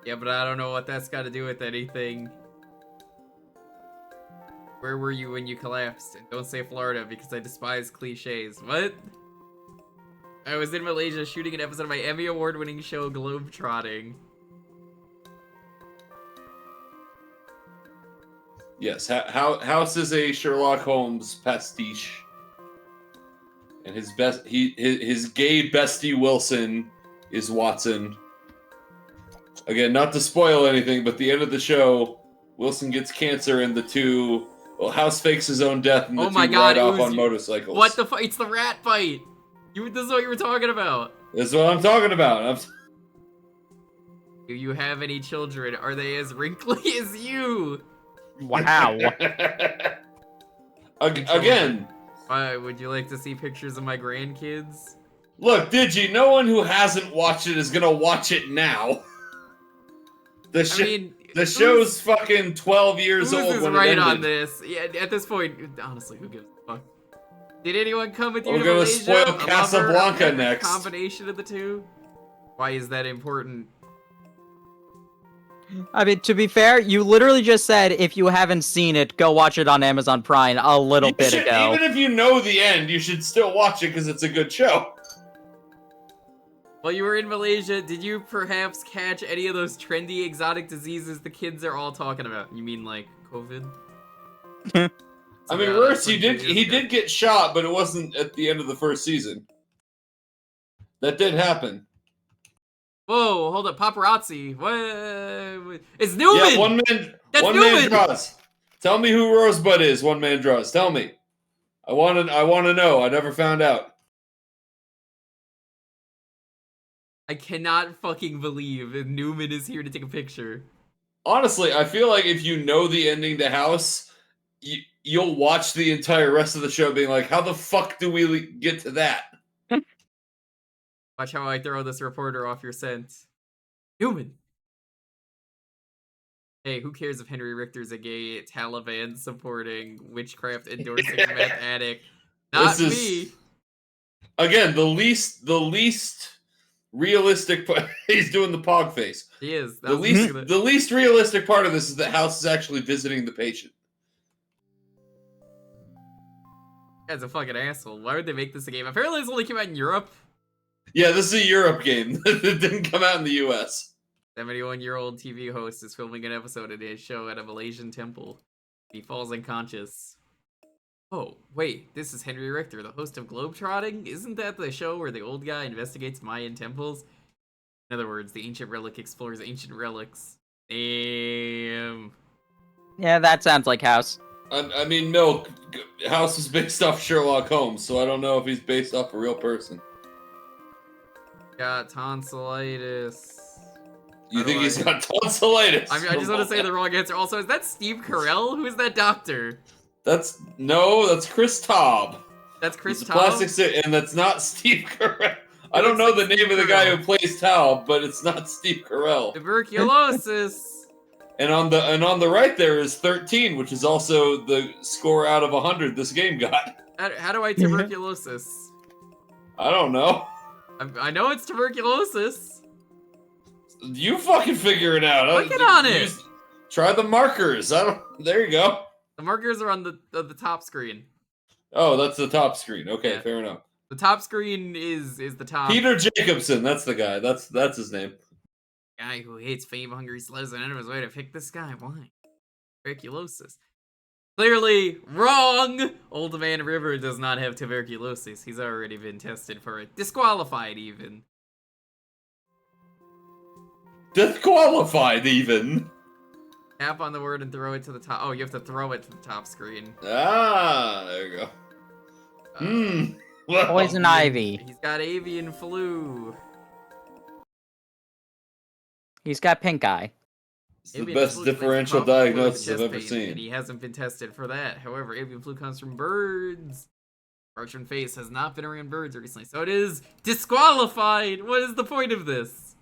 Yeah, but I don't know what that's got to do with anything. Where were you when you collapsed? And don't say Florida because I despise cliches. What? I was in Malaysia shooting an episode of my Emmy Award-winning show Globetrotting. Yes, House is a Sherlock Holmes pastiche, and his gay bestie Wilson is Watson. Again, not to spoil anything, but at the end of the show, Wilson gets cancer, and House fakes his own death, and the two ride off on motorcycles. What the fuck? It's the rat bite. This is what you were talking about. This is what I'm talking about. Do you have any children? Are they as wrinkly as you? Wow. Again. Would you like to see pictures of my grandkids? Look, Digi, no one who hasn't watched it is gonna watch it now. The show's fucking 12 years old. Who's right on this? Yeah, at this point, honestly, who gives a fuck? Did anyone come with you to Malaysia? We're gonna spoil Casablanca next. Combination of the two? Why is that important? I mean, to be fair, you literally just said if you haven't seen it, go watch it on Amazon Prime a little bit ago. Even if you know the end, you should still watch it because it's a good show. While you were in Malaysia, did you perhaps catch any of those trendy exotic diseases the kids are all talking about? You mean like COVID? I mean, worse, he did get shot, but it wasn't at the end of the first season. That did happen. Whoa, hold up, paparazzi. What? It's Newman! Yeah, one man draws. Tell me who Rosebud is, one man draws. Tell me. I want to know. I never found out. I cannot fucking believe that Newman is here to take a picture. Honestly, I feel like if you know the ending to House, you'll watch the entire rest of the show being like, how the fuck do we get to that? Watch how I throw this reporter off your scent. Newman! Hey, who cares if Henry Richter's a gay Taliban supporting witchcraft endorsing meth addict? Not me! Again, the least realistic part. He's doing the pog face. He is. The least realistic part of this is that House is actually visiting the patient. That's a fucking asshole. Why would they make this a game? Apparently this only came out in Europe. Yeah, this is a Europe game. It didn't come out in the US. 71-year-old TV host is filming an episode of his show at a Malaysian temple. He falls unconscious. Oh, wait, this is Henry Richter, the host of Globetrotting? Isn't that the show where the old guy investigates Mayan temples? In other words, the ancient relic explores ancient relics. Damn. Yeah, that sounds like House. I mean, no. house is based off Sherlock Holmes, so I don't know if he's based off a real person. Got tonsillitis. You think he's got tonsillitis? I just want to say the wrong answer. Also, is that Steve Carell? Who is that doctor? That's Chris Taub. That's Chris He's Taub? Plastic, and that's not Steve Carell. I don't know the name of the guy who plays Taub, but it's not Steve Carell. Tuberculosis. And on the right there is 13, which is also the score out of 100 this game got. How do I tuberculosis? I don't know. I know it's tuberculosis. You fucking figure it out. Look on it. Try the markers. There you go. The markers are on the top screen. Oh, that's the top screen. Okay, Yeah. fair enough. The top screen is the top. Peter Jacobson, that's the guy. That's his name. Guy who hates fame-hungry sluts and his way to pick this guy. Why? Tuberculosis. Clearly wrong! Old Man River does not have tuberculosis. He's already been tested for it. Disqualified, even. Disqualified, even? Tap on the word and throw it to the top. Oh, you have to throw it to the top screen. Ah, there you go. Well, Poison ivy. He's got avian flu. He's got pink eye. It's the Avian best flu is differential responsible for the diagnosis I've chest ever pain, seen. And he hasn't been tested for that. However, avian flu comes from birds. Parchment Face has not been around birds recently, so it is disqualified. What is the point of this?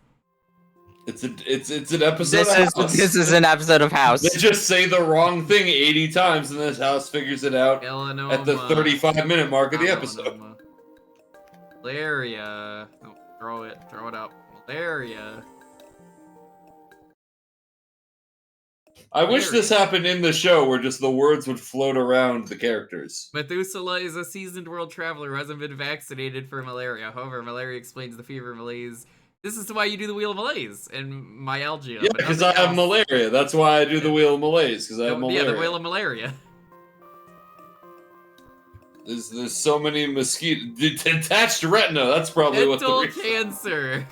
It's an episode of House. This is an episode of House. They just say the wrong thing 80 times, and this house figures it out Melanoma. at the 35-minute mark of the episode. Melanoma. Malaria. No, throw it up. Malaria. I wish this happened in the show, where just the words would float around the characters. Methuselah is a seasoned world traveler who hasn't been vaccinated for malaria. However, malaria explains the fever malaise. This is why you do the Wheel of Malaise and myalgia. Yeah, because I have malaria. That's why I do the Wheel of Malaise, because I have malaria. Yeah, the Wheel of Malaria. There's so many mosquitoes. Detached retina, that's probably what the Dental reason. cancer.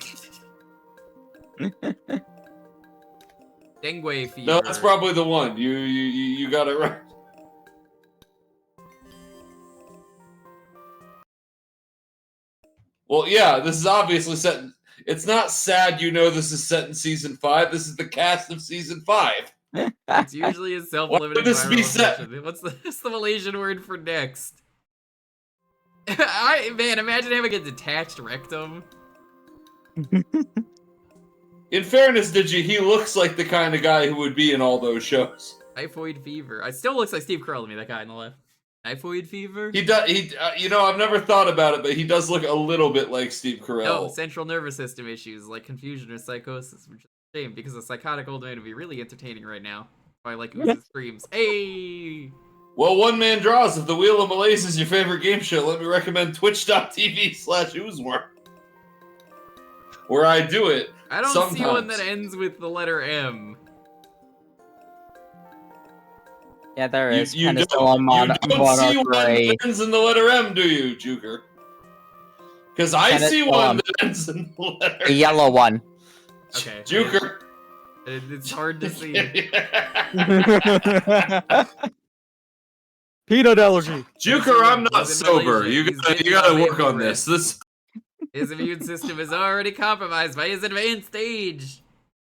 Dengue fever. No, that's probably the one. You got it right. Well, yeah, this is obviously set. It's not sad, this is set in season 5. This is the cast of season 5. It's usually a self-limiting Why would this be viral set? infection. What's the Malaysian word for next? Man, imagine having a detached rectum. In fairness, he looks like the kind of guy who would be in all those shows. Typhoid fever. It still looks like Steve Carell to me, that guy on the left. Typhoid fever? He does. I've never thought about it, but he does look a little bit like Steve Carell. No, central nervous system issues like confusion or psychosis, which is a shame because a psychotic old man would be really entertaining right now. I like Ooz's screams. Hey! Well, One Man Draws. If the Wheel of Malaise is your favorite game show, let me recommend twitch.tv/oozworm, where I do it. I don't sometimes. see one that ends with the letter M. Yeah, there is. You don't Penicillin see one monospray. that ends in the letter M, do you, Jewker? Because I see one that ends in the letter The yellow one. Okay. Jewker. It's hard to see. Peanut allergy. Jewker, I'm not He's in sober. Malaysia. You He's gotta getting work on over it. this. His immune system is already compromised by his advanced stage,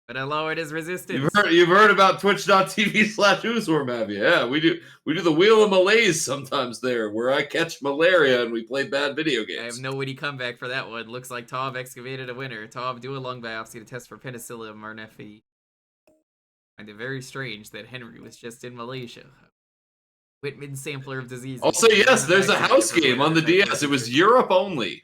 but I lowered his resistance. You've heard about twitch.tv/oozworm, have you? Yeah, we do the Wheel of Malaise sometimes there, where I catch malaria and we play bad video games. I have no witty comeback for that one. Looks like Taub excavated a winner. Taub, do a lung biopsy to test for penicillium marnefi. I find it very strange that Henry was just in Malaysia. Whitman sampler of diseases. Also, yes, there's a house game on the DS. It was Europe only.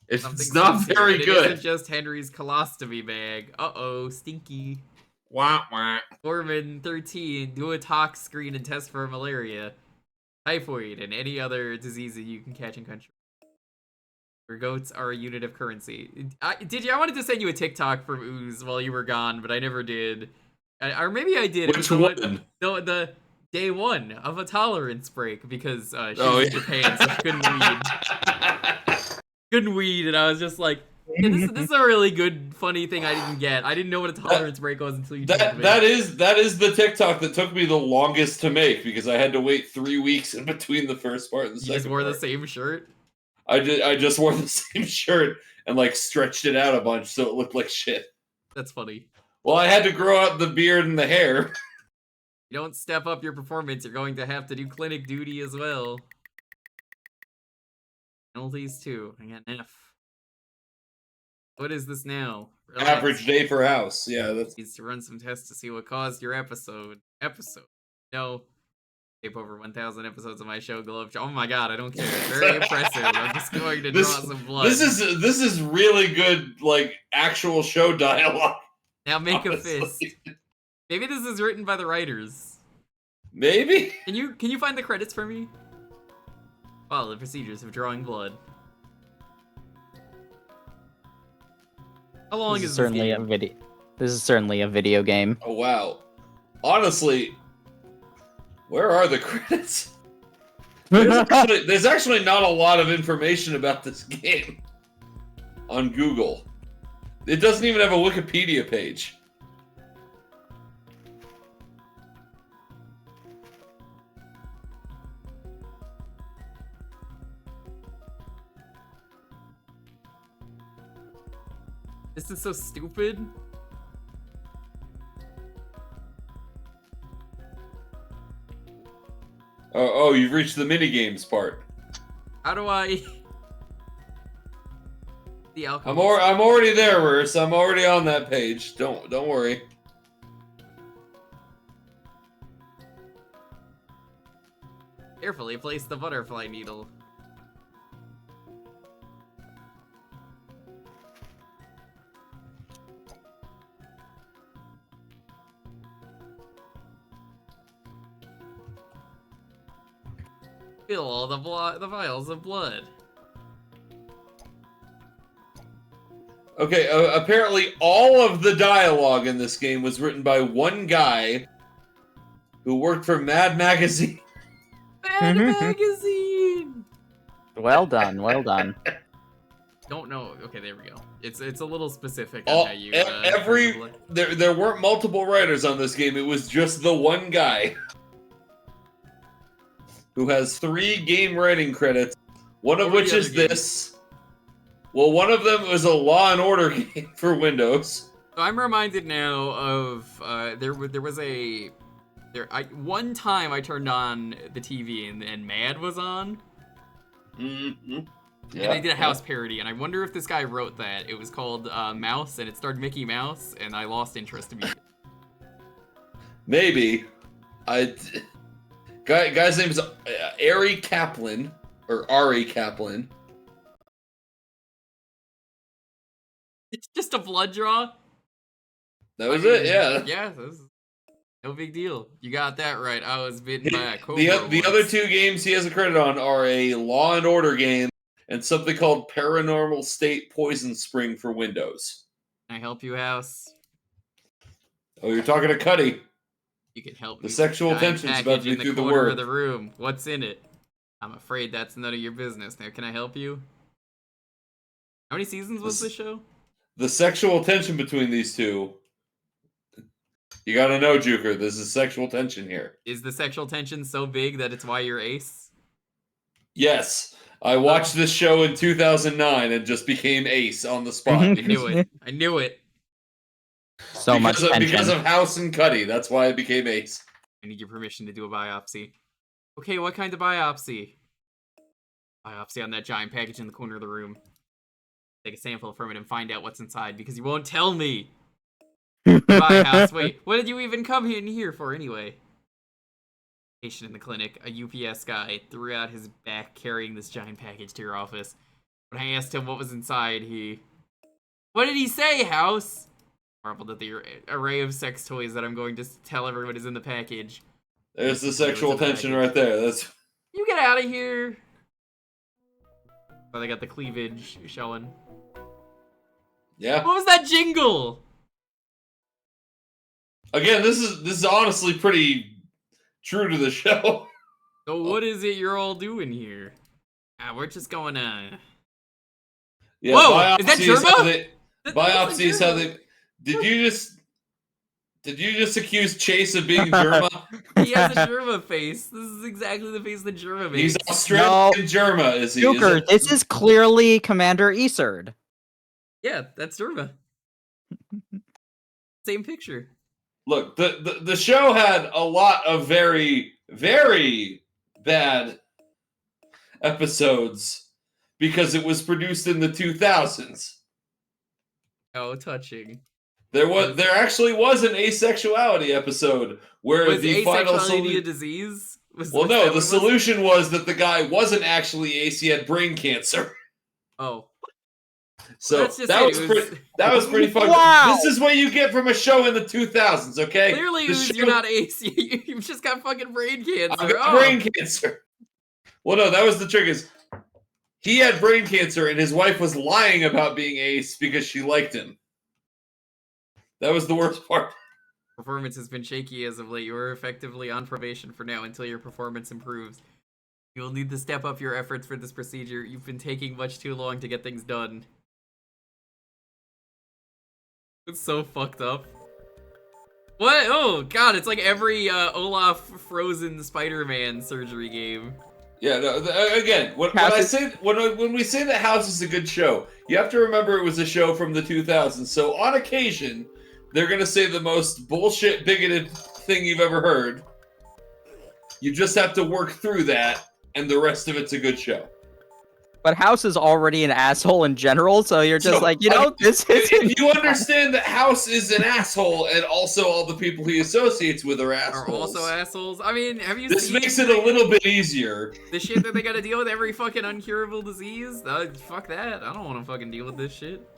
It's Something not stinky, very and good. It isn't just Henry's colostomy bag. Uh-oh, stinky. Wah, wah. Foreman 13, do a tox screen and test for malaria, typhoid, and any other disease that you can catch in country. Where goats are a unit of currency. I wanted to send you a TikTok from Ooze while you were gone, but I never did. Or maybe I did. Which one? The day 1 of a tolerance break because she Oh, was yeah. in Japan, so she couldn't weed. Couldn't weed, and I was just like, Yeah, this is a really good, funny thing I didn't get. I didn't know what a tolerance break was until you told me. That is the TikTok that took me the longest to make because I had to wait 3 weeks in between the first part and the You second just wore part. the same shirt? I just wore the same shirt and like stretched it out a bunch so it looked like shit. That's funny. Well, I had to grow out the beard and the hair. You don't step up your performance, you're going to have to do clinic duty as well. Penalties too. I got an F. What is this now? Relax. Average day per house. Yeah, that's Needs to run some tests to see what caused your episode. No. Tape over 1,000 episodes of my show, Glove. Oh my god, I don't care. It's very impressive. I'm just going to draw some blood. This is really good, like actual show dialogue. Now make honestly. a fist. Maybe this is written by the writers. Maybe. Can you find the credits for me? Follow the procedures of drawing blood. How long This is is certainly this a game? video. This is certainly a video game. Oh wow. Honestly, where are the credits? There's actually not a lot of information about this game on Google. It doesn't even have a Wikipedia page. This is so stupid. Oh, you've reached the minigames part. How do I... The alcohol. I'm already there, Rurs. I'm already on that page. Don't worry. Carefully place the butterfly needle. Fill all the vials of blood. Okay, apparently all of the dialogue in this game was written by one guy who worked for Mad Magazine. Mad Magazine! Well done, well done. Don't know. Okay, there we go. It's a little specific All, on how you... there weren't multiple writers on this game. It was just the one guy who has 3 game writing credits. One of which is this. Well, one of them was a Law and Order game for Windows. I'm reminded now of one time I turned on the TV and Mad was on. Mm-hmm. Yeah, And they did a house parody, and I wonder if this guy wrote that. It was called Mouse, and it starred Mickey Mouse, and I lost interest immediately. Maybe. Guy's name is Ari Kaplan, or Ari Kaplan. It's just a blood draw. That was it, yeah. Yeah, this is no big deal. You got that right. I was bitten by a cobra. The other 2 games he has a credit on are a Law and Order game and something called Paranormal State Poison Spring for Windows. Can I help you, House? Oh, you're talking to Cuddy. You can help me. The sexual tension's about to be through the corner word. of the room. What's in it? I'm afraid that's none of your business. Now, can I help you? How many seasons was this show? The sexual tension between these two. You gotta know, Jewker, this is sexual tension here. Is the sexual tension so big that it's why you're ace? Yes. I watched this show in 2009 and just became ace on the spot. I knew it. I knew it. So much tension. Because of House and Cuddy. That's why I became ace. I need your permission to do a biopsy. Okay, what kind of biopsy? Biopsy on that giant package in the corner of the room. Take a sample from it and find out what's inside, because you won't tell me! Goodbye, House. Wait, what did you even come in here for, anyway? Patient in the clinic, a UPS guy, threw out his back carrying this giant package to your office. When I asked him what was inside, What did he say, House? Marveled at the array of sex toys that I'm going to tell everyone is in the package. There's the sexual tension right there. That's. You get out of here! Oh, they got the cleavage showing. Yeah. What was that jingle? Again, this is honestly pretty true to the show. So what is it you're all doing here? We're just going Yeah, Whoa, is that biopsy is how Germa? they. Biopsy is how they. Did you just accuse Chase of being Germa? He has a Germa face. This is exactly the face that Germa makes. He's Australian Germa, is he? Jewker, Is it? this is clearly Commander Isard. Yeah, that's Germa. Same picture. Look, the show had a lot of very, very bad episodes because it was produced in the 2000s. Oh, touching. There actually was an asexuality episode where Was the final asexuality a disease? Well, no, the solution was that the guy wasn't actually ace; he had brain cancer. Oh. So That's just that was pretty fun. Wow. This is what you get from a show in the 2000s, okay? Clearly, The you're not ace. You've just got fucking brain cancer. I got brain cancer. Well, no, that was the trick. Is he had brain cancer and his wife was lying about being ace because she liked him. That was the worst part. Performance has been shaky as of late. You are effectively on probation for now until your performance improves. You will need to step up your efforts for this procedure. You've been taking much too long to get things done. It's so fucked up. What? Oh god, it's like every Olaf Frozen Spider-Man surgery game. Yeah, no, again, when we say that House is a good show, you have to remember it was a show from the 2000s. So on occasion, they're gonna say the most bullshit, bigoted thing you've ever heard. You just have to work through that, and the rest of it's a good show. But House is already an asshole in general, so you're just this isn't... If you understand that House is an asshole, and also all the people he associates with are assholes. Are also assholes. I mean, have you This seen... makes it a little bit easier. the shit that they gotta deal with every fucking uncurable disease? Fuck that. I don't want to fucking deal with this shit.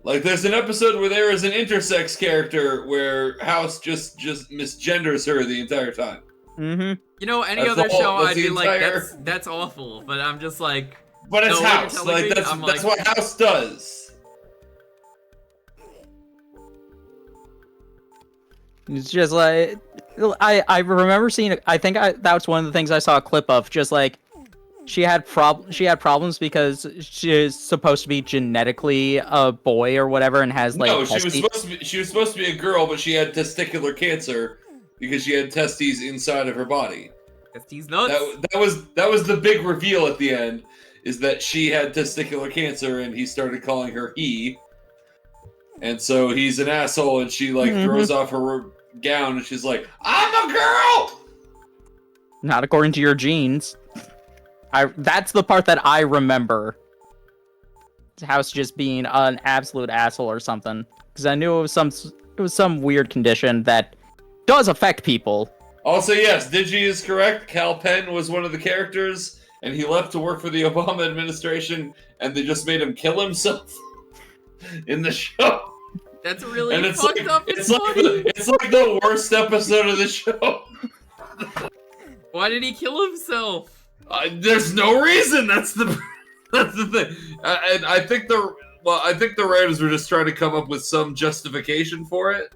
Like, there's an episode where there is an intersex character where House just misgenders her the entire time. Mm-hmm. You know, any That's other the whole- show, that's I'd the be entire- like, that's awful. But I'm just like... But it's No, what you're House. telling Like, me, that's I'm what like- House does. It's just like I remember seeing. I think that was one of the things I saw a clip of. Just like she had problems because she is supposed to be genetically a boy or whatever, and has like No, she was supposed to be a girl, but she had testicular cancer because she had testes inside of her body. Testes nuts. That was the big reveal at the end, is that she had testicular cancer and he started calling her he. And so he's an asshole, and she like throws off her gown and she's like, "I'm a girl!" Not according to your genes. That's the part that I remember. House just being an absolute asshole or something. Because I knew it was some weird condition that does affect people. Also, yes, Digi is correct. Cal Penn was one of the characters, and he left to work for the Obama administration, and they just made him kill himself in the show. That's really And it's fucked like, up and it's like funny. it's like the worst episode of the show. Why did he kill himself? There's no reason. That's the thing. And I think the writers were just trying to come up with some justification for it.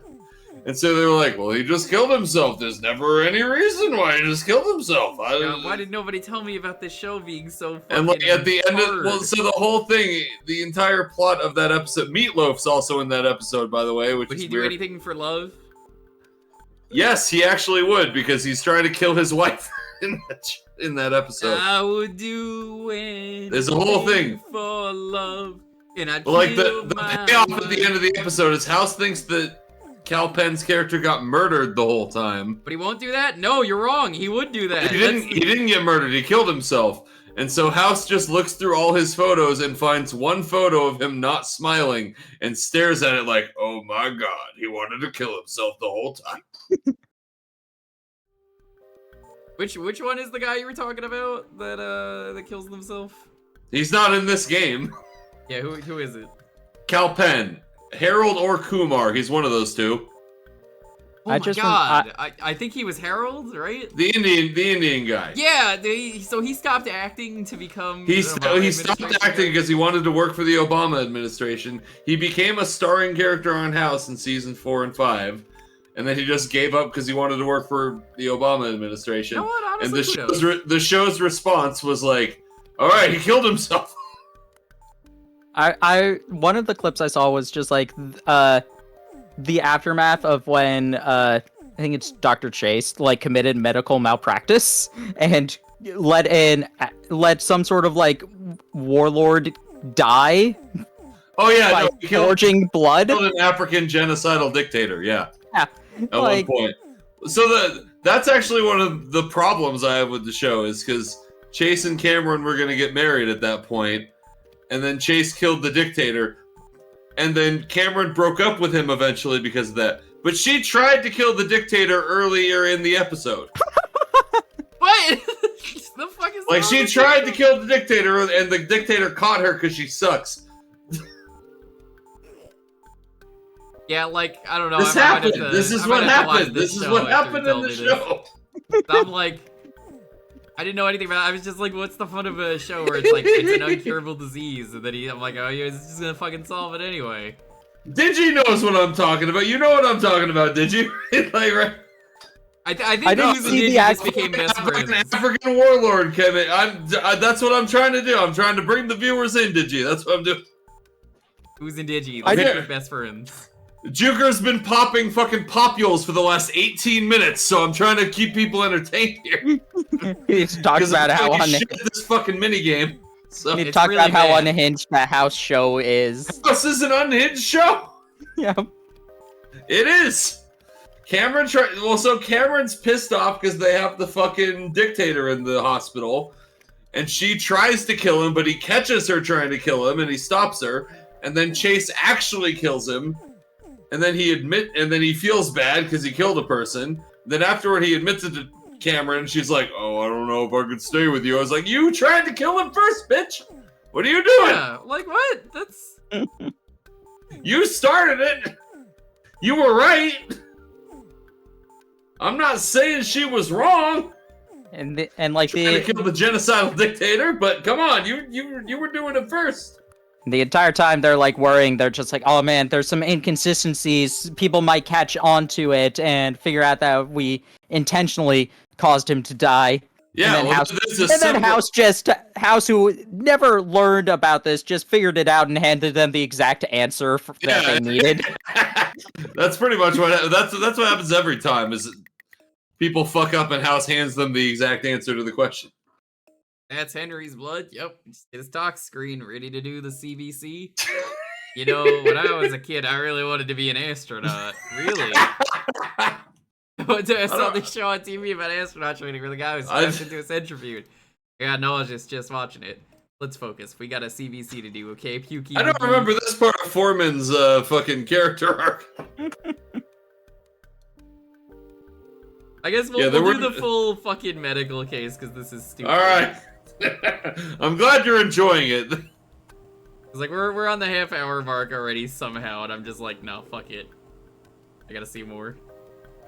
And so they were like, "Well, he just killed himself. There's never any reason why he just killed himself." God, why did nobody tell me about this show being so fucking And like at the end hard? so the whole thing, the entire plot of that episode, Meatloaf's also in that episode, by the way, which Would is he do weird. anything for love? Yes, he actually would, because he's trying to kill his wife in that episode. I would do anything There's a whole thing. for love, and I'd Like kill the my payoff at the wife. end of the episode is House thinks that Cal Penn's character got murdered the whole time. But he won't do that? No, you're wrong. He would do that. He didn't get murdered. He killed himself. And so House just looks through all his photos and finds one photo of him not smiling and stares at it like, "Oh my god, he wanted to kill himself the whole time." Which one is the guy you were talking about that kills himself? He's not in this game. Yeah, who is it? Cal Penn. Harold or Kumar. He's one of those two. Oh I my just god. I think he was Harold, right? The Indian guy. Yeah, so he stopped acting to become... He the Obama stopped administration acting guy? because he wanted to work for the Obama administration. He became a starring character on House in season 4 and 5. And then he just gave up because he wanted to work for the Obama administration. You know what? And Honestly, the show's response was like, "All right, he killed himself." One of the clips I saw was just like the aftermath of when I think it's Dr. Chase like committed medical malpractice and let some sort of like warlord die Oh yeah, by no, he killed forging blood. an African genocidal dictator. Yeah, Yeah, at like, one point. So that's actually one of the problems I have with the show is because Chase and Cameron were gonna get married at that point, and then Chase killed the dictator, and then Cameron broke up with him eventually because of that. But she tried to kill the dictator earlier in the episode. What? The fuck is Like wrong she with tried you? to kill the dictator, and the dictator caught her because she sucks. Yeah, like, I don't know. This I might have happened. to- This is I what might have to watch happened. This is show what after you happened tell in the me this. show. I'm like, I didn't know anything about it. I was just like, what's the fun of a show where it's like, it's an incurable disease, and then I'm like, oh, yeah, he's just gonna fucking solve it anyway. Digi knows what I'm talking about. You know what I'm talking about, did you? Like, right? I think I didn't Who's and see the Digi just actual- became best friends. African warlord, Kevin. That's what I'm trying to do. I'm trying to bring the viewers in, Digi. That's what I'm doing. Who's and Digi, I like, did- became best friends. Jewker's been popping fucking popules for the last 18 minutes, so I'm trying to keep people entertained here. he's talking about how shit this fucking minigame. So he It's talked really about how bad. unhinged that house show is. this is an unhinged show. Yeah. It is. So Cameron's pissed off because they have the fucking dictator in the hospital, and she tries to kill him, but he catches her trying to kill him, and he stops her, and then Chase actually kills him, and then he feels bad because he killed a person. Then afterward, he admits it to Cameron. She's like, "Oh, I don't know if I could stay with you." I was like, "You tried to kill him first, bitch. What are you doing? Yeah, like, what? That's... You started it. You were right. I'm not saying she was wrong And like trying to kill the genocidal dictator, but come on, you were doing it first." the entire time they're like worrying, they're just like, oh man, there's some inconsistencies. People might catch on to it and figure out that we intentionally caused him to die. Yeah, and then well, House, this is and then simple- House, who never learned about this, just figured it out and handed them the exact answer that they needed. That's pretty much that's what happens every time. Is people fuck up and House hands them the exact answer to the question. That's Henry's blood. Yep. Just get his doc screen ready to do the CBC. You know, when I was a kid, I really wanted to be an astronaut. Really. I saw this show on TV about astronaut training where the guy was strapped into a centrifuge. Yeah, no, I was just watching it. Let's focus. We got a CBC to do, okay? Pukey. I don't remember this part of Foreman's fucking character arc. I guess we'll do the full fucking medical case because this is stupid. All right. I'm glad you're enjoying it. It's like we're on the half-hour mark already somehow, and I'm just like, no, fuck it. I gotta see more.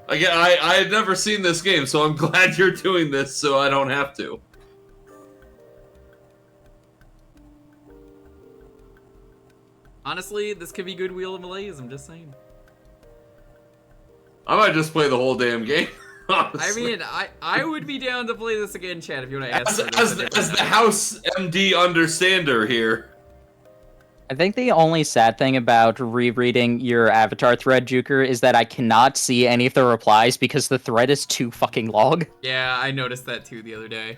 Again, I had never seen this game, so I'm glad you're doing this so I don't have to. Honestly, this could be good Wheel of Malaise, I'm just saying. I might just play the whole damn game. I Honestly. mean, I would be down to play this again, Chad, if you want to ask for as this. the House MD understander here. I think the only sad thing about rereading your Avatar thread, Jewker, is that I cannot see any of the replies because the thread is too fucking long. Yeah, I noticed that too the other day.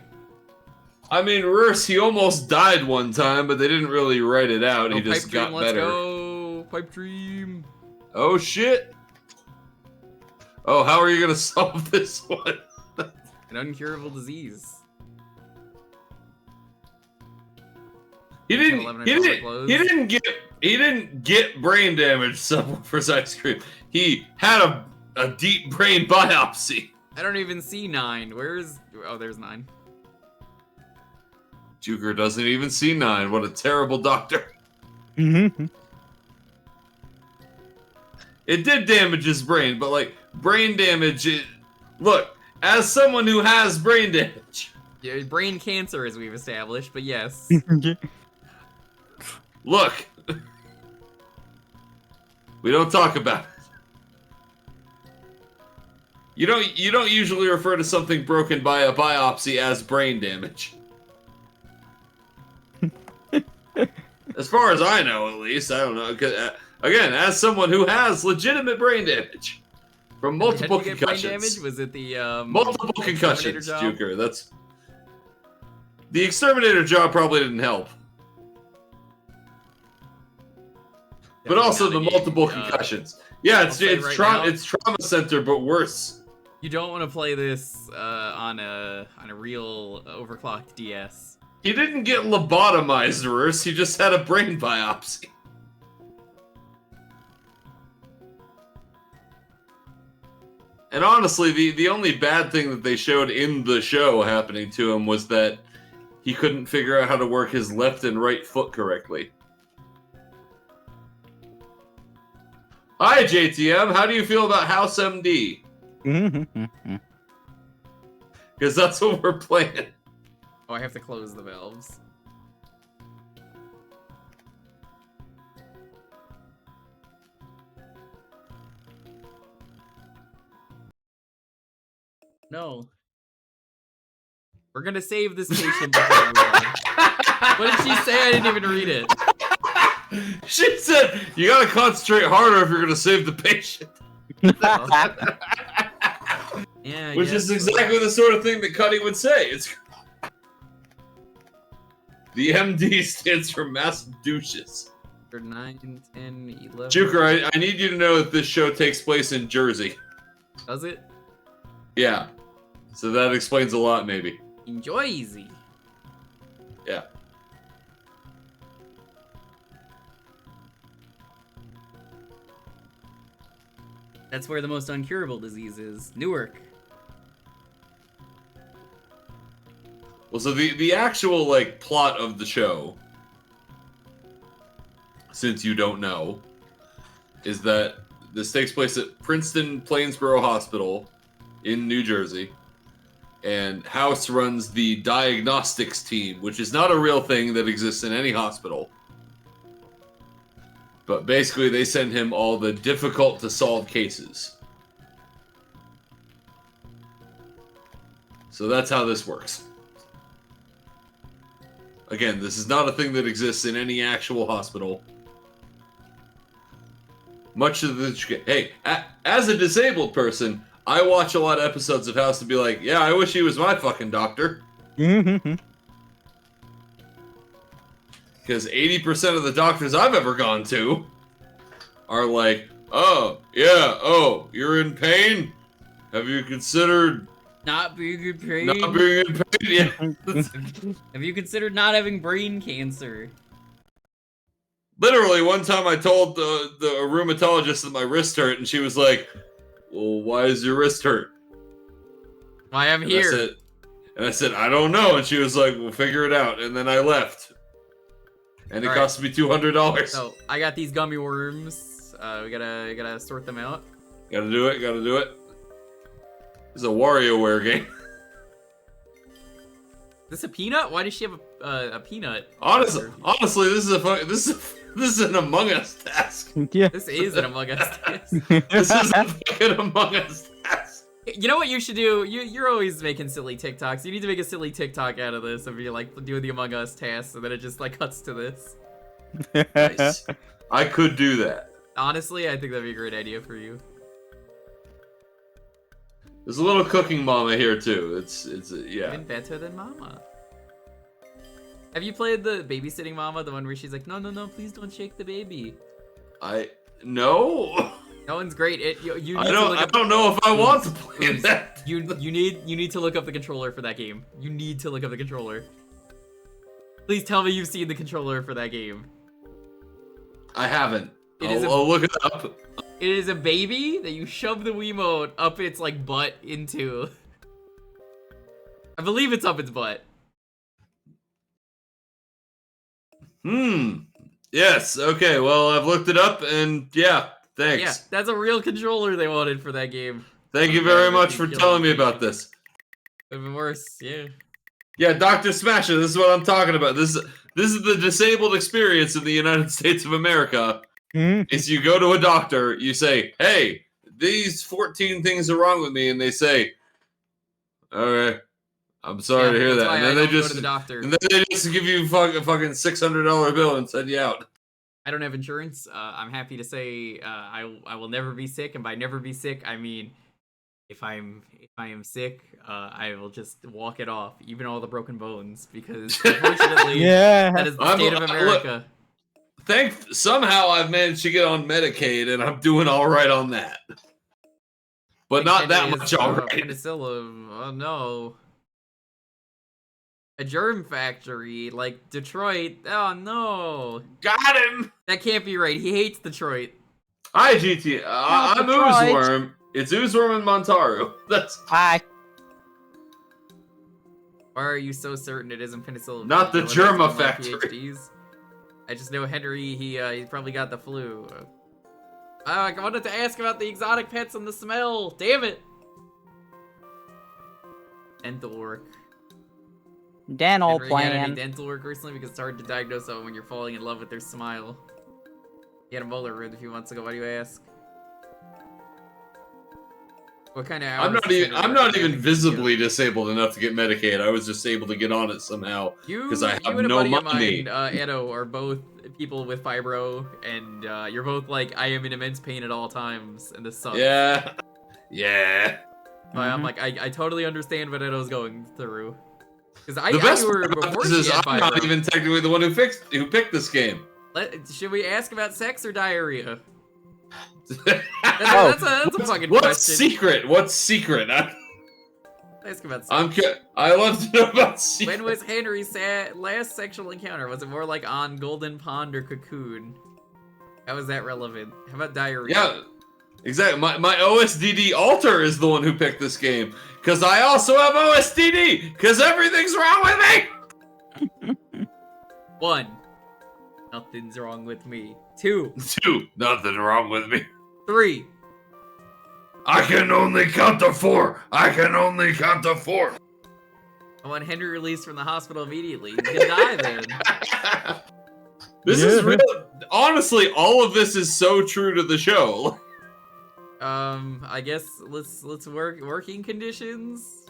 I mean, Rurs, he almost died one time, but they didn't really write it out. He Oh, just Pipe got Dream, let's better. go! Pipe Dream! Oh shit! Oh, how are you gonna solve this one? An incurable disease. He didn't. 11 He o'clock didn't. close. He didn't get brain damage for his ice cream. He had a deep brain biopsy. I don't even see 9. Where's... Oh, there's 9. Jewker doesn't even see 9. What a terrible doctor. Mm-hmm. It did damage his brain, but like brain damage. Look, as someone who has brain damage, Yeah, brain cancer, as we've established, but yes. look, we don't talk about it. You don't usually refer to something broken by a biopsy as brain damage. As far as I know, at least. I don't know. 'Cause, again, as someone who has legitimate brain damage from multiple How did you get brain concussions. damage? Was it the Multiple concussions, Exterminator job? Jewker. That's... The exterminator job probably didn't help. But also the multiple concussions. Yeah, it's trauma center, but worse. You don't want to play this on a real overclocked DS. He didn't get lobotomized worse, he just had a brain biopsy. And honestly, the only bad thing that they showed in the show happening to him was that he couldn't figure out how to work his left and right foot correctly. Hi, JTM. How do you feel about House MD? Because that's what we're playing. Oh, I have to close the valves. No. We're gonna save this patient before we move on. What did she say? I didn't even read it. She said, you gotta concentrate harder if you're gonna save the patient. Yeah, Which is exactly the sort of thing that Cuddy would say. It's the MD stands for massive douches. 9, 10, 11. Jewker, I need you to know that this show takes place in Jersey. Does it? Yeah. So that explains a lot, maybe. Enjoy easy. Yeah. That's where the most incurable disease is. Newark. Well, so the actual, like, plot of the show, since you don't know, is that this takes place at Princeton Plainsboro Hospital in New Jersey, and House runs the diagnostics team, which is not a real thing that exists in any hospital. But basically, they send him all the difficult-to-solve cases. So that's how this works. Again, this is not a thing that exists in any actual hospital. Much of the... Hey, as a disabled person, I watch a lot of episodes of House to be like, yeah, I wish he was my fucking doctor. Because 80% of the doctors I've ever gone to are like, oh, yeah, oh, you're in pain? Have you considered... Not being in pain? Not being in pain, yeah. Have you considered not having brain cancer? Literally, one time I told the rheumatologist that my wrist hurt, and she was like, well, why is your wrist hurt? Why I'm here. I said, I don't know. And she was like, we'll figure it out. And then I left. And it cost me $200. So, I got these gummy worms. We gotta sort them out. Gotta do it. It's a WarioWare game. Is this a peanut? Why does she have a peanut? Honestly, this is an Among Us task. Yeah. This is an Among Us task. This is a fucking Among Us task. You know what you should do? You're always making silly TikToks. You need to make a silly TikTok out of this of you like doing the Among Us tasks, and then it just like cuts to this. Nice. I could do that. Honestly, I think that'd be a great idea for you. There's a little cooking mama here too. It's yeah. Even better than Mama. Have you played the babysitting Mama, the one where she's like, no, please don't shake the baby? No. That one's great. You need I don't know if I want to play that. You need to look up the controller for that game. You need to look up the controller. Please tell me you've seen the controller for that game. I haven't. I'll look it up. It is a baby that you shove the Wiimote up its like butt into. I believe it's up its butt. Yes. Okay. Well, I've looked it up, and yeah. Thanks. Yeah, that's a real controller they wanted for that game. Thank you very much for telling me about this. Could have been worse. Yeah. Yeah, Dr. Smasher. This is what I'm talking about. This is the disabled experience in the United States of America. Is you go to a doctor, you say, hey, these 14 things are wrong with me, and they say, all right, I'm sorry to hear that's that. why And I then they don't go just to the doctor. and then they just give you fucking $600 bill and send you out. I don't have insurance. I'm happy to say I will never be sick, and by never be sick, I mean if I am sick, I will just walk it off, even all the broken bones, because unfortunately, that is the state of America. Somehow I've managed to get on Medicaid, and I'm doing all right on that. But not that much all right. Penicillin. Oh no. A germ factory like Detroit. Oh no. Got him. That can't be right. He hates Detroit. Hi, GT. I'm Detroit. Oozeworm. It's Oozeworm and Montaru. That's Hi. Why are you so certain it isn't penicillin? not the Well, Germa that's one of my factory. PhDs. I just know Henry. He probably got the flu. I wanted to ask about the exotic pets and the smell. Damn it. Dental work. Dental Henry had any plan. dental work recently because it's hard to diagnose someone when you're falling in love with their smile. He had a molar ripped a few months ago. Why do you ask? What kind of hours? I'm not even visibly disabled enough to get Medicaid. I was just able to get on it somehow because I have you and a no buddy money. of mine, Edo, are both people with fibro, and you're both like, I am in immense pain at all times, and this sucks. Yeah. Yeah. I'm like, I totally understand what Edo's going through. Because I The best knew her part about before this she is had I'm not fibro. even technically the one who picked this game. Should we ask about sex or diarrhea? Oh. That's a fucking What's question. secret? What's secret? Ask about sex. I love to know about secret. When was Henry's last sexual encounter? Was it more like on Golden Pond or Cocoon? How is that relevant? How about diarrhea? Yeah, exactly. My OSDD alter is the one who picked this game. Because I also have OSDD! Because everything's wrong with me! 1. Nothing's wrong with me. 2. 2. Nothing wrong with me. 3. I can only count to 4. I can only count to 4. I want Henry released from the hospital immediately. He's gonna die then. This is real. Honestly, all of this is so true to the show. I guess let's working conditions.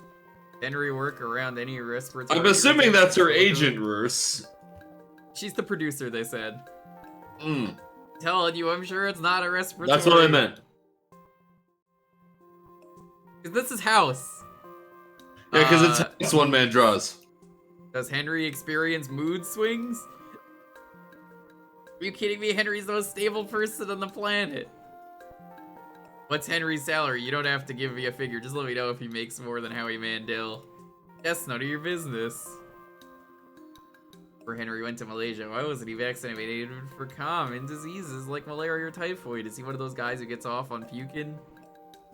Henry work around any respiratory. I'm assuming that's her agent, Roos. She's the producer, they said. Mm. Telling you, I'm sure it's not a respiratory. That's what I meant. Cause this is House. Yeah, because it's one man draws. Does Henry experience mood swings? Are you kidding me? Henry's the most stable person on the planet. What's Henry's salary? You don't have to give me a figure. Just let me know if he makes more than Howie Mandel. Yes, none of your business. Where Henry went to Malaysia. Why wasn't he vaccinated for common diseases like malaria or typhoid? Is he one of those guys who gets off on puking?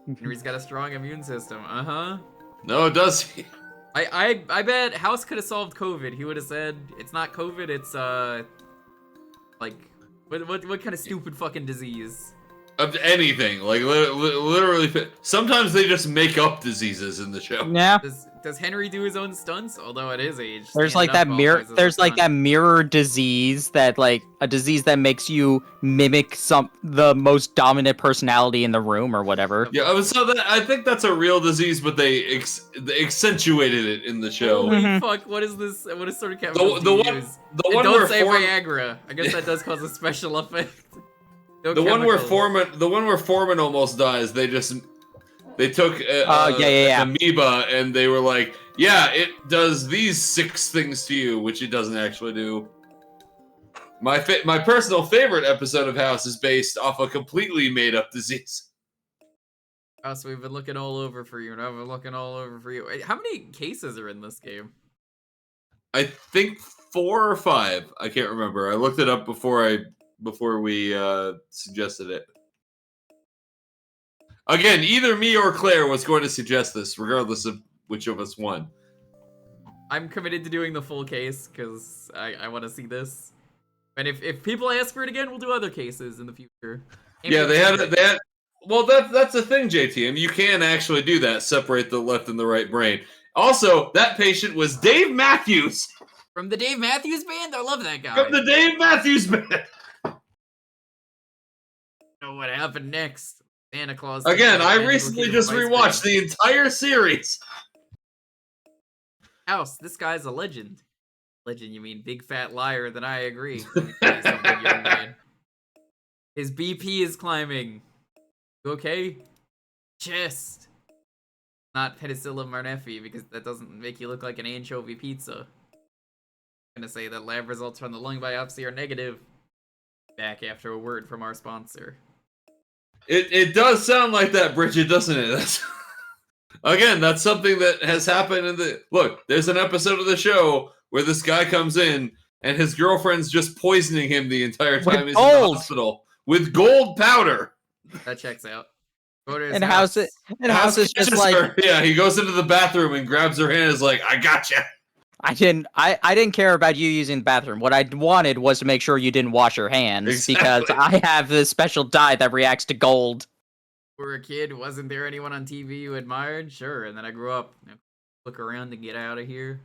Henry's got a strong immune system. Uh-huh. No, does he? I bet House could have solved COVID. He would have said, it's not COVID, it's, like, what kind of stupid fucking disease? Of anything. Like, literally. Sometimes they just make up diseases in the show. Yeah. Does Henry do his own stunts? Although at his age, There's like that mirror. There's like that mirror disease that like a disease that makes you mimic the most dominant personality in the room or whatever. Yeah, I think that's a real disease, but they accentuated it in the show. Holy fuck! What is this? What is sort of chemical The one don't where say Viagra. I guess that does cause a special effect. No the one where chemicals. Foreman almost dies. They took an amoeba and they were like, yeah, it does these 6 things to you, which it doesn't actually do. My personal favorite episode of House is based off a completely made up disease. Oh, so we've been looking all over for you, and I've been looking all over for you. How many cases are in this game? I think 4 or 5. I can't remember. I looked it up before we suggested it. Again, either me or Claire was going to suggest this, regardless of which of us won. I'm committed to doing the full case because I want to see this. And if people ask for it again, we'll do other cases in the future. Yeah, they had. Well, that's the thing, JTM. You can actually do that. Separate the left and the right brain. Also, that patient was Dave Matthews from the Dave Matthews Band. I love that guy. From the Dave Matthews Band. Know what happened next? Santa Claus. Again, I recently just rewatched the entire series. House, this guy's a legend. Legend, you mean big fat liar, then I agree. Let me tell you something, young man. His BP is climbing. You okay? Chest. Not penicillin Marnefi, because that doesn't make you look like an anchovy pizza. I'm gonna say that lab results from the lung biopsy are negative. Back after a word from our sponsor. It does sound like that, Bridget, doesn't it? That's, again, that's something that has happened in the... Look, there's an episode of the show where this guy comes in and his girlfriend's just poisoning him the entire time he's in the hospital with gold powder. That checks out. And House is just like... Yeah, he goes into the bathroom and grabs her hand and is like, I gotcha. I didn't care about you using the bathroom. What I wanted was to make sure you didn't wash your hands, because I have this special dye that reacts to gold. When we were a kid, wasn't there anyone on TV you admired? Sure, and then I grew up. Look around to get out of here.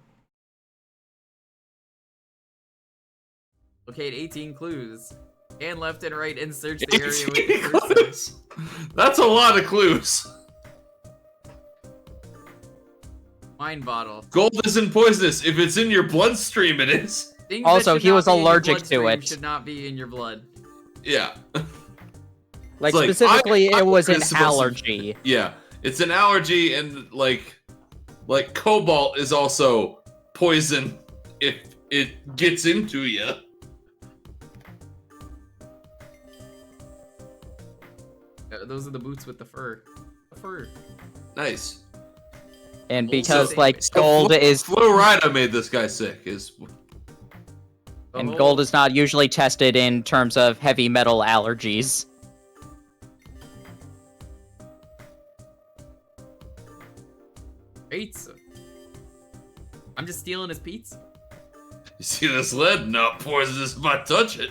Locate 18 clues. And left and right and search the area with the cursor. That's a lot of clues. Wine bottle. Gold isn't poisonous. If it's in your bloodstream, it is. Things also, that he was allergic to bloodstream it. Should not be in your blood. Yeah. Like, like, specifically, it was an supposed to- allergy. Yeah, it's an allergy, and like cobalt is also poison if it gets into you. Those are the boots with the fur. The fur. Nice. And because, Also, like, gold is... Flo Rida made this guy sick. And gold is not usually tested in terms of heavy metal allergies. Pizza. I'm just stealing his pizza. You see this lead? Not poisonous if I touch it.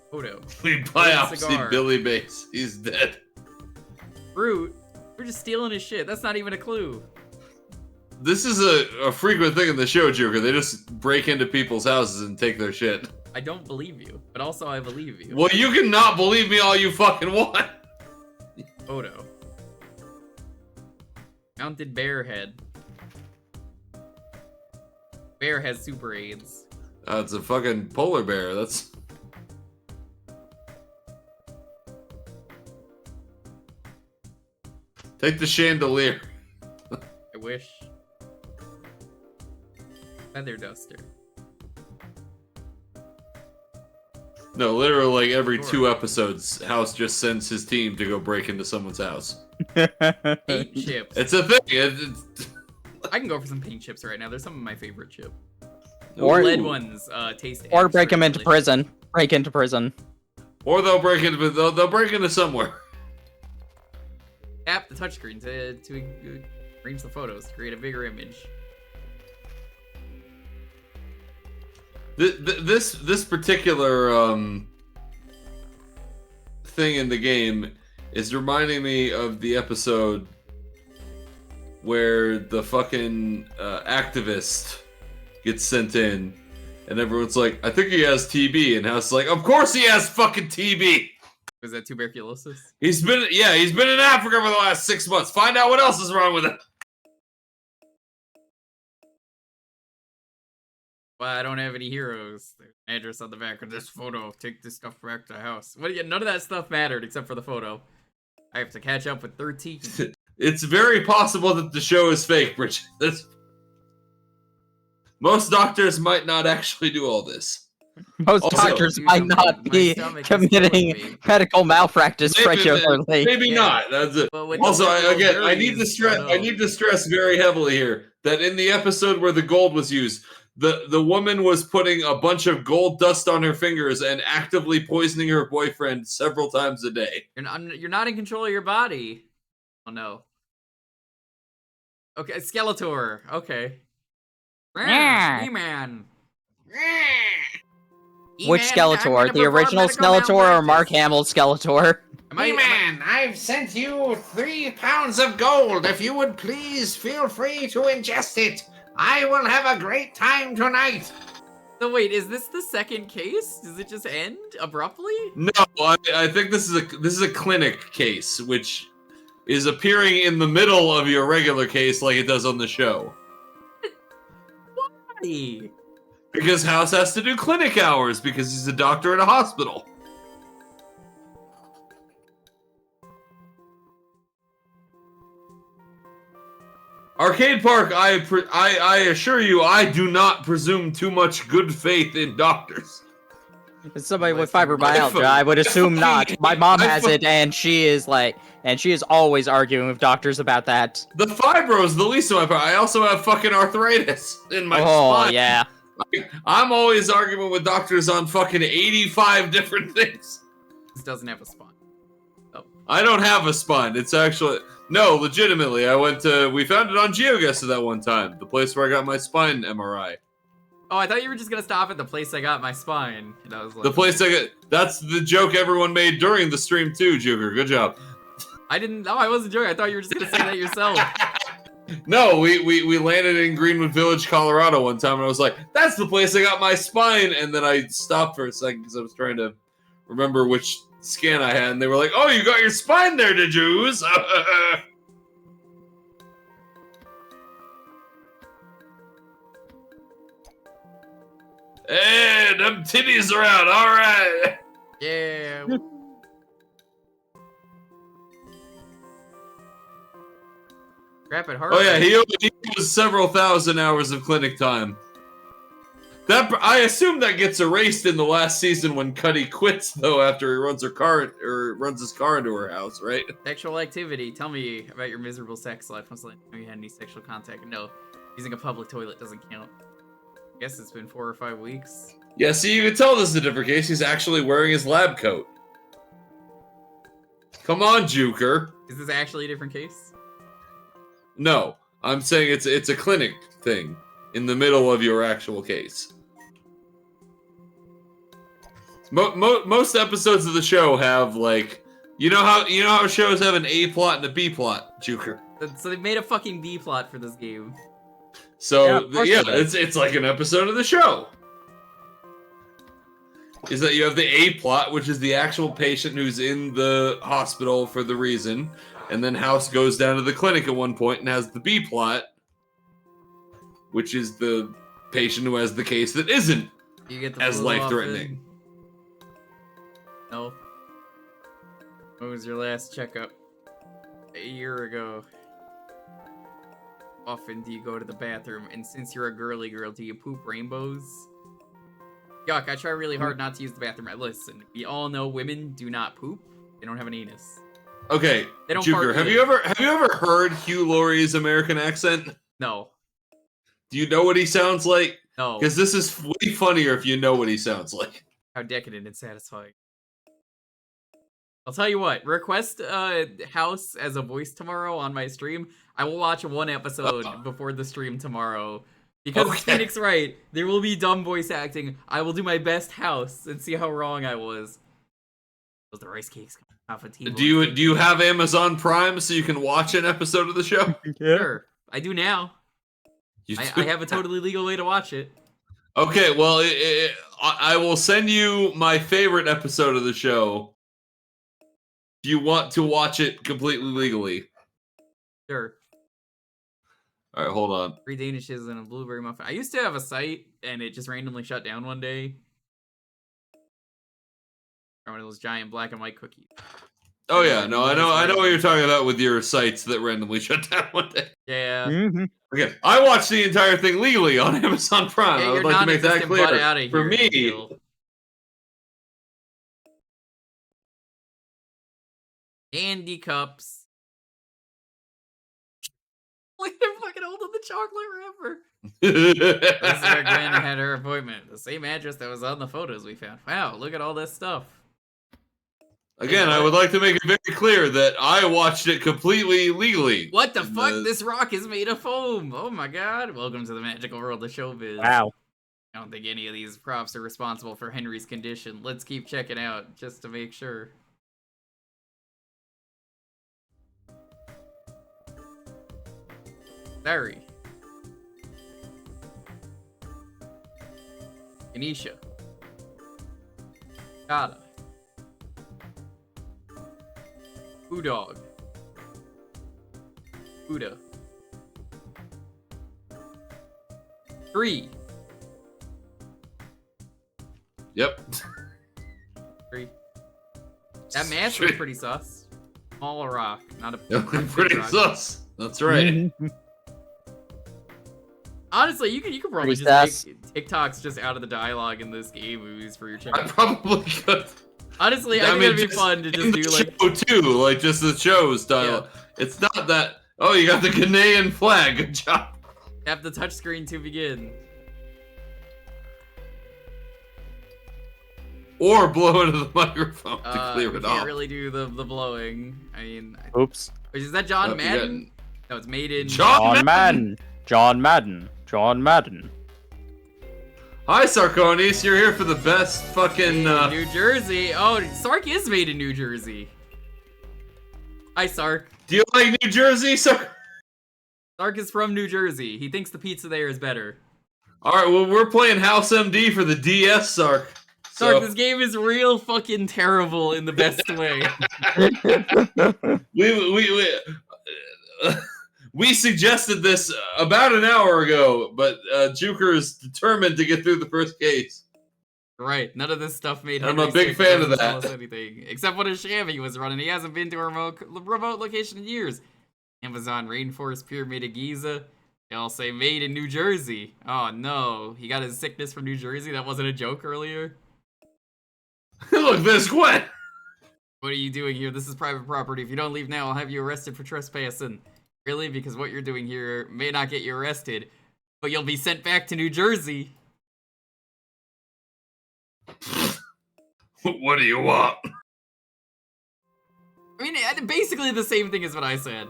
Photo. We biopsied Billy Bates. He's dead. Fruit. We're just stealing his shit. That's not even a clue. This is a frequent thing in the show, Joker. They just break into people's houses and take their shit. I don't believe you, but also I believe you. Well, you can not believe me all you fucking want. Photo. Mounted bear head. Bear has super AIDS. It's a fucking polar bear. That's... Take the chandelier. I wish. Feather duster. No, literally, like every 2 episodes, House just sends his team to go break into someone's house. Paint chips. It's a thing. I can go for some paint chips right now. They're some of my favorite chip. Or lead ones taste. Or break him into delicious. prison. Break into prison. Or they'll break into somewhere. Tap the touchscreen to arrange the photos to create a bigger image. This particular thing in the game is reminding me of the episode where the fucking activist gets sent in, and everyone's like, "I think he has TB," and House is like, "Of course he has fucking TB." Was that tuberculosis? He's been in Africa for the last 6 months. Find out what else is wrong with him. Well, I don't have any heroes. There's an address on the back of this photo. Take this stuff back to the house. None of that stuff mattered except for the photo. I have to catch up with 13. It's very possible that the show is fake, Bridget. Most doctors might not actually do all this. Most doctors might not be committing medical malpractice regularly. Maybe not. That's it. Also, I need to stress very heavily here that in the episode where the gold was used, the woman was putting a bunch of gold dust on her fingers and actively poisoning her boyfriend several times a day. You're not in control of your body. Oh no. Okay, Skeletor. Okay. E-Man. Which Skeletor? The original Skeletor or Mark Hamill's Skeletor? E-Man, I've sent you 3 pounds of gold. If you would please feel free to ingest it. I will have a great time tonight. So wait, is this the second case? Does it just end abruptly? No, I think this is a clinic case, which is appearing in the middle of your regular case like it does on the show. Why? Because House has to do clinic hours because he's a doctor at a hospital. Arcade Park, I assure you, I do not presume too much good faith in doctors. It's somebody with fibromyalgia, I would assume not. My mom has it, and she is always arguing with doctors about that. The fibro is the least of my problem. I also have fucking arthritis in my spine. Oh, yeah. I'm always arguing with doctors on fucking 85 different things. This doesn't have a spine. Oh. I don't have a spine. It's actually... No, legitimately. We found it on GeoGuessr that one time. The place where I got my spine MRI. Oh, I thought you were just gonna stop at the place I got my spine. And I was like, The place I got... That's the joke everyone made during the stream too, Jewker. Good job. I wasn't joking. I thought you were just gonna say that yourself. No, we landed in Greenwood Village, Colorado one time, and I was like, that's the place I got my spine, and then I stopped for a second because I was trying to remember which scan I had, and they were like, oh, you got your spine there, did you? Hey, them titties are out, alright! Yeah. Rapid heart. Oh yeah, he was several thousand hours of clinic time. I assume that gets erased in the last season when Cuddy quits, though, after he runs his car into her house, right? Sexual activity. Tell me about your miserable sex life. I was like, have you had any sexual contact? No. Using a public toilet doesn't count. I guess it's been 4 or 5 weeks. Yeah, see, you can tell this is a different case. He's actually wearing his lab coat. Come on, Jewker. Is this actually a different case? No, I'm saying it's a clinic thing in the middle of your actual case. Most episodes of the show have like, you know how shows have an A plot and a B plot, Jewker. So they made a fucking B plot for this game. So yeah, it's like an episode of the show. Is that you have the A plot, which is the actual patient who's in the hospital for the reason, and then House goes down to the clinic at one point and has the B plot, which is the patient who has the case that isn't You get the as flu life-threatening. often? No. When was your last checkup? A year ago. Often do you go to the bathroom? And since you're a girly girl, do you poop rainbows? Yuck, I try really hard not to use the bathroom. Listen, we all know women do not poop. They don't have an anus. Okay, They don't Jewker, fart have you ever heard Hugh Laurie's American accent? No. Do you know what he sounds like? No. Because this is way funnier if you know what he sounds like. How decadent and satisfying. I'll tell you what, request House as a voice tomorrow on my stream. I will watch one episode before the stream tomorrow. Because Phoenix right, there will be dumb voice acting. I will do my best House and see how wrong I was. Those the rice cakes coming off a TV. Do you have Amazon Prime so you can watch an episode of the show? Sure, I do now. You I have a totally legal way to watch it. Okay, well, I will send you my favorite episode of the show. If you want to watch it completely legally. Sure. All right, hold on. 3 Danishes and a blueberry muffin. I used to have a site, and it just randomly shut down one day. One of those giant black and white cookies. Oh yeah, no, I know what you're talking about with your sites that randomly shut down one day. Yeah. Mm-hmm. Okay, I watched the entire thing legally on Amazon Prime. Yeah, I would you're like to make that non-existent butt clear. outta here, For me, Jill. Candy cups. Like they're fucking holding the chocolate wrapper. This is where Granny had her appointment. The same address that was on the photos we found. Wow, look at all this stuff. again, I would like to make it very clear that I watched it completely legally. What the fuck? This rock is made of foam. Oh my god. Welcome to the magical world of showbiz. Wow. I don't think any of these props are responsible for Henry's condition. Let's keep checking out just to make sure. Larry. Anisha. Kata. Udog. Buddha. 3. Yep. 3. That mask was pretty sus. Small rock, not a big Pretty rock. sus. That's right. Honestly, you could probably Pretty just make TikToks just out of the dialogue in this game movies for your I channel. probably could. Honestly, I think it'd be fun to just in do the like show too, like just the show style. It's not that. Oh, you got the Ghanaian flag. Good job. tap the touchscreen to begin. Or blow into the microphone to clear We it can't off. really do the blowing. I mean, Oops. is that John You Madden? No, it's made in. John Madden. John Madden. John Madden. Hi, Sarkonis. You're here for the best fucking. New Jersey. Oh, Sark is made in New Jersey. Hi, Sark. Do you like New Jersey, Sark? Sark is from New Jersey. He thinks the pizza there is better. All right. Well, we're playing House MD for the DS, Sark. Sark, So- this game is real fucking terrible in the best way. We suggested this about an hour ago, but Jewker is determined to get through the first case. Right, none of this stuff made I'm Henry a big sick, fan of doesn't tell that. us anything, except what a sham he was running. He hasn't been to a remote location in years. Amazon Rainforest Pyramid of Giza. They all say made in New Jersey. Oh no, he got his sickness from New Jersey? That wasn't a joke earlier? Look, there's Gwen. What are you doing here? This is private property. If you don't leave now, I'll have you arrested for trespassing. Really? Because what you're doing here may not get you arrested, but you'll be sent back to New Jersey. What do you want? I mean, basically the same thing as what I said.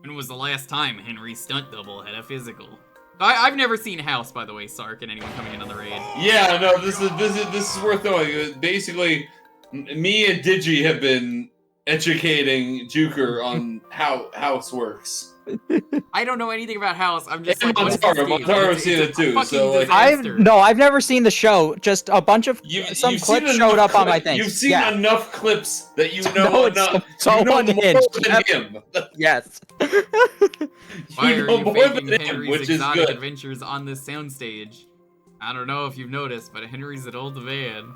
When was the last time Henry's stunt double had a physical? I've never seen House, by the way, Sark, and anyone coming in on the raid. Yeah, no, this is worth knowing. Basically, me and Digi have been educating Jewker on how House works. I don't know anything about House. I'm just And like, what's this Montaro. game? Montaro's It's seen a it too, fucking so, like- disaster. I've never seen the show. Just a bunch of some You've clips seen showed enough up on my clip- thing. You've seen Yeah. enough clips that you So know it's enough. so you know unhinged. more than him. Yes. Why You are know you more faking than him, Henry's which is exotic good. adventures on this soundstage? I don't know if you've noticed, but Henry's an old man.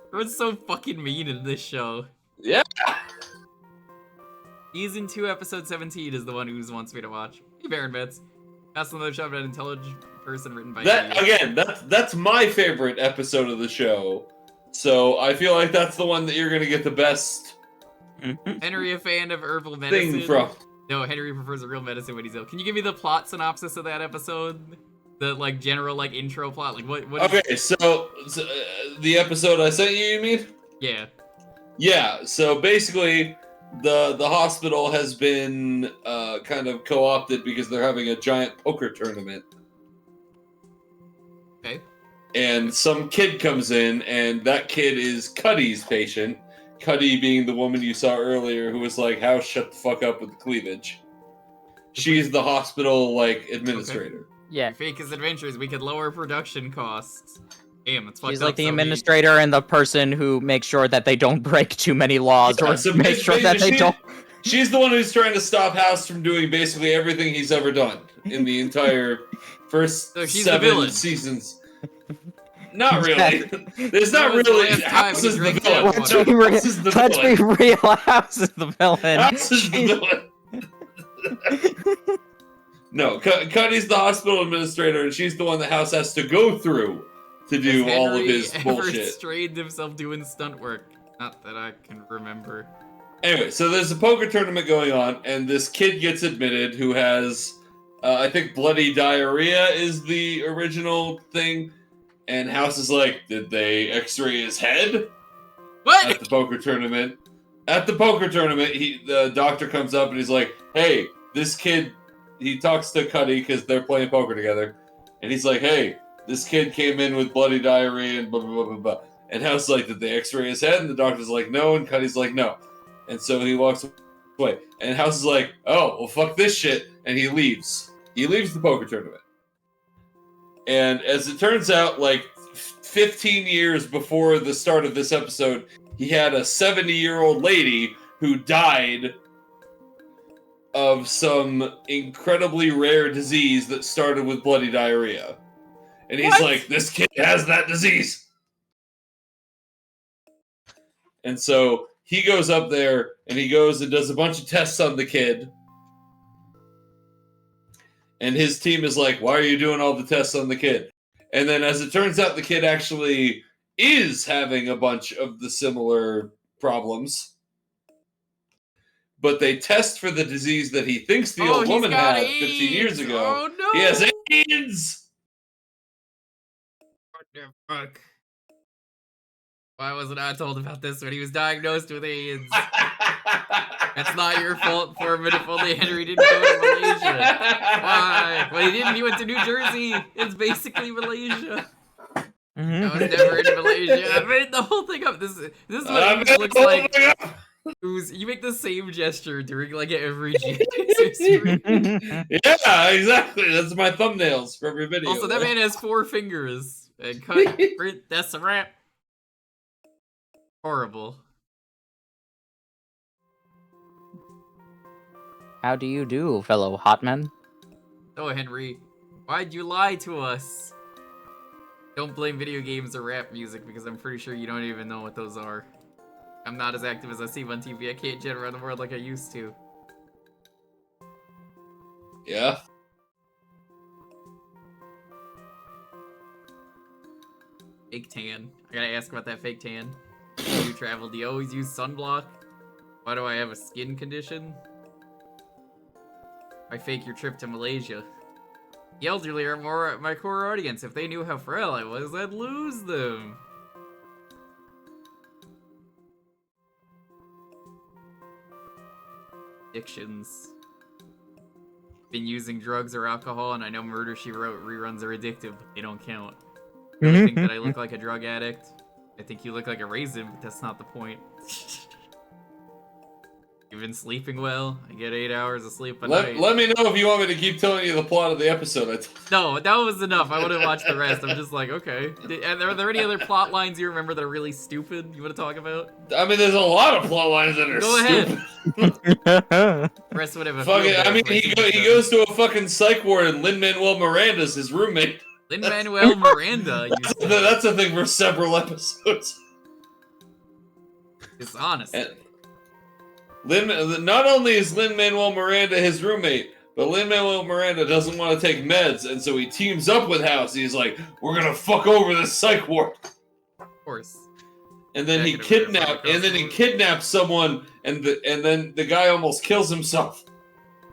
Everyone's so fucking mean in this show. Yeah. Season 2, episode 17 is the one who wants me to watch. Hey, Baron Bets. That's another show about an intelligent person written by That you. again, that's my favorite episode of the show. So I feel like that's the one that you're gonna get the best Henry, a fan of herbal medicine? thing from. No, Henry prefers a real medicine when he's ill. Can you give me the plot synopsis of that episode? The, like, general, like, intro plot? Like, what is... Okay, so the episode I sent you, you mean? Yeah. Yeah. So basically, the hospital has been kind of co-opted because they're having a giant poker tournament. Okay. And some kid comes in, and that kid is Cuddy's patient. Cuddy being the woman you saw earlier who was like, "House, shut the fuck up with the cleavage." She's the hospital, like, administrator. Yeah. Fake his adventures, we could lower production costs. Damn, it's fucked She's up. like the so administrator and the person who makes sure that they don't break too many laws Yeah, or so make sure that they don't. She's the one who's trying to stop House from doing basically everything he's ever done in the entire first So she's the 7 villain. seasons. Not really. There's not When was the really. last time House you is the drank villain. that Let's water? be, House is the let's be villain. real. House is the villain. House is the villain. No, Cuddy's the hospital administrator, and she's the one that House has to go through to do Has all of Henry his ever bullshit. strained himself doing stunt work? Not that I can remember. Anyway, so there's a poker tournament going on, and this kid gets admitted who has, I think, bloody diarrhea is the original thing. And House is like, did they X-ray his head What? at the poker tournament? At the poker tournament, the doctor comes up and he's like, "Hey, this kid." He talks to Cuddy because they're playing poker together, and he's like, "Hey, this kid came in with bloody diarrhea and blah blah blah blah blah." And House is like, "Did they X-ray his head?" And the doctor's like, "No," and Cuddy's like, "No." And so he walks away, and House is like, "Oh, well, fuck this shit," and he leaves. He leaves the poker tournament. And as it turns out, like 15 years before the start of this episode, he had a 70-year-old lady who died of some incredibly rare disease that started with bloody diarrhea. And he's like, this kid has that disease. And so he goes up there and he goes and does a bunch of tests on the kid. And his team is like, why are you doing all the tests on the kid? And then as it turns out, the kid actually is having a bunch of the similar problems. But they test for the disease that he thinks the old woman had 15 years ago. Oh, no. He has AIDS! What the fuck? Why wasn't I told about this when he was diagnosed with AIDS? That's not your fault, Foreman, if only Henry didn't go to Malaysia. Why? Well, he didn't. He went to New Jersey. It's basically Malaysia. I was never in Malaysia. I made the whole thing up. This is what it looks like. You make the same gesture during like every stream. Yeah, exactly. That's my thumbnails for every video. Also, that man has 4 fingers. And cut, print, that's a wrap. Horrible. How do you do, fellow hotmen? Oh, Henry, why'd you lie to us? Don't blame video games or rap music because I'm pretty sure you don't even know what those are. I'm not as active as I seem on TV. I can't jet around the world like I used to. Yeah. Fake tan. I gotta ask about that fake tan. When you travel, do you always use sunblock? Why do I have a skin condition? I fake your trip to Malaysia. The elderly are more my core audience. If they knew how frail I was, I'd lose them. Addictions. Been using drugs or alcohol, and I know Murder, She Wrote reruns are addictive, but they don't count. You really think that I look like a drug addict? I think you look like a raisin, but that's not the point. You've been sleeping well? I get 8 hours of sleep a night. Let me know if you want me to keep telling you the plot of the episode. No, that was enough. I want to watch the rest. I'm just like, okay. And are there any other plot lines you remember that are really stupid you want to talk about? I mean, there's a lot of plot lines that are stupid. Go ahead. Rest would have a Fucking, I mean, he goes to a fucking psych ward and Lin-Manuel Miranda's his roommate. Lin-Manuel Miranda? That's a thing for several episodes. It's honest. Not only is Lin-Manuel Miranda his roommate, but Lin-Manuel Miranda doesn't want to take meds, and so he teams up with House. He's like, we're gonna fuck over this psych ward. Of course. And then he kidnaps someone, and then the guy almost kills himself.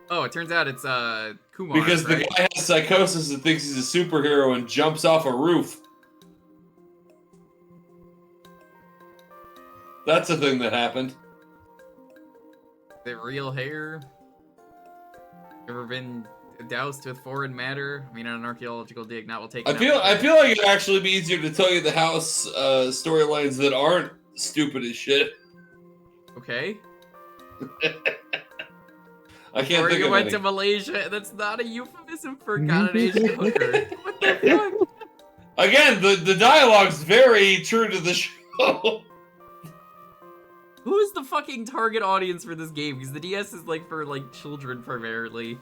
Oh, it turns out it's Kumar, because the guy has psychosis and thinks he's a superhero and jumps off a roof. That's a thing that happened. The real hair? Ever been doused with foreign matter? I mean, on an archaeological dig, not will take. I feel like it'd actually be easier to tell you the House storylines that aren't stupid as shit. Okay. I can't or think you of went any. to Malaysia. That's not a euphemism for got an Asian hooker. What the fuck? Again, the dialogue's very true to the show. Who is the fucking target audience for this game? Because the DS is like for like children primarily.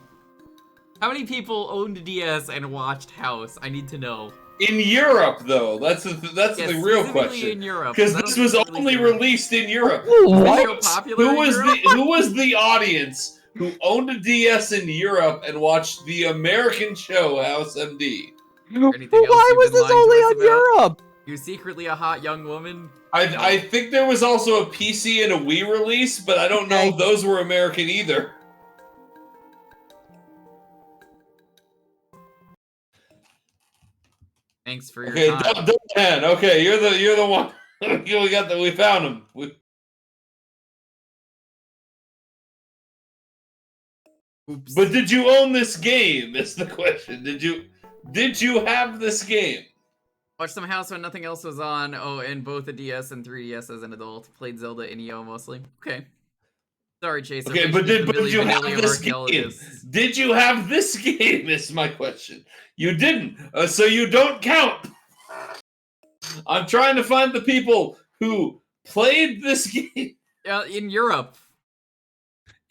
How many people owned a DS and watched House? I need to know. In Europe, though, that's the real question. In Europe, because this was only released in Europe. What? Who was the audience who owned a DS in Europe and watched the American show House MD? Why was this only on Europe? You're secretly a hot young woman? I think there was also a PC and a Wii release, but I don't know if those were American either. Thanks for your time. Dan. Okay, you're the one. We found him. Oops. But did you own this game? Is the question. Did you have this game? Watched some House when nothing else was on. Oh, and both the DS and 3DS as an adult. Played Zelda and EO mostly. Okay. Sorry, Chase. Okay, but did you have this game? Did you have this game? Is my question. You didn't, so you don't count. I'm trying to find the people who played this game. In Europe.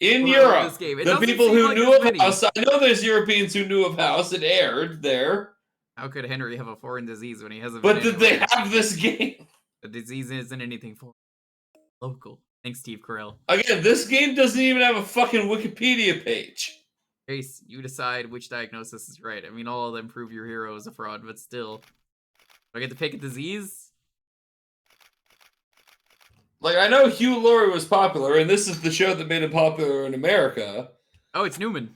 In Who love Europe, this game. It the doesn't people seem who like knew as of many. House, I know there's Europeans who knew of House. It aired there. How could Henry have a foreign disease when he hasn't But been did they anywhere? have this game? The disease isn't anything for local. Thanks, Steve Carell. Again, this game doesn't even have a fucking Wikipedia page. Chase, you decide which diagnosis is right. I mean, all of them prove your hero is a fraud, but still. Do I get to pick a disease? Like, I know Hugh Laurie was popular, and this is the show that made him popular in America. Oh, it's Newman.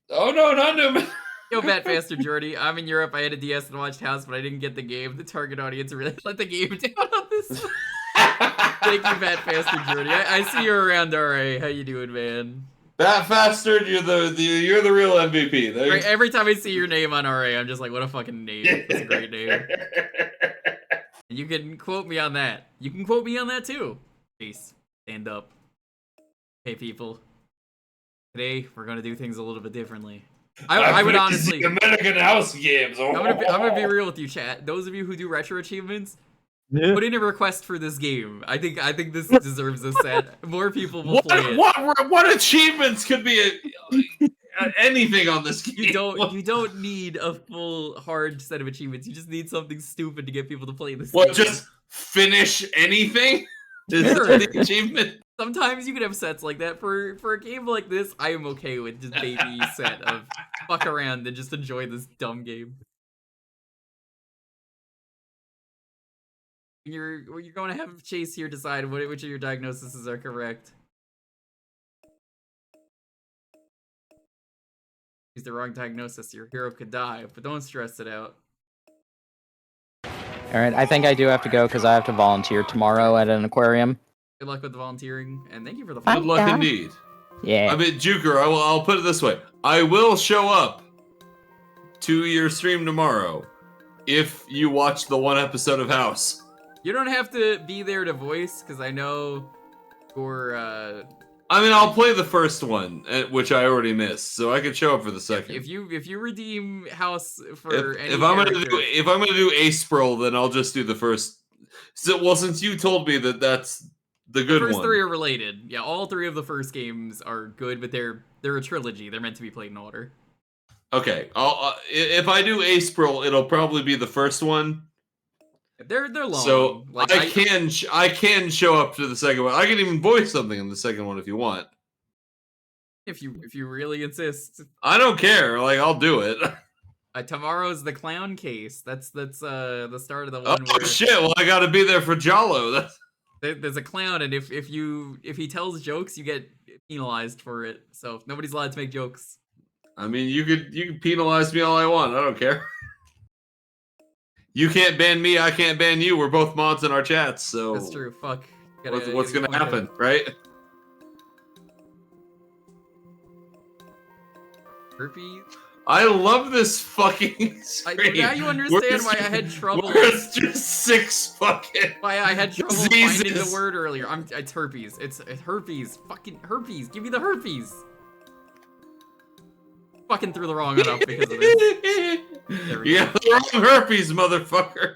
Oh no, not Newman. Yo, Bat Faster Jordy. I'm in Europe. I had a DS and watched House, but I didn't get the game. The target audience really let the game down on this. Thank you, Bat Faster Jordy. I see you around, RA. How you doing, man? Bat Faster, you're the real MVP. Every time I see your name on RA, I'm just like, what a fucking name. It's a great name. And you can quote me on that. You can quote me on that too. Peace. Stand up. Hey, people. Today, we're gonna do things a little bit differently. I would honestly... American House games. I'm gonna be real with you, chat. Those of you who do retro achievements, put in a request for this game. I think this deserves a set. More people will play it. What achievements could be anything on this game? You don't need a full hard set of achievements. You just need something stupid to get people to play this. What? game. Just finish anything? Is Sure. that the achievement? Sometimes you can have sets like that. For a game like this, I am okay with just baby set of fuck around and just enjoy this dumb game. You're going to have Chase here decide which of your diagnoses are correct. Use the wrong diagnosis, your hero could die, but don't stress it out. Alright, I think I do have to go because I have to volunteer tomorrow at an aquarium. Good luck with the volunteering, and thank you for the Good luck indeed. Yeah. I mean, Jewker, I'll put it this way. I will show up to your stream tomorrow if you watch the one episode of House. You don't have to be there to voice, because I know for, I mean, I'll play the first one, which I already missed, so I could show up for the second. If you redeem House for any if I'm character, gonna do Ace Sprol, then I'll just do the first. So, since you told me that's the good the first one. three are related. Yeah, all three of the first games are good, but they're a trilogy. They're meant to be played in order. Okay, if I do Ace Sprol, it'll probably be the first one. They're long. So like, I can show up to the second one. I can even voice something in the second one if you want. If you really insist. I don't care. Like, I'll do it. Tomorrow's the clown case. That's the start of the one. Oh where shit! Well, I gotta be there for Jalo. there's a clown, and if he tells jokes, you get penalized for it. So nobody's allowed to make jokes. I mean, you can penalize me all I want. I don't care. You can't ban me. I can't ban you. We're both mods in our chats. So That's true. Fuck. What's gonna happen, right? Herpes. I love this fucking screen. Now you understand why I had trouble. Where's just 6 fucking Why I had trouble diseases. finding the word earlier. It's herpes. It's herpes. Fucking herpes. Give me the herpes. Fucking threw the wrong one up because of this. There we You go. got the wrong herpes, motherfucker.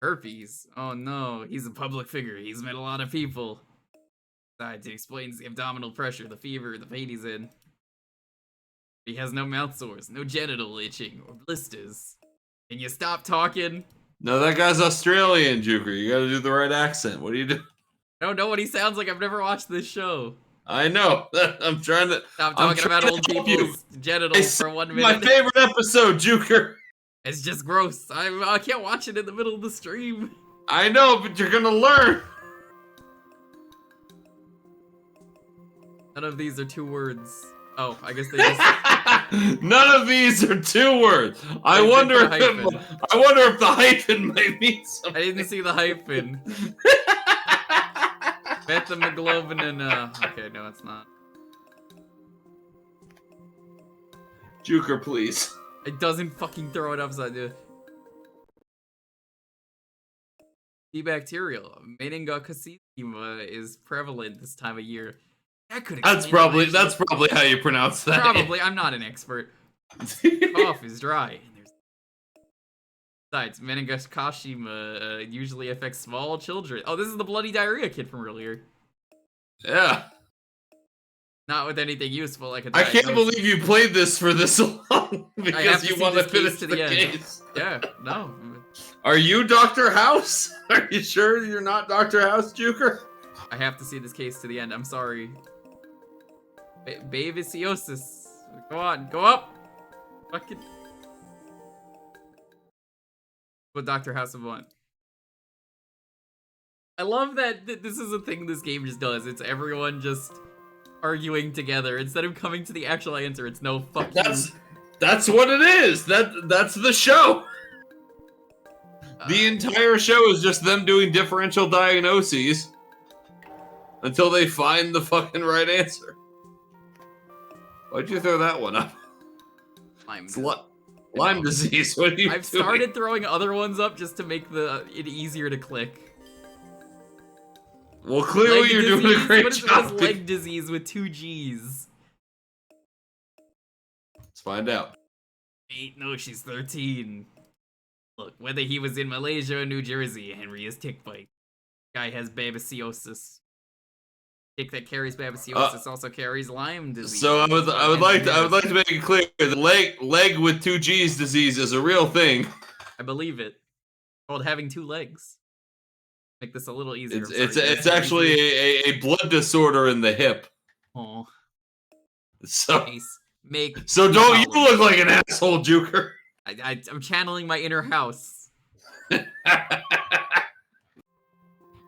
Herpes. Oh no, he's a public figure. He's met a lot of people. Besides, it explains the abdominal pressure, the fever, the pain he's in. He has no mouth sores, no genital itching, or blisters. Can you stop talking? No, that guy's Australian, Jewker. You gotta do the right accent. What are you doing? I don't know what he sounds like. I've never watched this show. I know. I'm trying to. Stop I'm talking about trying old to help people's genitals for 1 minute. My favorite episode, Jewker. It's just gross. I can't watch it in the middle of the stream. I know, but you're gonna learn. None of these are 2 words. Oh, I guess they just... None of these are 2 words. I They wonder put a if the hyphen might mean something. I didn't see the hyphen. Methhemoglobin and okay, no, it's not. Jewker, please. It doesn't fucking throw it upside down. Bacterial meningococciema is prevalent this time of year. That could That's explain probably how you pronounce that. Probably. I'm not an expert. Cough is dry. And there's Besides, Meningashima usually affects small children. Oh, this is the bloody diarrhea kid from earlier. Yeah. Not with anything useful. I can't believe you played this for this long because you want to finish the case. Yeah, no. Are you Dr. House? Are you sure you're not Dr. House, Jewker? I have to see this case to the end. I'm sorry. Babesiosis. Go on, go up. Fucking. What Dr. House would want. I love that this is a thing this game just does. It's everyone just arguing together instead of coming to the actual answer. It's no fuck you. That's what it is. That's the show. The entire show is just them doing differential diagnoses until they find the fucking right answer. Why'd you throw that one up? Lyme disease. What are you I've doing? started throwing other ones up just to make it easier to click. Well, clearly you're doing a great job. What is leg disease with 2 G's? Let's find out. No, she's 13. Look, whether he was in Malaysia or New Jersey, Henry is tick bite. Guy has babesiosis. Tick that carries babesiosis also carries Lyme disease. So I would like to make it clear that leg with 2 G's disease is a real thing. I believe it. It's called having 2 legs. Make this a little easier. It's actually a blood disorder in the hip. Oh. So So don't you look like an asshole, Jewker. I'm channeling my inner house.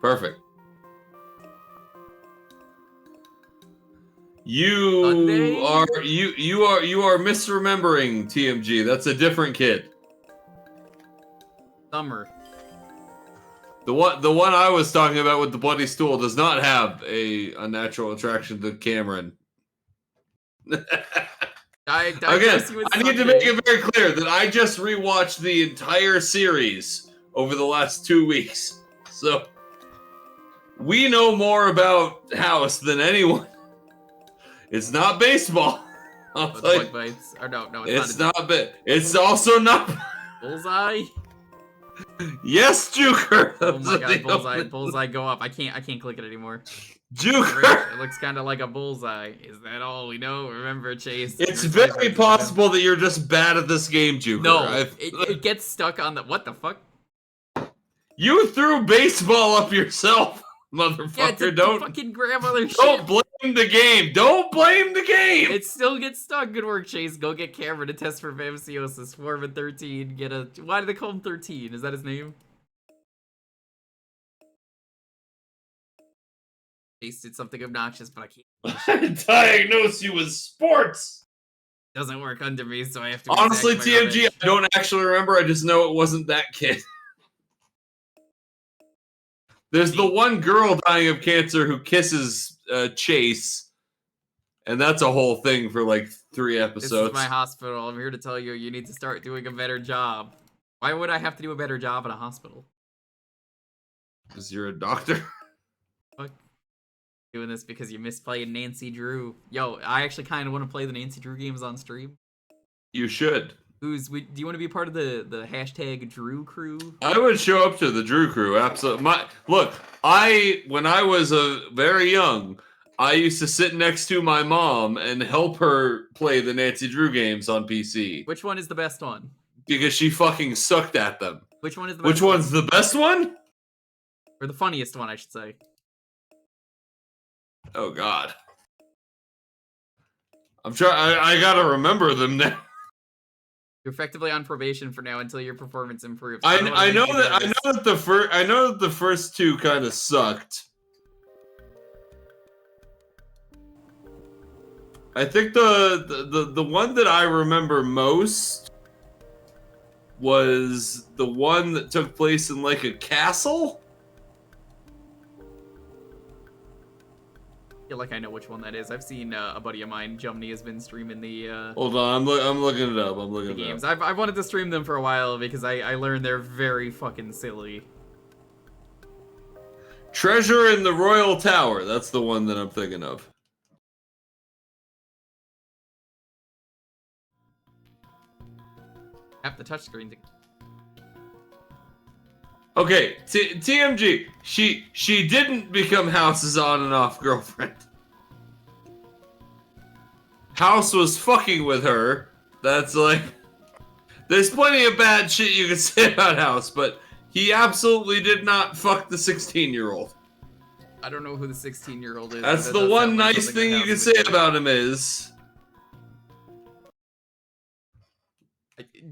Perfect. You are misremembering TMG. That's a different kid. Summer. The one I was talking about with the bloody stool does not have a unnatural attraction to Cameron. I need to make it very clear that I just rewatched the entire series over the last 2 weeks. So we know more about House than anyone. It's not baseball. Bug bites. Or no, it's not. It's also not Bullseye. Yes, Jewker. Oh my god, bullseye, go up. I can't click it anymore. Jewker. It looks kind of like a bullseye. Is that all we know? Remember, Chase. It's very possible that you're just bad at this game, Jewker. No, it gets stuck on the. What the fuck? You threw baseball up yourself, motherfucker. Yeah, don't fucking grab other shit. Don't blame the game. Don't blame the game. It still gets stuck. Good work, Chase. Go get Cameron to test for babesiosis. Foreman 13. Why do they call him 13? Is that his name? Chase did something obnoxious, but I can't. Diagnose you with sports. Doesn't work under me, so I have to. Honestly, TMG, I don't actually remember. I just know it wasn't that kid. There's the one girl dying of cancer who kisses Chase, and that's a whole thing for like 3 episodes. This is my hospital. I'm here to tell you, you need to start doing a better job. Why would I have to do a better job in a hospital? Because you're a doctor. Fuck. Doing this because you miss playing Nancy Drew. Yo, I actually kind of want to play the Nancy Drew games on stream. You should. Do you want to be part of the hashtag Drew crew? I would show up to the Drew crew, absolutely. When I was very young, I used to sit next to my mom and help her play the Nancy Drew games on PC. Which one is the best one? Because she fucking sucked at them. Which one is the best Which one's the best one? Or the funniest one, I should say. Oh, God. I'm trying. I gotta remember them now. You're effectively on probation for now until your performance improves. I know that the first 2 kind of sucked. I think the one that I remember most was the one that took place in like a castle. I feel like I know which one that is. I've seen a buddy of mine, Jumney, has been streaming the. Hold on, I'm looking it up. The games. I've wanted to stream them for a while because I learned they're very fucking silly. Treasure in the Royal Tower. That's the one that I'm thinking of. Tap the touchscreen to. Okay, TMG. She didn't become House's on and off girlfriend. House was fucking with her. That's like, there's plenty of bad shit you could say about House, but he absolutely did not fuck the 16-year-old. I don't know who the 16-year-old is. That's but the that does one sound like nice something thing a you House can would say do. about him is...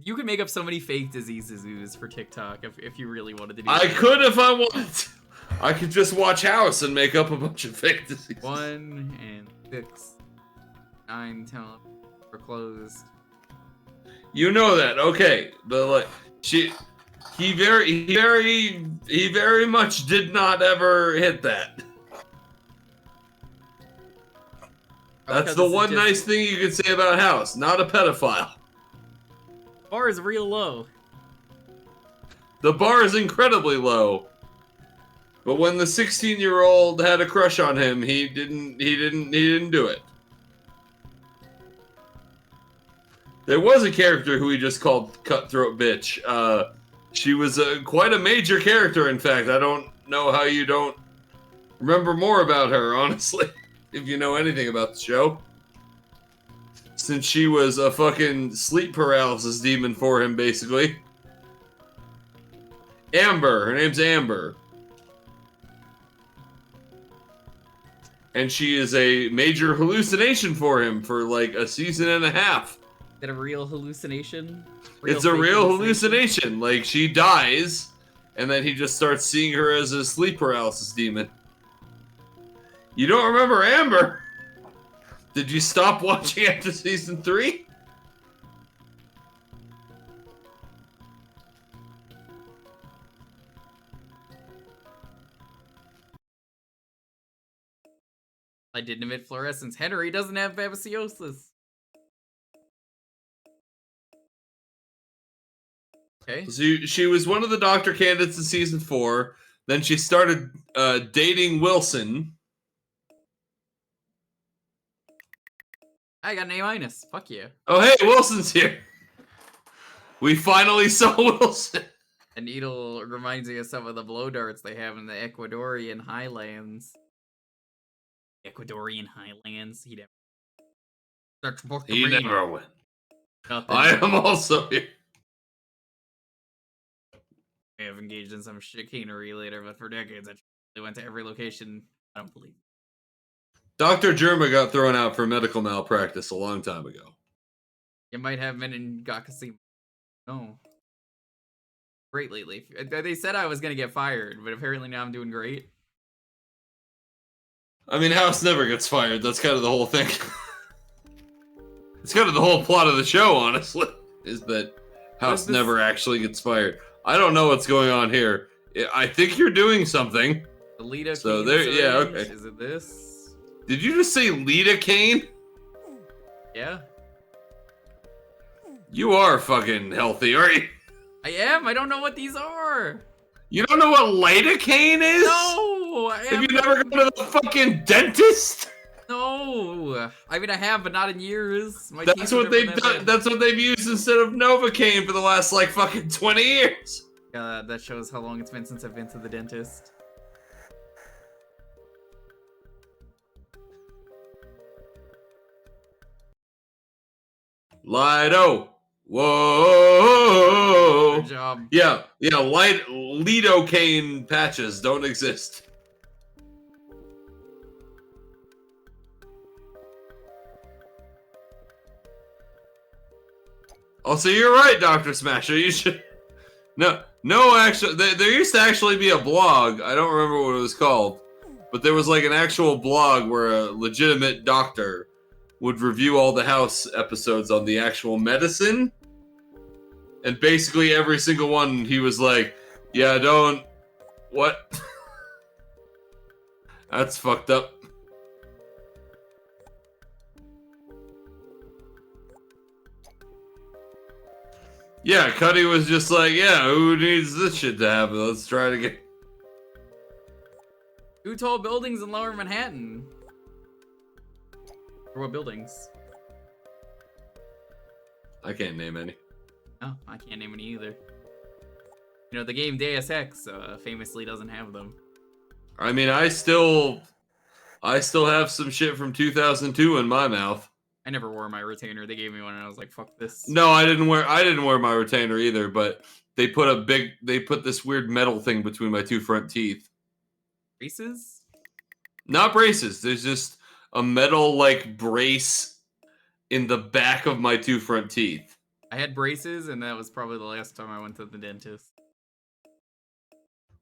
You could make up so many fake diseases for TikTok if you really wanted to do I that. could if I wanted to. I could just watch House and make up a bunch of fake diseases. 1 and 6, 9, 10, we're closed. You know that, okay? But like, he very much did not ever hit that. That's the one nice thing you could say about House. Not a pedophile. Bar is real low. The bar is incredibly low. But when the 16-year-old had a crush on him, he didn't do it. There was a character who he just called Cutthroat Bitch. She was quite a major character, in fact. I don't know how you don't remember more about her, honestly, if you know anything about the show. Since she was a fucking sleep paralysis demon for him, basically. Amber. Her name's Amber. And she is a major hallucination for him for like a season and a half. Is that a real hallucination? It's a real hallucination. Like, she dies, and then he just starts seeing her as a sleep paralysis demon. You don't remember Amber? Did you stop watching after season 3? I didn't emit fluorescence. Henry doesn't have babesiosis. Okay. So she was one of the doctor candidates in season 4. Then she started dating Wilson. I got an A-. Fuck you. Oh, hey, Wilson's here. We finally saw Wilson. And Needle reminds me of some of the blow darts they have in the Ecuadorian highlands. Ecuadorian highlands. He never went. Nothing. I am also here. I have engaged in some chicanery later, but for decades I went to every location. I don't believe. Dr. Germa got thrown out for medical malpractice a long time ago. You might have been in Gakasi. No. Great lately. They said I was gonna get fired, but apparently now I'm doing great. I mean, House never gets fired. That's kind of the whole thing. It's kind of the whole plot of the show, honestly, is that House never actually gets fired. I don't know what's going on here. I think you're doing something. The Lita so Kane there, syringe? yeah, okay. Is it this? Did you just say Lita Kane? Yeah. You are fucking healthy, aren't you? I am. I don't know what these are. You don't know what lidocaine is? No. Have you never gone to the fucking dentist? No. I mean, I have, but not in years. My That's teeth what have they've never done. been- That's what they've used instead of Novocaine for the last like fucking 20 years. That shows how long it's been since I've been to the dentist. Lido. Whoa. Good job. Yeah, lidocaine patches don't exist. Also, you're right, Dr. Smasher. You should... No, actually, there used to actually be a blog. I don't remember what it was called. But there was like an actual blog where a legitimate doctor would review all the House episodes on the actual medicine. And basically every single one, he was like, yeah, don't... What? That's fucked up. Yeah, Cuddy was just like, yeah, who needs this shit to happen? Let's try it again. 2 tall buildings in Lower Manhattan. Or what buildings? I can't name any. No, I can't name any either. You know, the game Deus Ex famously doesn't have them. I mean, I still have some shit from 2002 in my mouth. I never wore my retainer. They gave me one, and I was like, "Fuck this." No, I didn't wear my retainer either. But they put this weird metal thing between my two front teeth. Braces? Not braces. There's just a metal like brace in the back of my two front teeth. I had braces, and that was probably the last time I went to the dentist.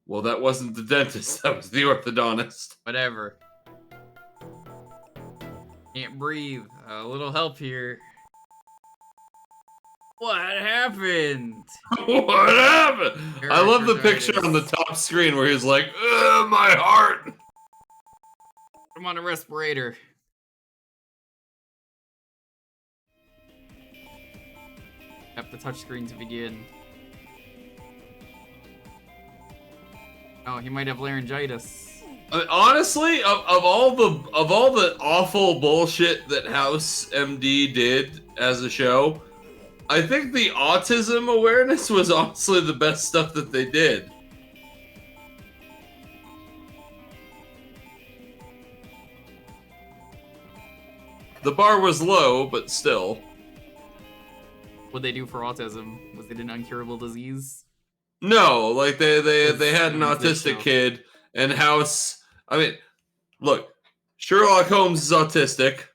Well, that wasn't the dentist. That was the orthodontist. Whatever. Can't breathe. A little help here. What happened? What happened? I love the picture on the top screen where he's like, "Ugh, my heart." I'm on a respirator. Tap the touchscreen to begin. Oh, he might have laryngitis. Honestly, of all the awful bullshit that House MD did as a show, I think the autism awareness was honestly the best stuff that they did. The bar was low, but still. What'd they do for autism? Was it an incurable disease? No, like they had an It was this autistic show. kid, and House. I mean, look, Sherlock Holmes is autistic,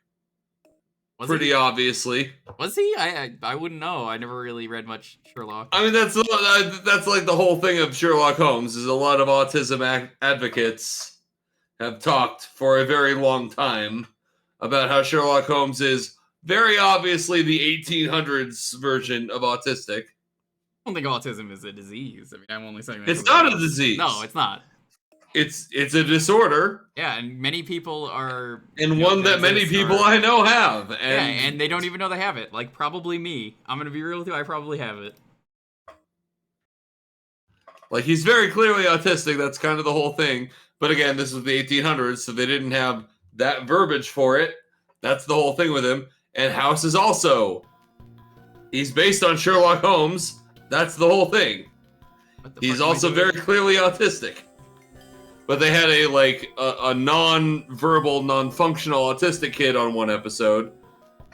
Was pretty he? obviously. Was he? I wouldn't know. I never really read much Sherlock. I mean, that's like the whole thing of Sherlock Holmes. Is a lot of autism advocates have talked for a very long time about how Sherlock Holmes is very obviously the 1800s version of autistic. I don't think autism is a disease. I mean, I'm only saying that. It's 'cause not of a us. disease. No, it's not. It's a disorder, Yeah, and many people are. and one that many people I know have. And Yeah, and they don't even know they have it. Like, probably me. I'm gonna be real with you, I probably have it. like, he's very clearly autistic. That's kind of the whole thing. But again, this was the 1800s, so they didn't have that verbiage for it. That's the whole thing with him. And House is also. He's based on Sherlock Holmes. That's the whole thing. What the He's fuck am I also doing? very clearly autistic. But they had a non-verbal, non-functional autistic kid on one episode,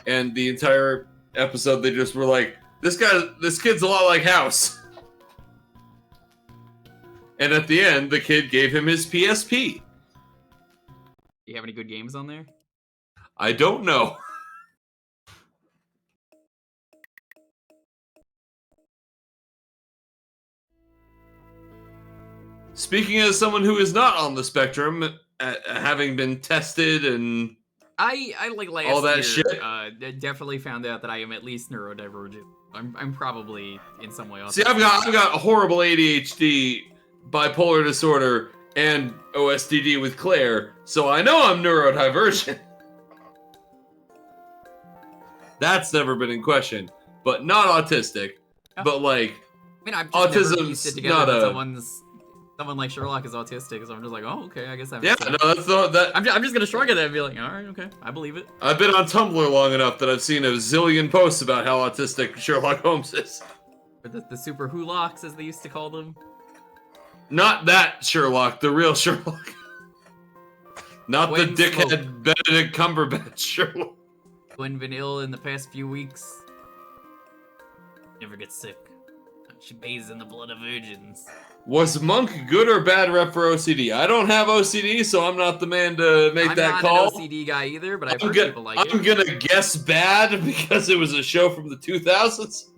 and the entire episode they just were like, this kid's a lot like House. And at the end, the kid gave him his PSP. Do you have any good games on there? I don't know. Speaking as someone who is not on the spectrum, having been tested and I like last all that year, shit. Definitely found out that I am at least neurodivergent. I'm probably in some way autistic. See, I've got a horrible ADHD, bipolar disorder, and OSDD with Claire, so I know I'm neurodivergent. That's never been in question, but not autistic. Yeah. But like, I mean, I've just never autism's pieced it together not that someone like Sherlock is autistic, so I'm just like, oh, okay, I guess that yeah, makes sense. no, that's not that. I'm just gonna shrug at that and be like, all right, okay, I believe it. I've been on Tumblr long enough that I've seen a zillion posts about how autistic Sherlock Holmes is. Or the super hulocks, as they used to call them. Not that Sherlock, the real Sherlock. Not When the dickhead Benedict Cumberbatch Sherlock. When been ill in the past few weeks. Never gets sick. She bathes in the blood of virgins. Was Monk good or bad rep for OCD? I don't have OCD, so I'm not the man to make that call. I'm not an OCD guy either, but I've heard people like I'm it. gonna guess bad because it was a show from the 2000s,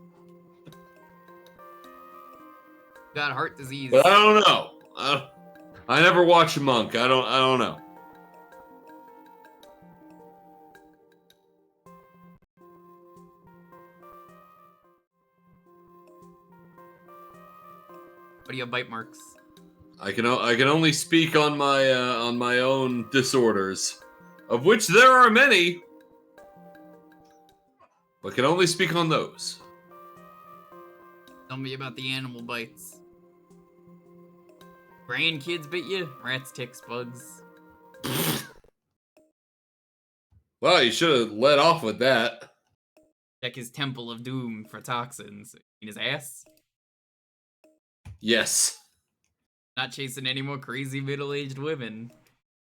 Got heart disease. but I don't know. I never watched Monk. I don't know. What do you have bite marks? I can only speak on my own disorders, of which there are many, but can only speak on those. Tell me about the animal bites. Grandkids bit you? Rats, ticks, bugs. Well, you should have let off with that. Check his temple of doom for toxins. In his ass? Yes. Not chasing any more crazy middle-aged women.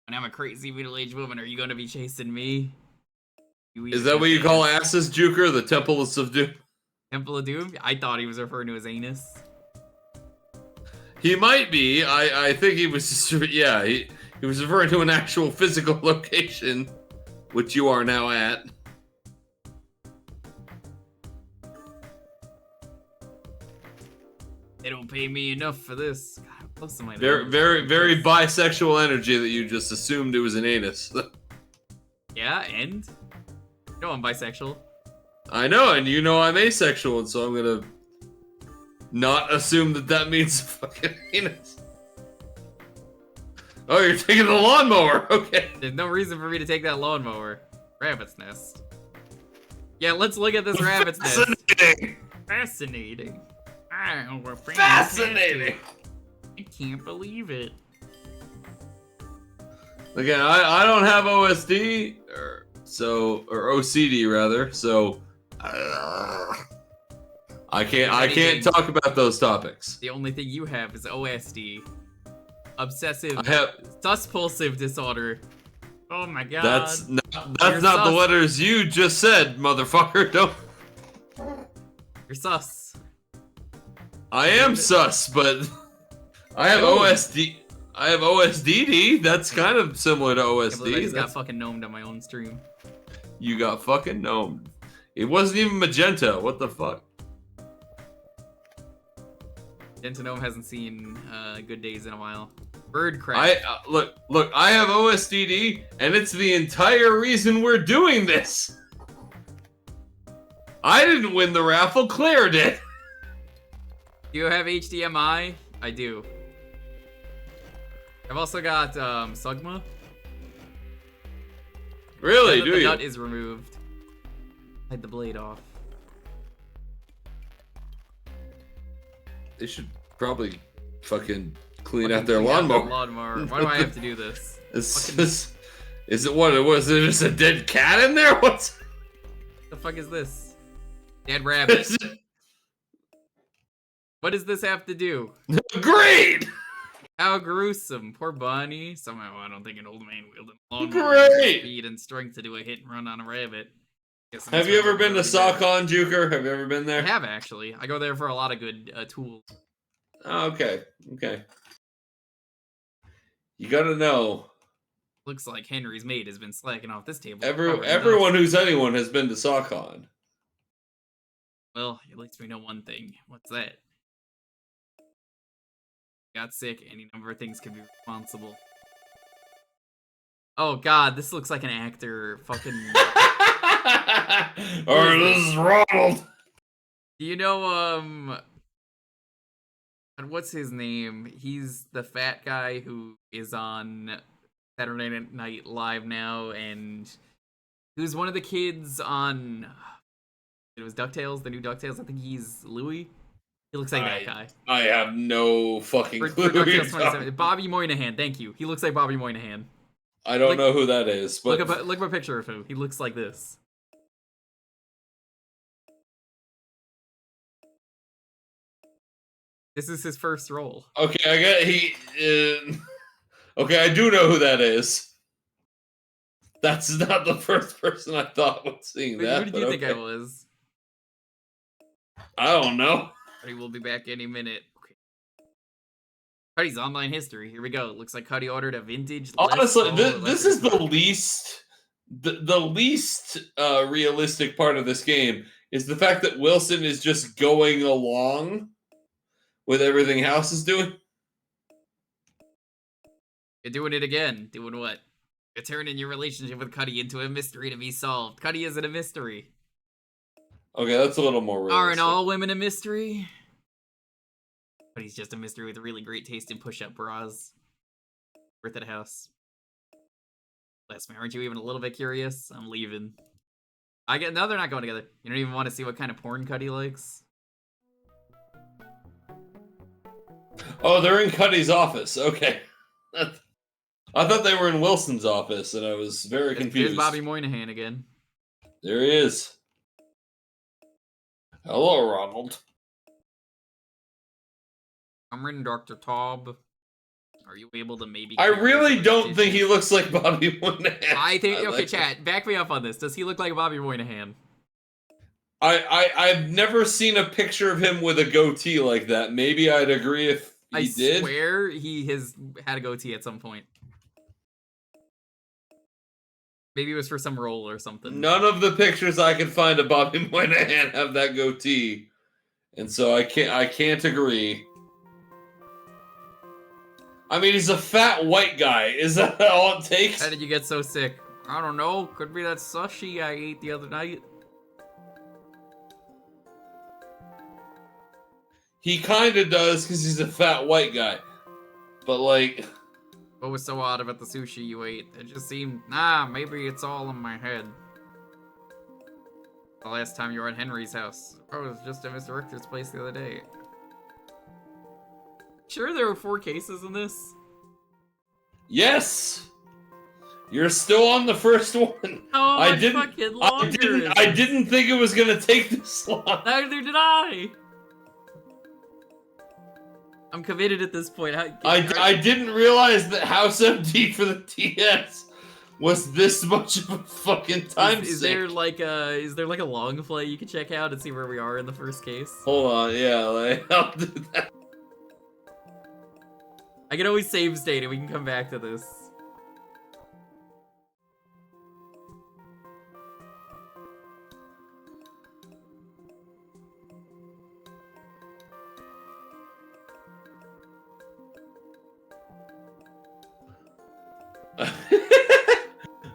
When I'm a crazy middle-aged woman, are you gonna be chasing me? Is that what you call asses, Jewker? The Temple of Doom? Temple of Doom? I thought he was referring to his anus. He might be. I think he was just, yeah, he was referring to an actual physical location, which you are now at. They don't pay me enough for this. God, how close am I? Very bisexual energy that you just assumed it was an anus. Yeah, and? No, I'm bisexual. I know, and you know I'm asexual, and so I'm gonna not assume that means fucking anus. Oh, you're taking the lawnmower. Okay. There's no reason for me to take that lawnmower. Rabbit's nest. Yeah, let's look at this rabbit's nest. Fascinating. Fascinating. Oh, we're Fascinating. I can't believe it. Again, I don't have OSD or OCD rather, so I can't talk about those topics. The only thing you have is OSD. Obsessive I have suspulsive disorder. Oh my god. That's not You're the sus. letters you just said, motherfucker. Don't. You're sus. I am sus, but I have OSD. I have OSDD. That's kind of similar to I just OSD. got fucking gnomed on my own stream. You got fucking gnomed. It wasn't even magenta. What the fuck? Gentonome hasn't seen good days in a while. Bird crap. Look. I have OSDD, and it's the entire reason we're doing this. I didn't win the raffle. Claire did. Do you have HDMI? I do. I've also got Sugma. Really? Now that Do the you? nut is removed. Hide the blade off. They should probably fucking clean Fucking out their clean out lawnmower. the lawnmower. Why do I have to do this? Is it what? Was there just a dead cat in there? What's The fuck is this? Dead rabbit. What does this have to do? Great! How gruesome. Poor Bonnie. Somehow I don't think an old man wielding a lawnmower has the Great! speed and strength to do a hit and run on a rabbit. Guess Have this you ever rabbit been to really bad. Sawcon, Jewker? Have you ever been I there? have actually. I go there for a lot of good tools. Oh, okay. You gotta know. Looks like Henry's maid has been slacking off this table. Covered in Everyone dust. who's anyone has been to Sawcon. Well, at least we know one thing. What's that? Got sick. Any number of things could be responsible. Oh god, this looks like an actor. Fucking. Or this is Ronald. Do you know and what's his name? He's the fat guy who is on Saturday Night Live now, and who's one of the kids on. It was DuckTales, the new DuckTales. I think he's Louie. He looks like that guy. I have no fucking For clue. who you're DuckTales talking- 27. Bobby Moynihan. Thank you. He looks like Bobby Moynihan. I don't Look- know who that is, but Look up a picture of him. He looks like this. This is his first role. okay, I got okay, I do know who that is. That's not the first person I thought was seeing Who that. did but you think I okay. was? I don't know. Cuddy will be back any minute. Okay. Cuddy's online history. Here we go. It looks like Cuddy ordered a vintage. Honestly, Les Paul this is the electric least realistic part of this game is the fact that Wilson is just going along with everything House is doing. You're doing it again. Doing what? You're turning your relationship with Cuddy into a mystery to be solved. Cuddy isn't a mystery. Okay, that's a little more realistic. Aren't all women a mystery? But he's just a mystery with really great taste in push-up bras. Worth at house. Bless me, aren't you even a little bit curious? I'm leaving. No, they're not going together. You don't even want to see what kind of porn Cuddy likes? Oh, they're in Cuddy's office. Okay. I thought they were in Wilson's office, and I was very confused. There's Bobby Moynihan again. There he is. Hello, Ronald. Cameron, Dr. Taub. Are you able to maybe... I really compare don't some think he dishes? looks like Bobby Moynihan. I think... Okay, like chat, back me up on this. Does he look like Bobby Moynihan? I've never seen a picture of him with a goatee like that. Maybe I'd agree if he did. I swear he has had a goatee at some point. Maybe it was for some role or something. None of the pictures I can find of Bobby Moynihan have that goatee, and so I can't agree. I mean, he's a fat white guy. Is that all it takes? How did you get so sick? I don't know. Could be that sushi I ate the other night. He kind of does because he's a fat white guy, but like. What was so odd about the sushi you ate? It just seemed, nah, maybe it's all in my head. The last time you were at Henry's house. Oh, it was just at Mr. Richter's place the other day. Sure there were 4 cases in this? Yes! You're still on the first one. How much fucking longer I didn't think it was gonna take this long. Neither did I! I'm committed at this point. I didn't realize that House MD for the DS was this much of a fucking time is there like a long play you can check out and see where we are in the first case? Hold on, yeah, like, I'll do that. I can always save state and we can come back to this.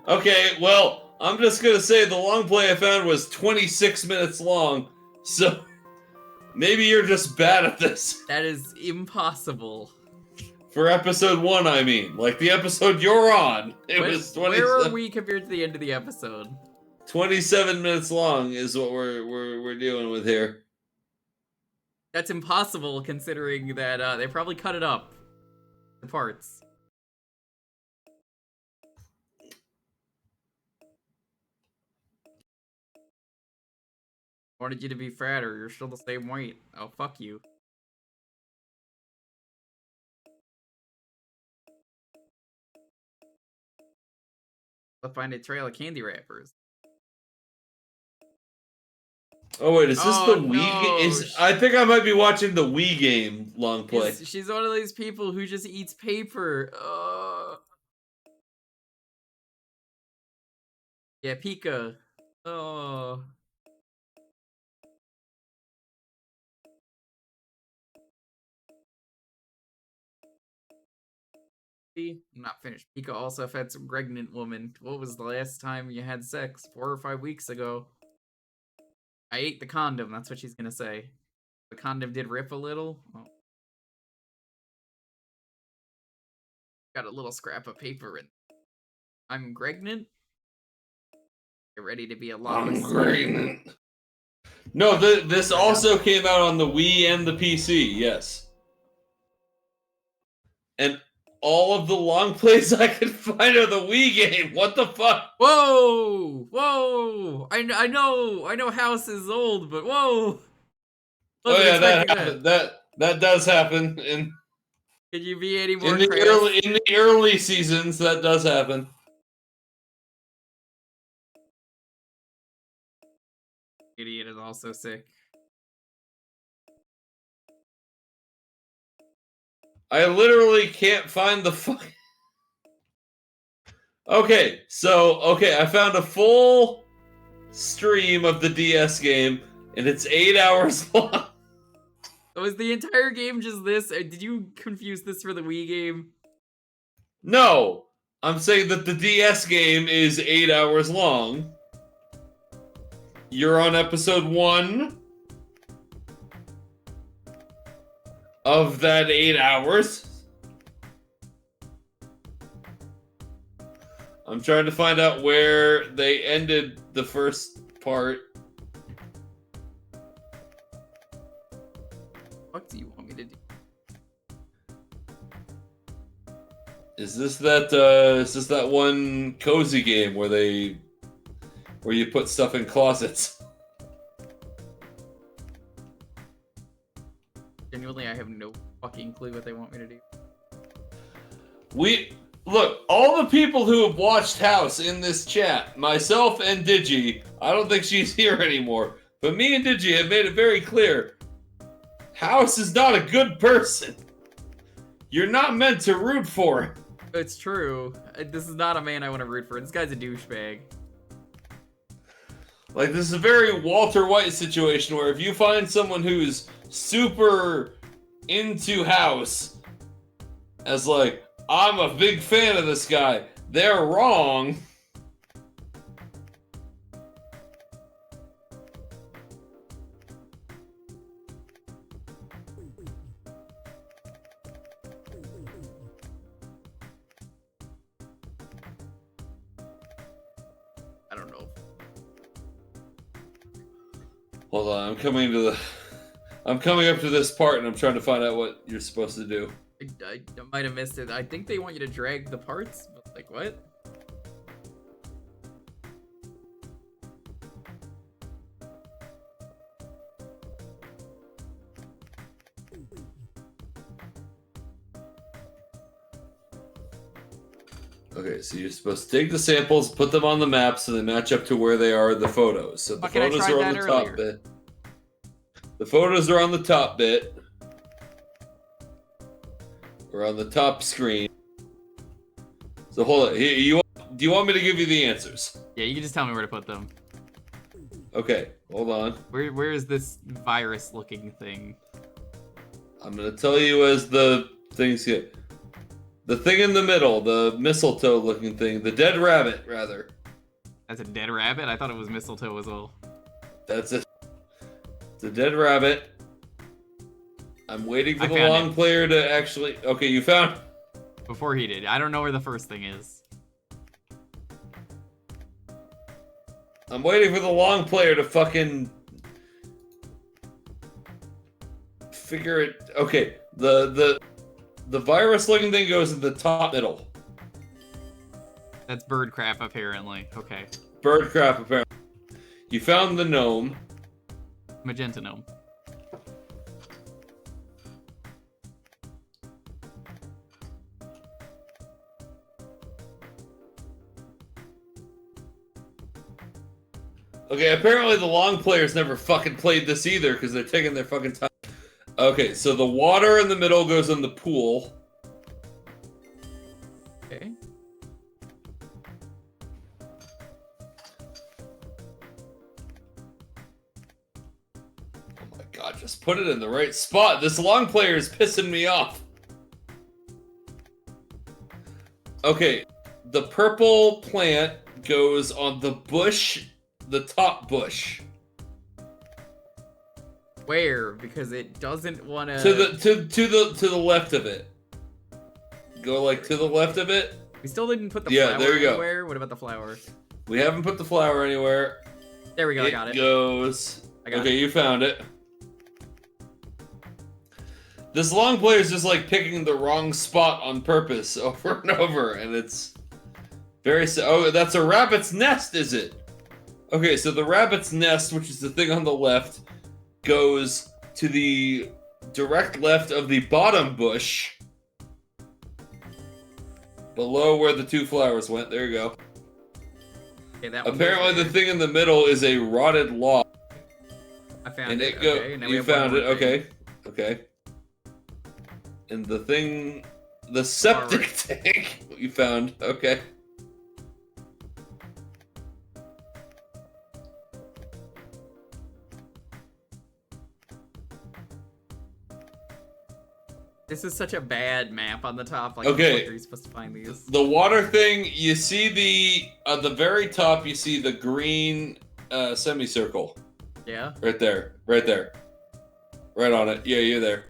Okay, well, I'm just gonna say the long play I found was 26 minutes long, so maybe you're just bad at this. That is impossible. For episode 1, I mean. Like the episode you're on. It was 27. Where are we compared to the end of the episode? 27 minutes long is what we're dealing with here. That's impossible considering that they probably cut it up to parts. Wanted you to be fatter, you're still the same weight. Oh, fuck you. I'll find a trail of candy wrappers. Oh wait, is this Oh, the Wii no. game? I think I might be watching the Wii game long play. She's one of these people who just eats paper. Yeah, Pika. Oh. I'm not finished. Pika also fed some pregnant woman. What was the last time you had sex? 4 or 5 weeks ago. I ate the condom, that's what she's gonna say. The condom did rip a little. Oh. Got a little scrap of paper in. I'm pregnant? Get ready to be a lot. I'm pregnant. No, this also came out on the Wii and the PC, yes. And all of the long plays I could find are the Wii game. What the fuck? Whoa! Whoa! I know House is old, but whoa! Oh yeah, that does happen in. Could you be any more in the early seasons? That does happen. Idiot is also sick. I literally can't find the fuck. Okay, I found a full stream of the DS game, and it's 8 hours long. So is the entire game just this? Did you confuse this for the Wii game? No, I'm saying that the DS game is 8 hours long. You're on episode 1 of that 8 hours. I'm trying to find out where they ended the first part. What do you want me to do? Is this that one cozy game where you put stuff in closets? genuinely, I have no fucking clue what they want me to do. Look, all the people who have watched House in this chat, myself and Digi, I don't think she's here anymore, but me and Digi have made it very clear, House is not a good person. You're not meant to root for him. It's true. This is not a man I want to root for. This guy's a douchebag. Like, this is a very Walter White situation where if you find someone who's super into House as like, I'm a big fan of this guy, they're wrong. I don't know. Hold on, I'm coming up to this part and I'm trying to find out what you're supposed to do. I might have missed it. I think they want you to drag the parts, but like what? Okay, so you're supposed to take the samples, put them on the map so they match up to where they are in the photos. So the Fucking I photos tried are on that the top earlier. bit. The photos are on the top bit. Or on the top screen. So hold on. Do you want me to give you the answers? Yeah, you can just tell me where to put them. Okay, hold on. Where is this virus-looking thing? I'm gonna tell you as the things get. The thing in the middle, the mistletoe-looking thing, the dead rabbit, rather. That's a dead rabbit? I thought it was mistletoe as well. That's it. It's a dead rabbit. I'm waiting for I the found long it. player to actually... Okay, you found... Before he did. I don't know where the first thing is. I'm waiting for the long player to fucking... figure it... Okay, the virus-looking thing goes in the top middle. That's bird crap, apparently. Okay. Bird crap, apparently. You found the gnome. Magenta gnome. Okay, apparently the long players never fucking played this either because they're taking their fucking time. Okay, so the water in the middle goes in the pool. Okay. Oh my god, just put it in the right spot. This long player is pissing me off. Okay, the purple plant goes on the bush, the top bush. Where? Because it doesn't want To the left of it. Go like to the left of it. We still didn't put the Yeah, flower there you go. anywhere. What about the flower? We haven't put the flower anywhere. There we go. I got it. Goes. I got Okay, it. you found it. This long player is just like picking the wrong spot on purpose over and over, and it's very. Oh, that's a rabbit's nest, is it? Okay, so the rabbit's nest, which is the thing on the left, goes to the direct left of the bottom bush. Below where the two flowers went. There you go. Okay, that one Apparently, goes the thing in the middle is a rotted log. I found And it. it go. Okay, now we You have one found more it. thing. Okay. Okay. And the thing, the septic tank you found. Okay. This is such a bad map on the top. Like, Okay. how are you supposed to find these? The water thing. You see the at the very top. You see the green semicircle Yeah. right there. Right there. Right on it. Yeah, you're there.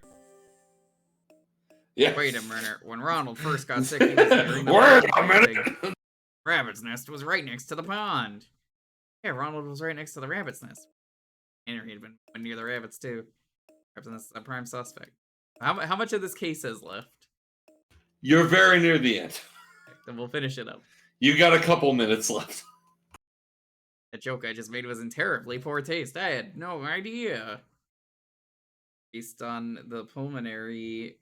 Yeah. Wait a minute. When Ronald first got sick, he was nearing the Wait a pond. minute. Rabbit's nest was right next to the pond. Yeah, Ronald was right next to the rabbit's nest. And he had been near the rabbits too. Rabbit's nest is a prime suspect. How much of this case is left? You're very near the end. Then we'll finish it up. You got a couple minutes left. That joke I just made was in terribly poor taste. I had no idea. Based on the pulmonary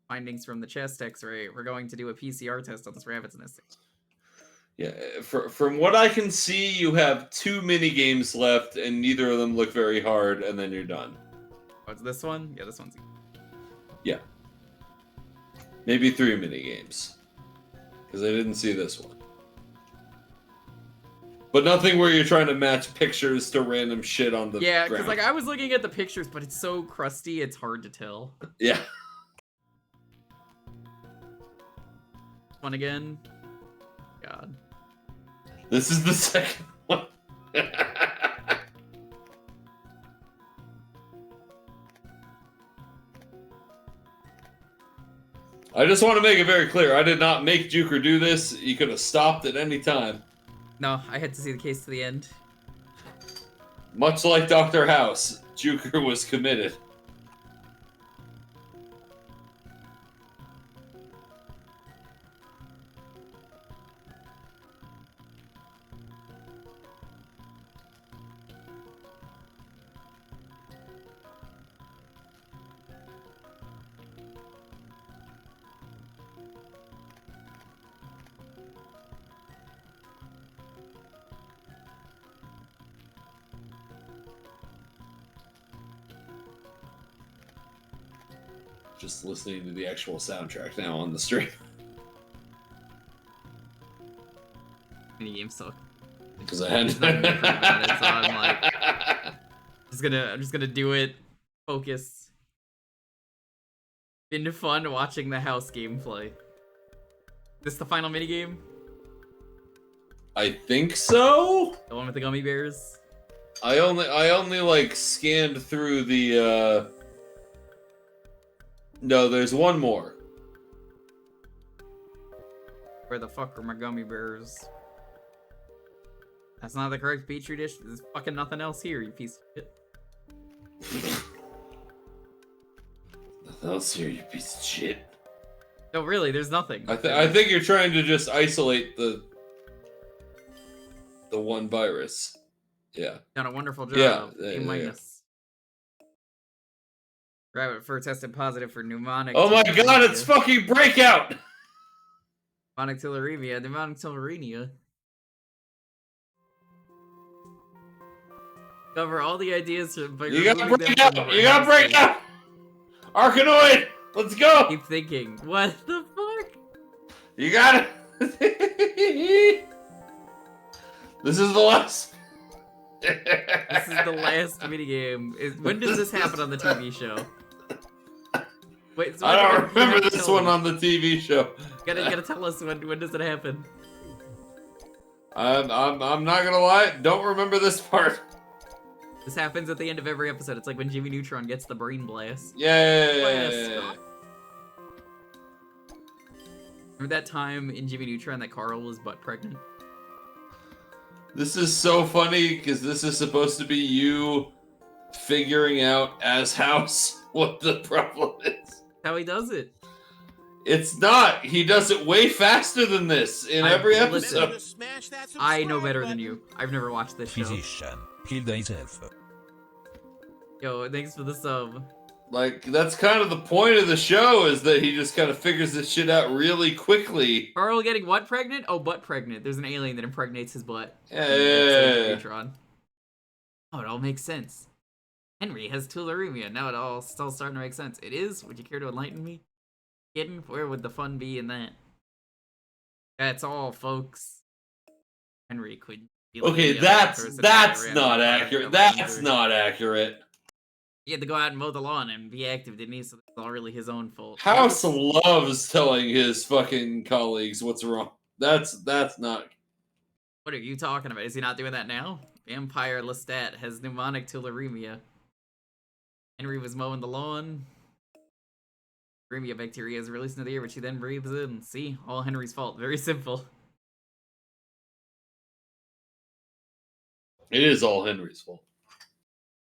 findings from the chest X-ray, we're going to do a PCR test on this rabbit's nest. Yeah, from what I can see, you have 2 mini games left, and neither of them look very hard, and then you're done. Oh, it's this one? Yeah, this one's. Yeah. Maybe 3 mini games. Because I didn't see this one. But nothing where you're trying to match pictures to random shit on the Yeah, because ground. like I was looking at the pictures, but it's so crusty, it's hard to tell. Yeah. One again. God. This is the second one. I just want to make it very clear. I did not make Jewker do this. You could have stopped at any time. No, I had to see the case to the end. Much like Dr. House, Jewker was committed. Just listening to the actual soundtrack now on the stream. Mini game suck. Because I had It's not gonna improve on it, so I'm like, I'm just gonna do it. Focus. Been fun watching the house gameplay. This the final minigame? I think so. The one with the gummy bears? I only like scanned through the No, there's one more. Where the fuck are my gummy bears? That's not the correct petri dish. There's fucking nothing else here, you piece of shit. Nothing else here, you piece of shit. No, really, there's nothing. I think you're trying to just isolate the one virus. Yeah. Done a wonderful job. Yeah, A yeah. minus. Rabbit fur tested positive for pneumonic. Oh my god, it's fucking Breakout! Pneumonic tularemia. Pneumonic tularemia. Cover all the ideas by You gotta removing break them out! from You gotta the break out! Arkanoid! Let's go! Keep thinking. What the fuck? You got it! This is the last. This is the last minigame. When does this happen on the TV show? Wait, so I when- don't remember this one on the TV show. Gotta tell us when does it happen? I'm not gonna lie, don't remember this part. This happens at the end of every episode. It's like when Jimmy Neutron gets the brain blast. Yeah. Remember that time in Jimmy Neutron that Carl was butt pregnant? This is so funny because this is supposed to be you figuring out as House what the problem is. How he does it. It's not. He does it way faster than this in every episode. I know better than you. I've never watched this show. Physician, kill thyself. Yo, thanks for the sub. Like, that's kind of the point of the show, is that he just kind of figures this shit out really quickly. Carl getting what pregnant? Oh, butt pregnant. There's an alien that impregnates his butt. Yeah. Neutron. Oh, it all makes sense. Henry has tularemia. Now it all still starting to make sense. It is? Would you care to enlighten me? Kidding? Where would the fun be in that? That's all, folks. Henry could be like Okay, the other that's person not around the accurate. back That's of not accurate. He had to go out and mow the lawn and be active, didn't he? So it's all really his own fault. House loves telling his fucking colleagues what's wrong. That's not. What are you talking about? Is he not doing that now? Vampire Lestat has pneumonic tularemia. Henry was mowing the lawn. Tularemia bacteria is released into the air, which he then breathes in. See? All Henry's fault. Very simple. It is all Henry's fault.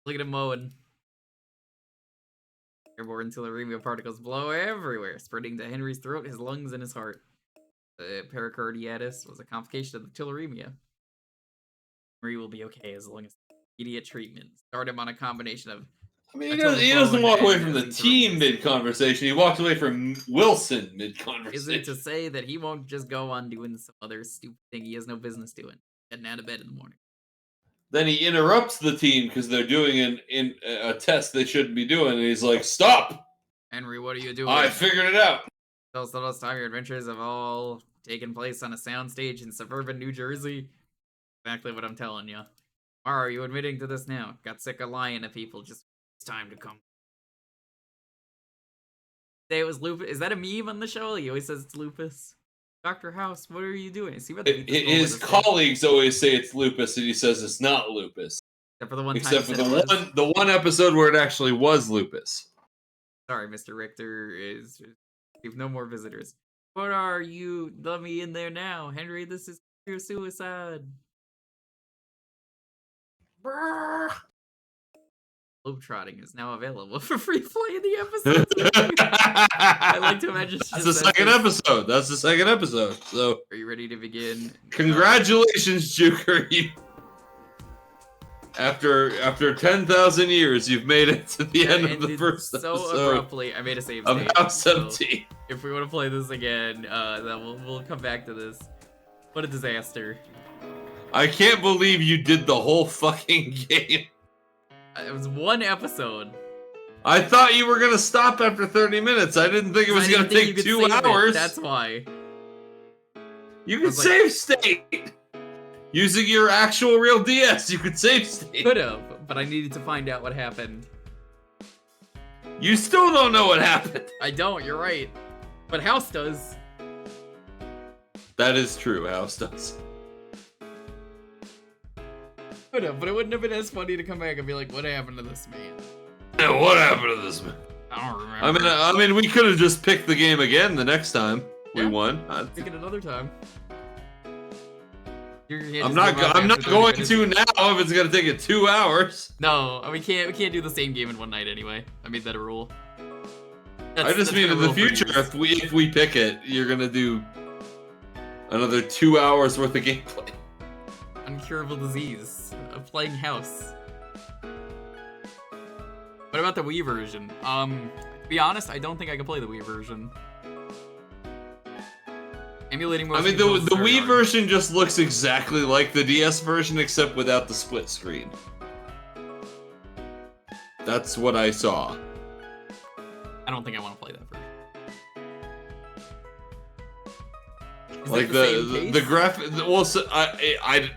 Look at him mowing. Airborne tularemia particles blow everywhere, spreading to Henry's throat, his lungs, and his heart. The pericarditis was a complication of the tularemia. Henry will be okay as long as immediate treatment. Start him on a combination of I mean, I told the he doesn't phone walk away and from the listening to team reviews. mid-conversation. He walked away from Wilson mid-conversation. Isn't to say that he won't just go on doing some other stupid thing he has no business doing, getting out of bed in the morning. Then he interrupts the team because they're doing a test they shouldn't be doing, and he's like, "Stop! Henry, what are you doing? I figured it out." Those little Tiger adventures have all taken place on a soundstage in suburban New Jersey. Exactly what I'm telling you. Or are you admitting to this now? Got sick of lying to people. Just it's time to come. Say it was Lupus. Is that a meme on the show? He always says it's Lupus. Dr. House, what are you doing? See what His colleagues always say it's lupus, and he says it's not lupus. Except for the one time Except he for said it was. the one episode where it actually was lupus. Sorry, Mr. Richter is. We've no more visitors. What are you? Let me in there now, Henry. This is pure suicide. Globetrotting is now available for free play in the episode. I like to imagine. That's the second episode. That's the second episode. So, are you ready to begin? Congratulations, Jewker. You, after 10,000 years, you've made it to the end of the first so episode abruptly. I made a save of state. House So Empty. if we want to play this again, then we'll come back to this. What a disaster! I can't believe you did the whole fucking game. It was one episode. I thought you were gonna stop after 30 minutes. I didn't think it was gonna take 2 hours. That's why. You could save state. Using your actual real DS, you could save state. Could have, but I needed to find out what happened. You still don't know what happened. I don't, you're right. But House does. That is true, House does. Could have, but it wouldn't have been as funny to come back and be like, what happened to this man? Yeah, what happened to this man? I don't remember. I mean, we could have just picked the game again the next time we won. Pick it another time. I'm not going to now if it's gonna take it 2 hours. No, we can't do the same game in one night anyway. I made that a rule. I just mean in the future, if we pick it, you're gonna do another 2 hours worth of gameplay. Incurable disease of playing House. What about the Wii version? To be honest, I don't think I can play the Wii version. Emulating motion. I mean, the Wii version just looks exactly like the DS version, except without the split screen. That's what I saw. I don't think I want to play that version. Is Like that the graphic. Well, so I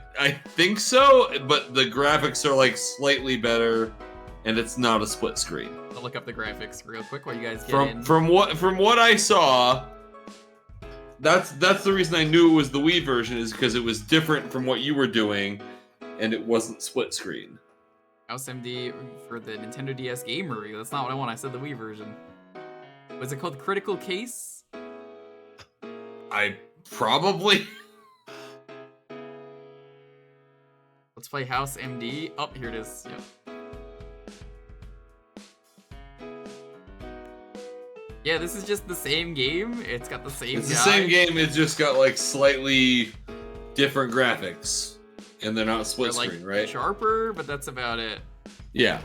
think so, but the graphics are like slightly better, and it's not a split screen. I'll look up the graphics real quick while you guys get in. From what I saw. That's the reason I knew it was the Wii version, is because it was different from what you were doing, and it wasn't split screen. House MD for the Nintendo DS Game Review. That's not what I want. I said the Wii version. Was it called Critical Case? I probably. Let's play House MD. Oh, here it is. Yep. Yeah, this is just the same game. It's got the same. It's the same game. It's just got like slightly different graphics, and they're not split screen, right? Sharper, but that's about it. Yeah,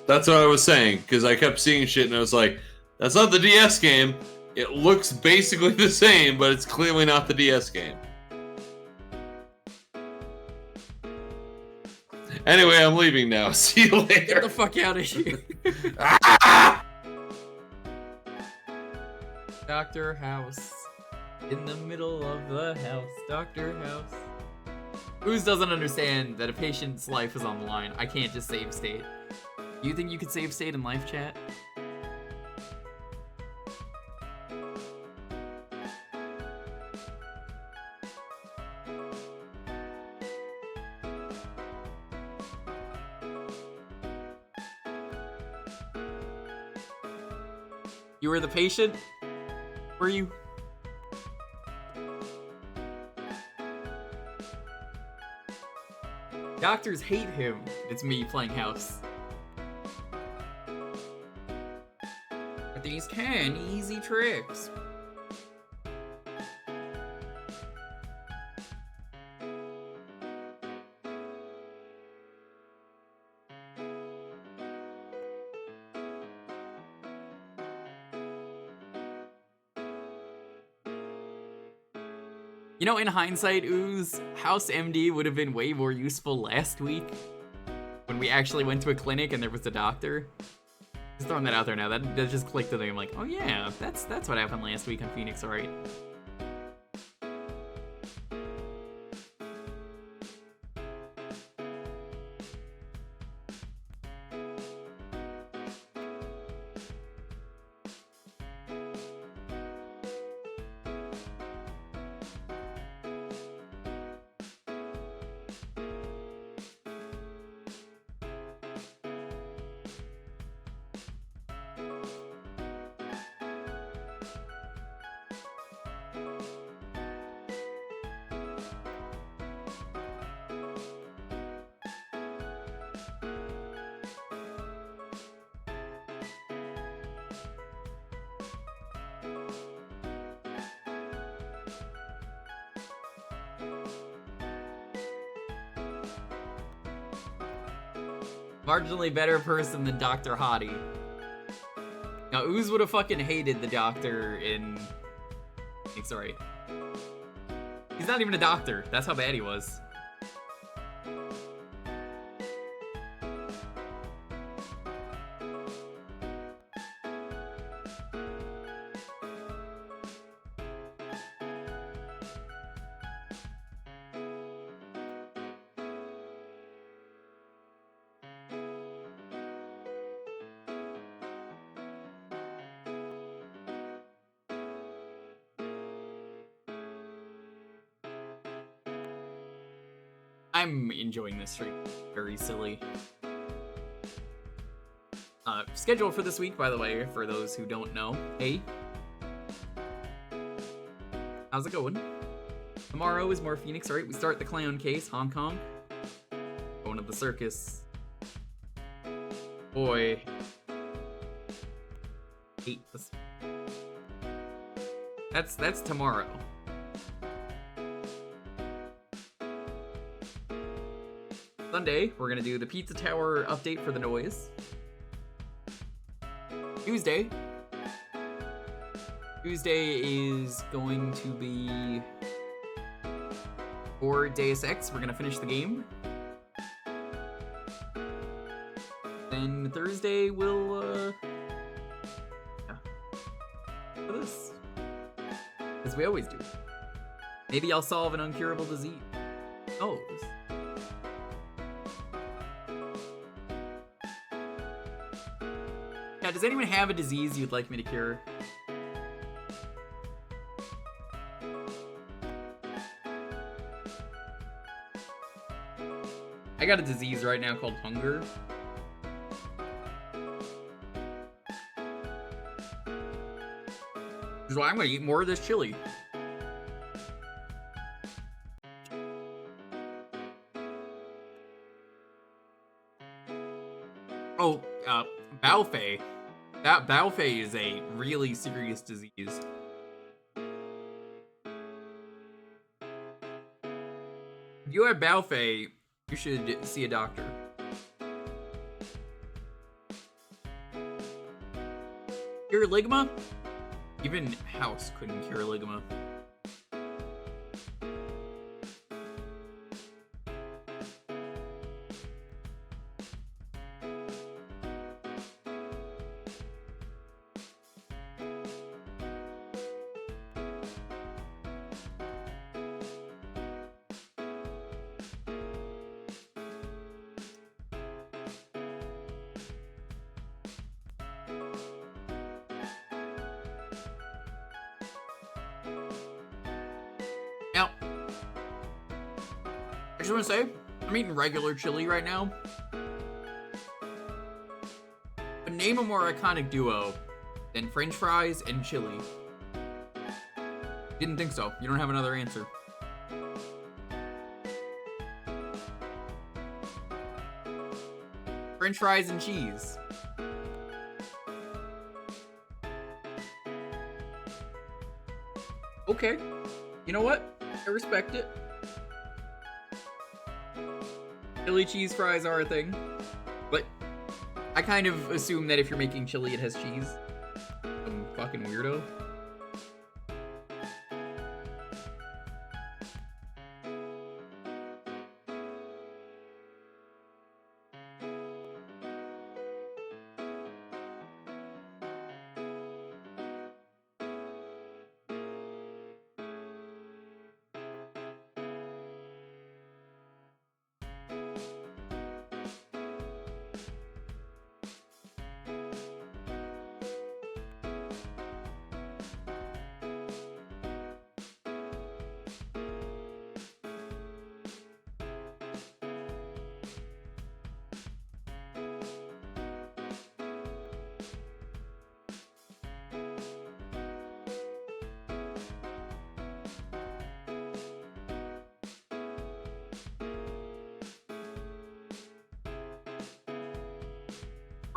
that's what I was saying, because I kept seeing shit, and I was like, "That's not the DS game. It looks basically the same, but it's clearly not the DS game." Anyway, I'm leaving now. See you later. Get the fuck out of here. Dr. House. In the middle of the house. Dr. House. Who's doesn't understand that a patient's life is on the line? I can't just save state. You think you could save state in live chat? You were the patient? Were you? Doctors hate him. It's me playing House. But these 10 easy tricks. You know, in hindsight, Ooze, House MD would have been way more useful last week when we actually went to a clinic and there was a doctor. Just throwing that out there now. That just clicked to me. I'm like, oh yeah, that's what happened last week on Phoenix, alright. Marginally better person than Dr. Hottie. Now, Ooze would have fucking hated the doctor in... Sorry. He's not even a doctor. That's how bad he was. I'm enjoying this stream. Very silly. Schedule for this week, by the way, for those who don't know. Hey. How's it going? Tomorrow is more Phoenix, right? We start the clown case, Hong Kong. Going to the circus. Boy. Hate this. That's tomorrow. Sunday, we're gonna do the Pizza Tower update for the noise. Tuesday is going to be for Deus Ex. We're gonna finish the game. Then Thursday we'll for this, as we always do. Maybe I'll solve an incurable disease. Oh. Does anyone have a disease you'd like me to cure? I got a disease right now called hunger. Which is why I'm gonna eat more of this chili. Oh, Baofei. That Baofei is a really serious disease. If you have Baofei, you should see a doctor. Cure Ligma? Even House couldn't cure Ligma. Now, I just want to say, I'm eating regular chili right now. But name a more iconic duo than French fries and chili. Didn't think so. You don't have another answer. French fries and cheese. Okay. You know what? I respect it. Chili cheese fries are a thing. But I kind of assume that if you're making chili, it has cheese. Some fucking weirdo.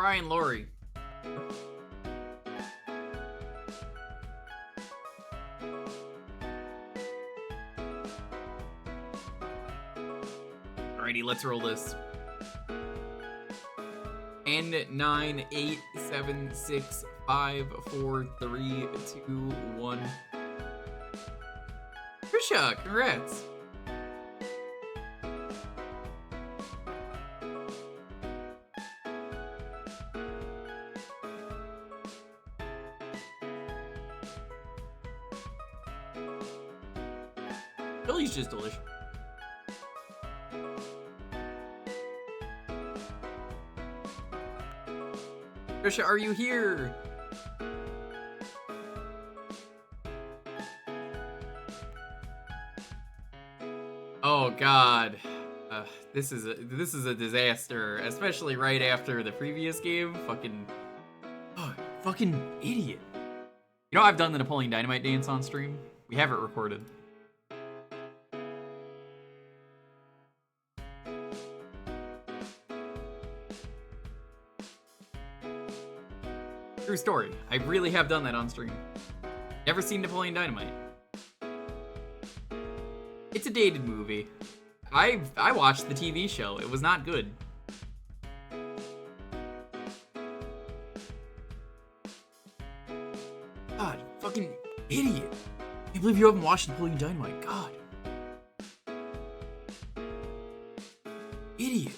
Brian Laurie. Alrighty, let's roll this. 10, 9, 8, 7, 6, 5, 4, 3, 2, 1. Trisha, congrats. Billy's just delicious. Trisha, are you here? Oh God, this is a disaster, especially right after the previous game. Fucking idiot. You know I've done the Napoleon Dynamite dance on stream. We have it recorded. True story. I really have done that on stream. Never seen Napoleon Dynamite. It's a dated movie. I watched the TV show. It was not good. God, fucking idiot. I can't believe you haven't watched Napoleon Dynamite. God. Idiot.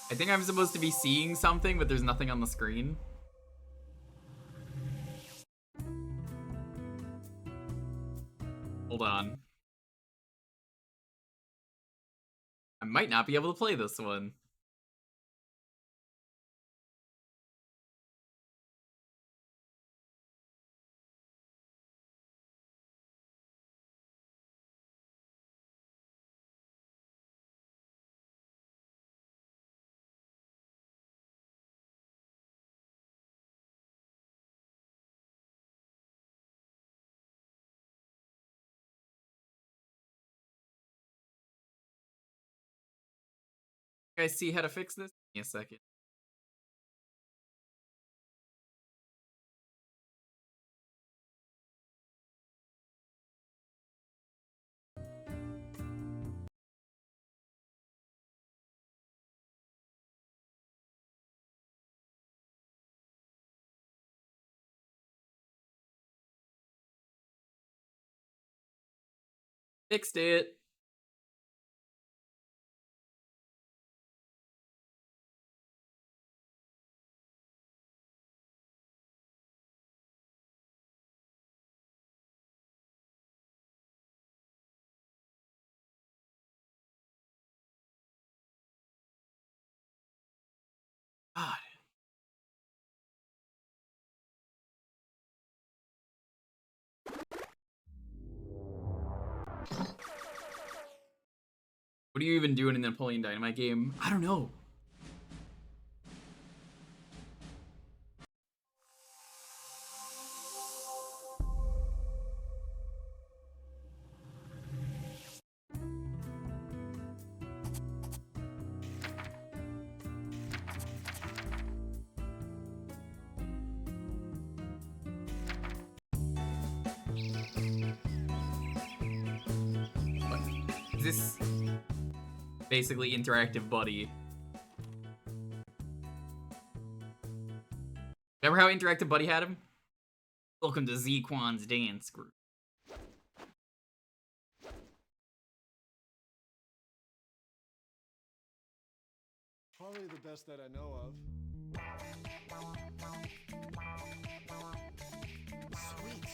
I think I'm supposed to be seeing something, but there's nothing on the screen. Hold on. I might not be able to play this one. You guys see how to fix this? Give me a second. Fixed it. God. What are you even doing in the Napoleon Dynamite game? I don't know. Is this basically interactive buddy? Remember how interactive buddy had him? Welcome to Z-Quan's dance group. Probably the best that I know of. Sweet.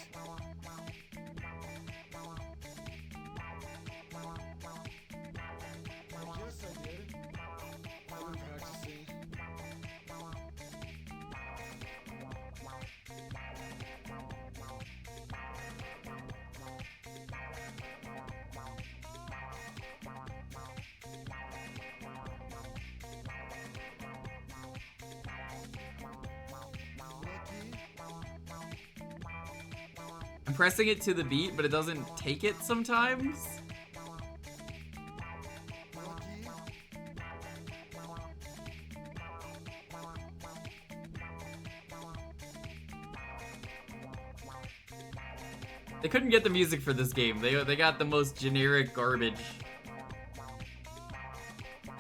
I'm pressing it to the beat, but it doesn't take it sometimes. Lucky. They couldn't get the music for this game. They got the most generic garbage.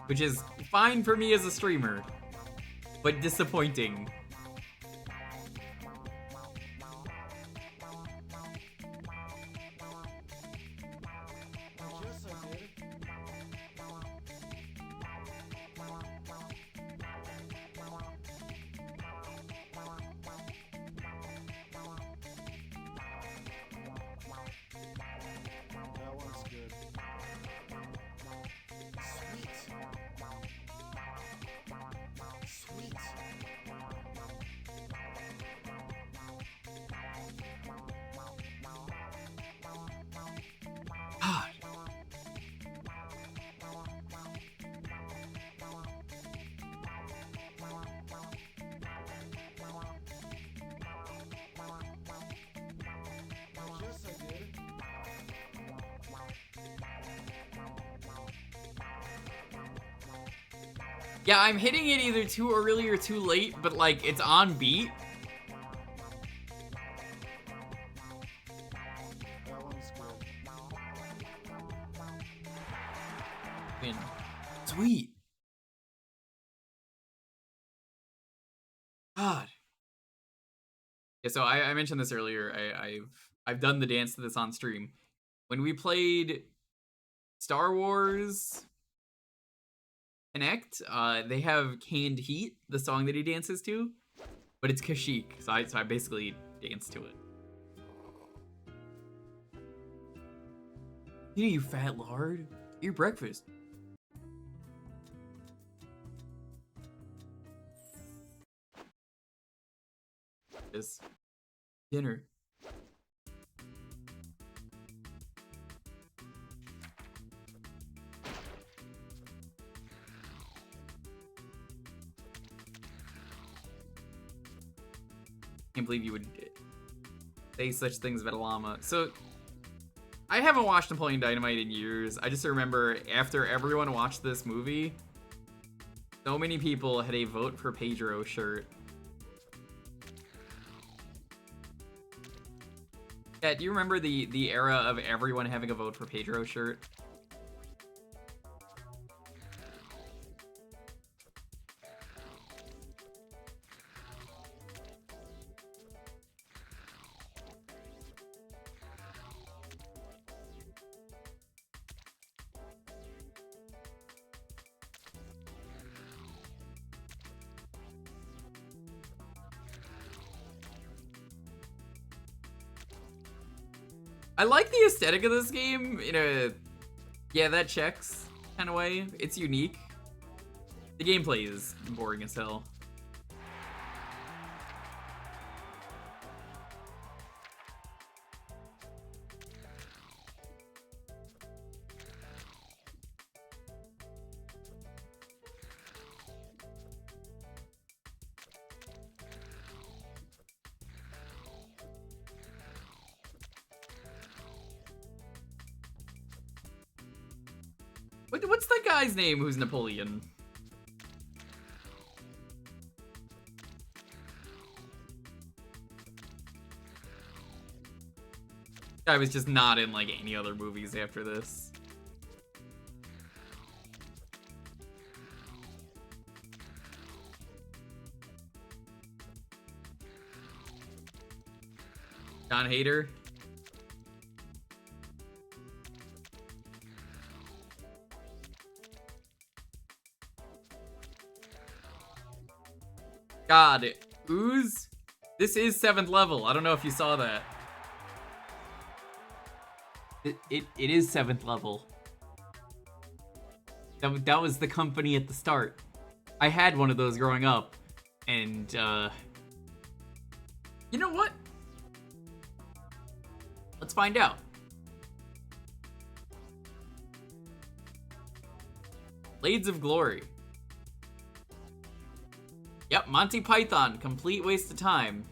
Which is fine for me as a streamer, but disappointing. I guess I did. That one's good. Sweet. Sweet. God. I guess I did. Yeah, I'm hitting it either too early or too late, but like it's on beat. That one's good. And sweet. God. Yeah, so I mentioned this earlier. I've done the dance to this on stream. When we played Star Wars Connect, they have Canned Heat, the song that he dances to, but it's Kashyyyk, so I basically dance to it. You fat lard. Eat your breakfast. This dinner. Can't believe you would say such things about a llama. So, I haven't watched Napoleon Dynamite in years. I just remember after everyone watched this movie, so many people had a vote for Pedro shirt. Yeah, do you remember the era of everyone having a vote for Pedro shirt? I like the aesthetic of this game in a, yeah, that checks kind of way. It's unique. The gameplay is boring as hell. What's the guy's name who's Napoleon? Guy was just not in like any other movies after this. John Hader. God, Ooze? This is 7th level. I don't know if you saw that. It is 7th level. That was the company at the start. I had one of those growing up. And, you know what? Let's find out. Blades of Glory. Yep, Monty Python. Complete waste of time.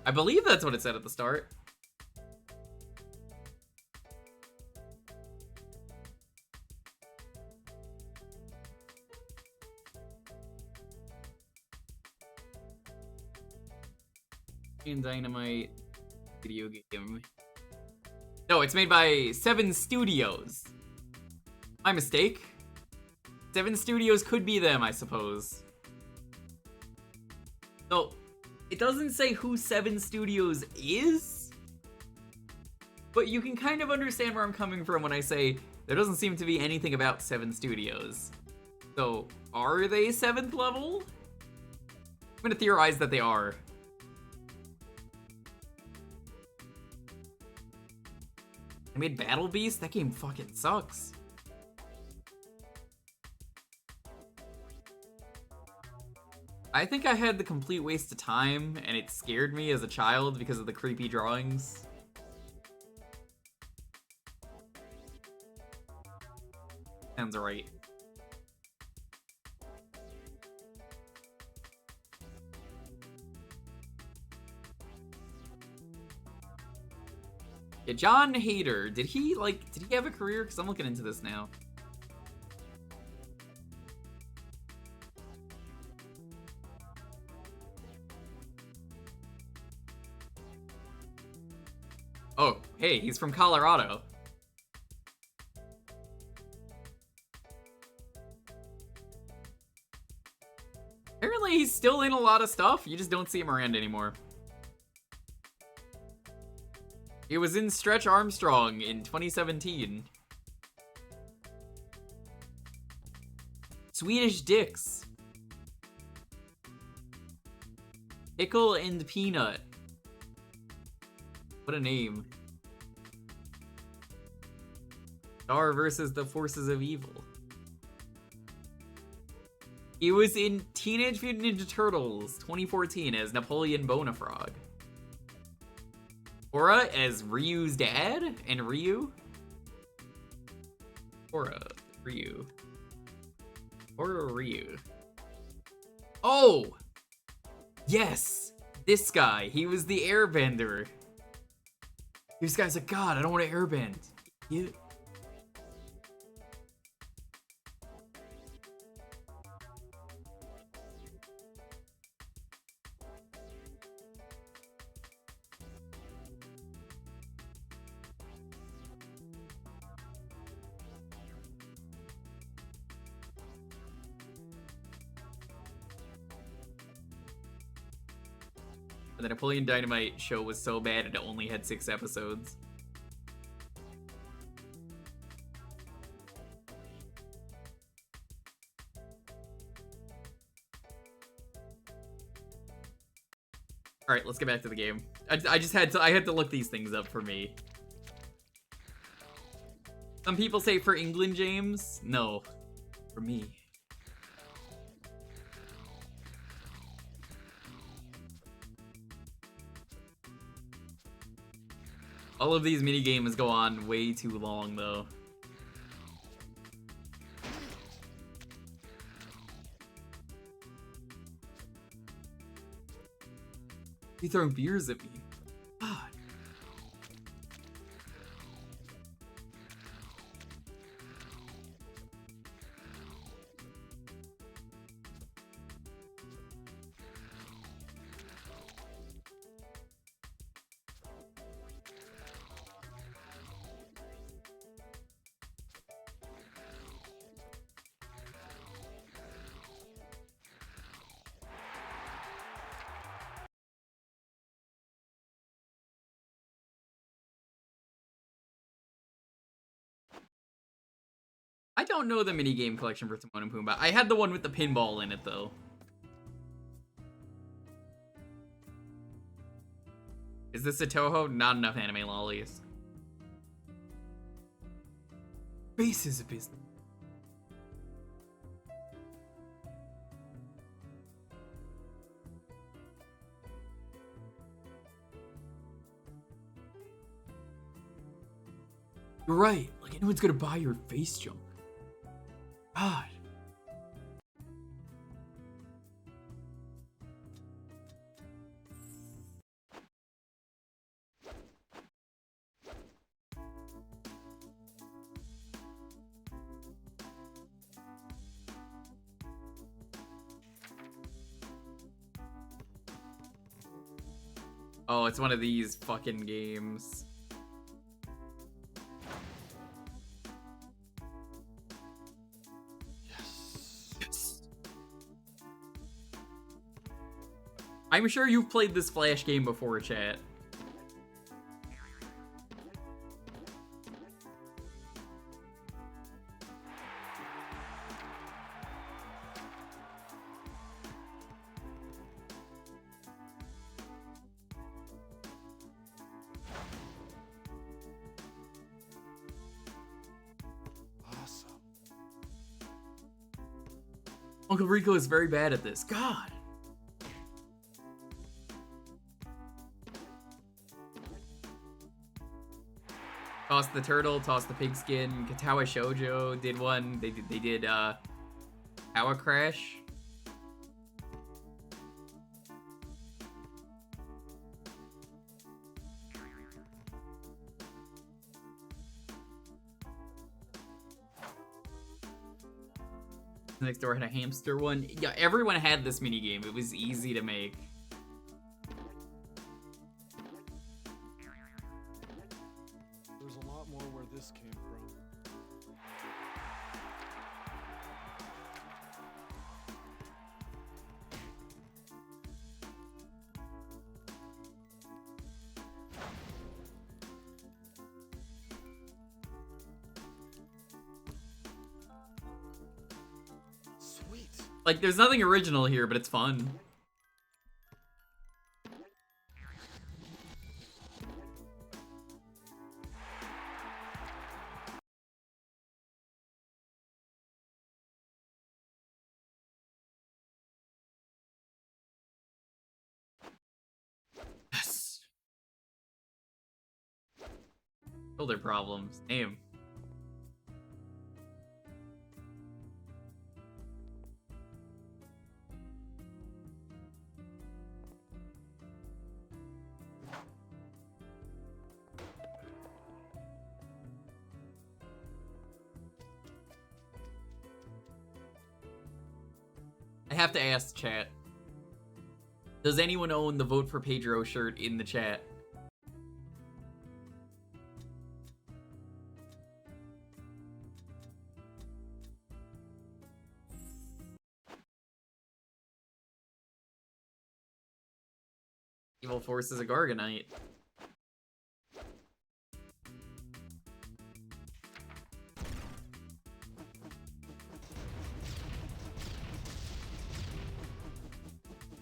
I believe that's what it said at the start. Dynamite video game. No, it's made by 7 Studios. My mistake. 7 Studios could be them, I suppose. So, it doesn't say who 7 Studios is, but you can kind of understand where I'm coming from when I say there doesn't seem to be anything about 7 Studios. So, are they 7th level? I'm gonna theorize that they are. I made Battle Beast? That game fucking sucks. I think I had the complete waste of time, and it scared me as a child because of the creepy drawings. Sounds right. Yeah, John Hader, did he have a career? Because I'm looking into this now. Oh, hey, he's from Colorado. Apparently he's still in a lot of stuff, you just don't see him around anymore. He was in Stretch Armstrong in 2017. Swedish Dicks. Pickle and Peanut. What a name. Star versus the Forces of Evil. He was in Teenage Mutant Ninja Turtles 2014 as Napoleon Bonafrog. Aura as Ryu's dad and Ryu. Aura, Ryu. Oh! Yes! This guy. He was the airbender. This guy's like, God, I don't want to airbend. You... The Napoleon Dynamite show was so bad it only had 6 episodes. Alright, let's get back to the game. I had to look these things up for me. Some people say for England, James. No. For me. All of these minigames go on way too long, though. You throwing beers at me? God. I don't know the minigame collection for Timon and Pumbaa. I had the one with the pinball in it, though. Is this a Toho? Not enough anime lollies. Base is a business. You're right. Like, anyone's gonna buy your face junk. God. Oh, it's one of these fucking games. Yes. I'm sure you've played this Flash game before, chat. Awesome. Uncle Rico is very bad at this. God. Toss the turtle, toss the pigskin. Katawa Shoujo did one. They did Tower Crash. Next door had a hamster one. Yeah, everyone had this minigame. It was easy to make. There's a lot more where this came from. Sweet. Like, there's nothing original here, but it's fun. Yes. Shoulder problems. Damn. I have to ask chat. Does anyone own the Vote for Pedro shirt in the chat? Evil Force is a Garganite.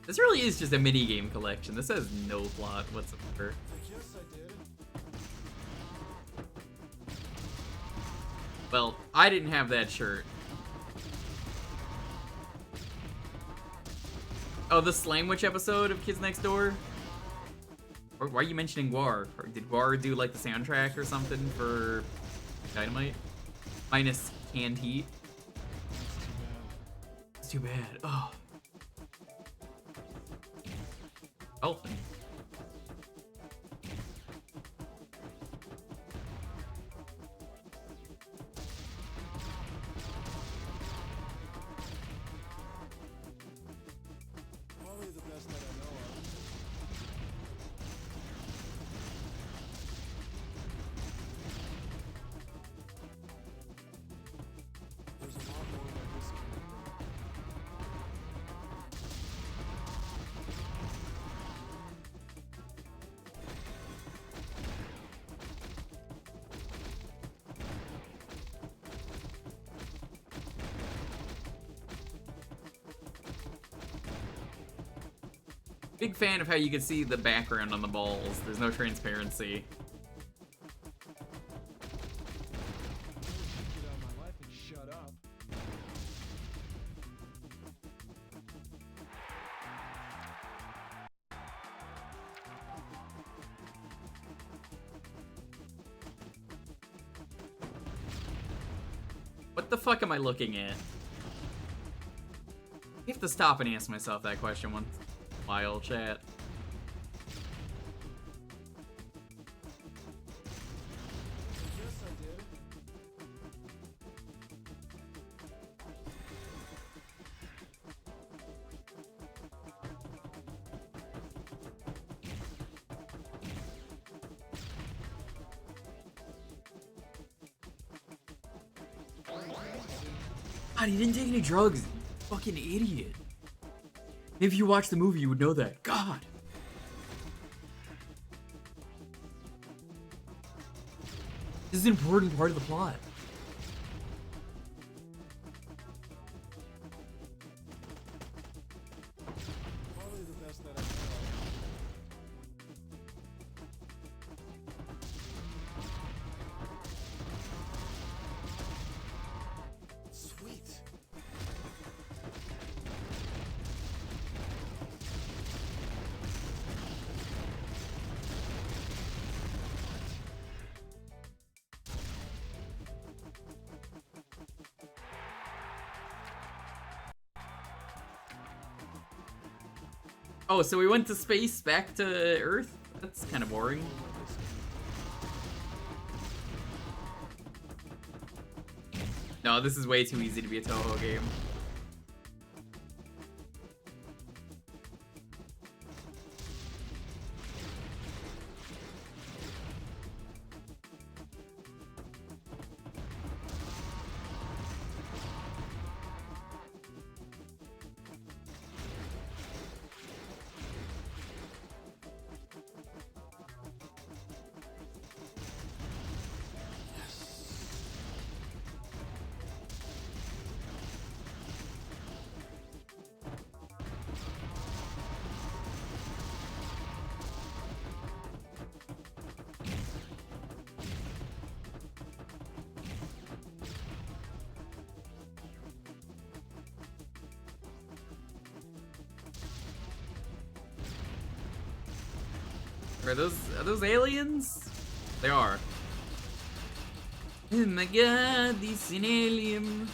This really is just a minigame collection. This has no plot whatsoever. I guess I did. Well, I didn't have that shirt. Oh, the Slam Witch episode of Kids Next Door? Or why are you mentioning Guar? Or did Guar do like the soundtrack or something for Dynamite? Minus Canned Heat? It's too bad. Oh. Dolphin. Probably the best that I know of. There's a lot more where this came from. Big fan of how you can see the background on the balls. There's no transparency. Get out of my life and shut up. What the fuck am I looking at? I have to stop and ask myself that question once in a while, chat. I guess I did. God, he didn't take any drugs. Fucking idiot. If you watch the movie, you would know that. God. This is an important part of the plot. Probably the best that I know. Sweet. Oh, so we went to space, back to Earth? That's kind of boring. No, this is way too easy to be a Toho game. Are those aliens? They are. Oh my god, this is an alien.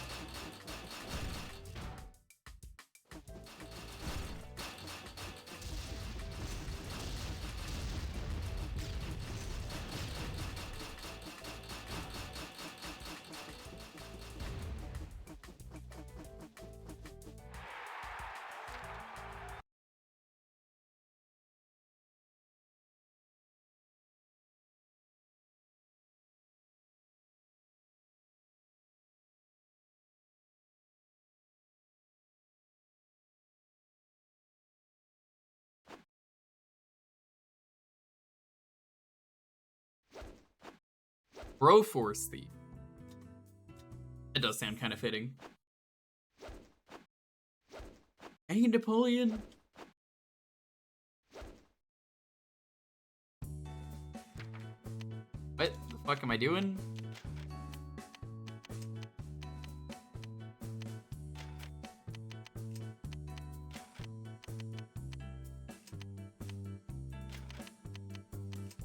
Broforce Thief. It does sound kind of fitting. Hey, Napoleon. What the fuck am I doing?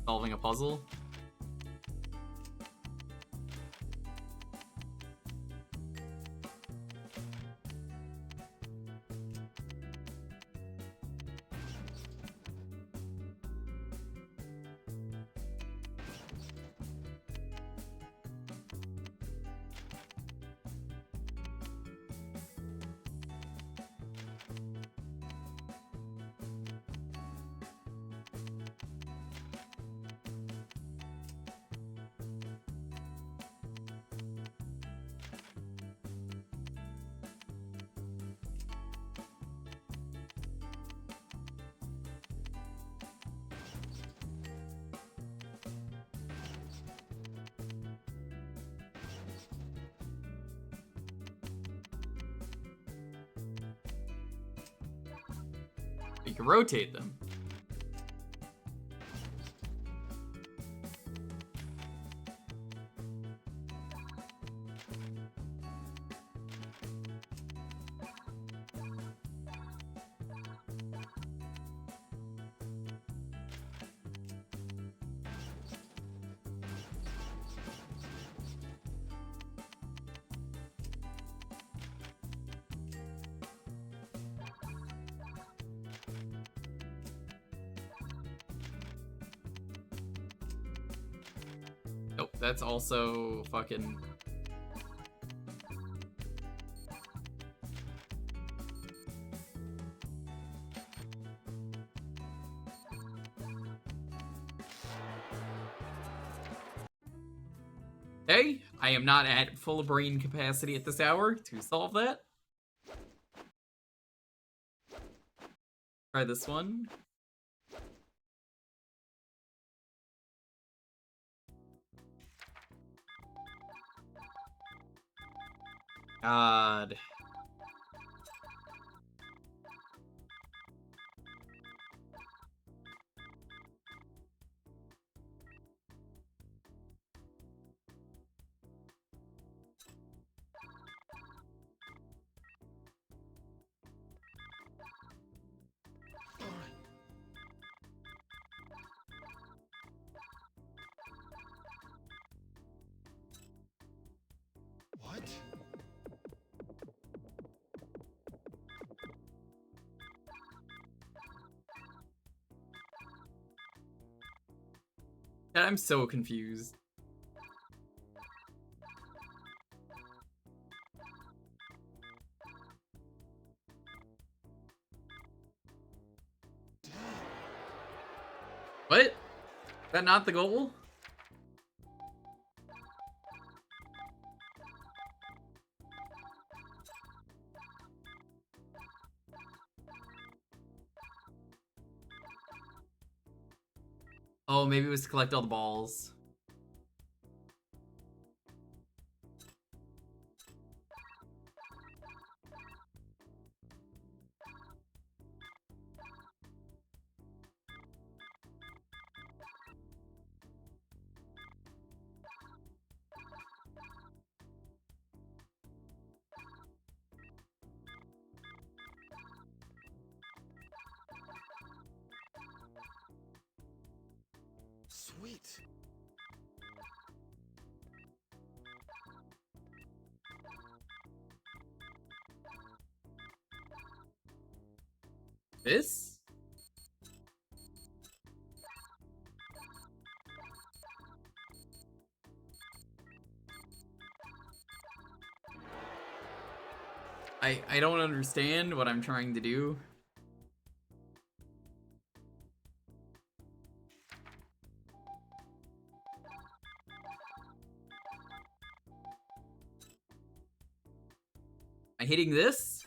Solving a puzzle? You can rotate them. Nope, that's also fucking... Okay, I am not at full brain capacity at this hour to solve that. Try this one. God. What? I'm so confused. What? Is that not the goal? Oh, maybe it was to collect all the balls. Sweet. This? I don't understand what I'm trying to do. Am I hitting this?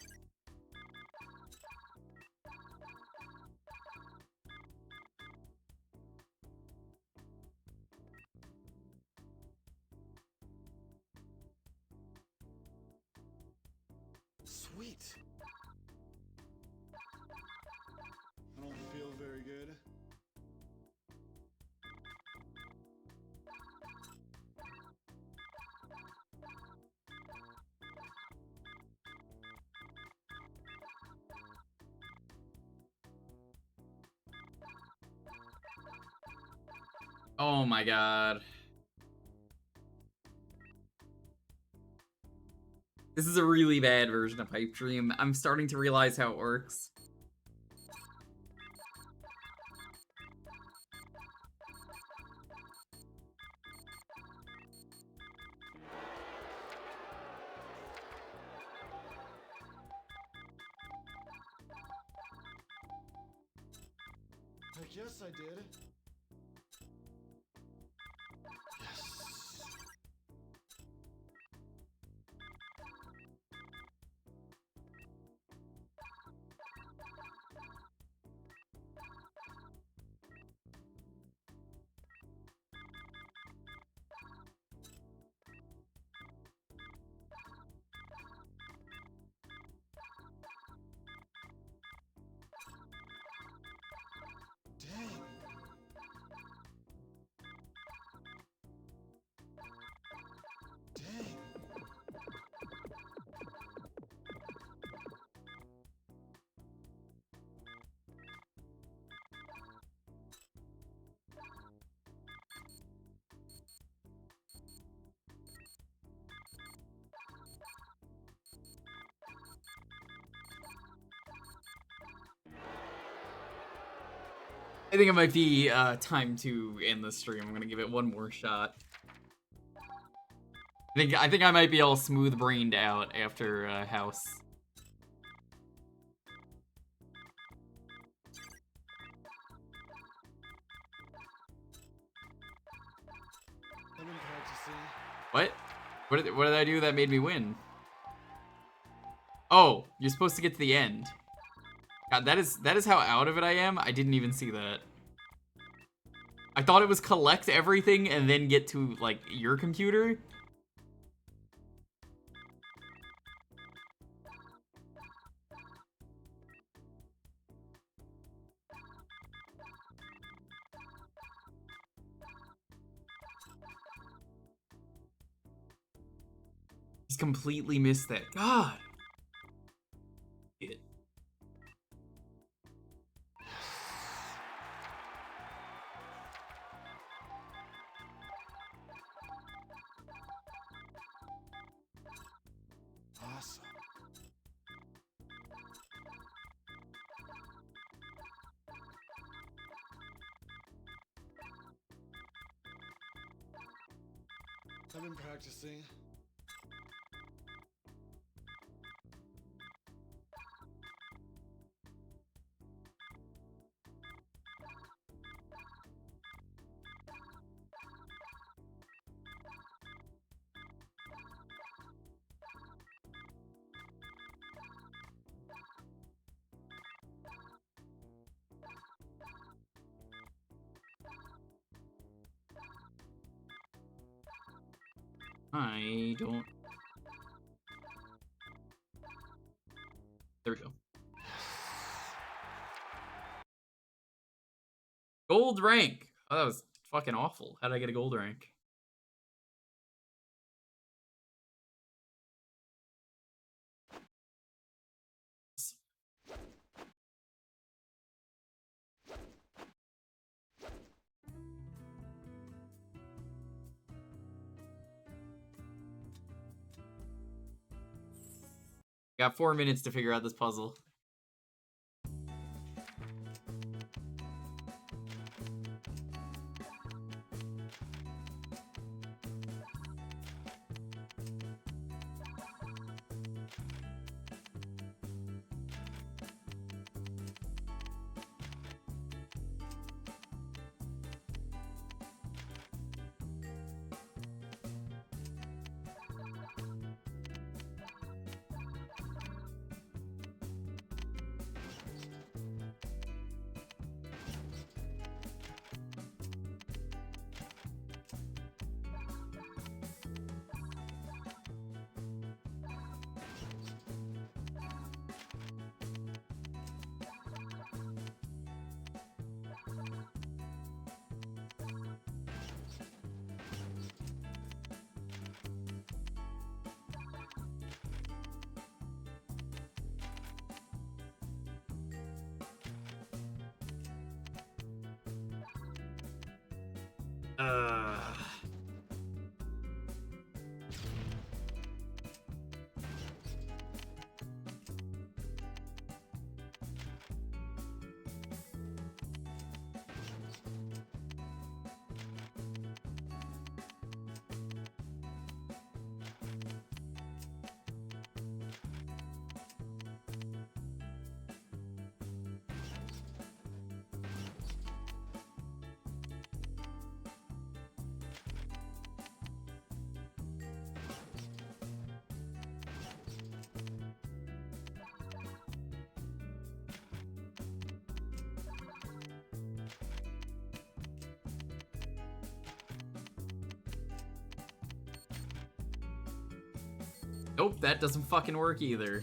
Sweet. I don't feel very good. Oh my god. This is a really bad version of Pipe Dream. I'm starting to realize how it works. I guess I did. Yes. Dang. Dang. I think it might be time to end the stream. I'm gonna give it one more shot. I think I might be all smooth brained out after House. I've been practicing. What? What did I do that made me win? Oh, you're supposed to get to the end. God, that is how out of it I am. I didn't even see that. I thought it was collect everything and then get to, like, your computer. He's completely missed that. God. It. Awesome. I've been practicing. I don't. There we go. Gold rank. Oh, that was fucking awful. How did I get a gold rank? Got 4 minutes to figure out this puzzle. Uh. Nope, that doesn't fucking work either.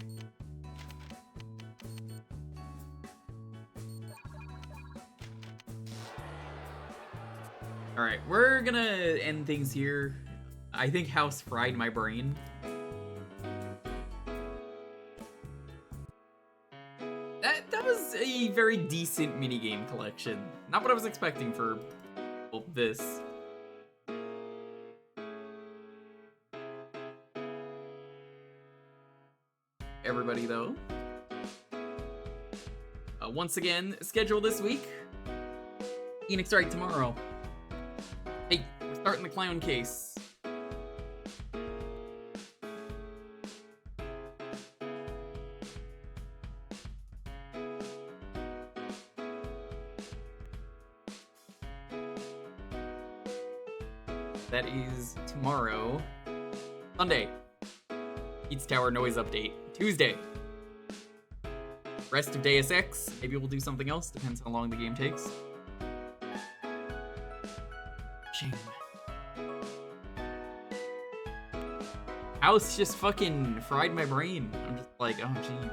Alright, we're gonna end things here. I think House fried my brain. That was a very decent minigame collection. Not what I was expecting for this. Everybody, though. Once again, schedule this week. Phoenix Strike tomorrow. Hey, we're starting the clown case. That is tomorrow. Sunday. Eats Tower noise update. Tuesday. Rest of Deus Ex. Maybe we'll do something else. Depends how long the game takes. Shame. House just fucking fried my brain. I'm just like, oh gee.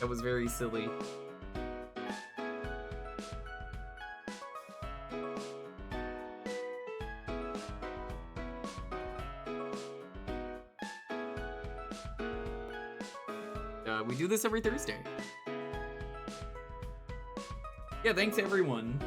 That was very silly. We do this every Thursday. Yeah, thanks everyone.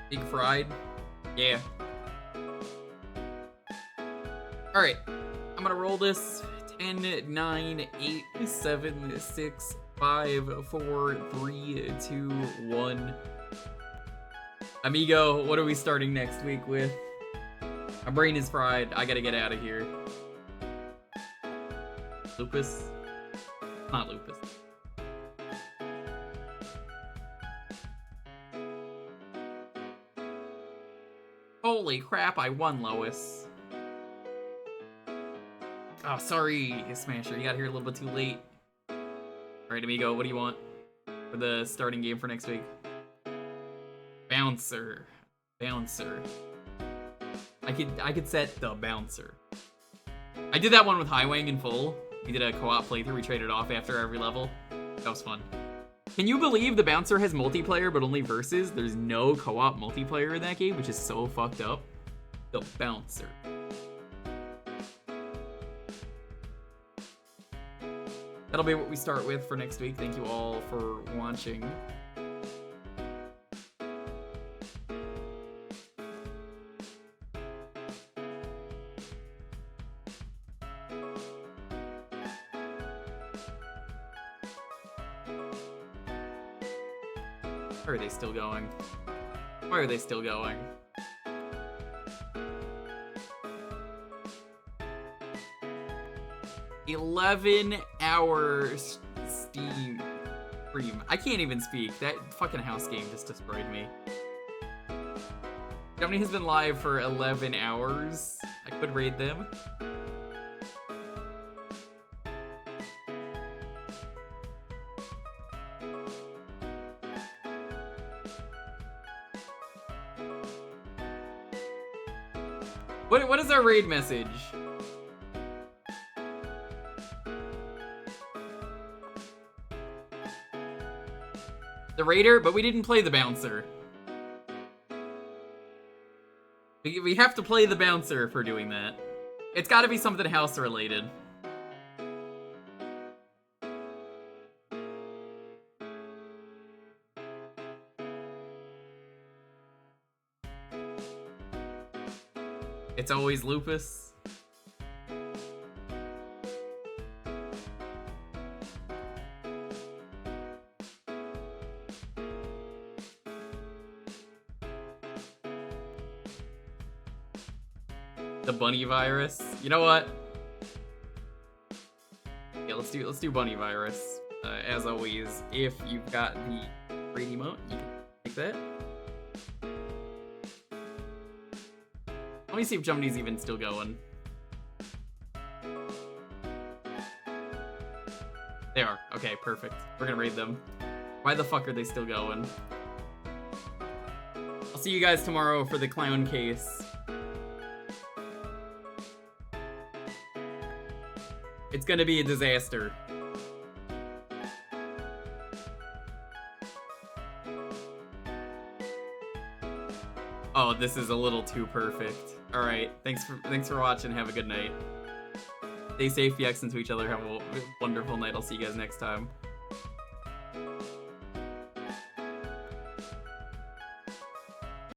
Big fried. Yeah. Alright. I'm gonna roll this. 10, 9, 8, 7, 6, 5, 4, 3, 2, 1. Amigo, what are we starting next week with? My brain is fried. I gotta get out of here. Lupus? Not lupus. Holy crap, I won, Lois. Oh, sorry, Smasher. You got here a little bit too late. Alright, amigo, what do you want for the starting game for next week? Bouncer. Bouncer. I could set the bouncer. I did that one with Highwang in full. We did a co-op playthrough. We traded off after every level. That was fun. Can you believe the bouncer has multiplayer but only versus? There's no co-op multiplayer in that game, which is so fucked up. The bouncer. That'll be what we start with for next week. Thank you all for watching. Why are they still going? Why are they still going? $11-hour Steam stream. I can't even speak. That fucking house game just destroyed me. Company has been live for 11 hours. I could raid them. What is our raid message? The raider, but we didn't play the bouncer. We have to play the bouncer if we're doing that. It's gotta be something house related. It's always lupus. The bunny virus. You know what? Yeah, let's do bunny virus. As always, if you've got the great emote, you can take that. Let me see if Jumdy's even still going. They are. Okay, perfect. We're gonna raid them. Why the fuck are they still going? I'll see you guys tomorrow for the clown case. It's gonna be a disaster. Oh, this is a little too perfect. All right, thanks for watching. Have a good night. Stay safe, be excellent to each other. Have a wonderful night. I'll see you guys next time.